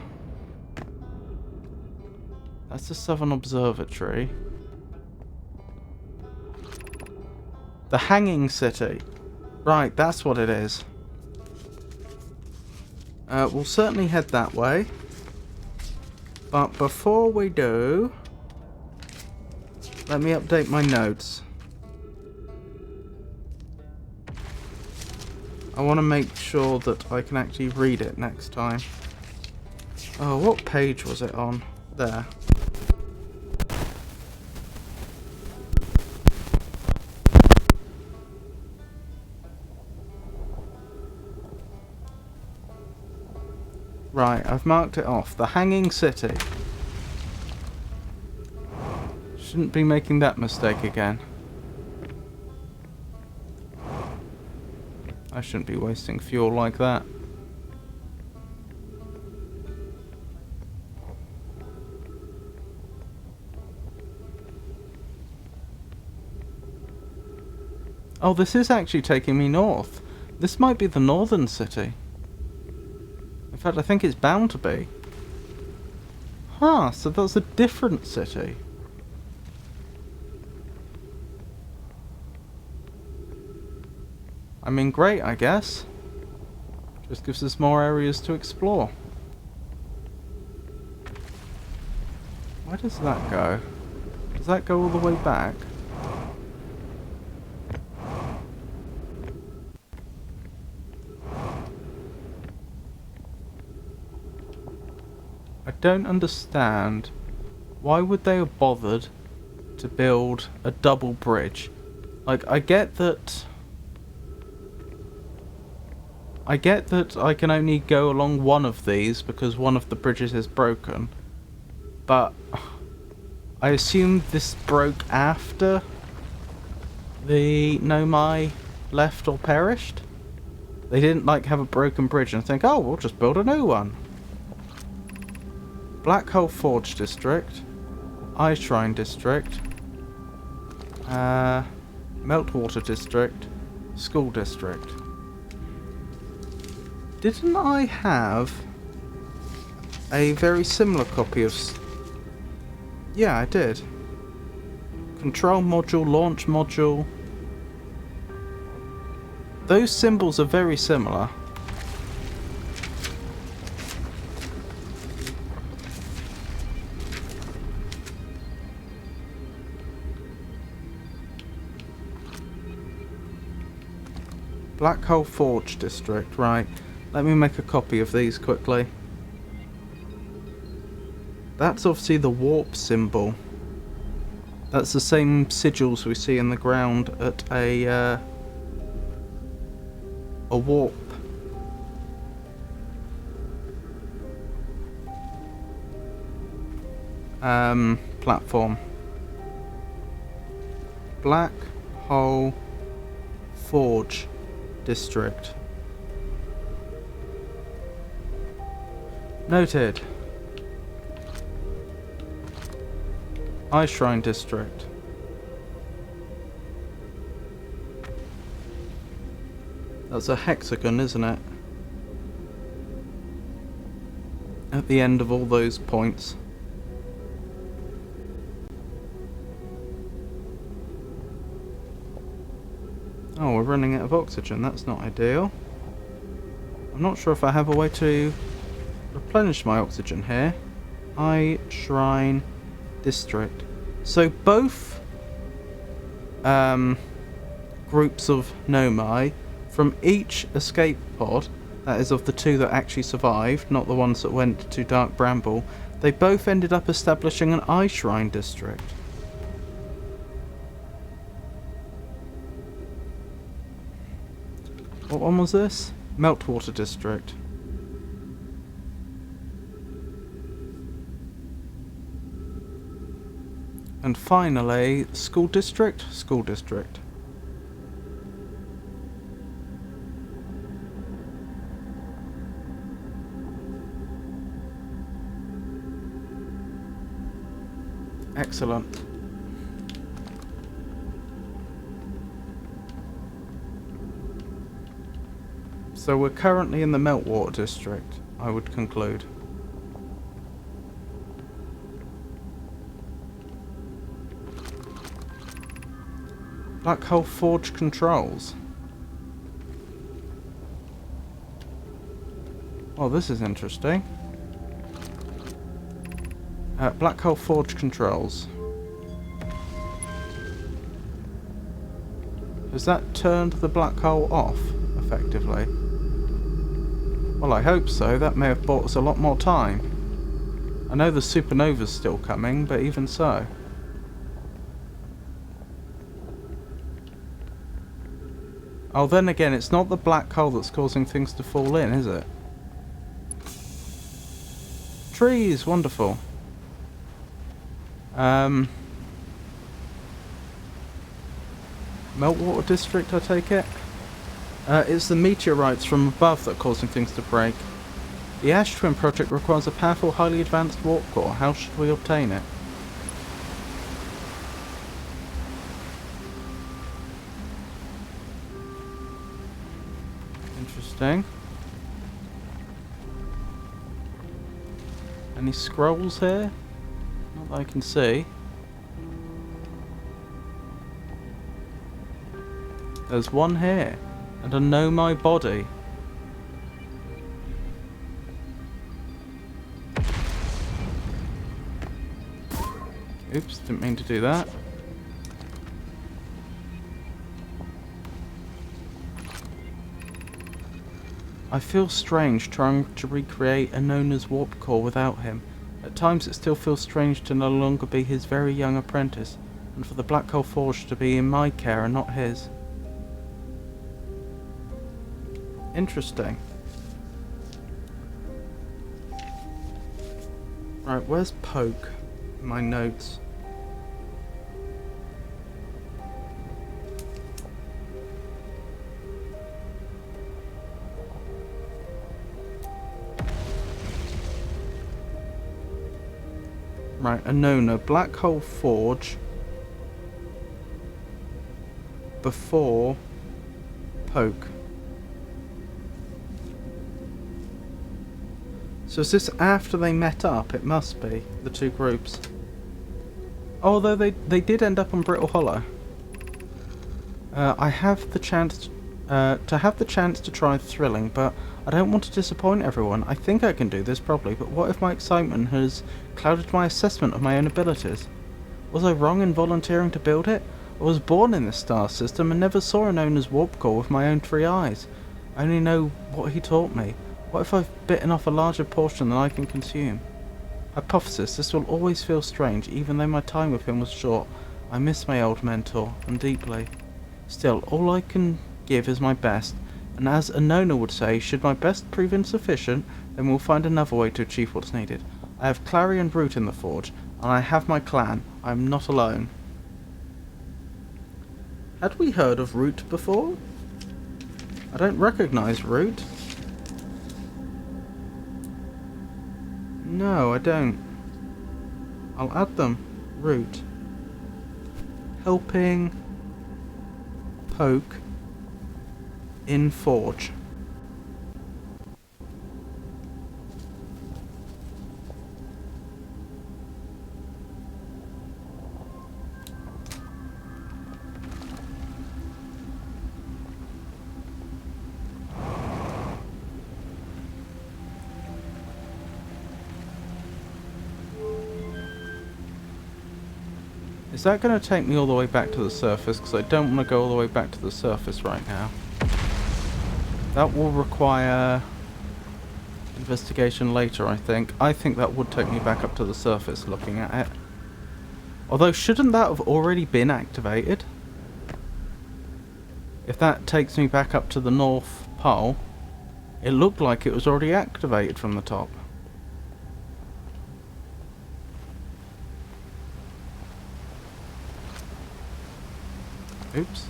That's the Southern Observatory. The Hanging City. Right, that's what it is. We'll certainly head that way. But before we do, let me update my notes. I want to make sure that I can actually read it next time. Oh, what page was it on? There. Right, I've marked it off. The Hanging City. Shouldn't be making that mistake again. I shouldn't be wasting fuel like that. Oh, this is actually taking me north. This might be the northern city. In fact, I think it's bound to be. Huh, so that's a different city. I mean, great, I guess. Just gives us more areas to explore. Where does that go? Does that go all the way back? I don't understand. Why would they have bothered to build a double bridge? Like, I get that I can only go along one of these because one of the bridges is broken. But I assume this broke after the Nomai left or perished. They didn't like have a broken bridge and think, oh, we'll just build a new one. Black Hole Forge District, Eye Shrine District, Meltwater District, School District. Didn't I have a very similar copy of... Yeah, I did. Control module, launch module. Those symbols are very similar. Black Hole Forge District, right. Let me make a copy of these quickly. That's obviously the warp symbol. That's the same sigils we see in the ground at a warp. Platform. Black Hole Forge District. Noted. Eye Shrine District. That's a hexagon, isn't it? At the end of all those points. Oh, we're running out of oxygen. That's not ideal. I'm not sure if I have a way to replenish my oxygen here. Eye Shrine District. So both groups of Nomai from each escape pod, that is of the two that actually survived, not the ones that went to Dark Bramble, they both ended up establishing an Eye Shrine District. What one was this? Meltwater District. And finally, School District? School District. Excellent. So we're currently in the Meltwater District, I would conclude. Black Hole Forge controls. Well, this is interesting. Black Hole Forge controls. Has that turned the black hole off, effectively? Well, I hope so. That may have bought us a lot more time. I know the supernova's still coming, but even so. Oh, then again, it's not the black hole that's causing things to fall in, is it? Trees, wonderful. Meltwater District, I take it? It's the meteorites from above that are causing things to break. The Ash Twin project requires a powerful, highly advanced warp core. How should we obtain it? Interesting. Any scrolls here? Not that I can see. There's one here. And a Know My Body. Oops, didn't mean to do that. I feel strange trying to recreate Anona's warp core without him. At times it still feels strange to no longer be his very young apprentice, and for the Black Hole Forge to be in my care and not his. Interesting. Right, where's Poke in my notes? Right, Anona, Black Hole Forge before Poke. So is this after they met up? It must be, the two groups. Although they did end up on Brittle Hollow. I have the chance to try thrilling, but I don't want to disappoint everyone. I think I can do this probably, but what if my excitement has clouded my assessment of my own abilities? Was I wrong in volunteering to build it? I was born in this star system and never saw Anona's warp core with my own 3 eyes. I only know what he taught me. What if I've bitten off a larger portion than I can consume? Hypothesis, this will always feel strange, even though my time with him was short. I miss my old mentor, and deeply. Still, all I can give is my best, and as Anona would say, should my best prove insufficient, then we'll find another way to achieve what's needed. I have Clary and Root in the Forge, and I have my clan. I am not alone. Had we heard of Root before? I don't recognise Root. No, I don't. I'll add them. Root. Helping Poke in Forge. Is that going to take me all the way back to the surface? Because I don't want to go all the way back to the surface right now. That will require investigation later, I think. I think that would take me back up to the surface looking at it. Although, shouldn't that have already been activated? If that takes me back up to the North Pole, it looked like it was already activated from the top. Oops.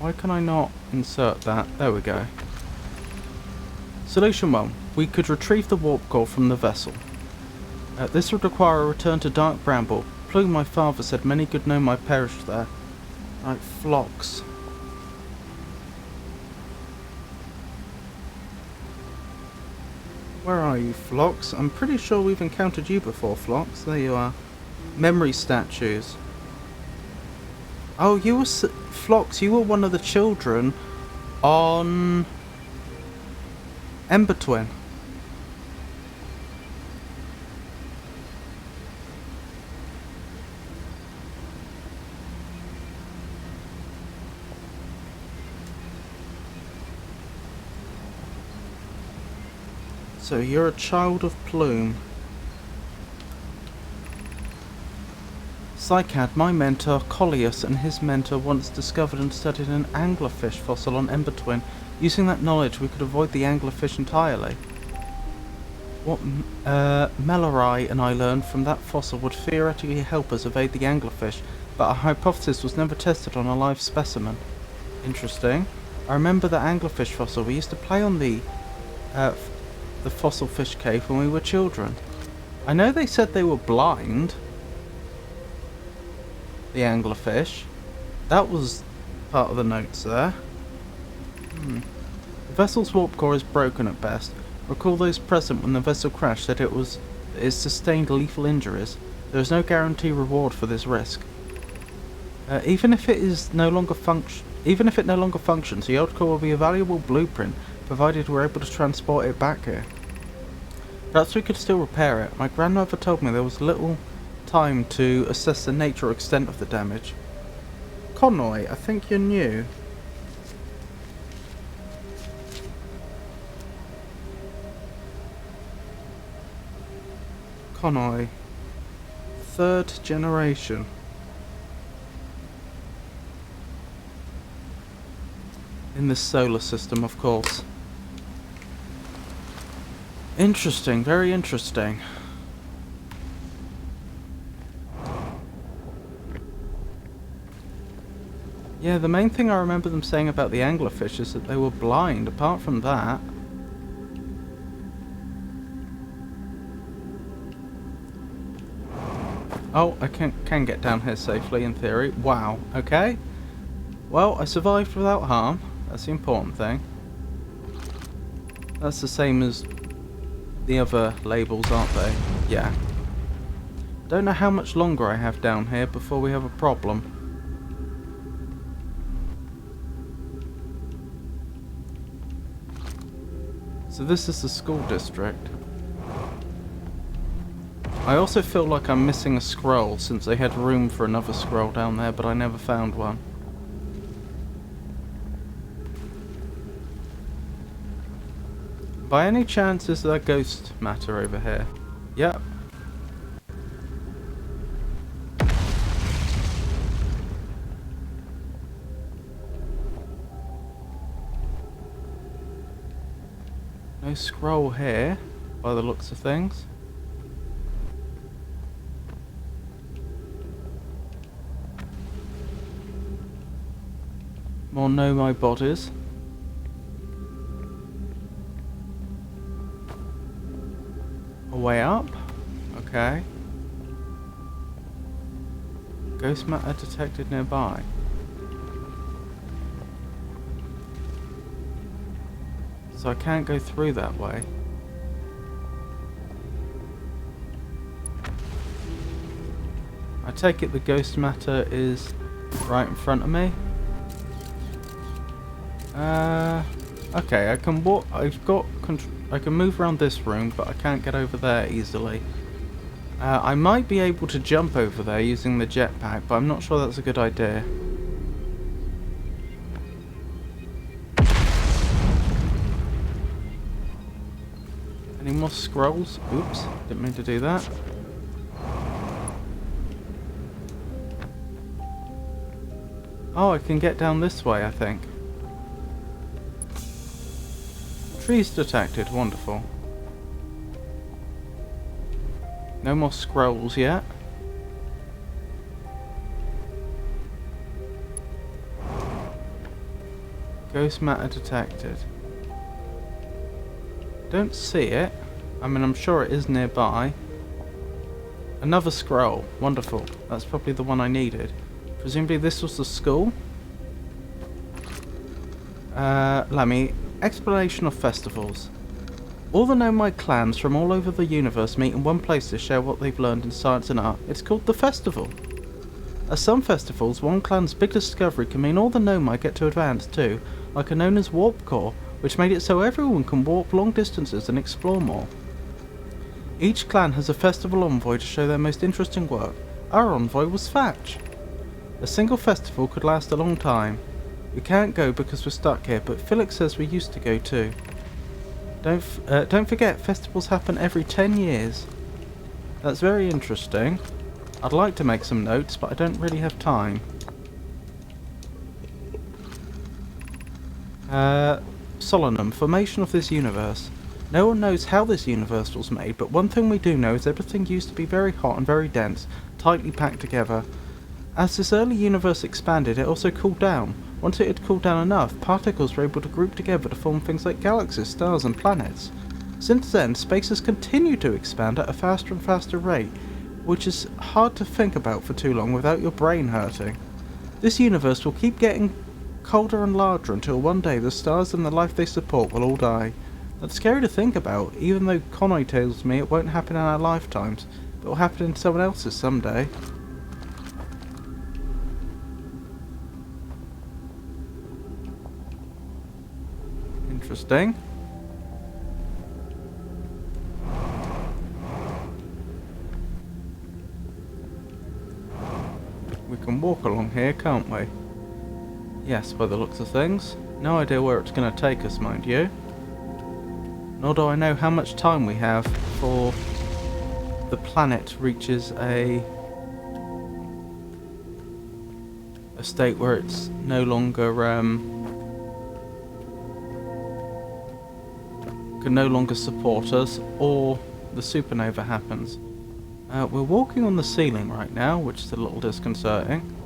Why can I not insert that? There we go. Solution 1. We could retrieve the warp core from the vessel. This would require a return to Dark Bramble. Plume, my father, said many good gnome I perished there. Right, Phlox. Where are you, Phlox? I'm pretty sure we've encountered you before, Phlox. There you are. Memory statues. Oh, you were... Phlox, you were one of the children on... Ember Twin. So you're a child of Plume. Cycad, my mentor, Collius, and his mentor once discovered and studied an anglerfish fossil on Ember Twin. Using that knowledge, we could avoid the anglerfish entirely. What Mellorai and I learned from that fossil would theoretically help us evade the anglerfish, but our hypothesis was never tested on a live specimen. Interesting. I remember the anglerfish fossil. We used to play on the fossil fish cave when we were children. I know they said they were blind. The anglerfish. That was part of the notes there. vessel's warp core is broken at best. Recall those present when the vessel crashed said it sustained lethal injuries. There is no guarantee reward for this risk. Even if it no longer functions, the old core will be a valuable blueprint, provided we're able to transport it back here. Perhaps we could still repair it. My grandmother told me there was little time to assess the nature or extent of the damage. Conroy, I think you're new. Conroy. 3rd generation. In this solar system, of course. Interesting, very interesting. Yeah, the main thing I remember them saying about the anglerfish is that they were blind. Apart from that... Oh, I can get down here safely, in theory. Wow, okay. Well, I survived without harm. That's the important thing. That's the same as the other labels, aren't they? Yeah. Don't know how much longer I have down here before we have a problem. So this is the school district. I also feel like I'm missing a scroll, since they had room for another scroll down there, but I never found one. By any chance, is there ghost matter over here? Yep. No scroll here, by the looks of things. More know my bodies. A way up. Okay. Ghost matter detected nearby. So I can't go through that way. I take it the ghost matter is right in front of me. Okay, I can walk. I can move around this room, but I can't get over there easily. I might be able to jump over there using the jetpack, but I'm not sure that's a good idea. Any more scrolls? Oops, didn't mean to do that. Oh, I can get down this way, I think. Trees detected, wonderful. No more scrolls yet. Ghost matter detected. Don't see it. I mean, I'm sure it is nearby. Another scroll, wonderful. That's probably the one I needed. Presumably this was the school. Lammy. Explanation of festivals. All the nomad clans from all over the universe meet in one place to share what they've learned in science and art. It's called the festival. At some festivals, one clan's big discovery can mean all the nomad get to advance too, like a known as warp core, which made it so everyone can warp long distances and explore more. Each clan has a festival envoy to show their most interesting work. Our envoy was Fatch. A single festival could last a long time. We can't go because we're stuck here, but Felix says we used to go too. Don't forget, festivals happen every 10 years. That's very interesting. I'd like to make some notes, but I don't really have time. Solanum, formation of this universe. No one knows how this universe was made, but one thing we do know is everything used to be very hot and very dense, tightly packed together. As this early universe expanded, it also cooled down. Once it had cooled down enough, particles were able to group together to form things like galaxies, stars and planets. Since then, space has continued to expand at a faster and faster rate, which is hard to think about for too long without your brain hurting. This universe will keep getting colder and larger until one day the stars and the life they support will all die. That's scary to think about, even though Conway tells me it won't happen in our lifetimes, but it will happen in someone else's someday. Interesting. We can walk along here, can't we? Yes, by the looks of things. No idea where it's going to take us, mind you. Nor do I know how much time we have before the planet reaches a state where it's no longer can no longer support us, or the supernova happens. We're walking on the ceiling right now, which is a little disconcerting.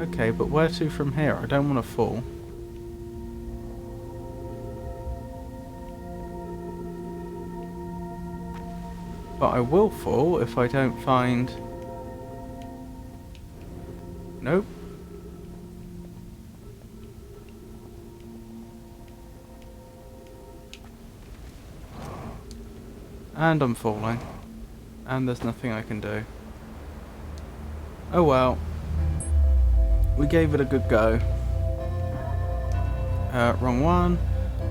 Okay, but where to from here? I don't want to fall. But I will fall if I don't find... Nope. And I'm falling. And there's nothing I can do. Oh well. We gave it a good go. Wrong one.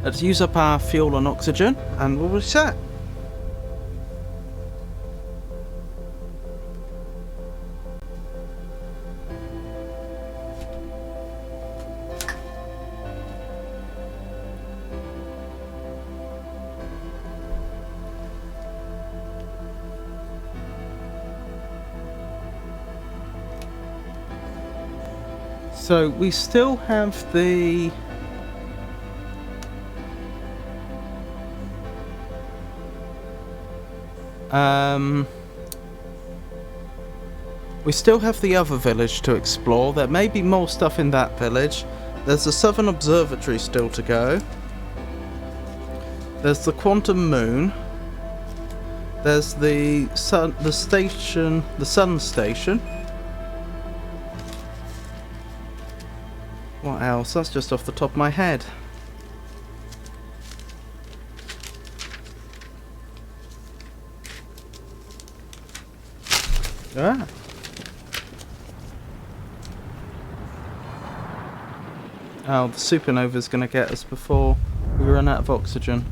Let's use up our fuel and oxygen, and we'll be set. So we still have the other village to explore. There may be more stuff in that village. There's the Southern Observatory still to go. There's the Quantum Moon. There's the Sun Station. What else? That's just off the top of my head. Ah. Oh, the supernova's gonna get us before we run out of oxygen.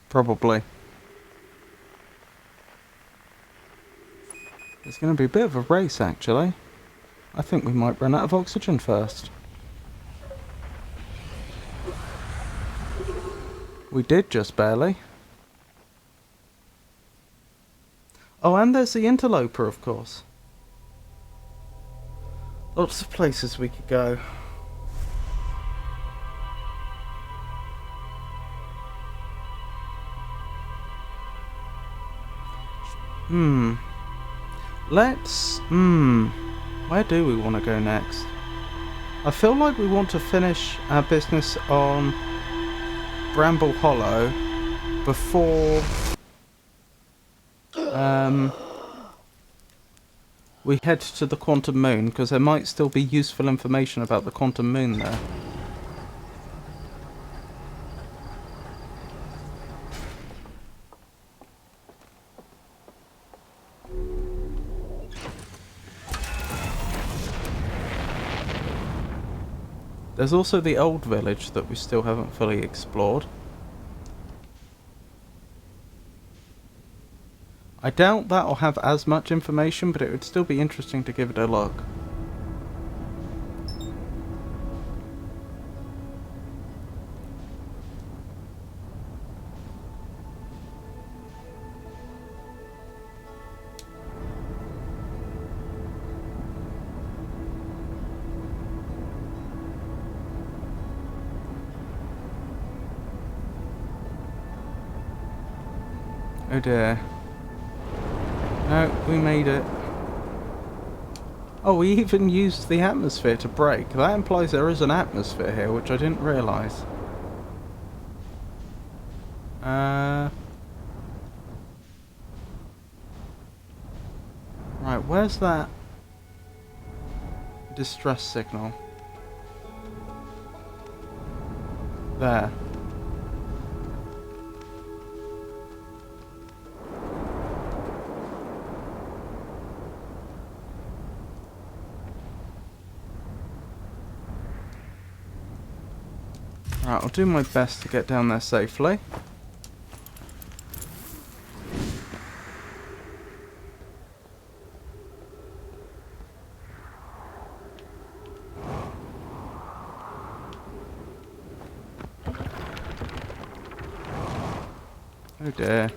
Probably. It's going to be a bit of a race, actually. I think we might run out of oxygen first. We did just barely. Oh, and there's the interloper, of course. Lots of places we could go. Where do we want to go next? I feel like we want to finish our business on Bramble Hollow before we head to the Quantum Moon, because there might still be useful information about the Quantum Moon there. There's also the old village that we still haven't fully explored. I doubt that'll have as much information, but it would still be interesting to give it a look. Oh dear. No, we made it. Oh, we even used the atmosphere to brake. That implies there is an atmosphere here, which I didn't realise. Right, where's that distress signal? There. Right, I'll do my best to get down there safely. Oh dear.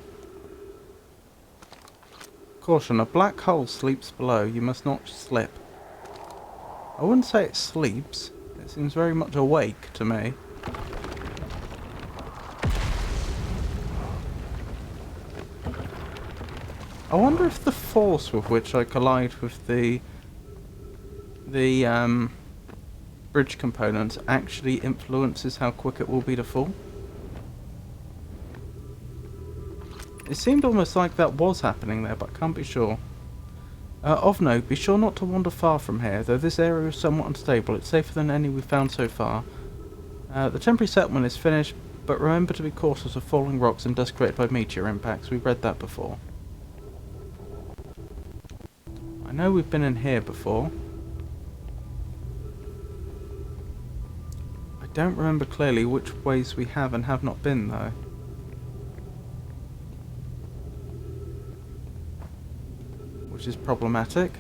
Caution, a black hole sleeps below. You must not slip. I wouldn't say it sleeps. It seems very much awake to me. I wonder if the force with which I collide with the bridge components actually influences how quick it will be to fall. It seemed almost like that was happening there, but I can't be sure. Of note, be sure not to wander far from here, though this area is somewhat unstable. It's safer than any we've found so far. The temporary settlement is finished, but remember to be cautious of falling rocks and dust created by meteor impacts. We've read that before. I know we've been in here before. I don't remember clearly which ways we have and have not been, though. Which is problematic.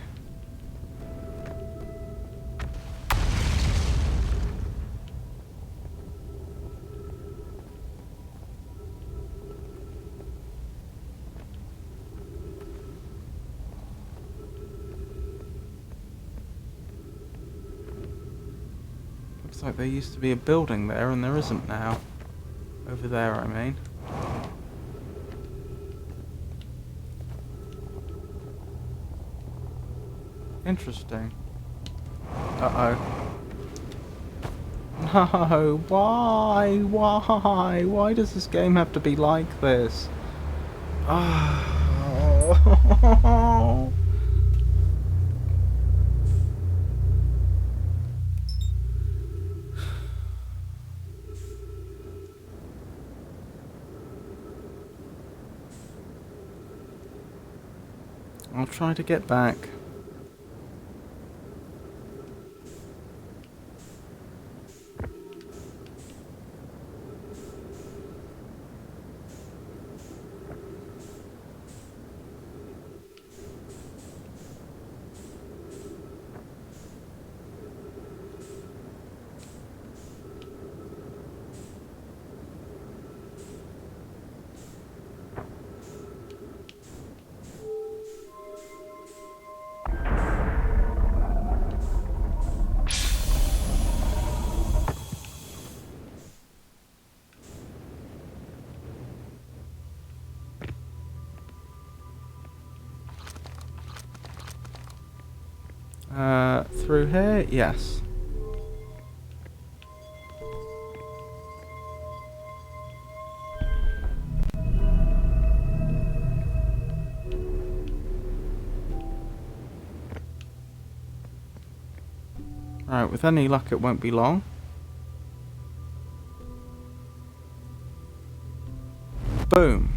Looks like there used to be a building there and there isn't now. Over there, I mean. Interesting. Uh-oh. No, why? Why? Why does this game have to be like this? Oh. I'll try to get back. Through here? Yes. Right, with any luck it won't be long. Boom.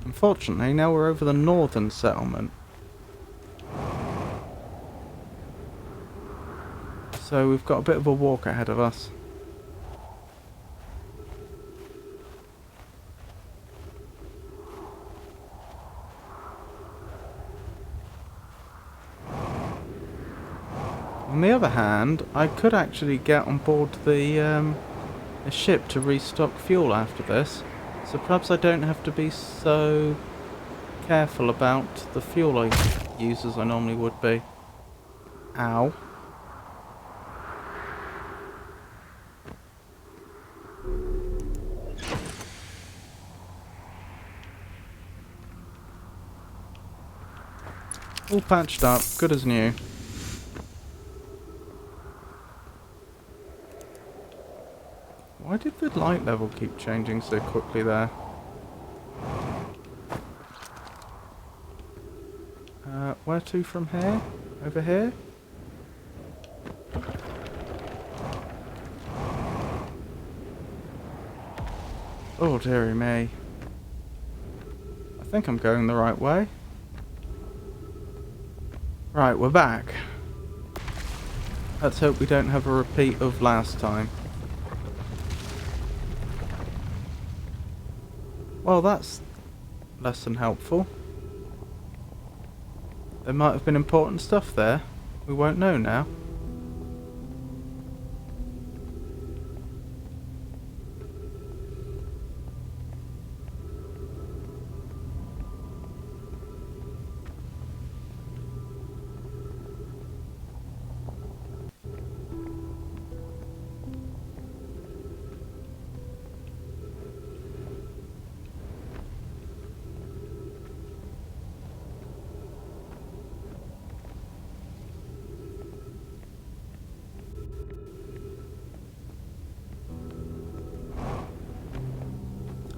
Unfortunately, now we're over the northern settlement. So we've got a bit of a walk ahead of us. On the other hand, I could actually get on board the ship to restock fuel after this. So perhaps I don't have to be so careful about the fuel I use as I normally would be. Ow. All patched up, good as new. Why did the light level keep changing so quickly there? Where to from here? Over here? Oh dearie me. I think I'm going the right way. Right, we're back. Let's hope we don't have a repeat of last time. Well, that's less than helpful. There might have been important stuff there. We won't know now.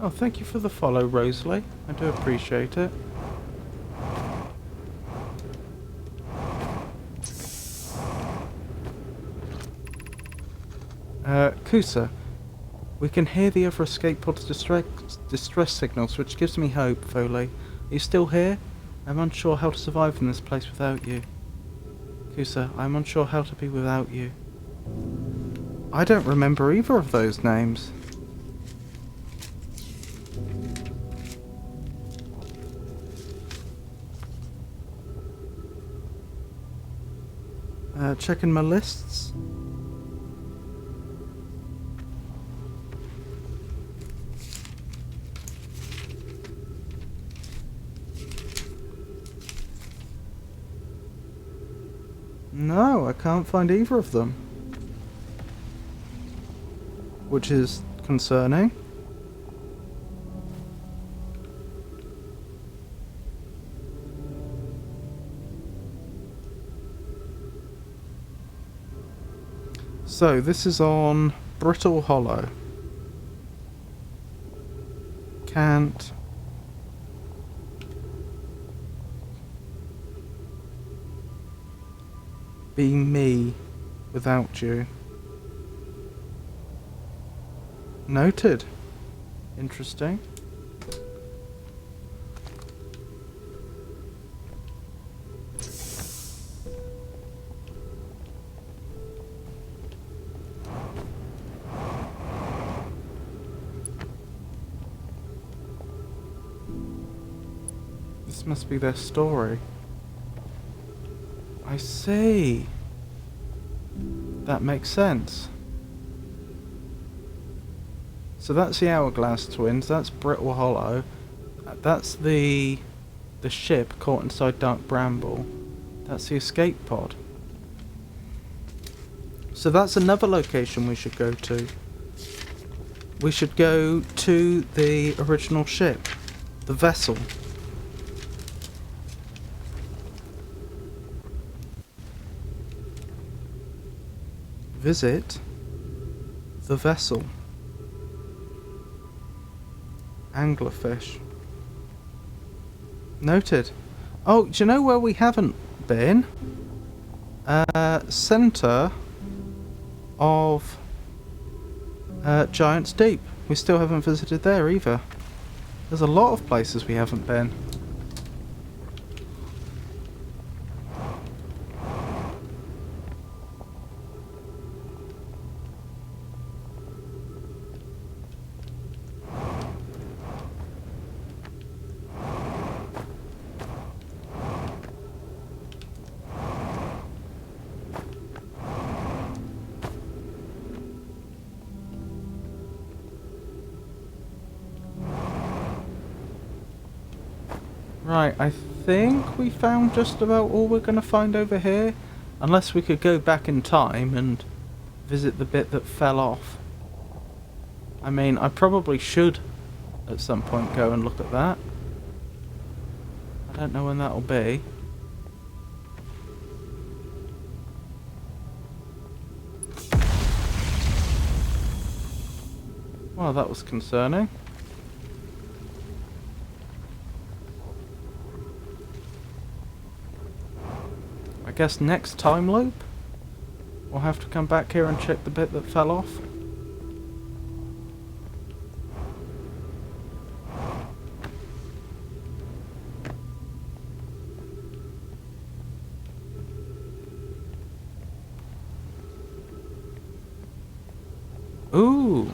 Oh, thank you for the follow, Rosalie. I do appreciate it. Kusa, we can hear the other escape pod's distress signals, which gives me hope, Foley. Are you still here? I'm unsure how to survive in this place without you. Kusa, I'm unsure how to be without you. I don't remember either of those names. Checking my lists. No, I can't find either of them. Which is concerning. So, this is on Brittle Hollow. Can't be me without you. Noted. Interesting. This must be their story. I see. That makes sense. So that's the Hourglass twins, that's Brittle Hollow, that's the ship caught inside Dark Bramble, that's the escape pod. So that's another location we should go to. We should go to the original ship, the vessel. Visit the vessel. Anglerfish. Noted. Oh, do you know where we haven't been? Centre of Giant's Deep. We still haven't visited there either. There's a lot of places we haven't been. Right, I think we found just about all we're going to find over here. Unless we could go back in time and visit the bit that fell off. I mean, I probably should at some point go and look at that. I don't know when that'll be. Well, that was concerning. I guess next time loop, we'll have to come back here and check the bit that fell off. Ooh!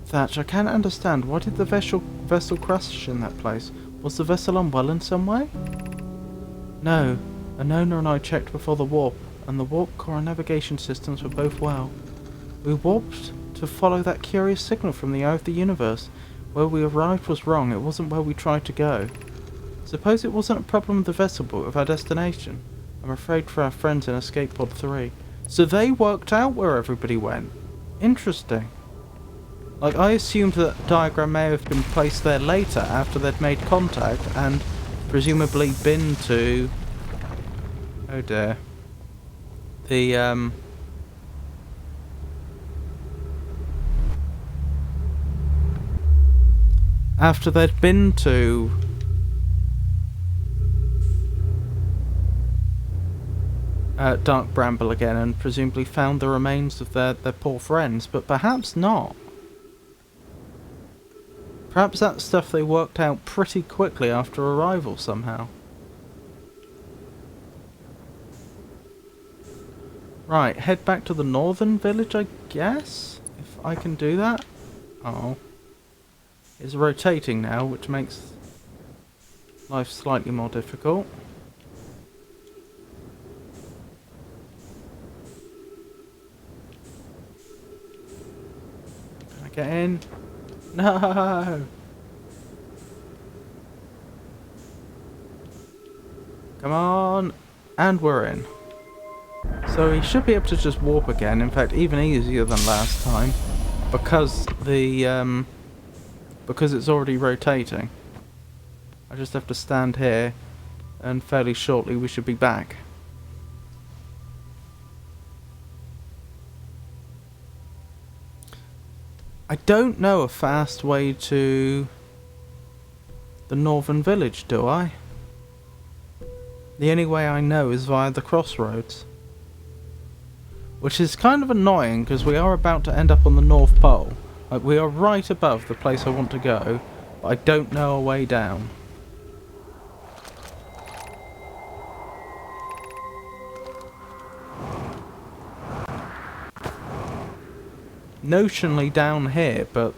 Thatch, I can't understand. Why did the vessel crash in that place? Was the vessel unwell in some way? No. Anona and I checked before the warp, and the warp core and navigation systems were both well. We warped to follow that curious signal from the eye of the universe. Where we arrived was wrong. It wasn't where we tried to go. Suppose it wasn't a problem with the vessel, but with our destination. I'm afraid for our friends in Escape Pod 3. So they worked out where everybody went. Interesting. Like, I assumed that diagram may have been placed there later after they'd made contact and presumably been to... Oh dear. The, after they'd been to... Dark Bramble again and presumably found the remains of their poor friends, but perhaps not. Perhaps that's stuff they worked out pretty quickly after arrival somehow. Right, head back to the northern village, I guess? If I can do that? Oh. It's rotating now, which makes life slightly more difficult. Can I get in? No! Come on! And we're in. So he should be able to just warp again, in fact even easier than last time, because the because it's already rotating. I just have to stand here and fairly shortly we should be back. I don't know a fast way to the northern village, do I? The only way I know is via the crossroads. Which is kind of annoying because we are about to end up on the North Pole. Like, we are right above the place I want to go, but I don't know a way down. Notionally down here, but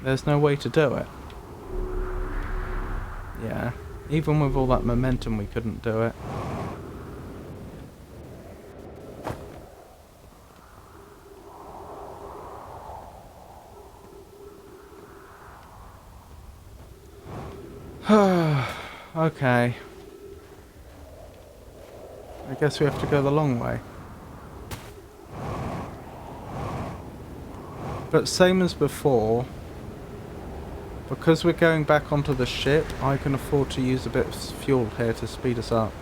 there's no way to do it. Yeah, even with all that momentum we couldn't do it. Okay. I guess we have to go the long way. But same as before, because we're going back onto the ship, I can afford to use a bit of fuel here to speed us up.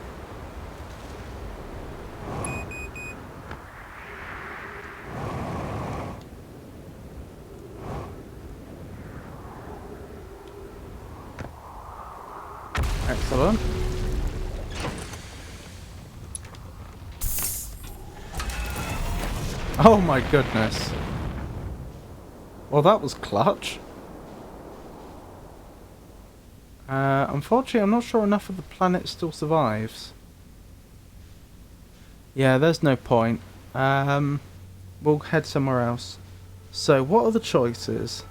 Excellent. Oh my goodness. Well, that was clutch. Unfortunately, I'm not sure enough of the planet still survives. Yeah, there's no point. We'll head somewhere else. So, what are the choices?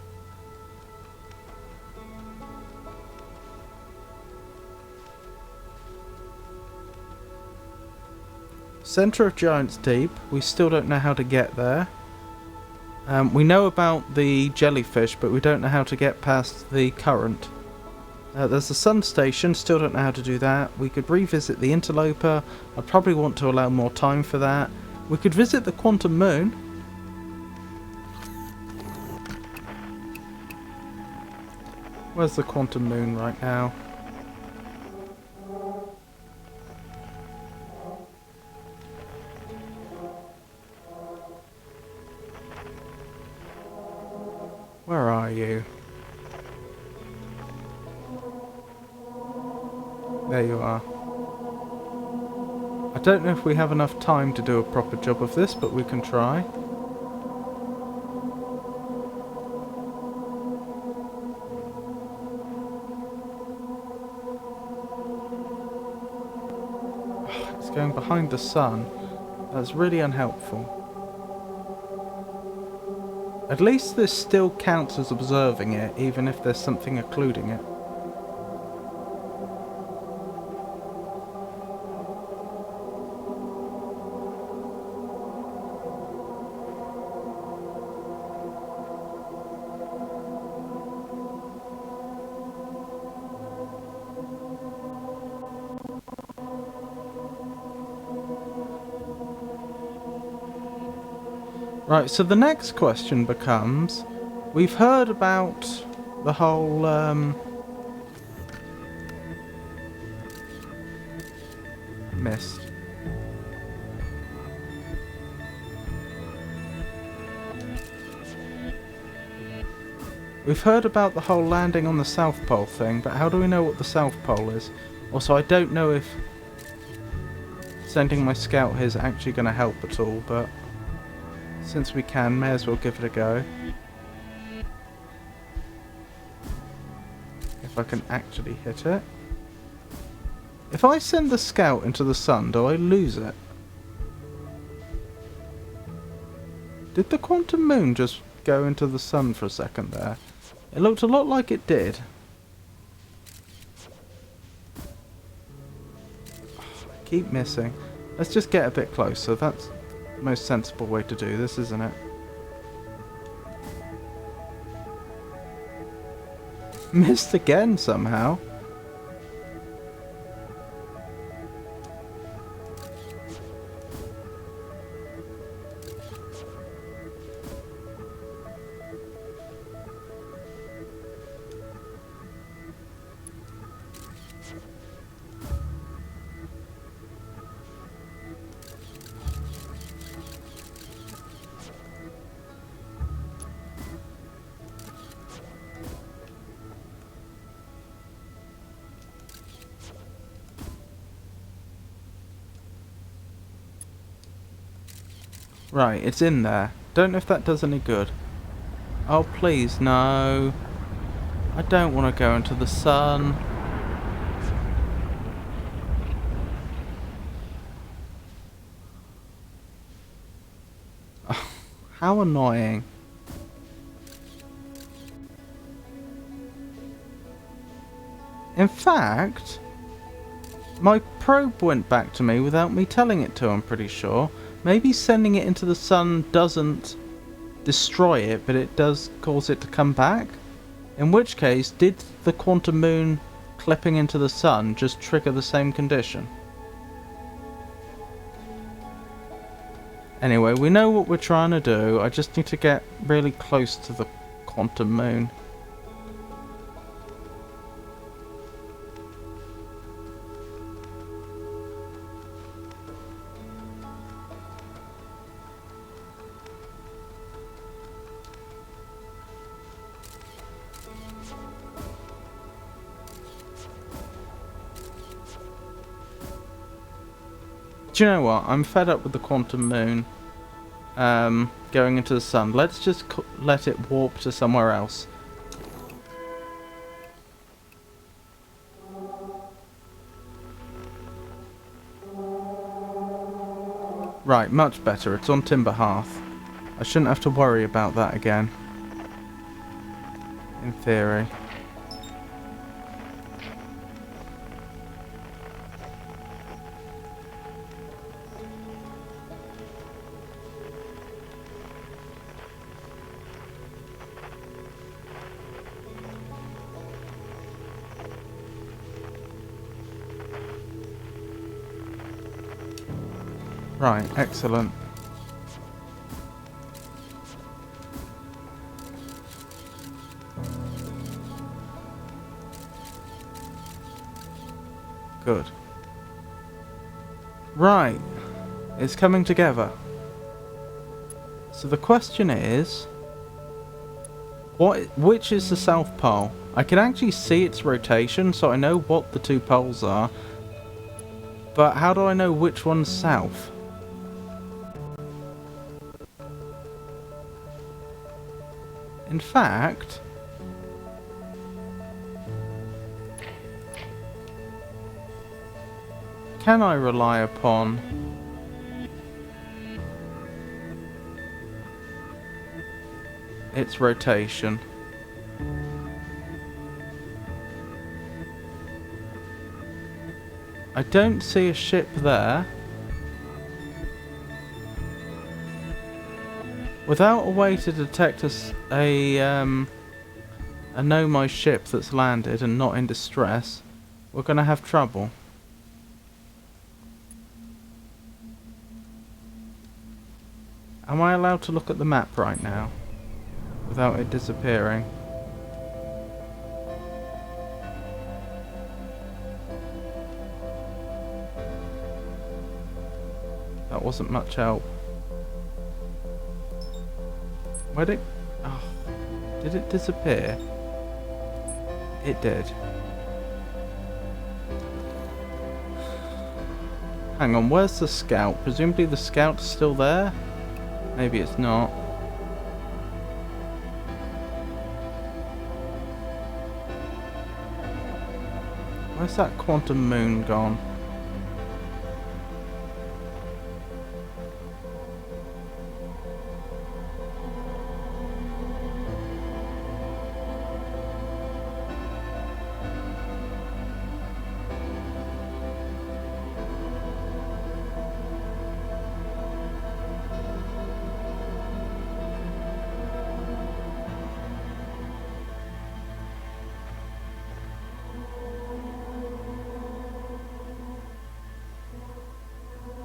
Centre of Giant's Deep. We still don't know how to get there. We know about the jellyfish, but we don't know how to get past the current. There's the sun station, still don't know how to do that. We could revisit the interloper. I'd probably want to allow more time for that. We could visit the quantum moon. Where's the quantum moon right now? you? There you are. I don't know if we have enough time to do a proper job of this, but we can try. It's going behind the sun. That's really unhelpful. At least this still counts as observing it, even if there's something occluding it. Right, so the next question becomes, we've heard about the whole, mist. We've heard about the whole landing on the South Pole thing, but how do we know what the South Pole is? Also, I don't know if sending my scout here is actually going to help at all, but since we can, may as well give it a go. If I can actually hit it. If I send the scout into the sun, do I lose it? Did the quantum moon just go into the sun for a second there? It looked a lot like it did. I keep missing. Let's just get a bit closer. That's the most sensible way to do this, isn't it? Missed again somehow. Right, it's in there. Don't know if that does any good. Oh, please, no. I don't want to go into the sun. Oh, how annoying. In fact, my probe went back to me without me telling it to, I'm pretty sure. Maybe sending it into the sun doesn't destroy it, but it does cause it to come back? In which case, did the quantum moon clipping into the sun just trigger the same condition? Anyway, we know what we're trying to do. I just need to get really close to the quantum moon. Do you know what? I'm fed up with the quantum moon going into the sun. Let's just let it warp to somewhere else. Right, much better. It's on Timber Hearth. I shouldn't have to worry about that again. In theory. Right, excellent. Good. Right, it's coming together. So the question is, Which is the South Pole? I can actually see its rotation, so I know what the two poles are. But how do I know which one's south? In fact... can I rely upon... its rotation? I don't see a ship there. Without a way to detect a nomai ship that's landed and not in distress, we're gonna have trouble. Am I allowed to look at the map right now without it disappearing? That wasn't much help. Where'd it... oh, did it disappear? It did. Hang on, where's the scout? Presumably the scout's still there? Maybe it's not. Where's that quantum moon gone?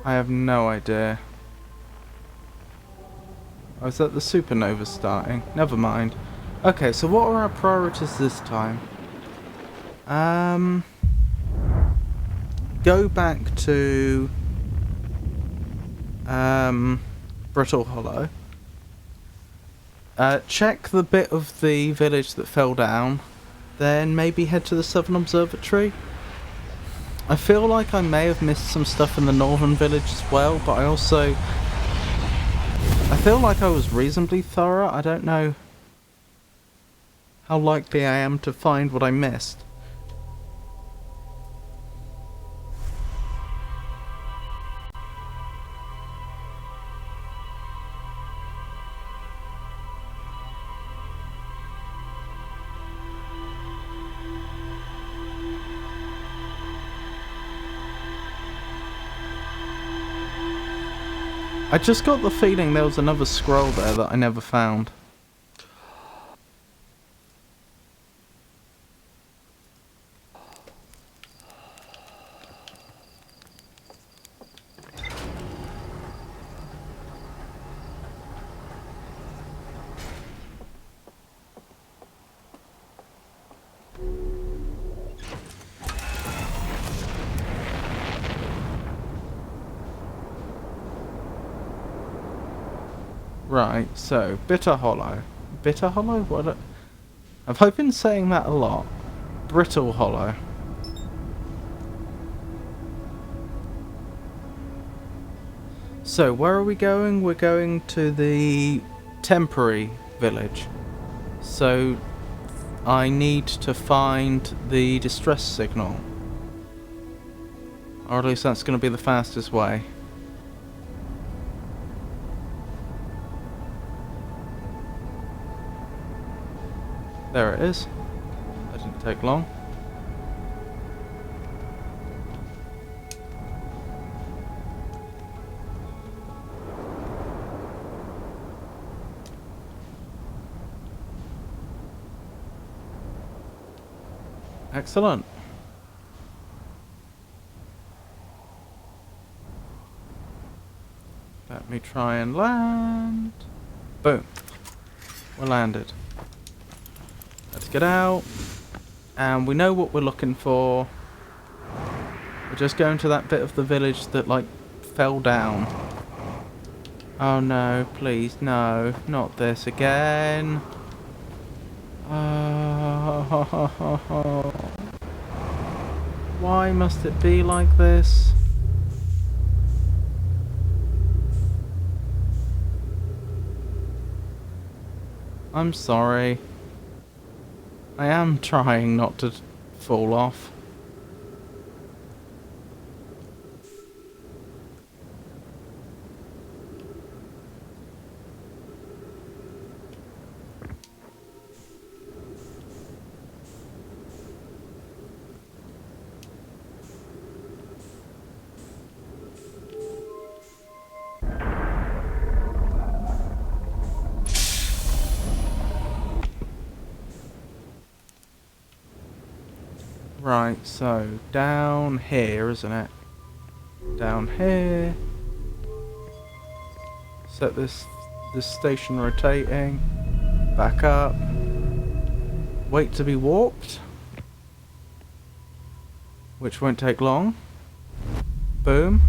I have no idea. Oh, is that the supernova starting? Never mind. Okay, so what are our priorities this time? Go back to Brittle Hollow. Check the bit of the village that fell down. Then maybe head to the Southern Observatory. I feel like I may have missed some stuff in the northern village as well, but I feel like I was reasonably thorough. I don't know how likely I am to find what I missed. I just got the feeling there was another scroll there that I never found. Right, so, Bitter Hollow. Bitter Hollow? What? Have I been saying that a lot? Brittle Hollow. So, where are we going? We're going to the temporary village. So, I need to find the distress signal. Or at least that's going to be the fastest way. There it is. That didn't take long. Excellent. Let me try and land. Boom. We're landed. Let's get out. And we know what we're looking for. We're just going to that bit of the village that, like, fell down. Oh no, please, no. Not this again. Why must it be like this? I'm sorry. I am trying not to fall off. Right, so down here, isn't it? Down here. Set this station rotating. Back up. Wait to be warped. Which won't take long. Boom.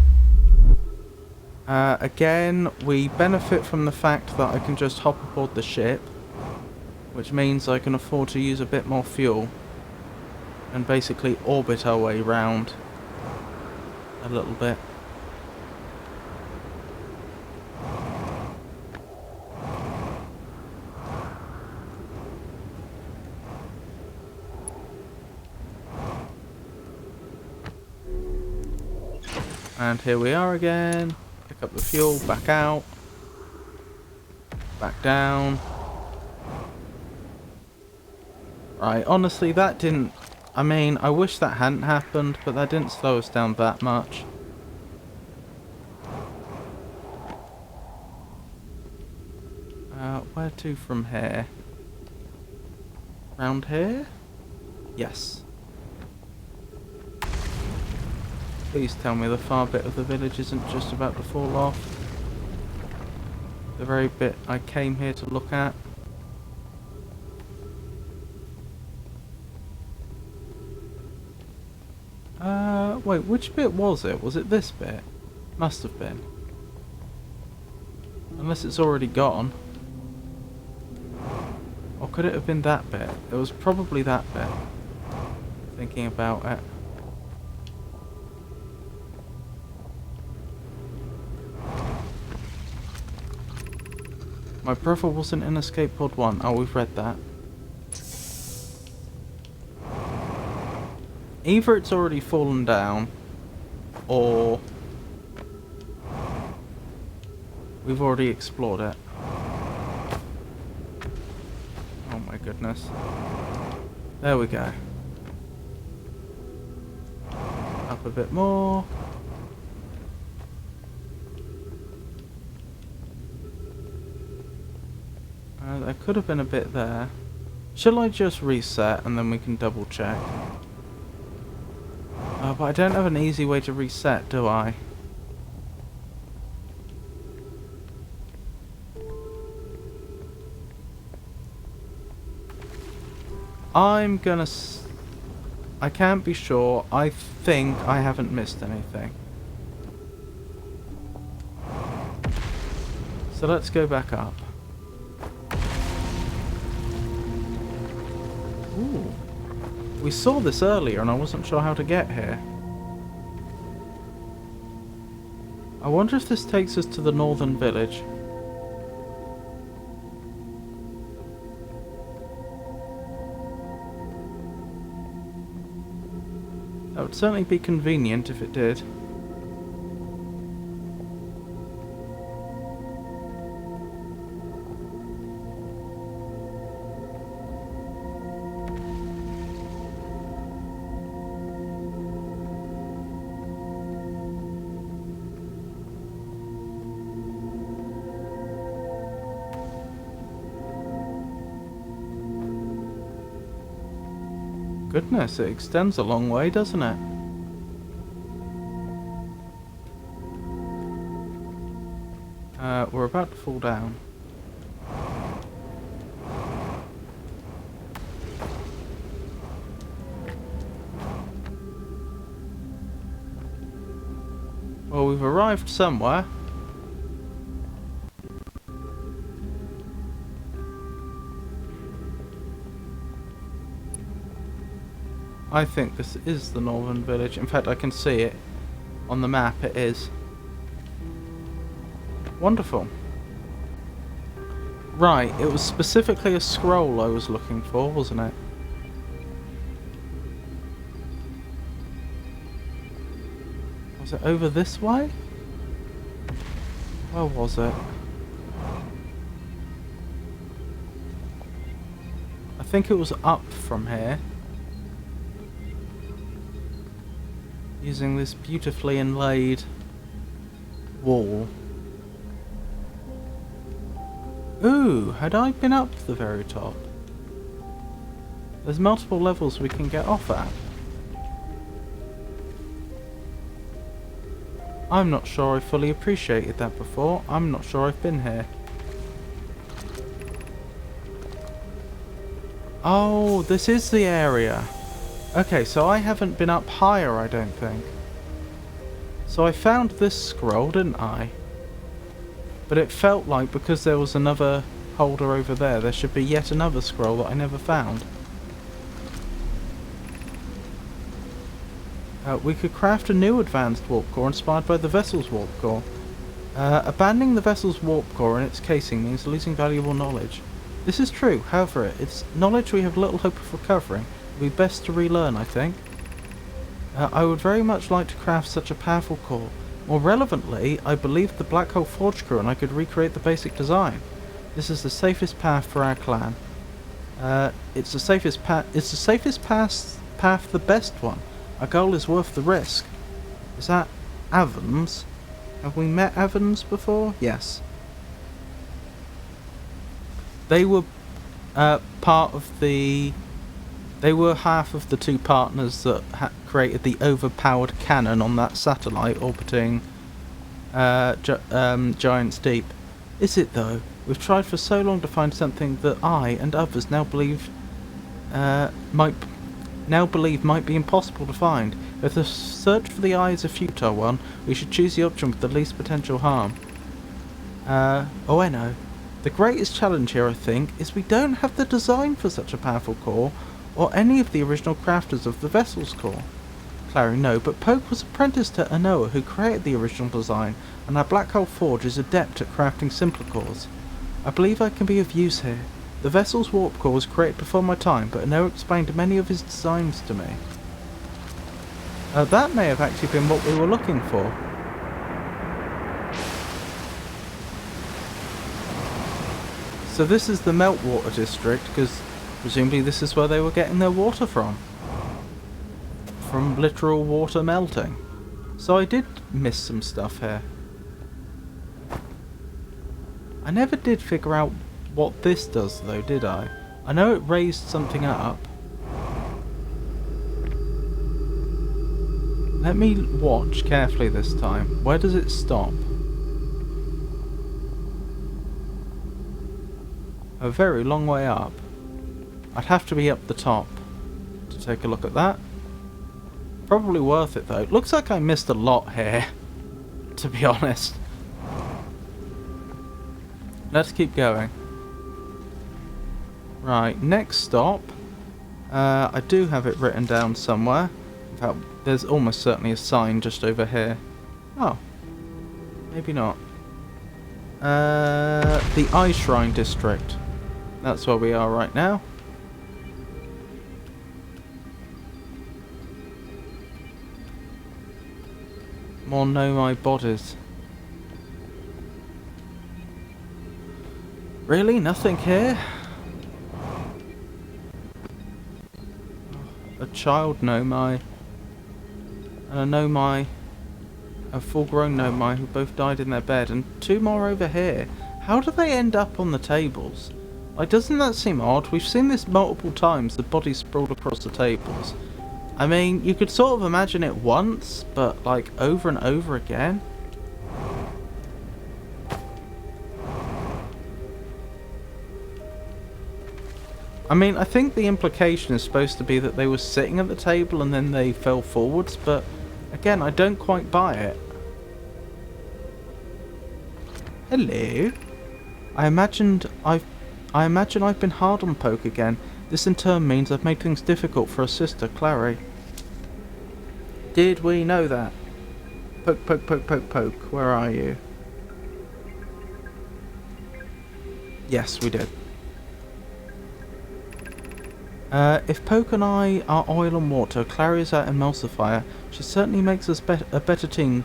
Again, we benefit from the fact that I can just hop aboard the ship, which means I can afford to use a bit more fuel and basically orbit our way round a little bit. And here we are again. Pick up the fuel, back out, back down. Right, honestly that didn't... I mean, I wish that hadn't happened, but that didn't slow us down that much. Where to from here? Round here? Yes. Please tell me the far bit of the village isn't just about to fall off. The very bit I came here to look at. Wait, which bit was it? Was it this bit? Must have been. Unless it's already gone. Or could it have been that bit? It was probably that bit. Thinking about it. My brother wasn't in Escape Pod 1. Oh, we've read that. Either it's already fallen down, or we've already explored it. Oh my goodness. There we go. Up a bit more. There could have been a bit there. Shall I just reset and then we can double check? But I don't have an easy way to reset, do I? I'm gonna... I can't be sure. I think I haven't missed anything. So let's go back up. Ooh. We saw this earlier and I wasn't sure how to get here. I wonder if this takes us to the northern village. That would certainly be convenient if it did. Goodness, it extends a long way, doesn't it? We're about to fall down. Well, we've arrived somewhere. I think this is the northern village. In fact, I can see it on the map. It is. Wonderful. Right, it was specifically a scroll I was looking for, wasn't it? Was it over this way? Where was it? I think it was up from here. Using this beautifully inlaid wall. Ooh, had I been up to the very top? There's multiple levels we can get off at. I'm not sure I fully appreciated that before. I'm not sure I've been here. Oh, this is the area. Okay, so I haven't been up higher, I don't think. So I found this scroll, didn't I? But it felt like because there was another holder over there, there should be yet another scroll that I never found. We could craft a new advanced warp core inspired by the vessel's warp core. Abandoning the vessel's warp core in its casing means losing valuable knowledge. This is true, however, it's knowledge we have little hope of recovering. It would be best to relearn, I think. I would very much like to craft such a powerful core. More relevantly, I believe the Black Hole Forge crew and I could recreate the basic design. This is the safest path for our clan. It's the safest path, the best one. Our goal is worth the risk. Is that Avons? Have we met Avons before? Yes. They were part of the... They were half of the two partners that created the overpowered cannon on that satellite orbiting Giant's Deep. Is it though? We've tried for so long to find something that I and others now believe might be impossible to find. If the search for the eye is a futile one, we should choose the option with the least potential harm. Oh, I know. The greatest challenge here, I think, is we don't have the design for such a powerful core, or any of the original crafters of the vessel's core. Clary, no, but Poke was apprenticed to Anoa, who created the original design, and our Black Hole Forge is adept at crafting simpler cores. I believe I can be of use here. The vessel's warp core was created before my time, but Anoa explained many of his designs to me. That may have actually been what we were looking for. So this is the Meltwater District, because presumably this is where they were getting their water from. From literal water melting. So I did miss some stuff here. I never did figure out what this does though, did I? I know it raised something up. Let me watch carefully this time. Where does it stop? A very long way up. I'd have to be up the top to take a look at that. Probably worth it though. Looks like I missed a lot here, to be honest. Let's keep going. Right, next stop. I do have it written down somewhere. In fact, there's almost certainly a sign just over here. Oh, maybe not. The Eye Shrine District. That's where we are right now. More Nomai bodies. Really? Nothing here? A child Nomai. And a Nomai. A full-grown Nomai who both died in their bed. And two more over here. How do they end up on the tables? Like, doesn't that seem odd? We've seen this multiple times, the bodies sprawled across the tables. I mean, you could sort of imagine it once, but like over and over again. I mean, I think the implication is supposed to be that they were sitting at the table and then they fell forwards, but again, I don't quite buy it. Hello. I imagine I've been hard on Poke again. This in turn means I've made things difficult for her sister, Clary. Did we know that? Poke, poke, poke, poke, poke. Where are you? Yes, we did. If Poke and I are oil and water, Clary is our emulsifier. She certainly makes us a better team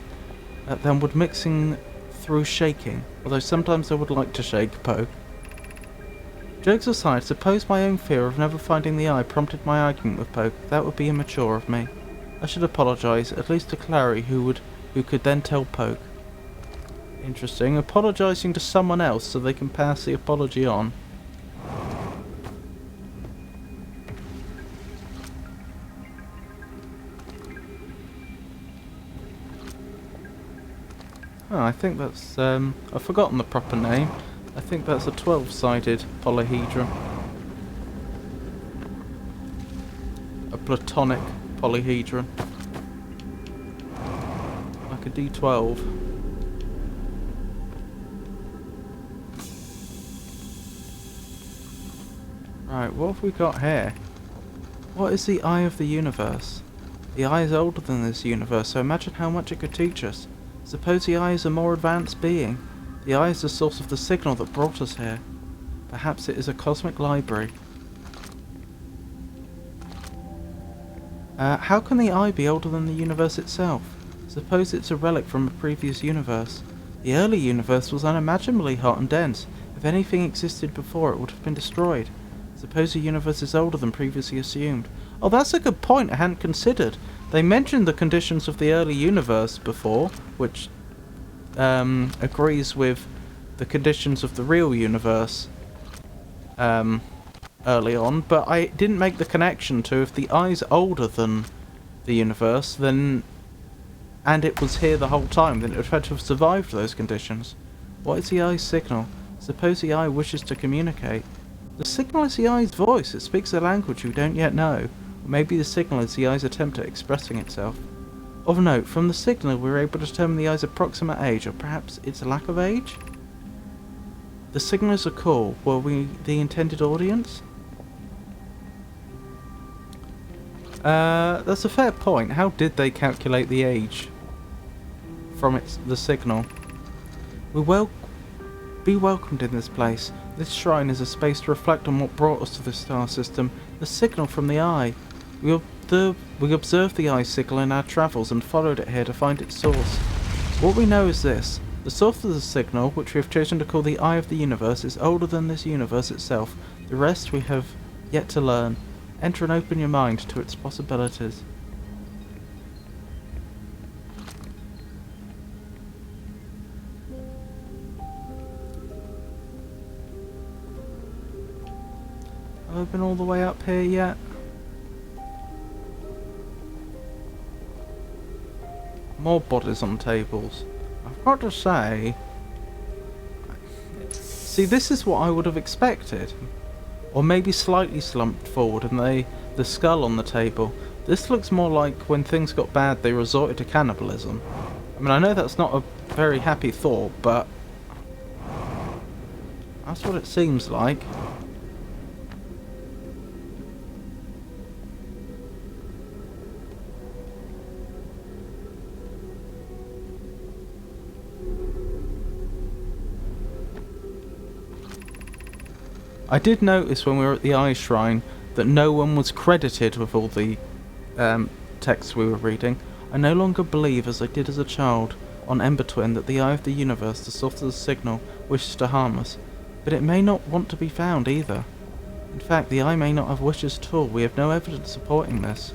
than would mixing through shaking. Although sometimes I would like to shake Poke. Jokes aside, suppose my own fear of never finding the eye prompted my argument with Poke. That would be immature of me. I should apologise, at least to Clary, who could then tell Poke. Interesting. Apologising to someone else so they can pass the apology on. Oh, I think that's, I've forgotten the proper name. I think that's a 12-sided polyhedron. A platonic polyhedron. Like a D12. Right, what have we got here? What is the eye of the universe? The eye is older than this universe, so imagine how much it could teach us. Suppose the eye is a more advanced being. The eye is the source of the signal that brought us here. Perhaps it is a cosmic library. How can the eye be older than the universe itself? Suppose it's a relic from a previous universe. The early universe was unimaginably hot and dense. If anything existed before, it would have been destroyed. Suppose the universe is older than previously assumed. Oh, that's a good point I hadn't considered. They mentioned the conditions of the early universe before, which agrees with the conditions of the real universe early on, but I didn't make the connection to if the eye's older than the universe, then, and it was here the whole time, then it would have had to have survived those conditions. What is the eye's signal? Suppose the eye wishes to communicate. The signal is the eye's voice. It speaks a language we don't yet know. Or maybe the signal is the eye's attempt at expressing itself. Of note, from the signal we were able to determine the eye's approximate age, or perhaps its lack of age? The signal is a call. Were we the intended audience? That's a fair point. How did they calculate the age from the signal? We will be welcomed in this place. This shrine is a space to reflect on what brought us to this star system. The signal from the eye. We observed the eye signal in our travels and followed it here to find its source. What we know is this. The source of the signal, which we have chosen to call the Eye of the Universe, is older than this universe itself. The rest we have yet to learn. Enter and open your mind to its possibilities. Have I been all the way up here yet? More bodies on tables. I've got to say... See, this is what I would have expected. Or maybe slightly slumped forward and the skull on the table. This looks more like when things got bad they resorted to cannibalism. I mean, I know that's not a very happy thought, but... that's what it seems like. I did notice when we were at the Eye Shrine that no one was credited with all the texts we were reading. I no longer believe, as I did as a child, on Ember Twin that the Eye of the Universe, the source of the signal, wishes to harm us. But it may not want to be found either. In fact, the Eye may not have wishes at all. We have no evidence supporting this.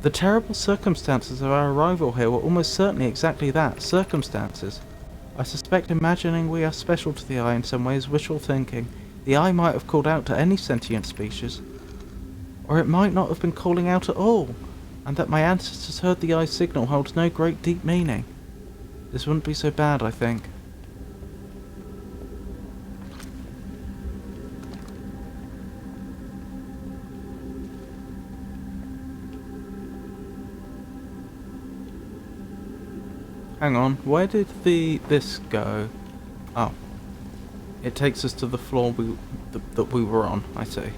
The terrible circumstances of our arrival here were almost certainly exactly that, circumstances. I suspect imagining we are special to the Eye in some way is wishful thinking. The Eye might have called out to any sentient species. Or it might not have been calling out at all, and that my ancestors heard the Eye's signal holds no great deep meaning. This wouldn't be so bad, I think. Hang on, where did this go? Oh. It takes us to the floor that we were on, I see.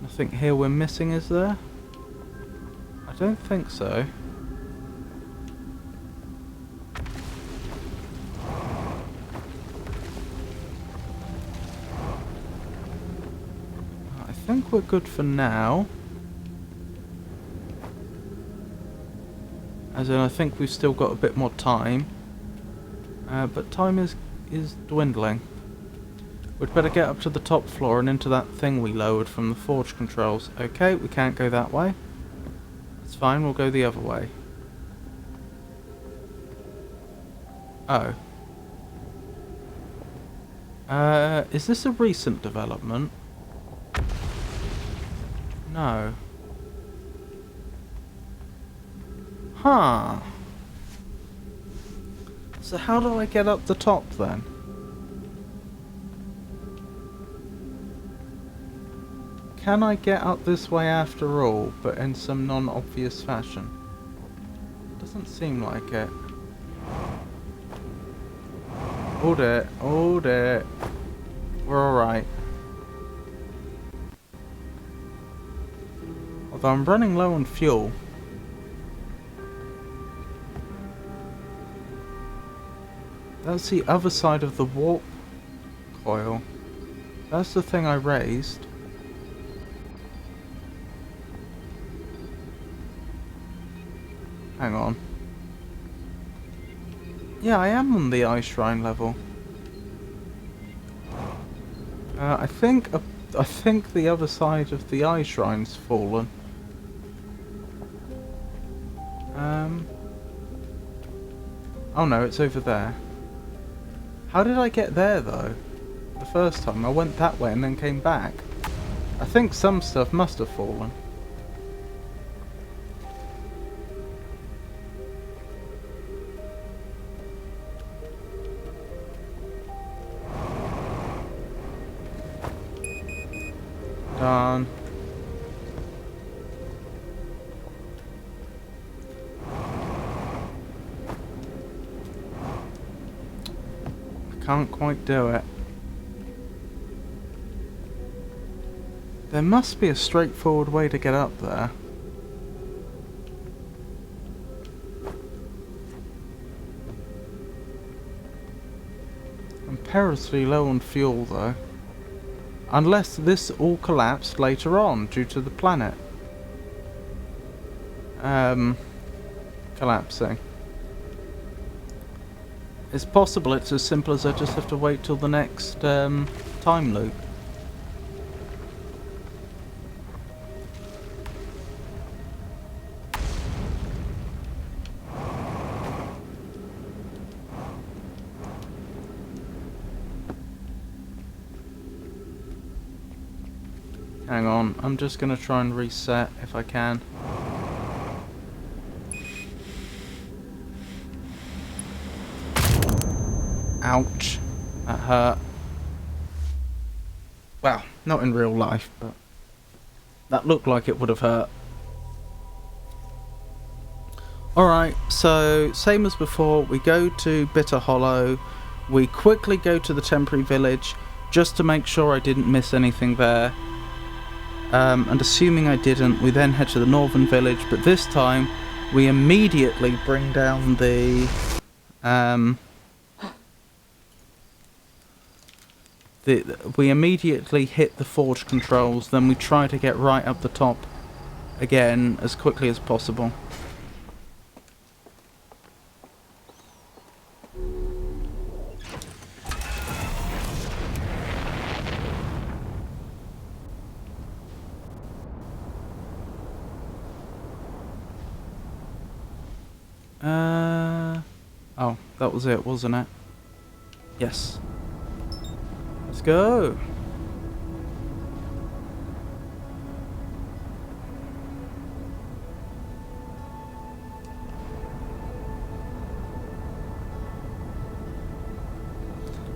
Nothing here we're missing, is there? I don't think so. I think we're good for now. As in, I think we've still got a bit more time. But time is dwindling. We'd better get up to the top floor and into that thing we lowered from the forge controls. Okay, we can't go that way. It's fine, we'll go the other way. Oh. Is this a recent development? No. Huh. So how do I get up the top then? Can I get up this way after all, but in some non-obvious fashion? Doesn't seem like it. Hold it, hold it. We're alright. Although I'm running low on fuel. That's the other side of the warp coil. That's the thing I raised. Hang on. Yeah, I am on the ice shrine level. I think the other side of the ice shrine's fallen. Oh no, it's over there. How did I get there though? The first time I went that way and then came back. I think some stuff must have fallen. Done. I can't quite do it. There must be a straightforward way to get up there. I'm perilously low on fuel though. Unless this all collapsed later on due to the planet collapsing. It's possible it's as simple as I just have to wait till the next time loop. Hang on, I'm just going to try and reset if I can. Ouch. That hurt. Well, not in real life, but that looked like it would have hurt. Alright, so same as before, we go to Bitter Hollow. We quickly go to the temporary village just to make sure I didn't miss anything there. And assuming I didn't, we then head to the northern village, but this time we immediately bring down the we immediately hit the forge controls, then we try to get right up the top again as quickly as possible. Oh, that was it, wasn't it? Yes. Let's go.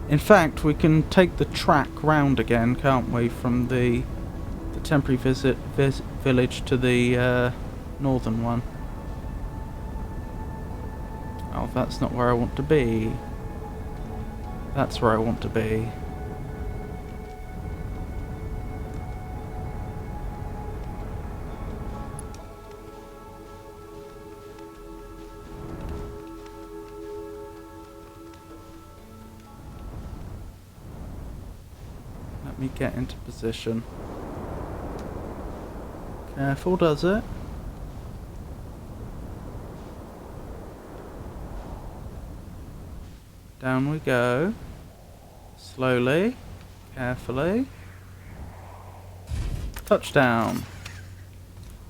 In fact, we can take the track round again, can't we, from the temporary village to the northern one. Oh, that's not where I want to be. That's where I want to be. Let me get into position. Careful, does it? Down we go. Slowly. Carefully. Touchdown.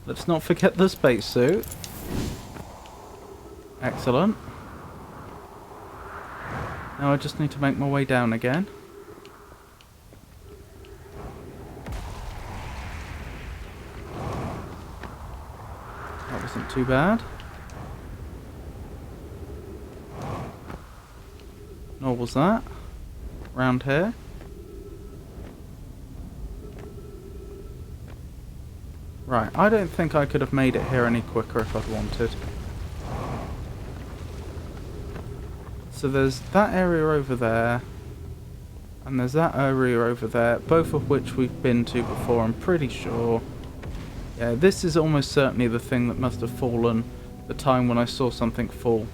Let's not forget the spacesuit. Excellent. Now I just need to make my way down again. That wasn't too bad. Nor was that. Round here. Right, I don't think I could have made it here any quicker if I'd wanted. So there's that area over there, and there's that area over there, both of which we've been to before, I'm pretty sure. Yeah, this is almost certainly the thing that must have fallen the time when I saw something fall.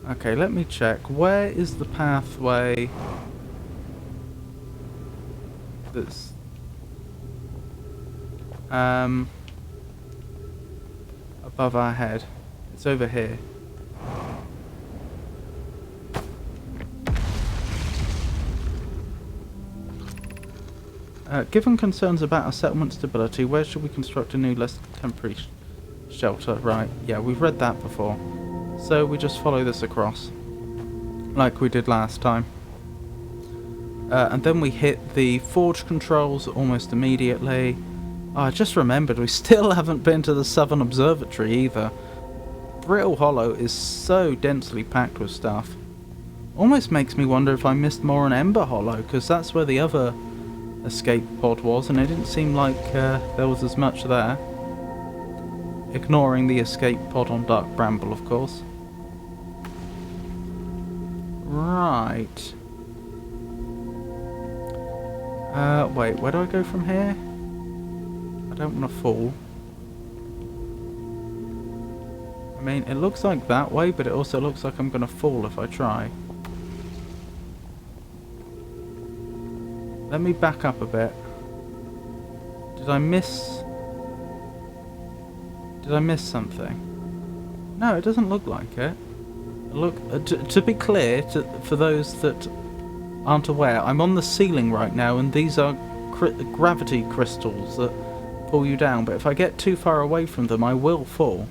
Okay, let me check. Where is the pathway that's above our head? It's over here. Given concerns about our settlement stability, where should we construct a new, less temporary shelter? Right, yeah, we've read that before. So we just follow this across, like we did last time. And then we hit the forge controls almost immediately. Oh, I just remembered we still haven't been to the Southern Observatory either. Brittle Hollow is so densely packed with stuff. Almost makes me wonder if I missed more on Ember Hollow, because that's where the other escape pod was, and it didn't seem like there was as much there. Ignoring the escape pod on Dark Bramble, of course. Right. Wait, where do I go from here? I don't want to fall. I mean, it looks like that way, but it also looks like I'm going to fall if I try. Let me back up a bit. Did I miss something? No, it doesn't look like it. Look, to be clear, for those that aren't aware, I'm on the ceiling right now, and these are gravity crystals that pull you down, but if I get too far away from them, I will fall.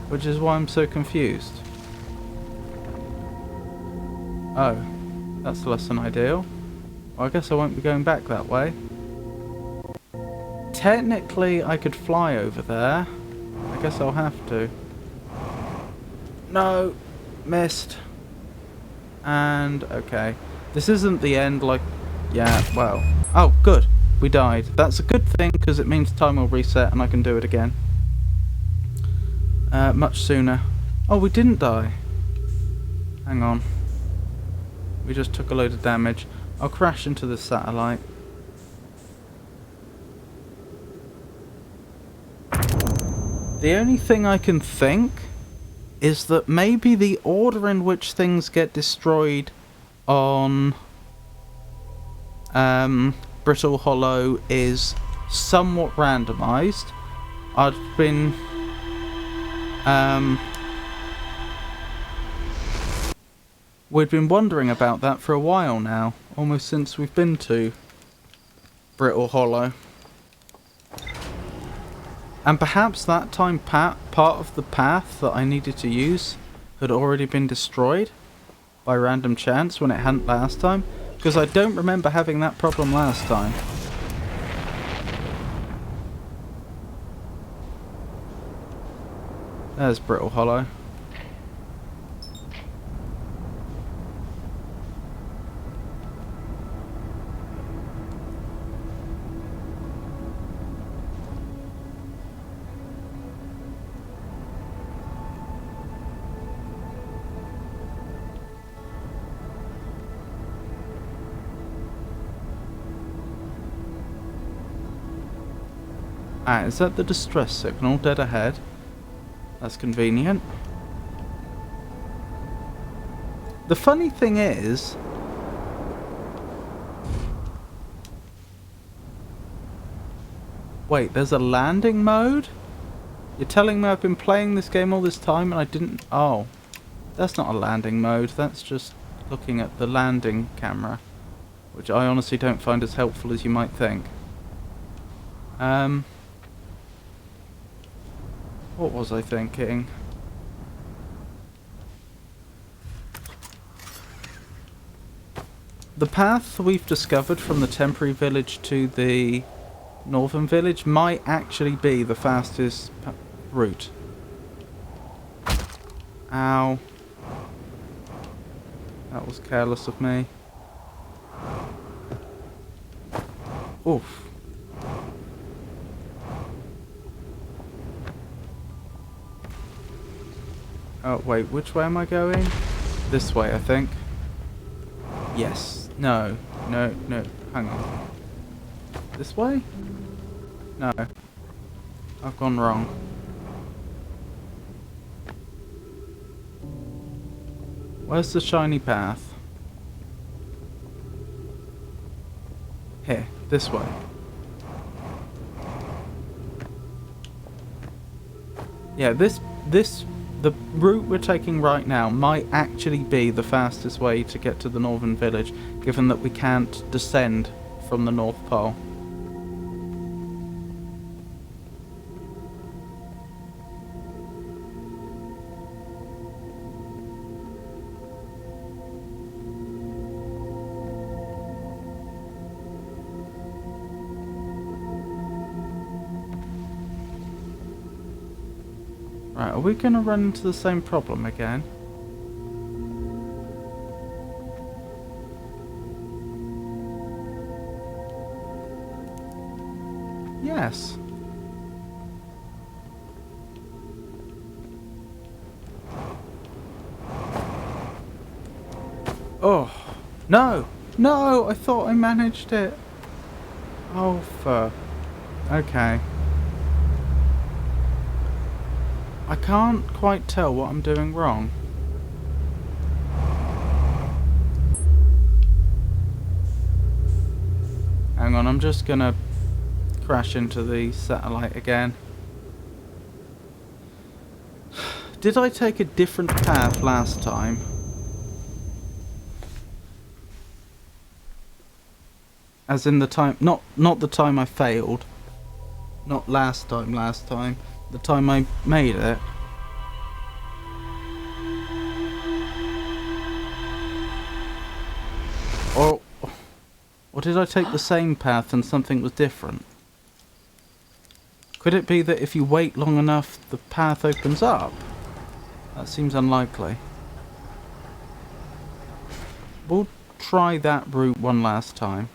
Which is why I'm so confused. Oh, that's less than ideal. Well, I guess I won't be going back that way. Technically, I could fly over there. I guess I'll have to. No! Missed. And, okay. This isn't the end, like... Yeah, well... Oh, good. We died. That's a good thing, because it means time will reset and I can do it again. Much sooner. Oh, we didn't die. Hang on. We just took a load of damage. I'll crash into the satellite. The only thing I can think is that maybe the order in which things get destroyed on Brittle Hollow is somewhat randomized. I've been we've been wondering about that for a while now, almost since we've been to Brittle Hollow. And perhaps that time part of the path that I needed to use had already been destroyed by random chance when it hadn't last time, because I don't remember having that problem last time. There's Brittle Hollow. Ah, is that the distress signal dead ahead? That's convenient. The funny thing is... Wait, there's a landing mode? You're telling me I've been playing this game all this time and I didn't... Oh. That's not a landing mode. That's just looking at the landing camera. Which I honestly don't find as helpful as you might think. What was I thinking? The path we've discovered from the temporary village to the northern village might actually be the fastest route. Ow. That was careless of me. Oof. Oh, wait, which way am I going? This way, I think. Yes. No. No, no. Hang on. This way? No. I've gone wrong. Where's the shiny path? Here. This way. Yeah, the route we're taking right now might actually be the fastest way to get to the northern village, given that we can't descend from the North Pole. Right, are we going to run into the same problem again? Yes. Oh, no! No! I thought I managed it! Oh, fuck. Okay. I can't quite tell what I'm doing wrong. Hang on, I'm just gonna crash into the satellite again. Did I take a different path last time? As in the time, not the time I failed. Not last time. The time I made it. Or did I take the same path and something was different? Could it be that if you wait long enough, the path opens up? That seems unlikely. We'll try that route one last time.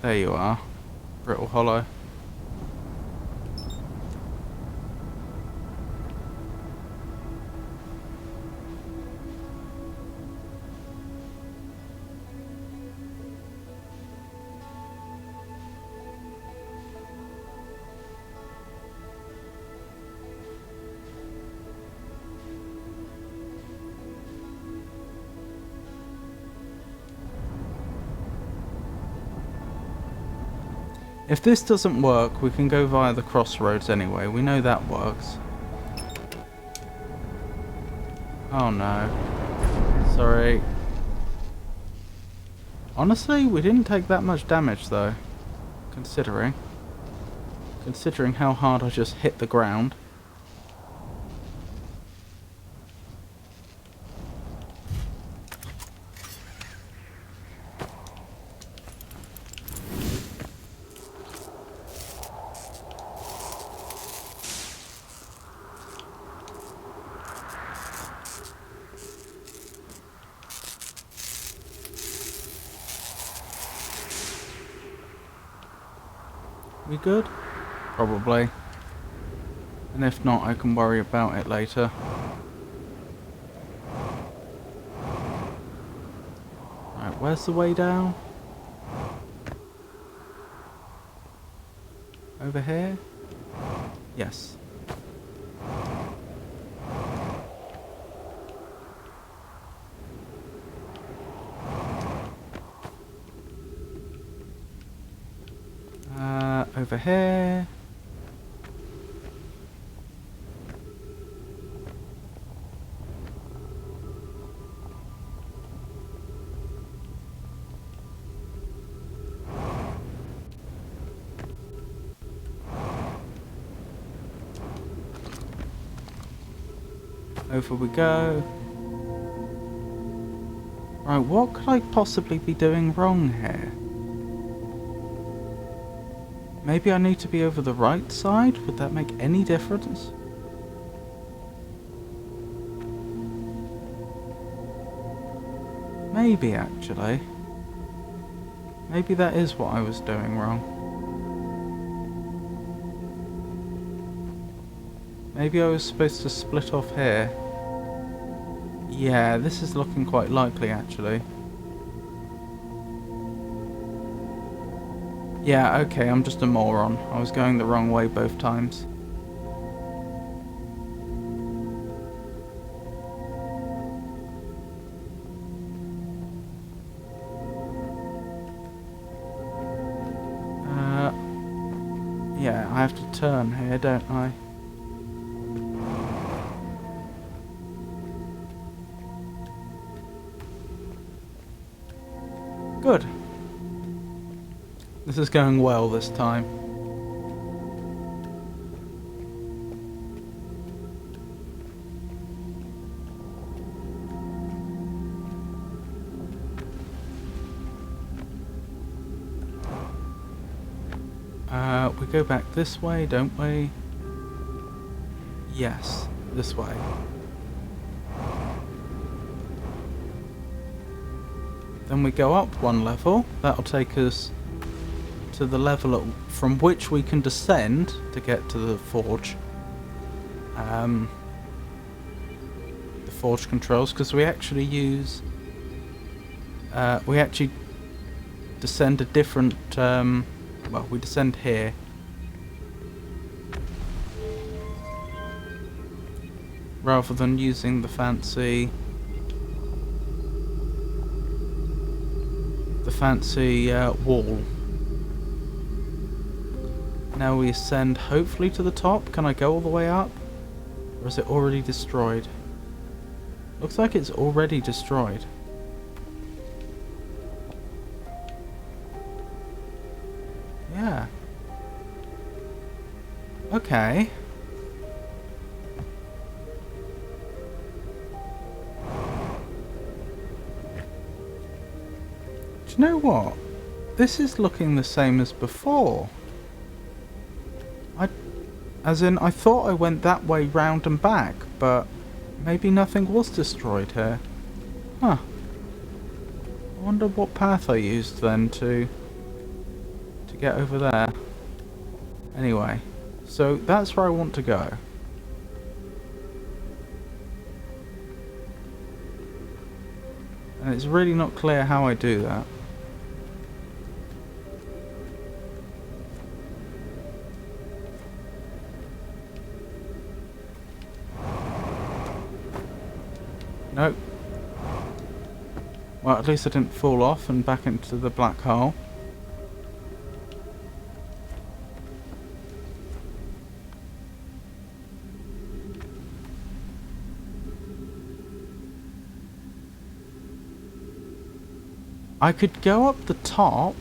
There you are. Brittle Hollow. If this doesn't work, we can go via the crossroads anyway. We know that works. Oh no. Sorry. Honestly, we didn't take that much damage though. Considering how hard I just hit the ground. We good? Probably. And if not, I can worry about it later. Alright, where's the way down? Over here? Yes. Over here. Over we go. Right, what could I possibly be doing wrong here? Maybe I need to be over the right side? Would that make any difference? Maybe, actually. Maybe that is what I was doing wrong. Maybe I was supposed to split off here. Yeah, this is looking quite likely, actually. Yeah, okay, I'm just a moron. I was going the wrong way both times. Yeah, I have to turn here, don't I? Good. This is going well this time. We go back this way, don't we? Yes, this way. Then we go up one level. That'll take us to the level from which we can descend to get to the forge. The forge controls, because we actually use... we actually descend a different... well, we descend here. Rather than using the fancy... wall. Now we ascend hopefully to the top. Can I go all the way up? Or is it already destroyed? Looks like it's already destroyed. Yeah. Okay. Do you know what? This is looking the same as before. As in, I thought I went that way round and back, but maybe nothing was destroyed here. Huh. I wonder what path I used then to get over there. Anyway, so that's where I want to go. And it's really not clear how I do that. Nope. Well, at least I didn't fall off and back into the black hole. I could go up the top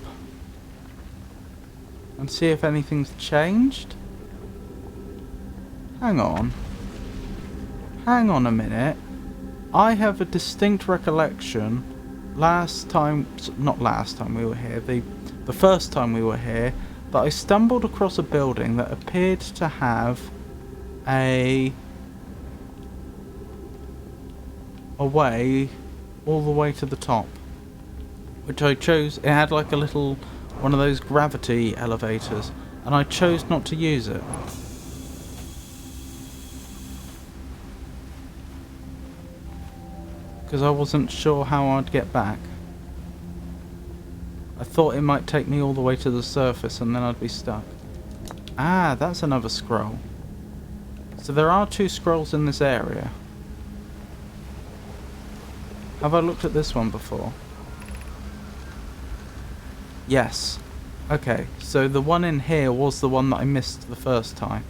and see if anything's changed. Hang on. Hang on a minute. I have a distinct recollection not last time we were here, the first time we were here, that I stumbled across a building that appeared to have a way all the way to the top. Which I chose. It had like a little one of those gravity elevators, and I chose not to use it. Because I wasn't sure how I'd get back. I thought it might take me all the way to the surface and then I'd be stuck. Ah, that's another scroll. So there are 2 scrolls in this area. Have I looked at this one before? Yes. Okay, so the one in here was the one that I missed the first time.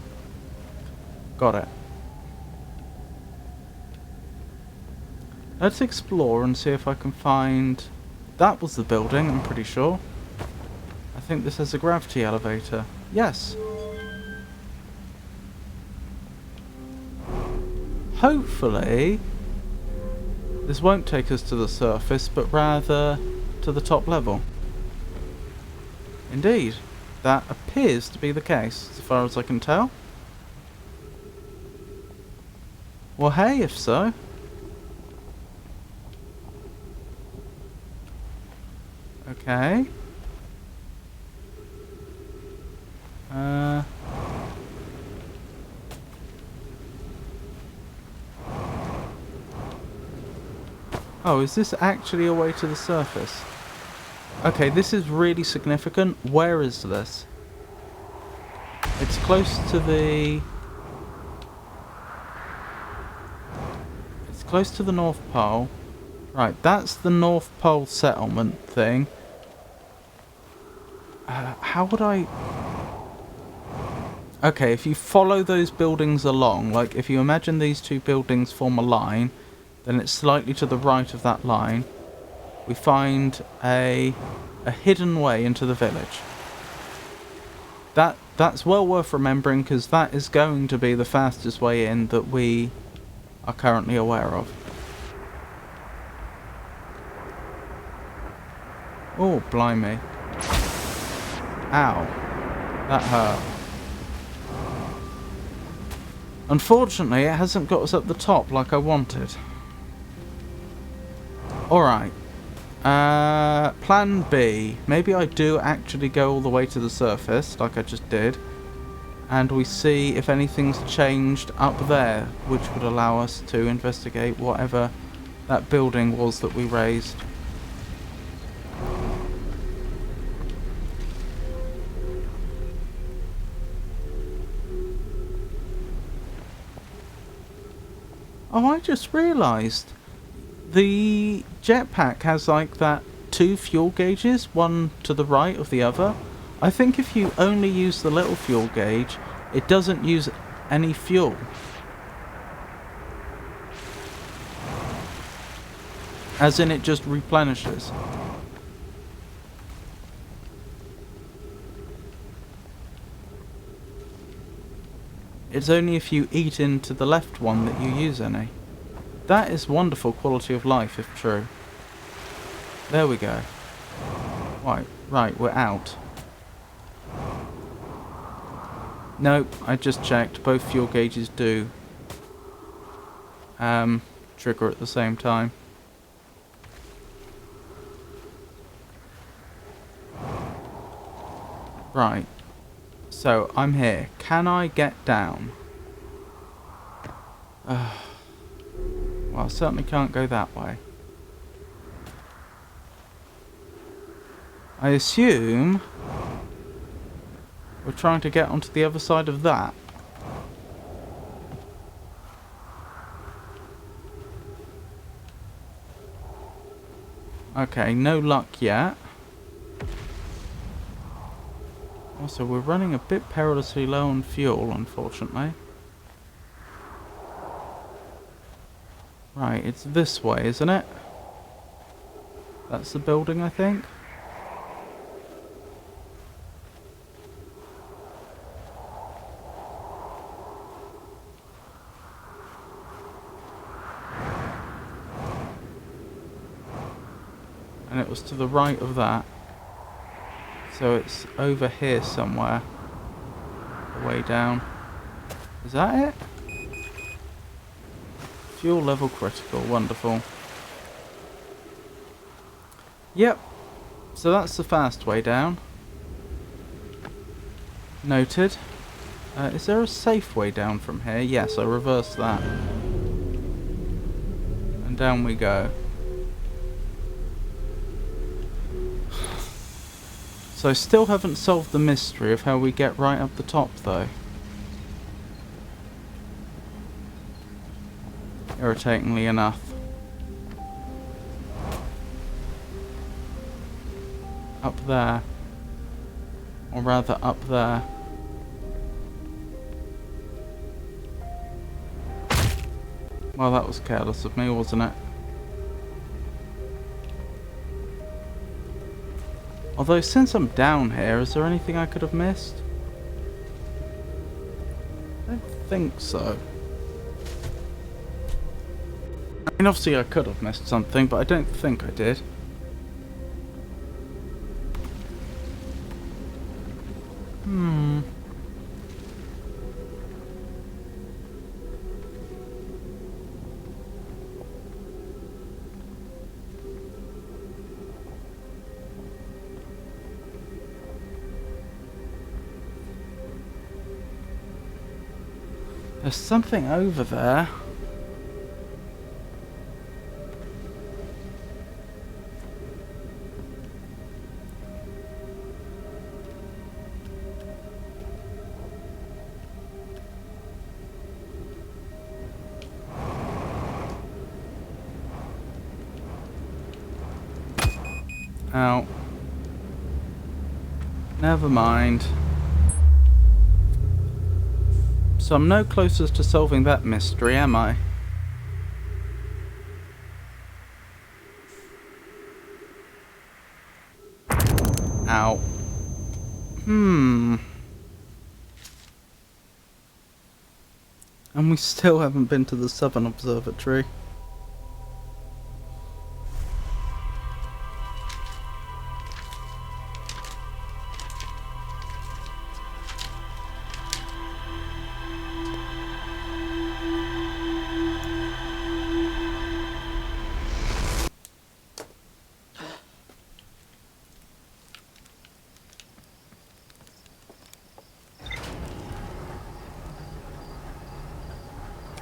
Got it. Let's explore and see if I can find... That was the building, I'm pretty sure. I think this has a gravity elevator. Yes. Hopefully, this won't take us to the surface, but rather to the top level. Indeed, that appears to be the case, as far as I can tell. Well, hey, if so. Okay. Oh, is this actually a way to the surface? Okay, this is really significant. Where is this? It's close to the... It's close to the North Pole. Right, that's the North Pole settlement thing. How would I... Okay, if you follow those buildings along, like if you imagine these 2 buildings form a line, then it's slightly to the right of that line. We find a hidden way into the village. That's well worth remembering, because that is going to be the fastest way in that we are currently aware of. Oh, blimey. Ow. That hurt. Unfortunately, it hasn't got us up the top like I wanted. Alright. Plan B. Maybe I do actually go all the way to the surface, like I just did. And we see if anything's changed up there, which would allow us to investigate whatever that building was that we raised. Oh, I just realised. The jetpack has like that 2 fuel gauges, one to the right of the other. I think if you only use the little fuel gauge, it doesn't use any fuel. As in, it just replenishes. It's only if you eat into the left one that you use any. That is wonderful quality of life, if true. There we go. Right, we're out. Nope, I just checked. Both fuel gauges do trigger at the same time. Right. So, I'm here. Can I get down? Well, I certainly can't go that way. I assume we're trying to get onto the other side of that. Okay, no luck yet. Also, we're running a bit perilously low on fuel, unfortunately. Right, it's this way, isn't it? That's the building, I think. And it was to the right of that. So it's over here somewhere. Way down. Is that it? Fuel level critical. Wonderful. Yep. So that's the fast way down. Noted. Is there a safe way down from here? Yes, I reversed that. And down we go. So I still haven't solved the mystery of how we get right up the top, though. Irritatingly enough. Up there. Or rather, up there. Well, that was careless of me, wasn't it? Although, since I'm down here, is there anything I could have missed? I don't think so. I mean, obviously I could have missed something, but I don't think I did. There's something over there. Ow. Never mind. So I'm no closer to solving that mystery, am I? Ow. And we still haven't been to the Southern Observatory.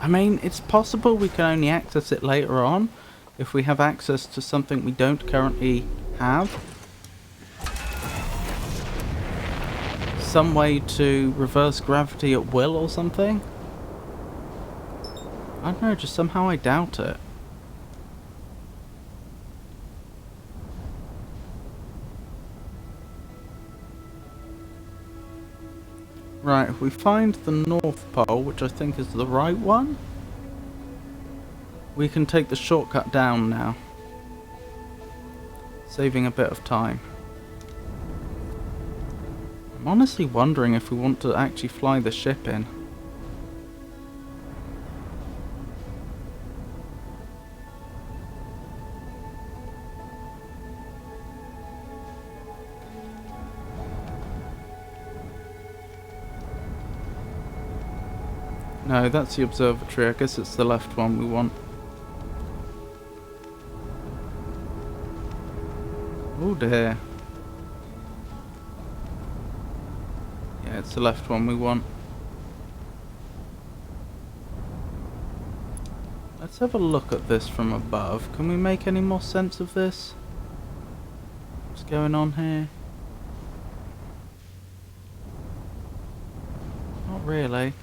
I mean, it's possible we can only access it later on if we have access to something we don't currently have. Some way to reverse gravity at will or something? I don't know, just somehow I doubt it. Right, if we find the North Pole, which I think is the right one, we can take the shortcut down now, saving a bit of time. I'm honestly wondering if we want to actually fly the ship in. No, that's the observatory. I guess it's the left one we want. Oh dear. Yeah, it's the left one we want. Let's have a look at this from above. Can we make any more sense of this? What's going on here? Not really.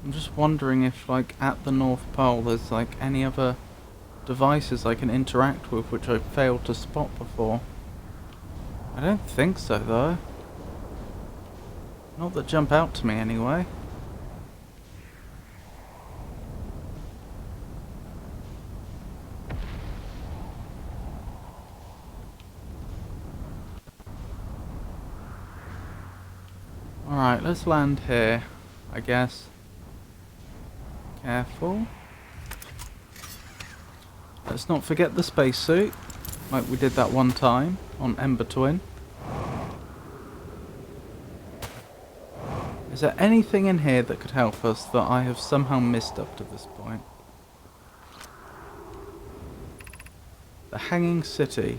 I'm just wondering if, like, at the North Pole there's, like, any other devices I can interact with which I've failed to spot before. I don't think so, though. Not that jump out to me, anyway. Alright, let's land here, I guess. Careful. Let's not forget the spacesuit, like we did that one time on Ember Twin. Is there anything in here that could help us that I have somehow missed up to this point? The Hanging City.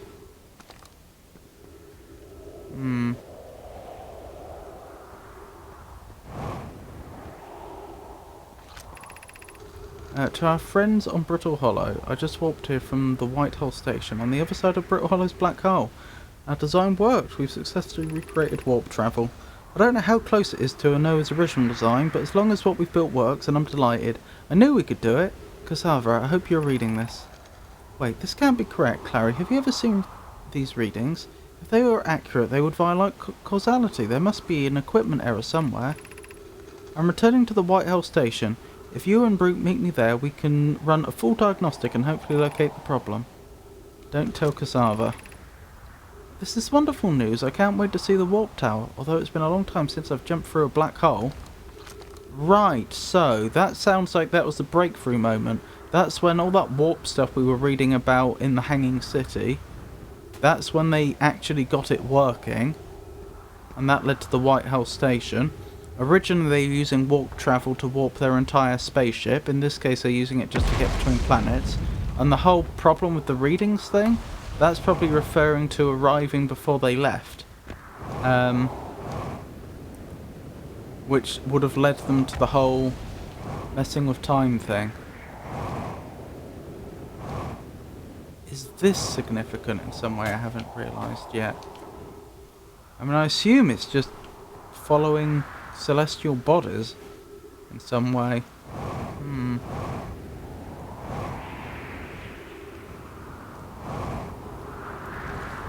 To our friends on Brittle Hollow, I just warped here from the White Hole Station on the other side of Brittle Hollow's black hole. Our design worked. We've successfully recreated warp travel. I don't know how close it is to Noah's original design, but as long as what we've built works, then I'm delighted. I knew we could do it. Cassava, I hope you're reading this. Wait, this can't be correct, Clary. Have you ever seen these readings? If they were accurate, they would violate causality. There must be an equipment error somewhere. I'm returning to the White Hole Station. If you and Brute meet me there, we can run a full diagnostic and hopefully locate the problem. Don't tell Cassava. This is wonderful news. I can't wait to see the warp tower, although it's been a long time since I've jumped through a black hole. Right, so that sounds like that was the breakthrough moment. That's when all that warp stuff we were reading about in the Hanging City, that's when they actually got it working, and that led to the White Hole Station. Originally they were using warp travel to warp their entire spaceship. In this case they're using it just to get between planets. And the whole problem with the readings thing, that's probably referring to arriving before they left. Which would have led them to the whole messing with time thing. Is this significant in some way I haven't realised yet? I mean, I assume it's just following celestial bodies in some way.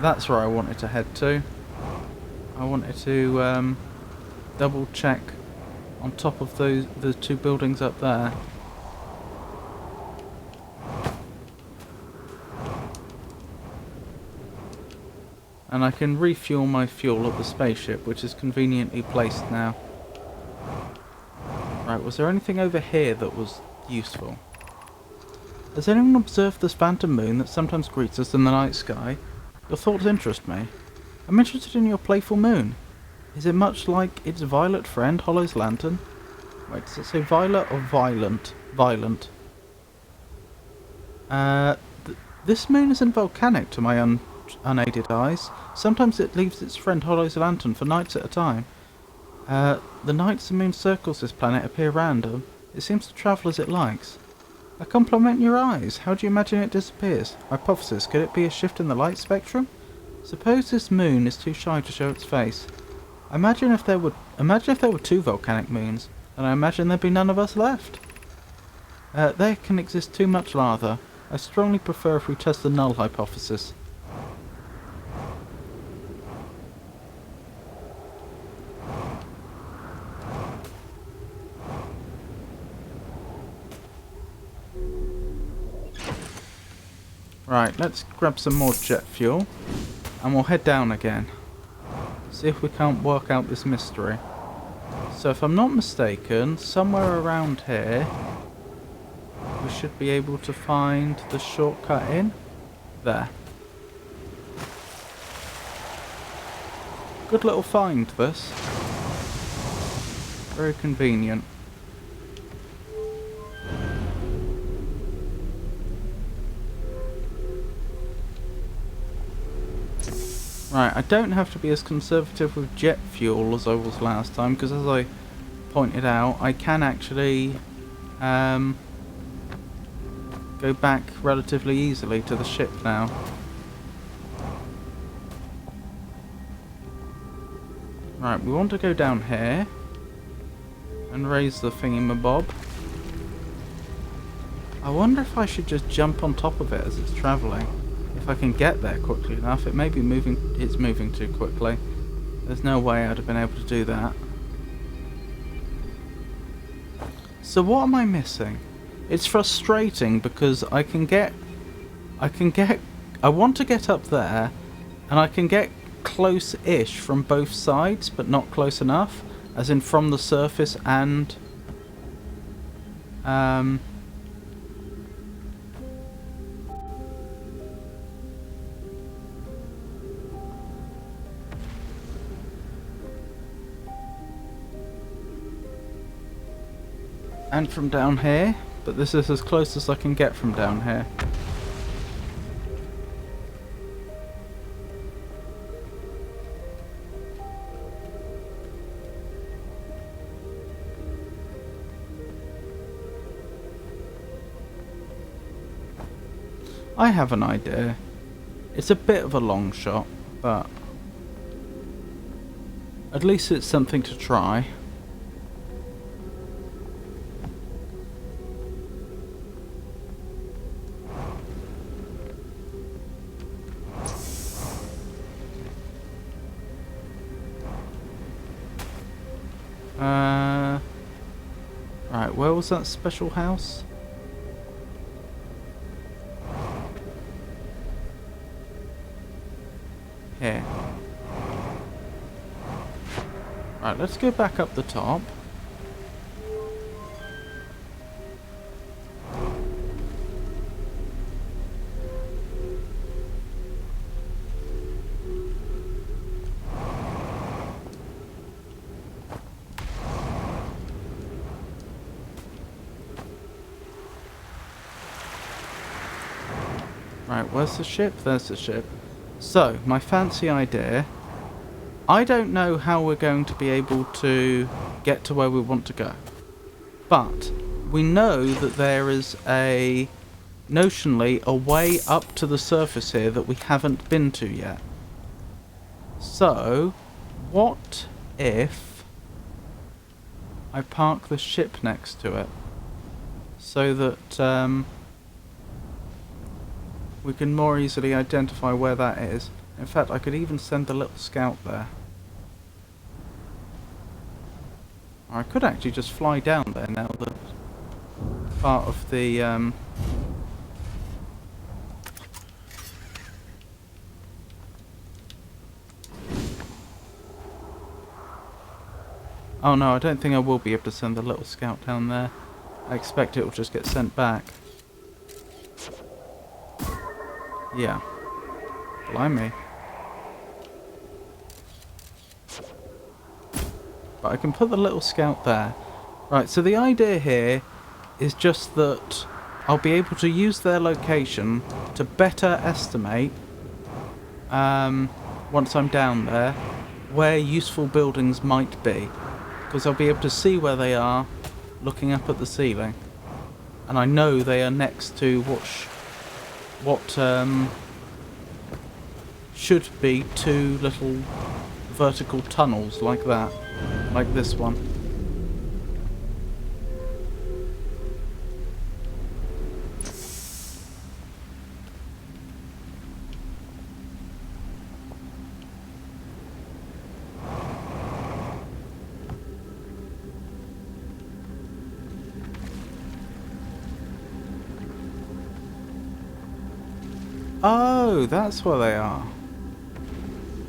That's where I wanted to head to. I wanted to double check on top of the two buildings up there. And I can refuel my fuel at the spaceship, which is conveniently placed now. Right, was there anything over here that was useful? Has anyone observed this phantom moon that sometimes greets us in the night sky? Your thoughts interest me. I'm interested in your playful moon. Is it much like its violet friend, Hollow's lantern? Wait, does it say violet or violent? Violent. This moon isn't volcanic to my unaided eyes. Sometimes it leaves its friend Hollow's lantern for nights at a time. The nights the moon circles this planet appear random. It seems to travel as it likes. A compliment in your eyes. How do you imagine it disappears? Hypothesis, could it be a shift in the light spectrum? Suppose this moon is too shy to show its face. Imagine if there were two volcanic moons, and I imagine there'd be none of us left. There can exist too much lava. I strongly prefer if we test the null hypothesis. Right, let's grab some more jet fuel, and we'll head down again. See if we can't work out this mystery. So if I'm not mistaken, somewhere around here, we should be able to find the shortcut in. There. Good little find, this. Very convenient. Right, I don't have to be as conservative with jet fuel as I was last time, because as I pointed out, I can actually go back relatively easily to the ship now. Right, we want to go down here and raise the thingamabob. I wonder if I should just jump on top of it as it's travelling. If I can get there quickly enough. It may be moving, it's moving too quickly. There's no way I'd have been able to do that. So what am I missing? It's frustrating because I want to get up there, and I can get close-ish from both sides, but not close enough, as in from the surface and And from down here, but this is as close as I can get from down here. I have an idea. It's a bit of a long shot, but at least it's something to try. Right, where was that special house? Here. Right, let's go back up the top. Right, where's the ship? There's the ship. So, my fancy idea. I don't know how we're going to be able to get to where we want to go. But we know that there is notionally, a way up to the surface here that we haven't been to yet. So, what if I park the ship next to it? So that we can more easily identify where that is. In fact, I could even send the little scout there. Or I could actually just fly down there now that part of the oh no, I don't think I will be able to send the little scout down there. I expect it will just get sent back. Yeah. Blimey. But I can put the little scout there. Right, so the idea here is just that I'll be able to use their location to better estimate, once I'm down there, where useful buildings might be. Because I'll be able to see where they are, looking up at the ceiling. And I know they are next to what should be two little vertical tunnels like that. Like this one. Oh, that's where they are.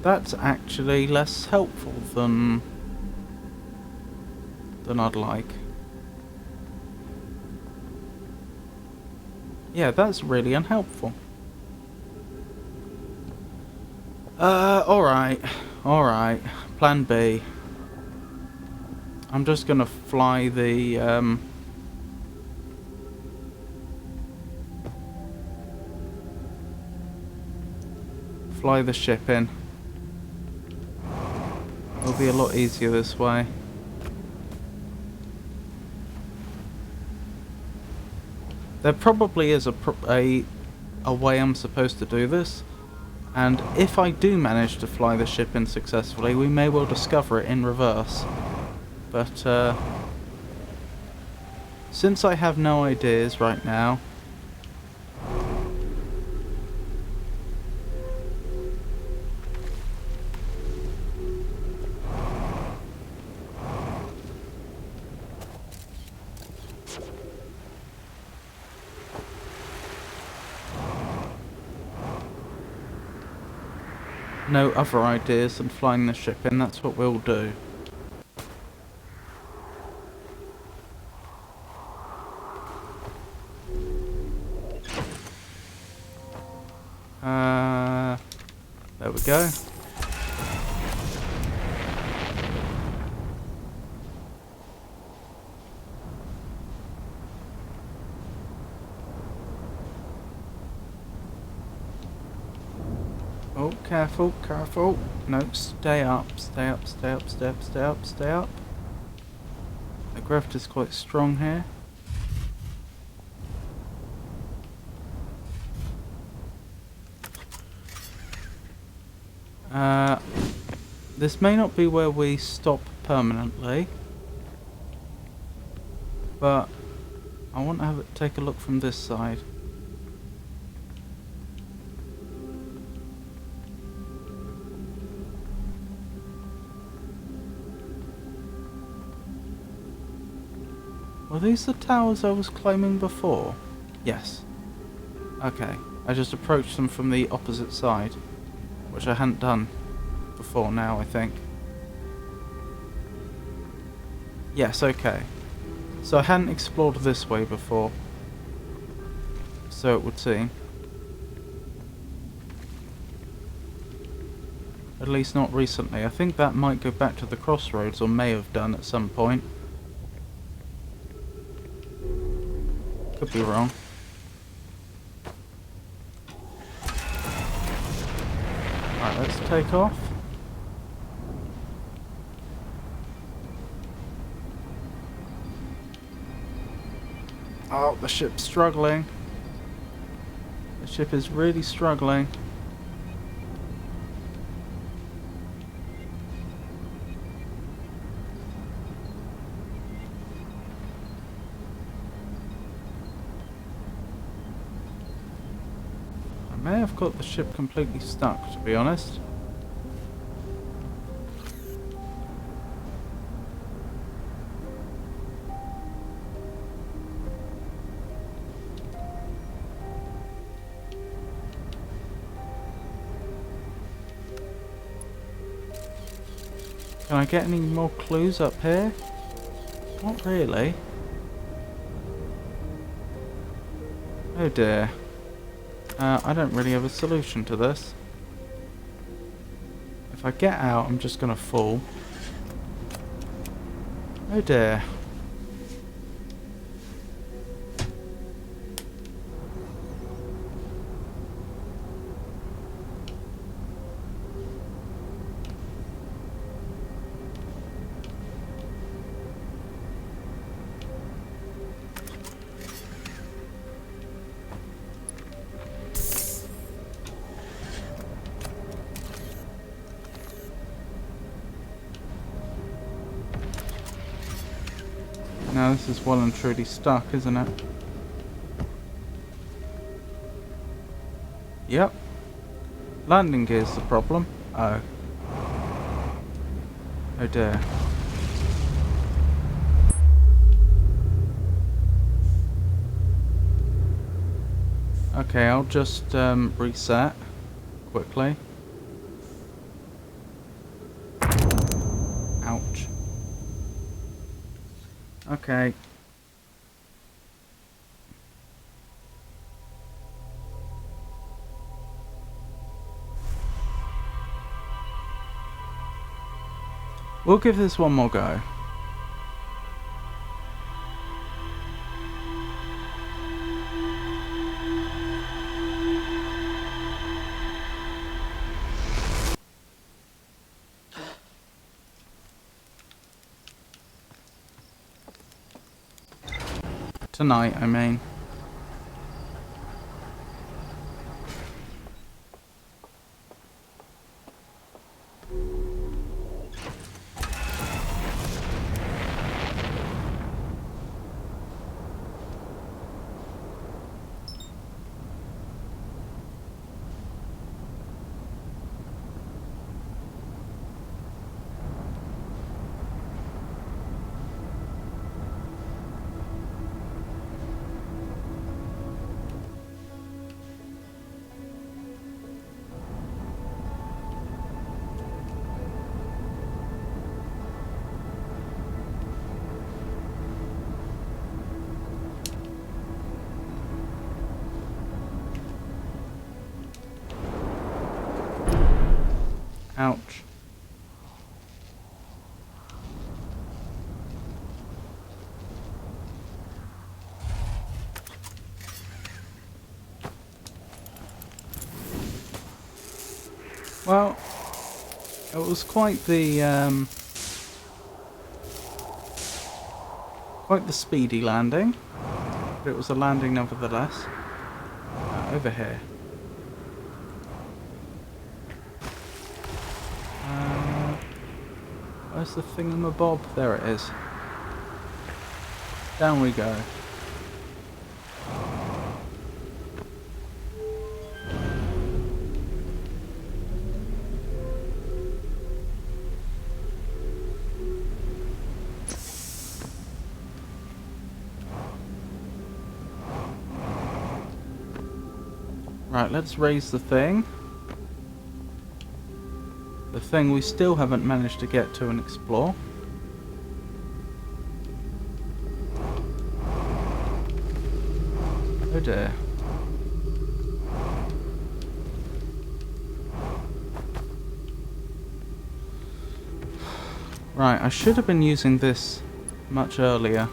That's actually less helpful than I'd like. Yeah, that's really unhelpful. Alright. Alright. Plan B. I'm just gonna fly the, fly the ship in. It'll be a lot easier this way. There probably is a way I'm supposed to do this, and if I do manage to fly the ship in successfully, we may well discover it in reverse. But since I have no ideas right now, no other ideas than flying the ship in, that's what we'll do. There we go. Oh, careful, careful. No, stay up, stay up, stay up, stay up, stay up, stay up. The gravity's quite strong here. This may not be where we stop permanently, but I want to have it take a look from this side. Were these the towers I was climbing before? Yes. Okay, I just approached them from the opposite side, which I hadn't done before now, I think. Yes, okay. So I hadn't explored this way before. So it would seem. At least not recently. I think that might go back to the crossroads, or may have done at some point. Could be wrong. Alright, let's take off. Oh, the ship's struggling. The ship is really struggling. I may have got the ship completely stuck, to be honest. Can I get any more clues up here? Not really. Oh dear. I don't really have a solution to this. If I get out, I'm just gonna fall. Oh dear. Now this is well and truly stuck, isn't it? Yep. Landing gear's the problem. Oh. Oh dear. Okay, I'll just reset quickly. Ouch. Okay. We'll give this one more go. Tonight, I mean. Ouch. Well, it was quite the speedy landing, but it was a landing nevertheless. Over here. Where's the thingamabob? There it is. Down we go. Right, let's raise the thing. The thing we still haven't managed to get to and explore. Oh dear. Right, I should have been using this much earlier.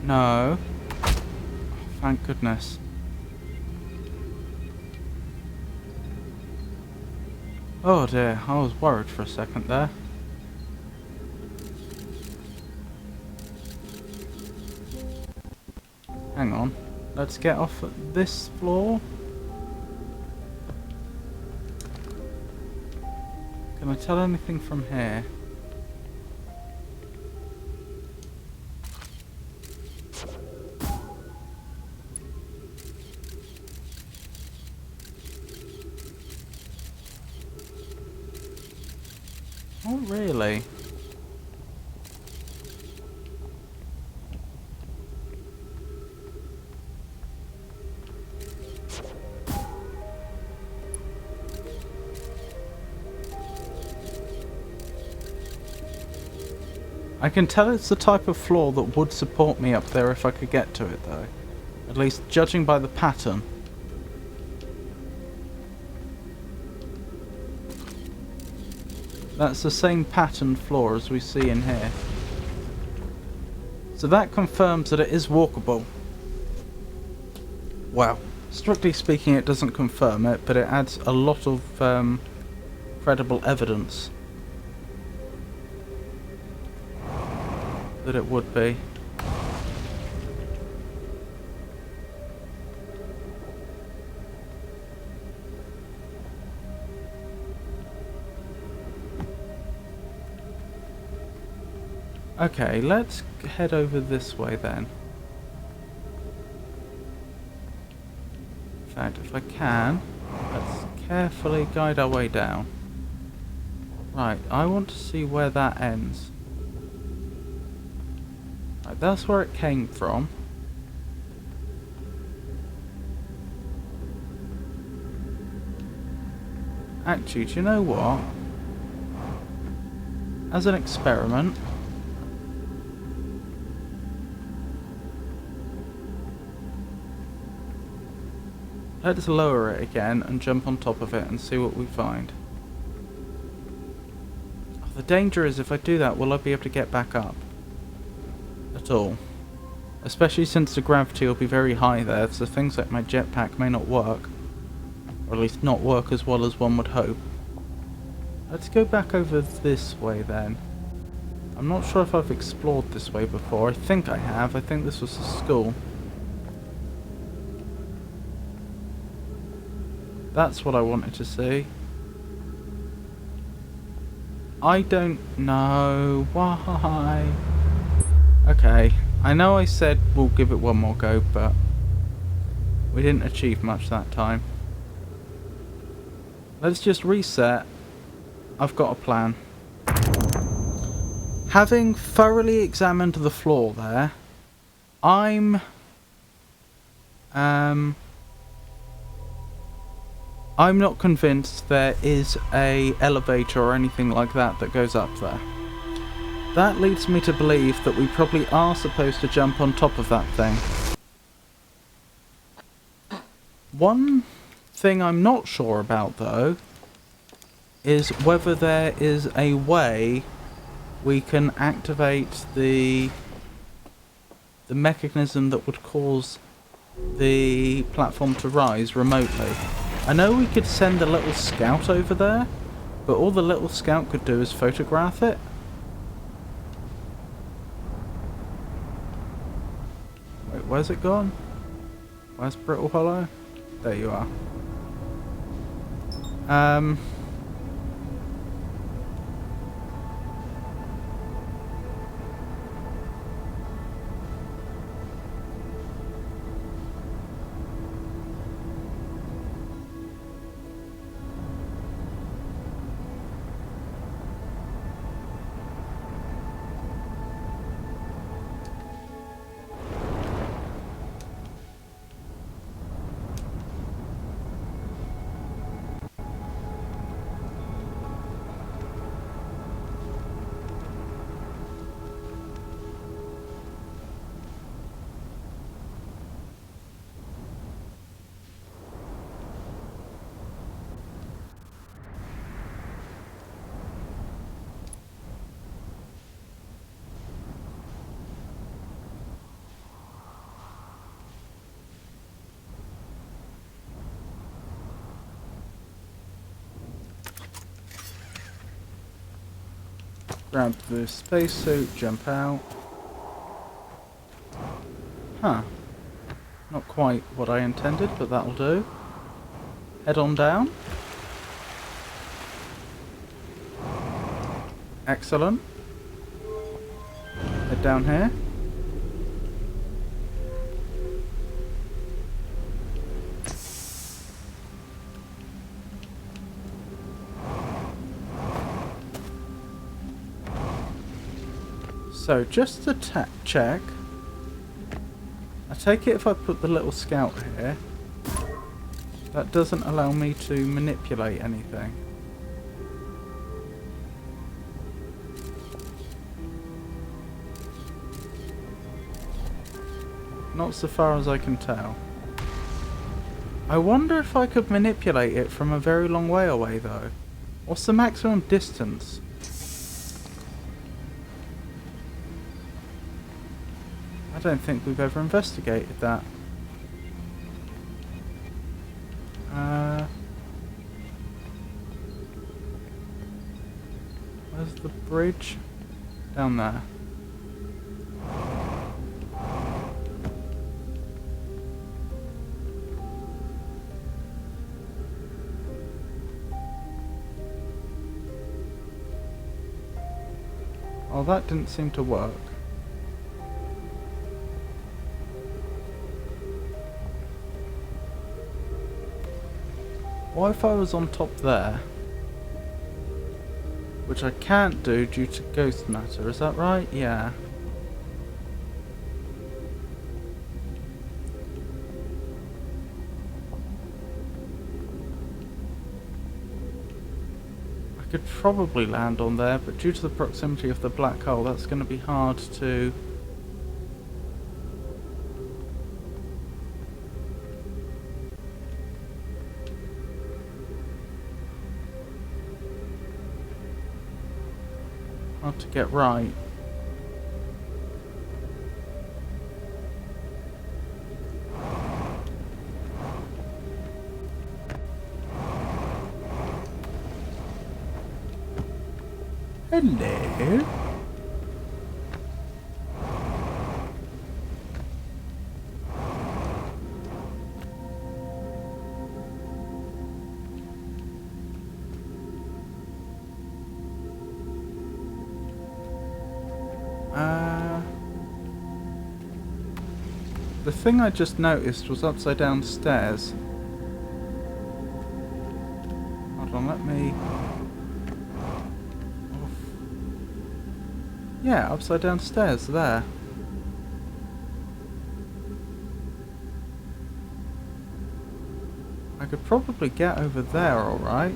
No. Thank goodness. Oh dear, I was worried for a second there. Hang on. Let's get off at this floor. Can I tell anything from here? Oh, really? I can tell it's the type of floor that would support me up there if I could get to it, though. At least judging by the pattern. That's the same pattern floor as we see in here. So that confirms that it is walkable. Well, strictly speaking it doesn't confirm it, but it adds a lot of credible evidence that it would be. Okay, let's head over this way then. In fact, if I can, let's carefully guide our way down. Right, I want to see where that ends. Right, that's where it came from. Actually, do you know what? As an experiment, let's lower it again and jump on top of it and see what we find. Oh, the danger is if I do that, will I be able to get back up? At all. Especially since the gravity will be very high there, so things like my jetpack may not work. Or at least not work as well as one would hope. Let's go back over this way then. I'm not sure if I've explored this way before. I think I have. I think this was the school. That's what I wanted to see. I don't know why. Okay, I know I said we'll give it one more go, but we didn't achieve much that time. Let's just reset. I've got a plan. Having thoroughly examined the floor there, I'm not convinced there is a elevator or anything like that that goes up there. That leads me to believe that we probably are supposed to jump on top of that thing. One thing I'm not sure about though is whether there is a way we can activate the mechanism that would cause the platform to rise remotely. I know we could send a little scout over there, but all the little scout could do is photograph it. Wait, where's it gone? Where's Brittle Hollow? There you are. Grab the spacesuit, jump out. Huh. Not quite what I intended, but that'll do. Head on down. Excellent. Head down here. So, just to check, I take it if I put the little scout here, that doesn't allow me to manipulate anything. Not so far as I can tell. I wonder if I could manipulate it from a very long way away though. What's the maximum distance? I don't think we've ever investigated that. Where's the bridge? Down there. Oh, that didn't seem to work. What if I was on top there? Which I can't do due to ghost matter, is that right? Yeah. I could probably land on there, but due to the proximity of the black hole, that's going to be hard to... hard to get right. Hello? The thing I just noticed was upside down stairs. Hold on, let me... Yeah, upside down stairs, there. I could probably get over there, alright.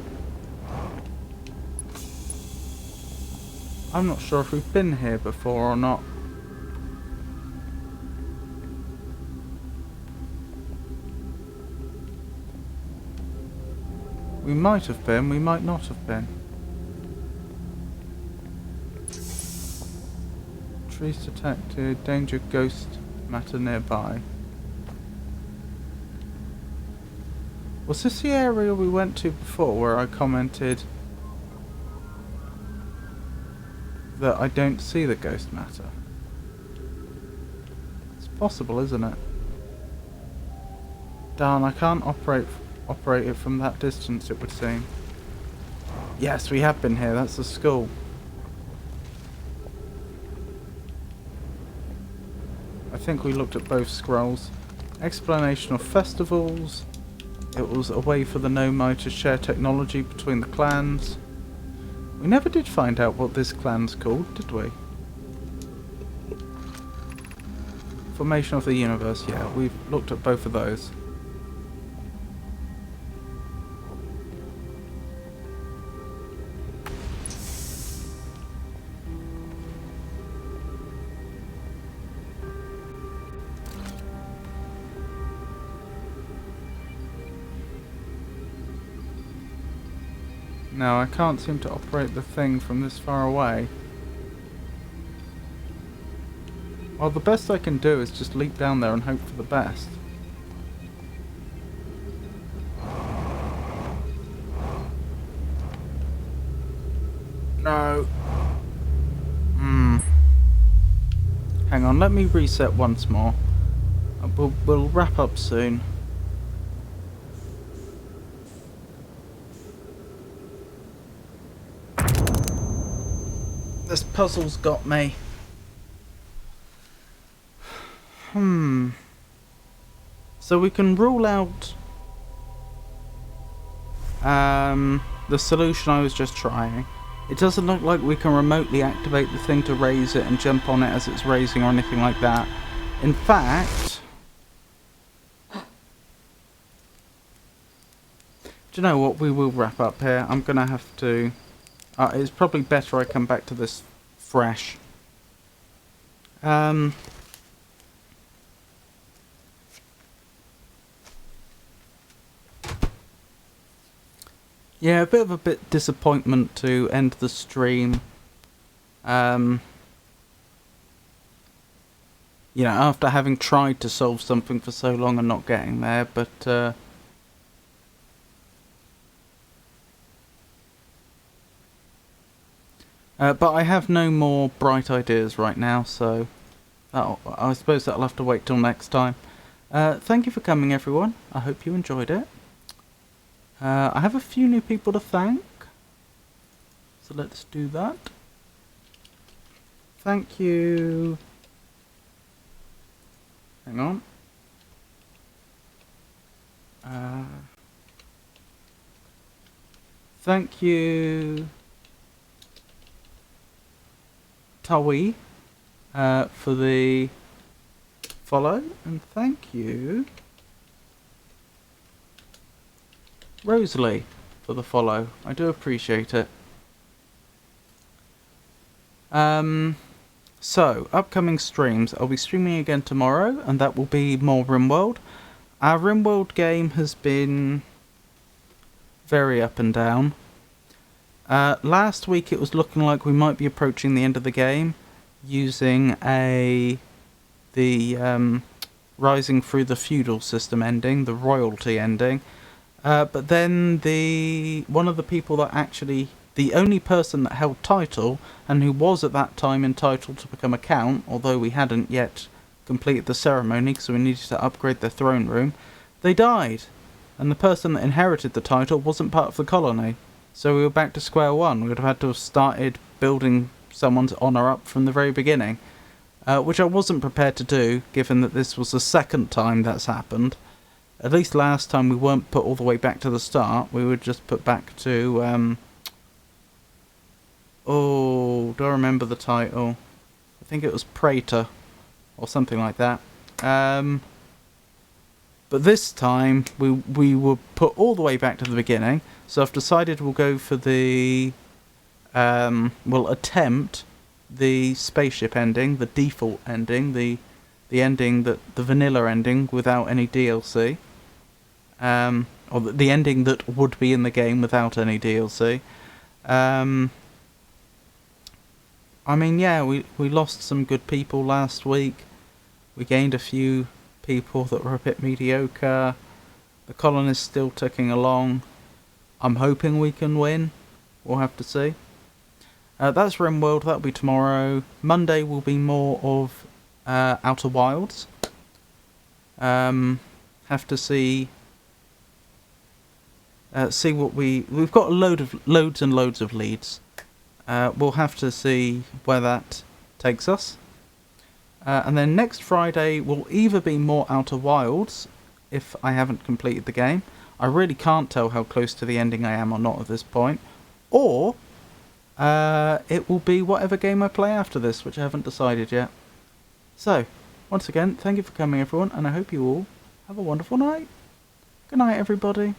I'm not sure if we've been here before or not. We might have been, we might not have been. Trees detected. Danger ghost matter nearby. Was this the area we went to before where I commented that I don't see the ghost matter? It's possible, isn't it? Darn, I can't operate it from that distance, it would seem. Yes, we have been here. That's the school. I think we looked at both scrolls. Explanation of festivals. It was a way for the Nomai to share technology between the clans. We never did find out what this clan's called, did we? Formation of the universe. Yeah, we've looked at both of those. No, I can't seem to operate the thing from this far away. Well, the best I can do is just leap down there and hope for the best. No. Hang on, let me reset once more. We'll wrap up soon. This puzzle's got me. So we can rule out the solution I was just trying. It doesn't look like we can remotely activate the thing to raise it and jump on it as it's raising or anything like that. In fact, do you know what? We will wrap up here. I'm gonna have to. It's probably better I come back to this fresh. Yeah, a bit of a disappointment to end the stream. You know, after having tried to solve something for so long and not getting there, but I have no more bright ideas right now, so I suppose that'll have to wait till next time. Thank you for coming, everyone. I hope you enjoyed it. I have a few new people to thank, so let's do that. Thank you. Hang on. Thank you, Tawi, for the follow, and thank you, Rosalie, for the follow. I do appreciate it. So, upcoming streams. I'll be streaming again tomorrow, and that will be more RimWorld. Our RimWorld game has been very up and down. Last week it was looking like we might be approaching the end of the game using the Rising Through the Feudal System ending, the royalty ending. But then one of the people that actually, the only person that held title, and who was at that time entitled to become a count, although we hadn't yet completed the ceremony because we needed to upgrade the throne room, they died. And the person that inherited the title wasn't part of the colony. So we were back to square one. We would have had to have started building someone's honour up from the very beginning. Which I wasn't prepared to do, given that this was the second time that's happened. At least last time we weren't put all the way back to the start. We were just put back to... oh, do I remember the title? I think it was Praetor, or something like that. But this time, we were put all the way back to the beginning. So I've decided we'll go for the... we'll attempt the spaceship ending, the default ending, the ending, the vanilla ending without any DLC. Or the ending that would be in the game without any DLC. I mean, yeah, we lost some good people last week. We gained a few people that were a bit mediocre. The colony's still ticking along. I'm hoping we can win. We'll have to see. That's RimWorld. That'll be tomorrow. Monday will be more of Outer Wilds. Have to see what we've got loads and loads of leads. We'll have to see where that takes us. And then next Friday will either be more Outer Wilds, if I haven't completed the game. I really can't tell how close to the ending I am or not at this point. Or it will be whatever game I play after this, which I haven't decided yet. So, once again, thank you for coming everyone, and I hope you all have a wonderful night. Good night everybody.